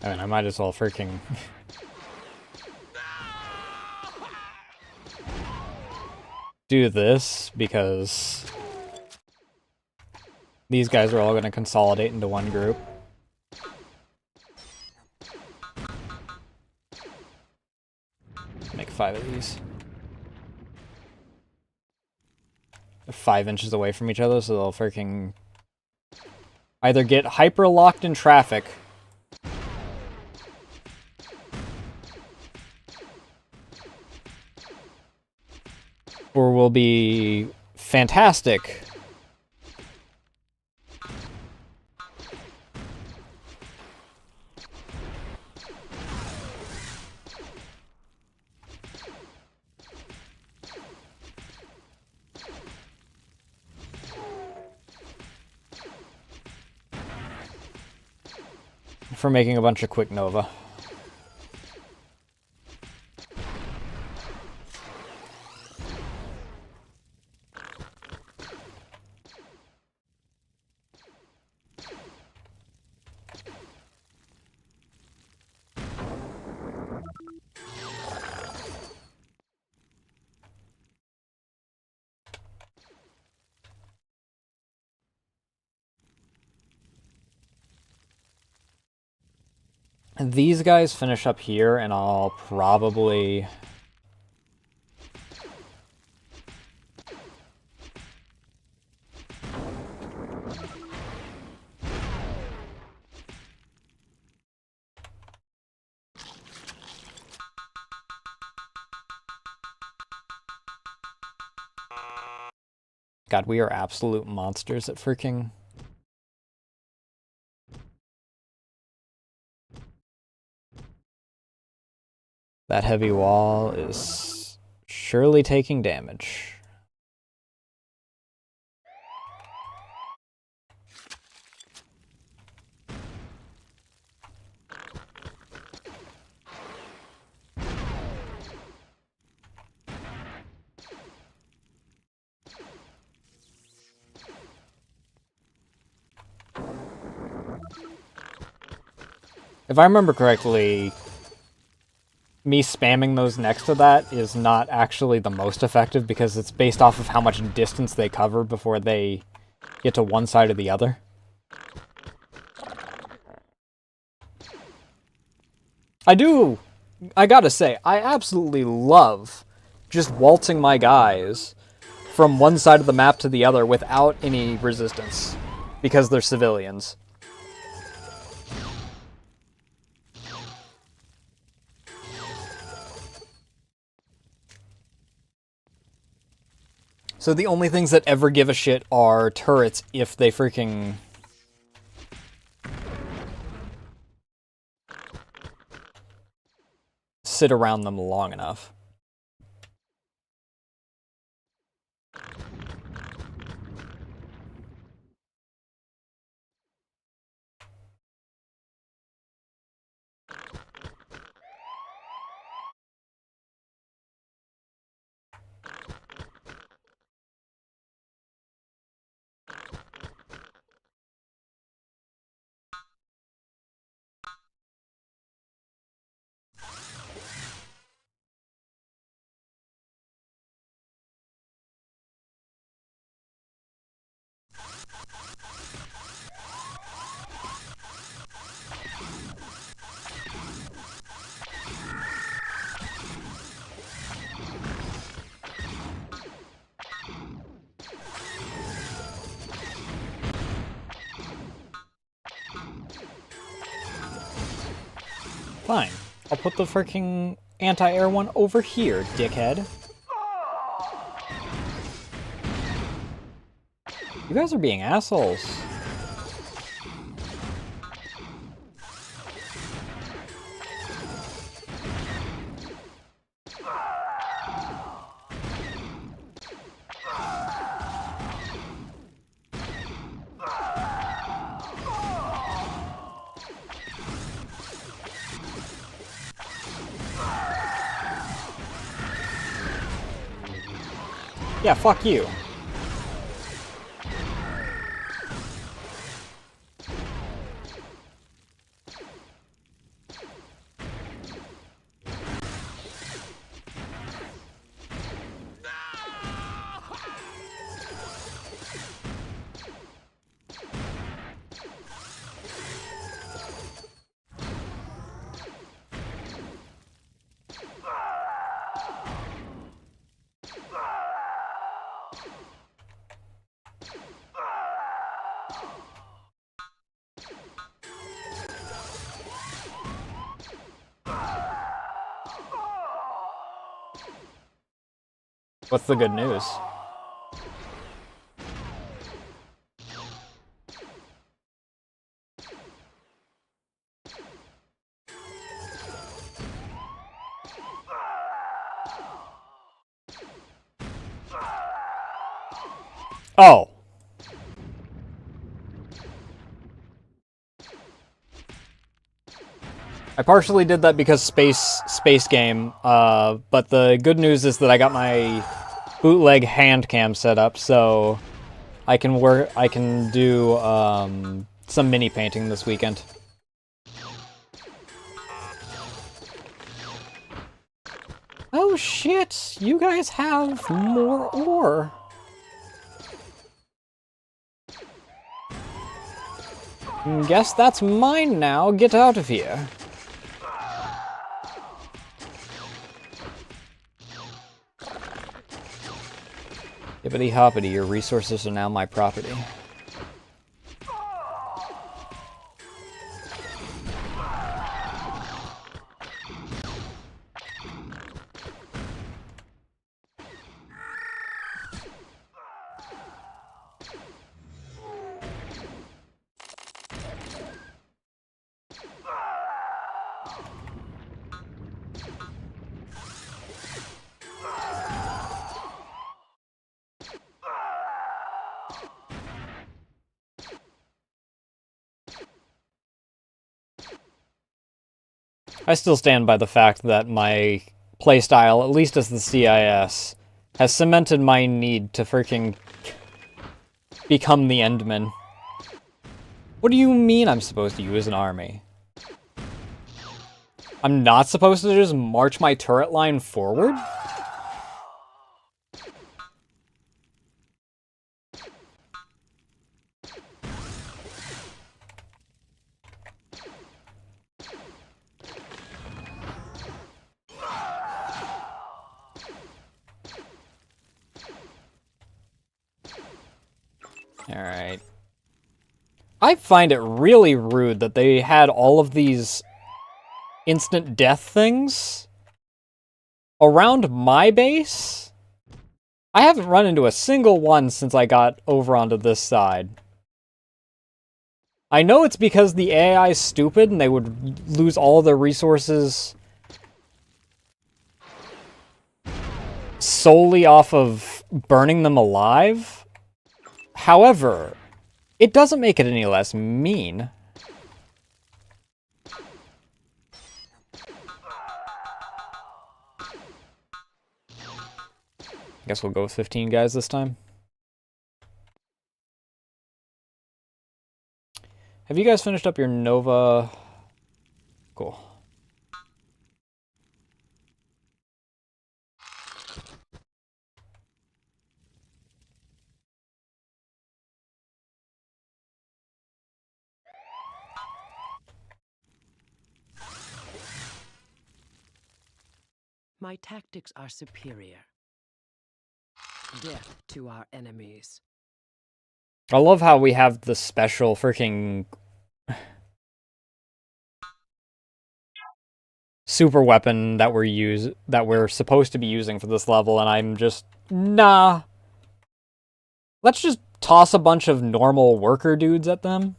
I mean, I might as well freaking... do this, because... these guys are all going to consolidate into one group. Make 5 of these. They're 5 inches away from each other, so they'll freaking... either get hyper-locked in traffic... or will be fantastic. For making a bunch of quick Nova. These guys finish up here, and I'll probably... God, we are absolute monsters at freaking... That heavy wall is surely taking damage. If I remember correctly, me spamming those next to that is not actually the most effective because it's based off of how much distance they cover before they get to one side or the other. I gotta say, I absolutely love just waltzing my guys from one side of the map to the other without any resistance because they're civilians. So the only things that ever give a shit are turrets if they freaking... sit around them long enough. Fine. I'll put the freaking anti-air one over here, dickhead. You guys are being assholes. Yeah, fuck you. What's the good news? Oh. I partially did that because space game, but the good news is that I got my bootleg hand cam set up, so I can do some mini painting this weekend. Oh shit, you guys have more ore. Guess that's mine now. Get out of here. Hippity hoppity, your resources are now my property. I still stand by the fact that my playstyle, at least as the CIS, has cemented my need to freaking become the Endman. What do you mean I'm supposed to use an army? I'm not supposed to just march my turret line forward? Alright. I find it really rude that they had all of these instant death things around my base. I haven't run into a single one since I got over onto this side. I know it's because the AI is stupid and they would lose all their resources solely off of burning them alive. However, it doesn't make it any less mean. Guess we'll go with 15 guys this time. Have you guys finished up your Nova? Cool. My tactics are superior. Death to our enemies. I love how we have the special freaking super weapon that we're supposed to be using for this level, and I'm just nah. Let's just toss a bunch of normal worker dudes at them.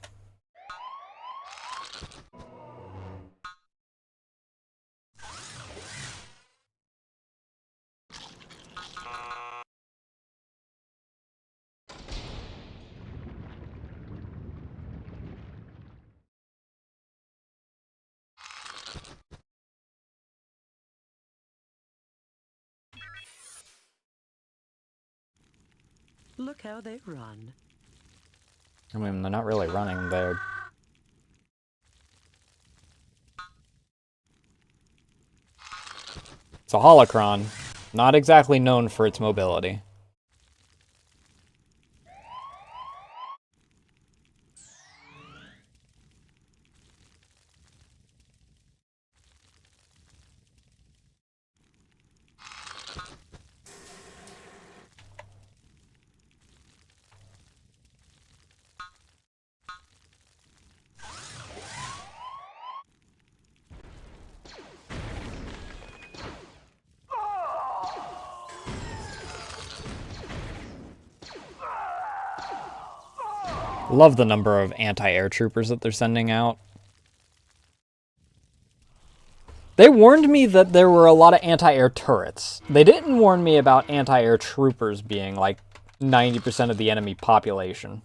Look how they run. I mean, they're not really running, they're... It's a holocron, not exactly known for its mobility. Love the number of anti-air troopers that they're sending out. They warned me that there were a lot of anti-air turrets. They didn't warn me about anti-air troopers being like 90% of the enemy population.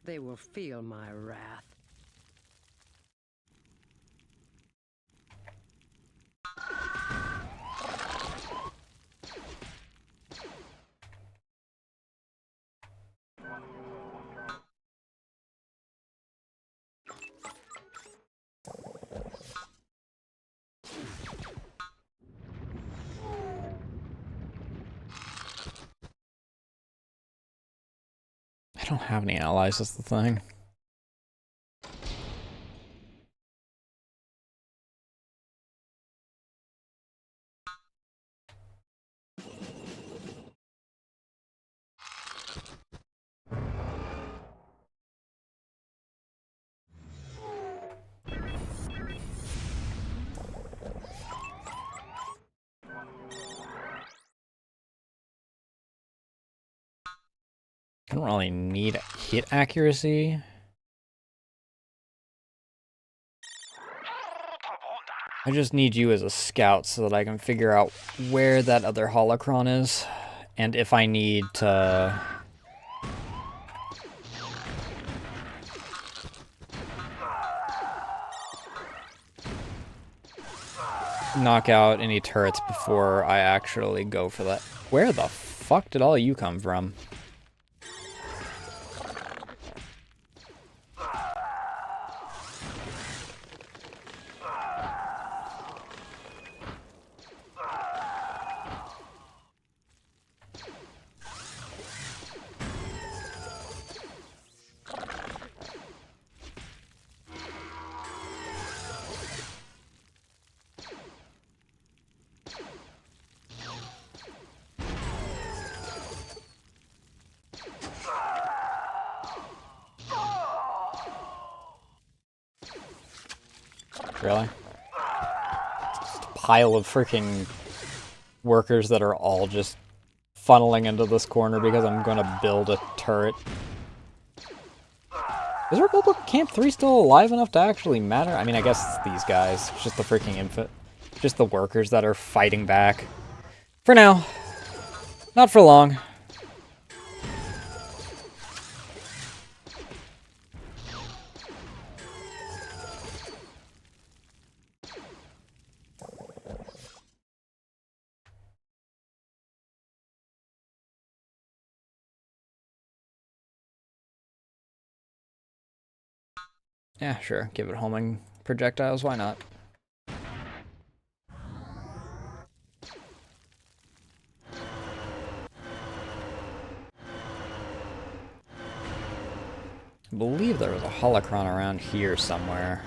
They will feel my wrath. I don't have any allies, that's the thing. I don't really need hit accuracy. I just need you as a scout so that I can figure out where that other holocron is, and if I need to knock out any turrets before I actually go for that. Where the fuck did all you come from? Really? Just a pile of freaking workers that are all just funneling into this corner because I'm gonna build a turret. Is Republic Camp 3 still alive enough to actually matter? I mean, I guess it's these guys. It's just the freaking infant. Just the workers that are fighting back. For now. Not for long. Yeah, sure. Give it homing projectiles. Why not? I believe there was a holocron around here somewhere.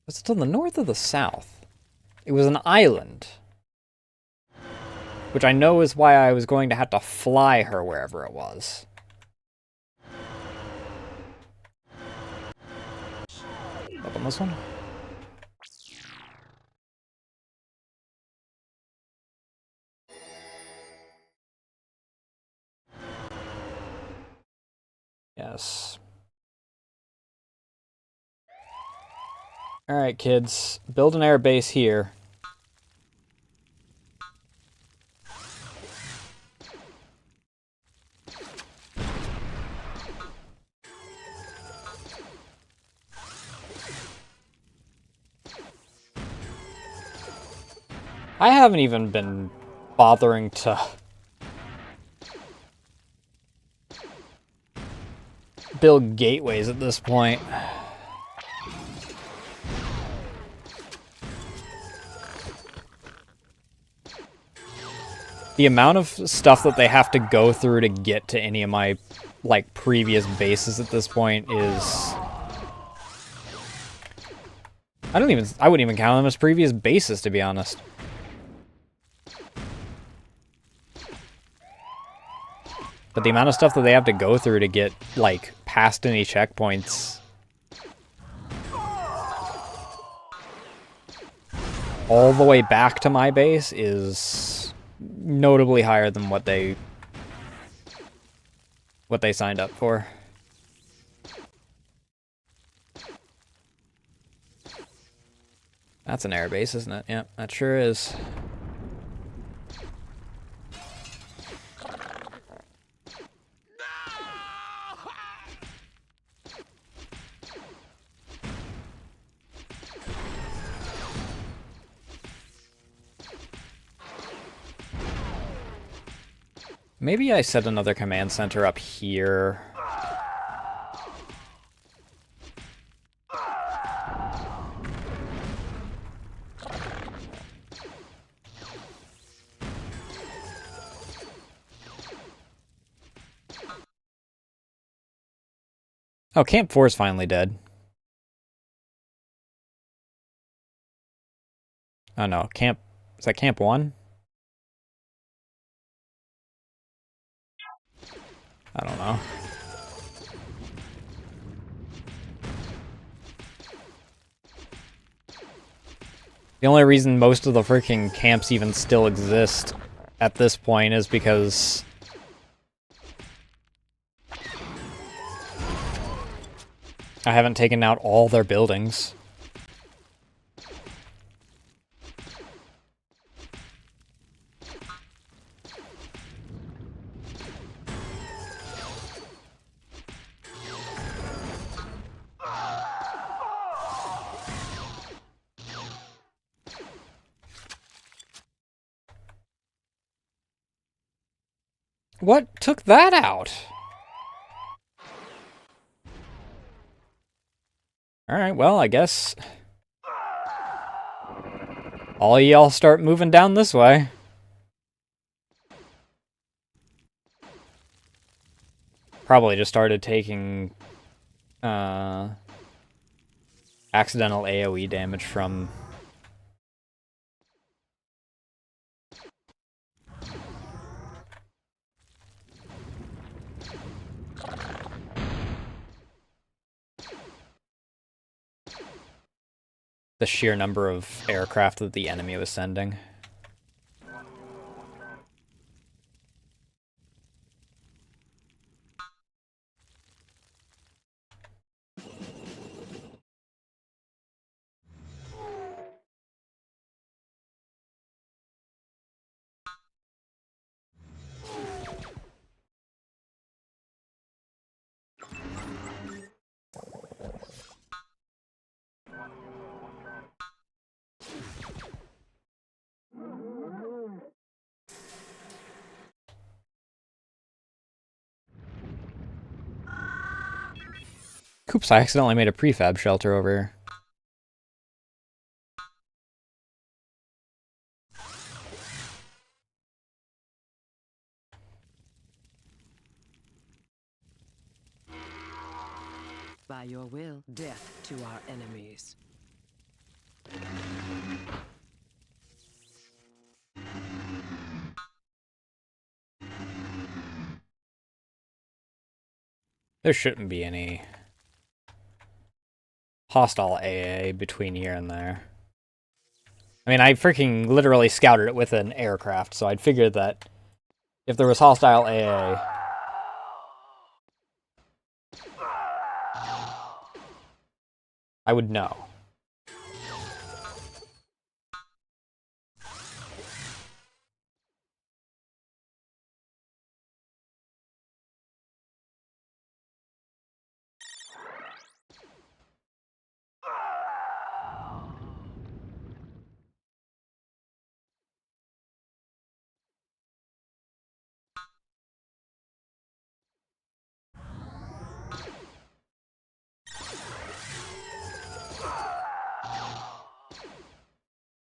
Was it to the north or the south? It was an island. Which I know is why I was going to have to fly her wherever it was. Up on this one? Yes. Alright, kids. Build an air base here. I haven't even been bothering to build gateways at this point. The amount of stuff that they have to go through to get to any of my, like, previous bases at this point is... I wouldn't even count them as previous bases, to be honest. But the amount of stuff that they have to go through to get, like, past any checkpoints... all the way back to my base is notably higher than what they signed up for. That's an air base, isn't it? Yeah, that sure is. Maybe I set another command center up here. Oh, Camp 4 is finally dead. Oh no, is that Camp 1? I don't know. The only reason most of the freaking camps even still exist at this point is because I haven't taken out all their buildings. What took that out? Alright, well, I guess all y'all start moving down this way. Probably just started taking accidental AoE damage from the sheer number of aircraft that the enemy was sending. Oops, I accidentally made a prefab shelter over here. By your will, death to our enemies. There shouldn't be any hostile AA between here and there. I mean, I freaking literally scouted it with an aircraft, so I'd figure that if there was hostile AA, I would know.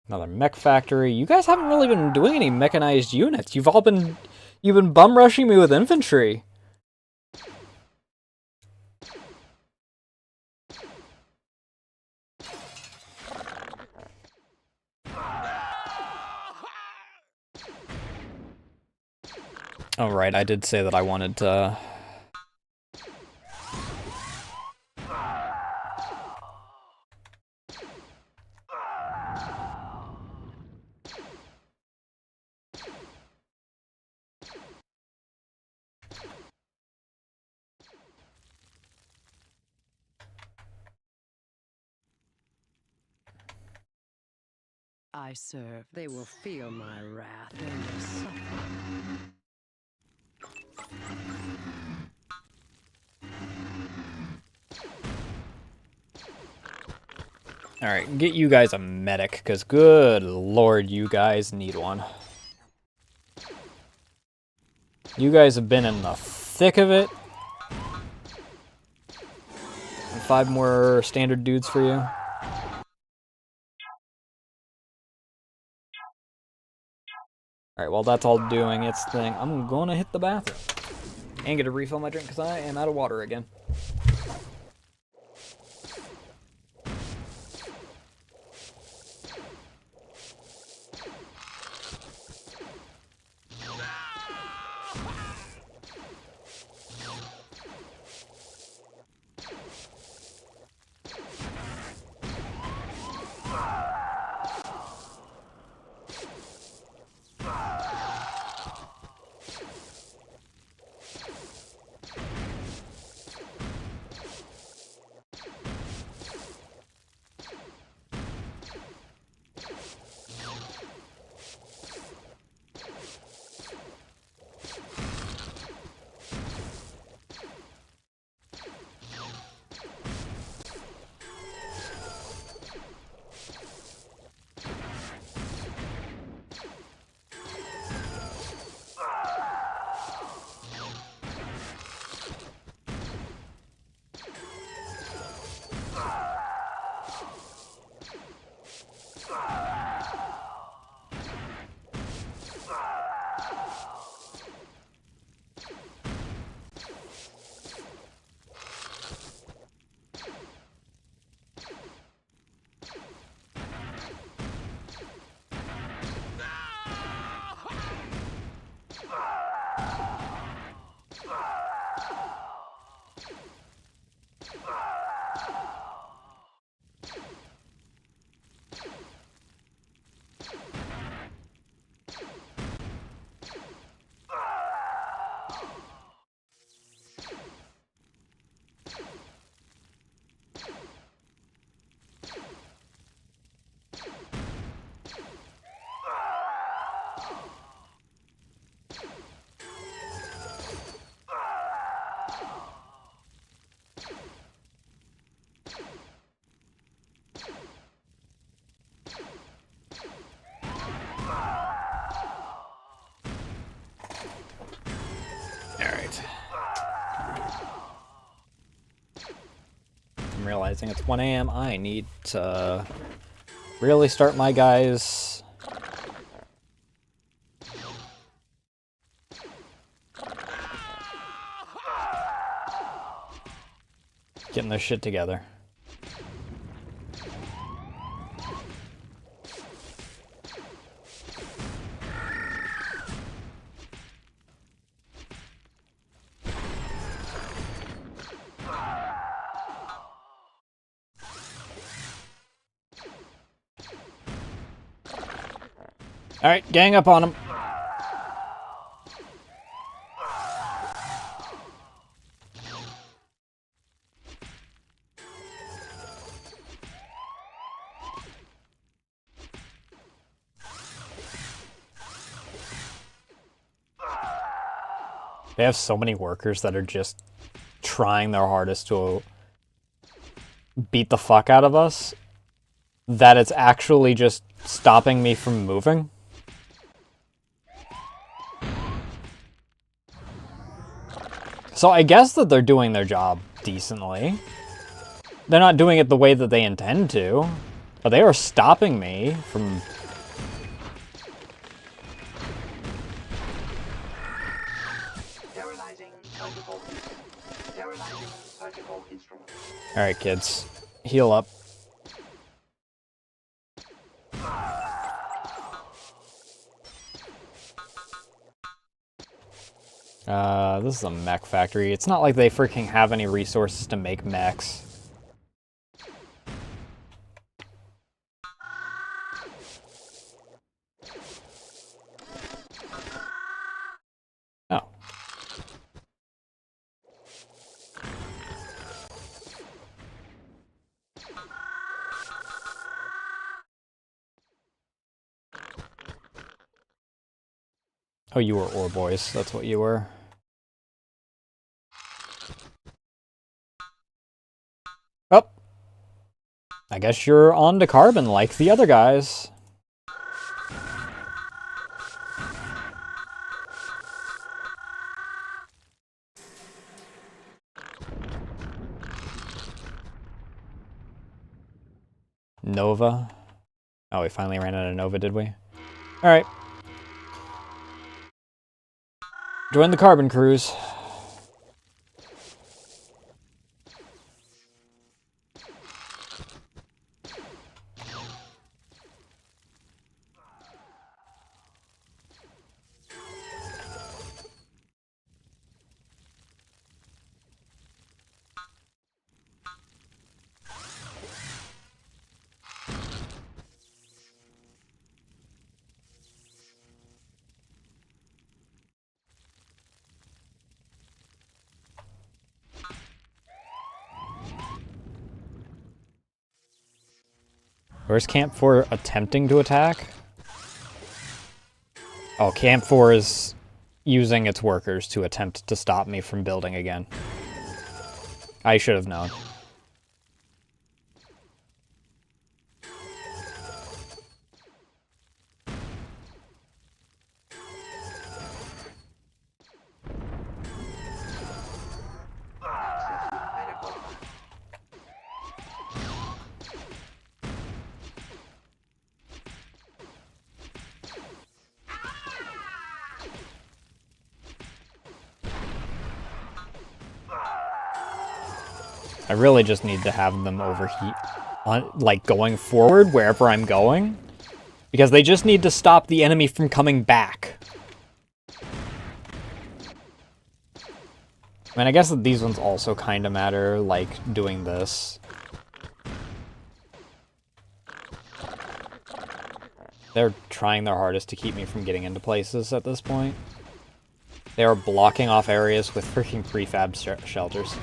Another mech factory. You guys haven't really been doing any mechanized units. You've been bum rushing me with infantry. Oh right, I did say that I wanted to. I serve. They will feel my wrath and will suffer. Alright, get you guys a medic, because good lord, you guys need one. You guys have been in the thick of it. And 5 more standard dudes for you. Alright, while that's all doing its thing, I'm gonna hit the bathroom. And get a refill my drink, because I am out of water again. Alright. I'm realizing it's 1 AM. I need to really start my guys getting their shit together. Alright, gang up on him. They have so many workers that are just trying their hardest to beat the fuck out of us that it's actually just stopping me from moving. So I guess that they're doing their job decently. They're not doing it the way that they intend to, but they are stopping me from instrument. Alright, kids. Heal up. This is a mech factory. It's not like they freaking have any resources to make mechs. Oh. Oh, you were ore boys. That's what you were. Oh. I guess you're on to carbon like the other guys. Nova. Oh, we finally ran out of Nova, did we? Alright. Join the carbon cruise. Where's Camp 4 attempting to attack? Oh, Camp 4 is using its workers to attempt to stop me from building again. I should have known. I really just need to have them overheat, like going forward wherever I'm going, because they just need to stop the enemy from coming back. I mean, I guess that these ones also kind of matter, like doing this. They're trying their hardest to keep me from getting into places at this point. They are blocking off areas with freaking prefab shelters.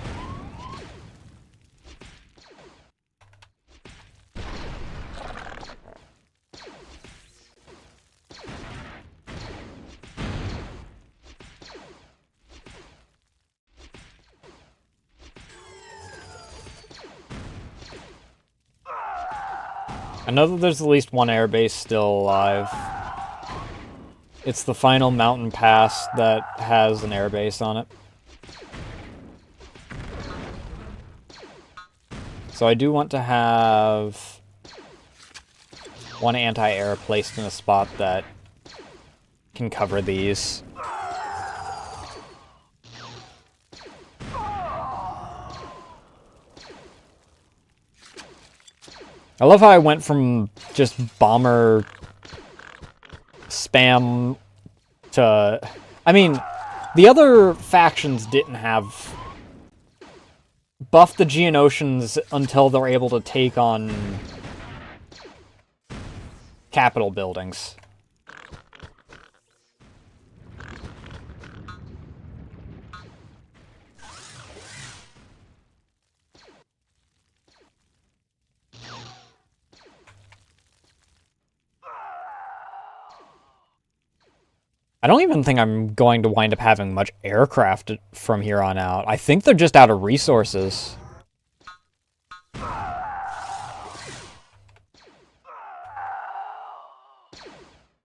I know that there's at least one airbase still alive. It's the final mountain pass that has an airbase on it. So I do want to have one anti-air placed in a spot that can cover these. I love how I went from just bomber spam to... I mean, the other factions didn't have... buff the Geonosians until they're able to take on capital buildings. I don't even think I'm going to wind up having much aircraft from here on out. I think they're just out of resources. Because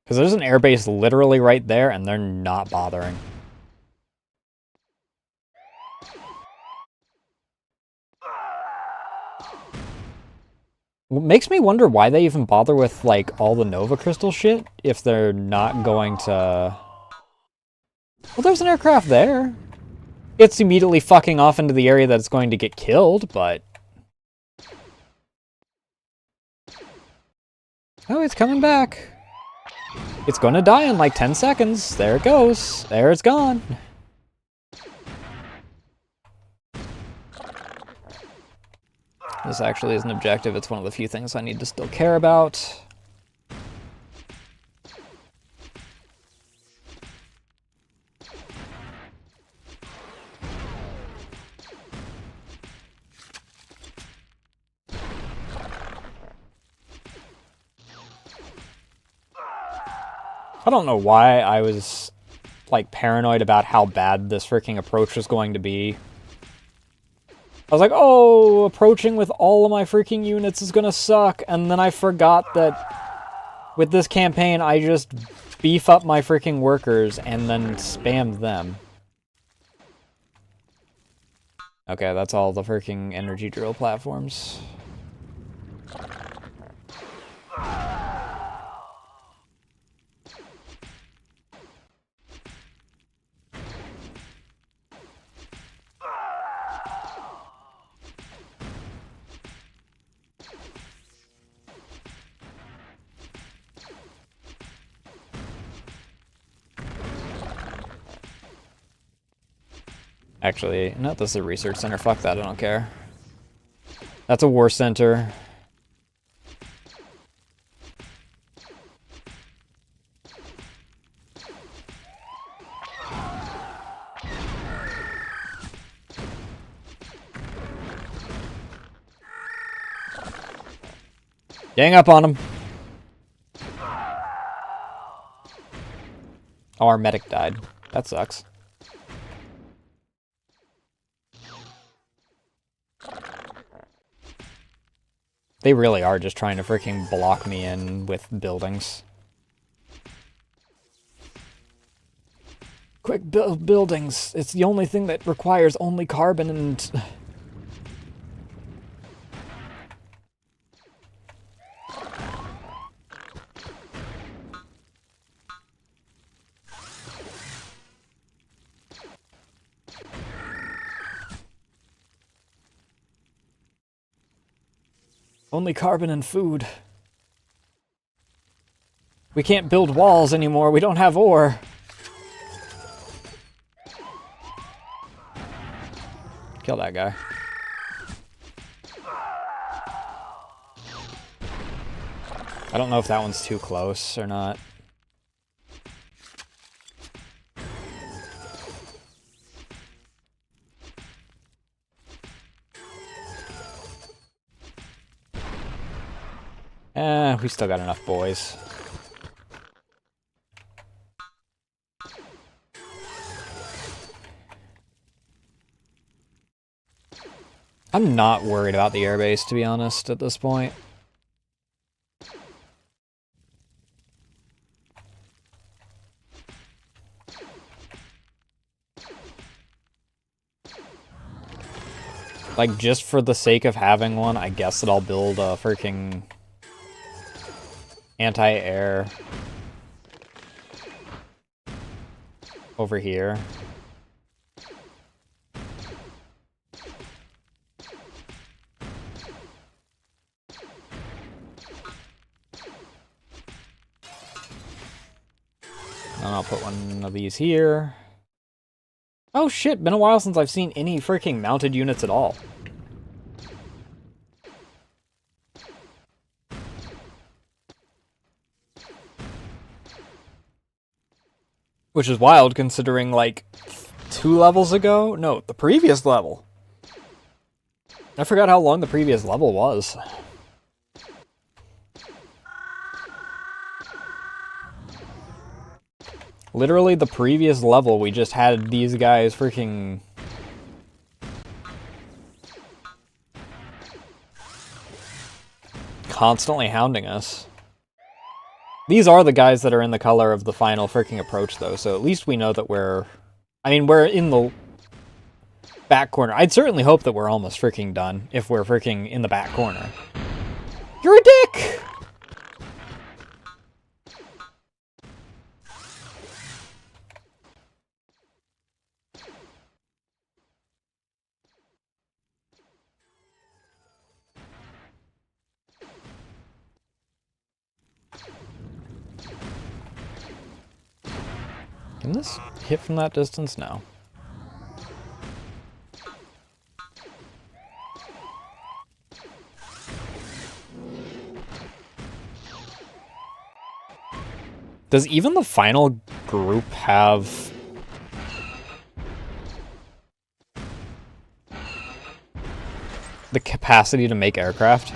there's an airbase literally right there, and they're not bothering. What makes me wonder why they even bother with, like, all the Nova Crystal shit, if they're not going to... Well, there's an aircraft there. it's immediately fucking off into the area that it's going to get killed, but... Oh, it's coming back. It's gonna die in like 10 seconds. There it goes. There it's gone. This actually is an objective. It's one of the few things I need to still care about. I don't know why I was, like, paranoid about how bad this freaking approach was going to be. I was like, oh, approaching with all of my freaking units is gonna suck, and then I forgot that with this campaign, I just beef up my freaking workers and then spam them. Okay, that's all the freaking energy drill platforms. Actually, no, this is a research center. Fuck that, I don't care. That's a war center. Gang up on him. Oh, our medic died. That sucks. They really are just trying to freaking block me in with buildings. Quick, build buildings. It's the only thing that requires only carbon and... Only carbon and food. We can't build walls anymore. We don't have ore. Kill that guy. I don't know if that one's too close or not. We still got enough boys. I'm not worried about the airbase, to be honest, at this point. Like, just for the sake of having one, I guess that I'll build a freaking anti-air over here. And I'll put one of these here. Oh shit, been a while since I've seen any freaking mounted units at all. Which is wild considering, like, 2 levels ago? No, the previous level. I forgot how long the previous level was. Literally the previous level, we just had these guys freaking... constantly hounding us. These are the guys that are in the color of the final freaking approach, though, so at least we know that we're... I mean, we're in the back corner. I'd certainly hope that we're almost freaking done, if we're freaking in the back corner. You're a dick! Can this hit from that distance? No. Does even the final group have the capacity to make aircraft?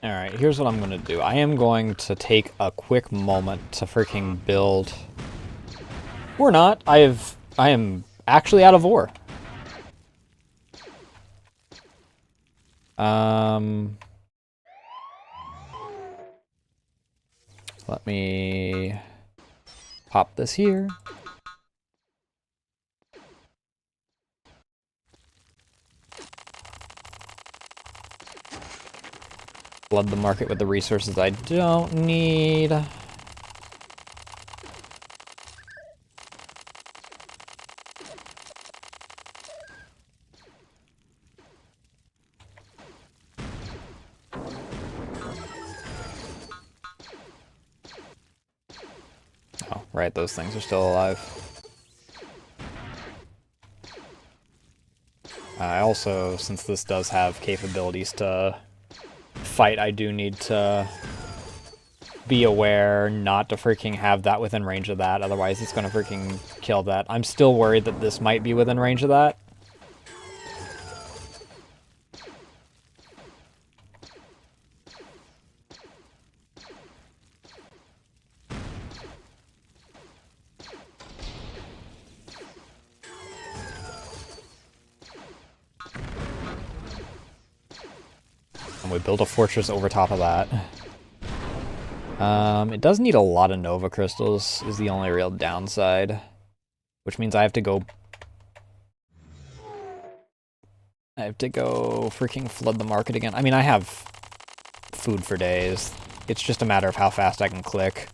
Alright, here's what I'm going to do. I am going to take a quick moment to freaking build... Or not. I am actually out of ore. Let me pop this here. Flood the market with the resources I don't need. Oh, right, those things are still alive. I also, since this does have capabilities to fight, I do need to be aware not to freaking have that within range of that, otherwise it's gonna freaking kill that. I'm still worried that this might be within range of that. And we build a fortress over top of that. It does need a lot of Nova crystals, is the only real downside. Which means I have to go freaking flood the market again. I mean, I have food for days. It's just a matter of how fast I can click.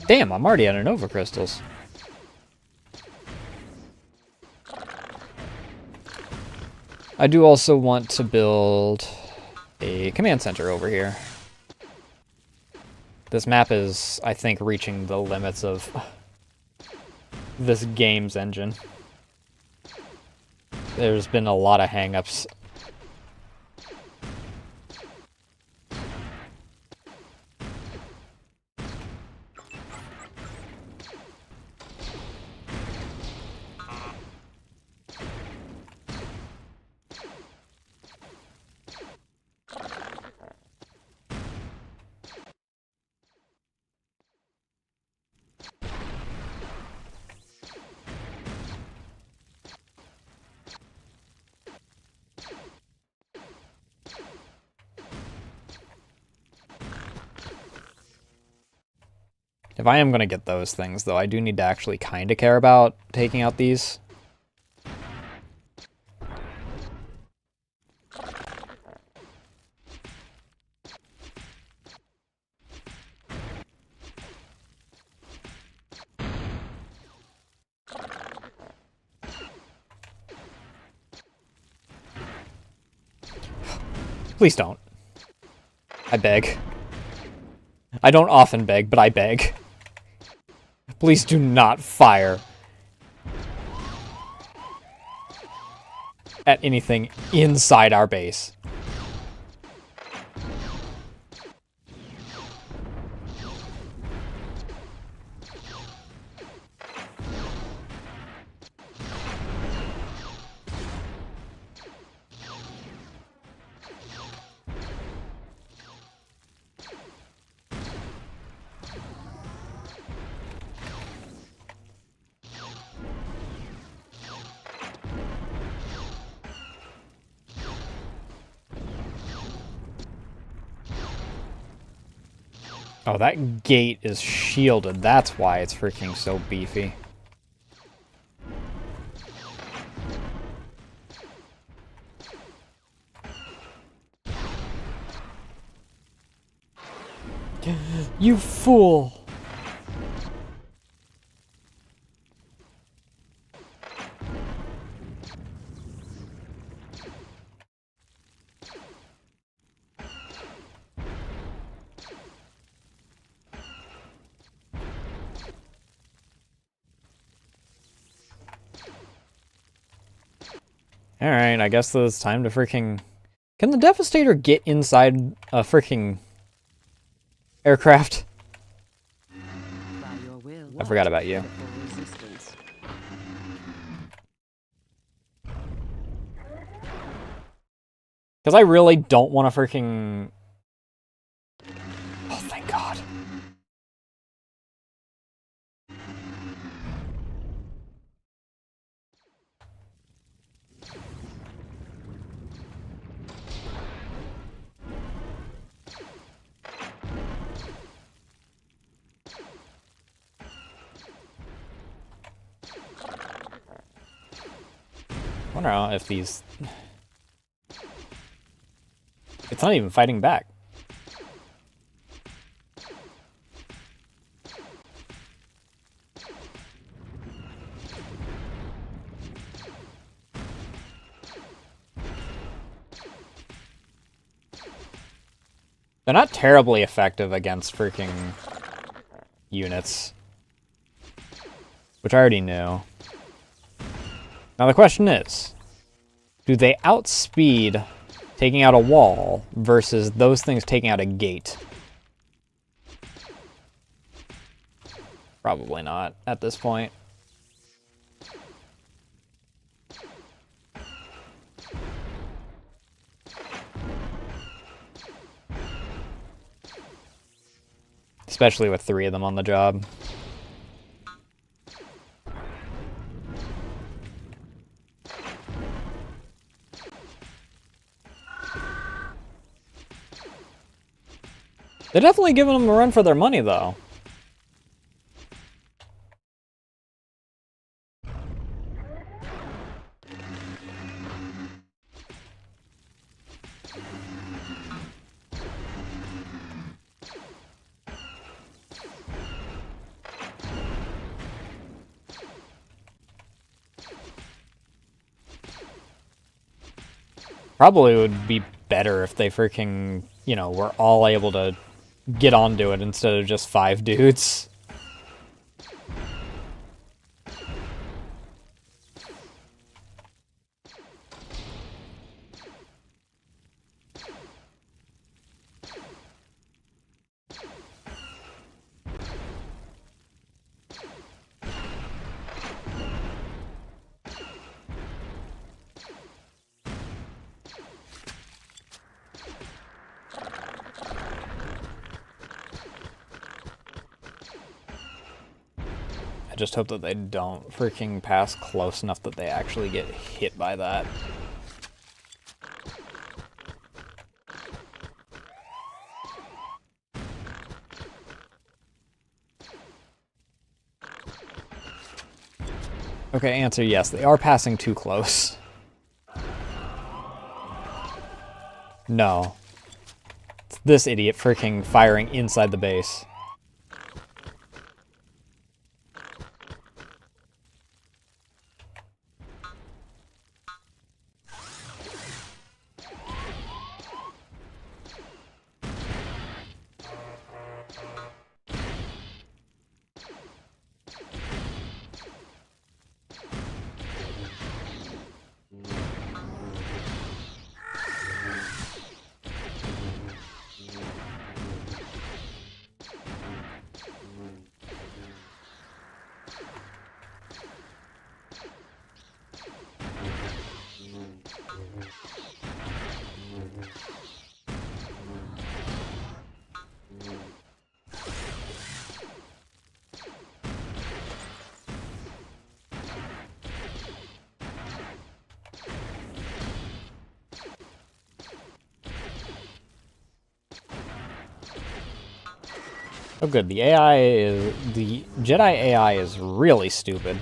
Damn, I'm already out of Nova crystals. I do also want to build a command center over here. This map is, I think, reaching the limits of this game's engine. There's been a lot of hang-ups. If I am going to get those things, though, I do need to actually kind of care about taking out these. Please don't. I beg. I don't often beg, but I beg. Please do not fire. at anything inside our base. Oh, that gate is shielded. That's why it's freaking so beefy. You fool! Alright, I guess it's time to freaking... Can the Devastator get inside a freaking aircraft? By your will. I forgot about you. Pitiful resistance. Because I really don't want to freaking... Oh, thank God. I wonder if these... It's not even fighting back. They're not terribly effective against freaking units, which I already knew. Now the question is, do they outspeed taking out a wall versus those things taking out a gate? Probably not at this point. Especially with 3 of them on the job. They're definitely giving them a run for their money, though. Probably would be better if they freaking, you know, were all able to get onto it instead of just 5 dudes. I just hope that they don't freaking pass close enough that they actually get hit by that. Okay, answer yes, they are passing too close. No. It's this idiot freaking firing inside the base. Oh good, the Jedi AI is really stupid.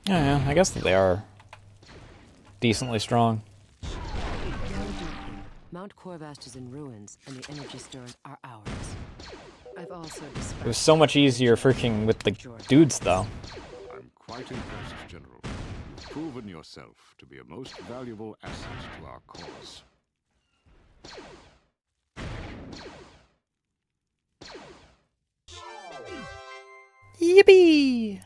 Yeah, I guess that they are decently strong. Mount Corvast is in ruins, and the energy stores are ours. I've also It was so much easier freaking with the dudes, though. I'm quite impressed, General. You've proven yourself to be a most valuable asset to our cause. Yippee!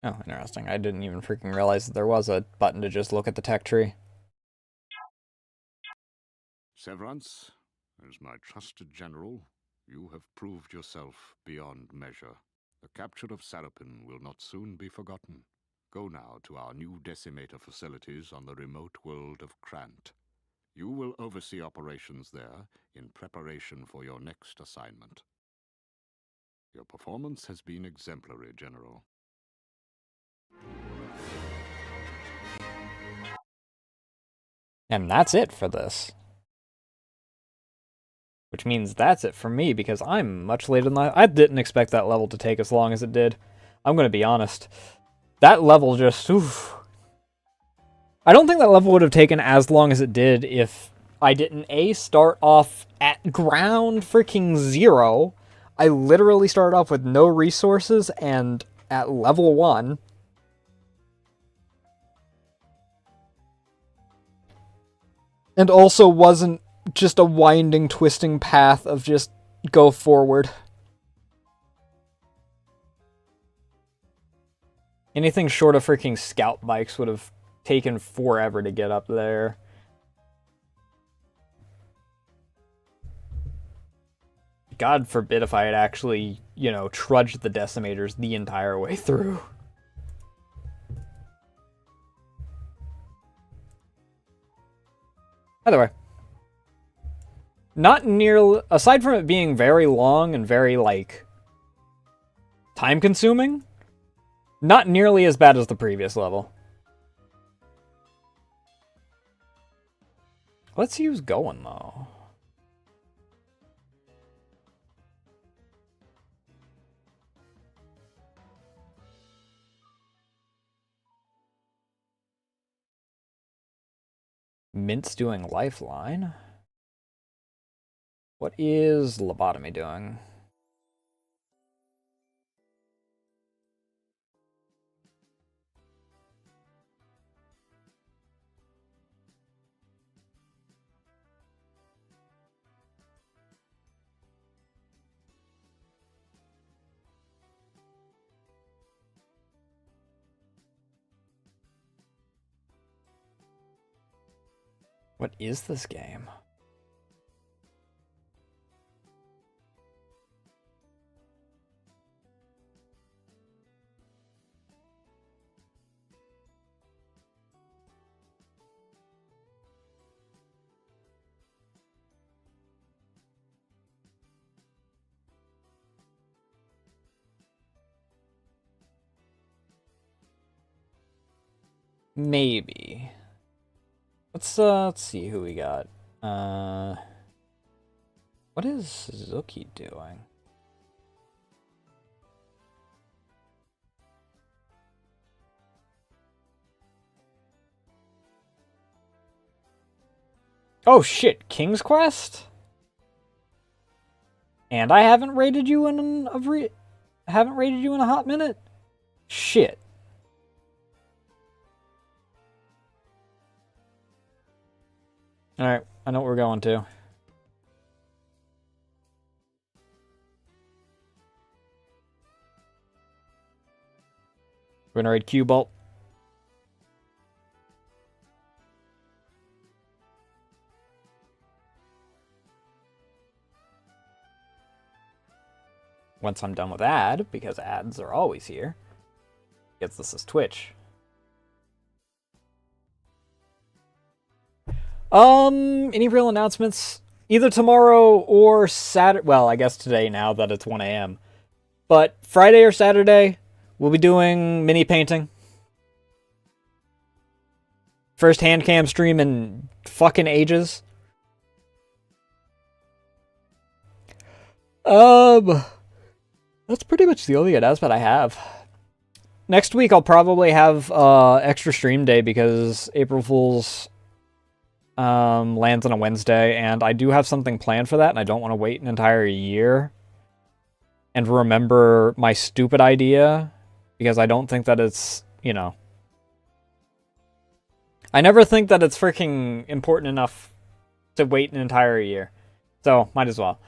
Oh, interesting. I didn't even freaking realize that there was a button to just look at the tech tree. Severance, as my trusted general, you have proved yourself beyond measure. The capture of Sarapin will not soon be forgotten. Go now to our new decimator facilities on the remote world of Krant. You will oversee operations there in preparation for your next assignment. Your performance has been exemplary, General. And that's it for this. Which means that's it for me, because I'm much later than I didn't expect that level to take as long as it did. I'm gonna be honest. That level just, oof. I don't think that level would have taken as long as it did if I didn't, A, start off at ground freaking zero. I literally started off with no resources and at level 1. And also wasn't just a winding, twisting path of just go forward. Anything short of freaking scout bikes would have taken forever to get up there. God forbid if I had actually, you know, trudged the decimators the entire way through. Either way. Not nearly, aside from it being very long and very, like, time-consuming, not nearly as bad as the previous level. Let's see who's going, though. Mint's doing Lifeline. What is Lobotomy doing? What is this game? Maybe. Let's see who we got. What is Suzuki doing? Oh shit, King's Quest? And I haven't rated you in a hot minute? Shit. Alright, I know what we're going to. We're gonna raid Q-Bolt. once I'm done with ad, because ads are always here. Guess this is Twitch. Any real announcements? Either tomorrow or Saturday. Well, I guess today now that it's 1 a.m. But Friday or Saturday, we'll be doing mini painting. First hand cam stream in fucking ages. That's pretty much the only announcement I have. Next week I'll probably have extra stream day because April Fool's lands on a Wednesday, and I do have something planned for that, and I don't want to wait an entire year and remember my stupid idea, because I don't think that it's, you know... I never think that it's freaking important enough to wait an entire year. So, might as well.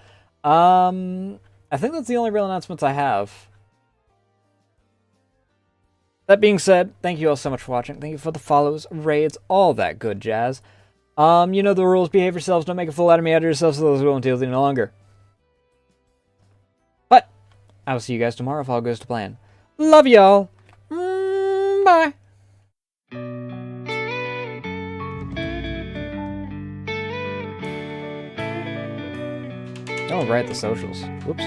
I think that's the only real announcements I have. That being said, thank you all so much for watching. Thank you for the follows, raids, all that good jazz. You know the rules. Behave yourselves. Don't make a fool out of me, out of yourselves, so those who won't deal with you no longer. But I will see you guys tomorrow if all goes to plan. Love y'all. Bye. Oh, right, the socials. Whoops.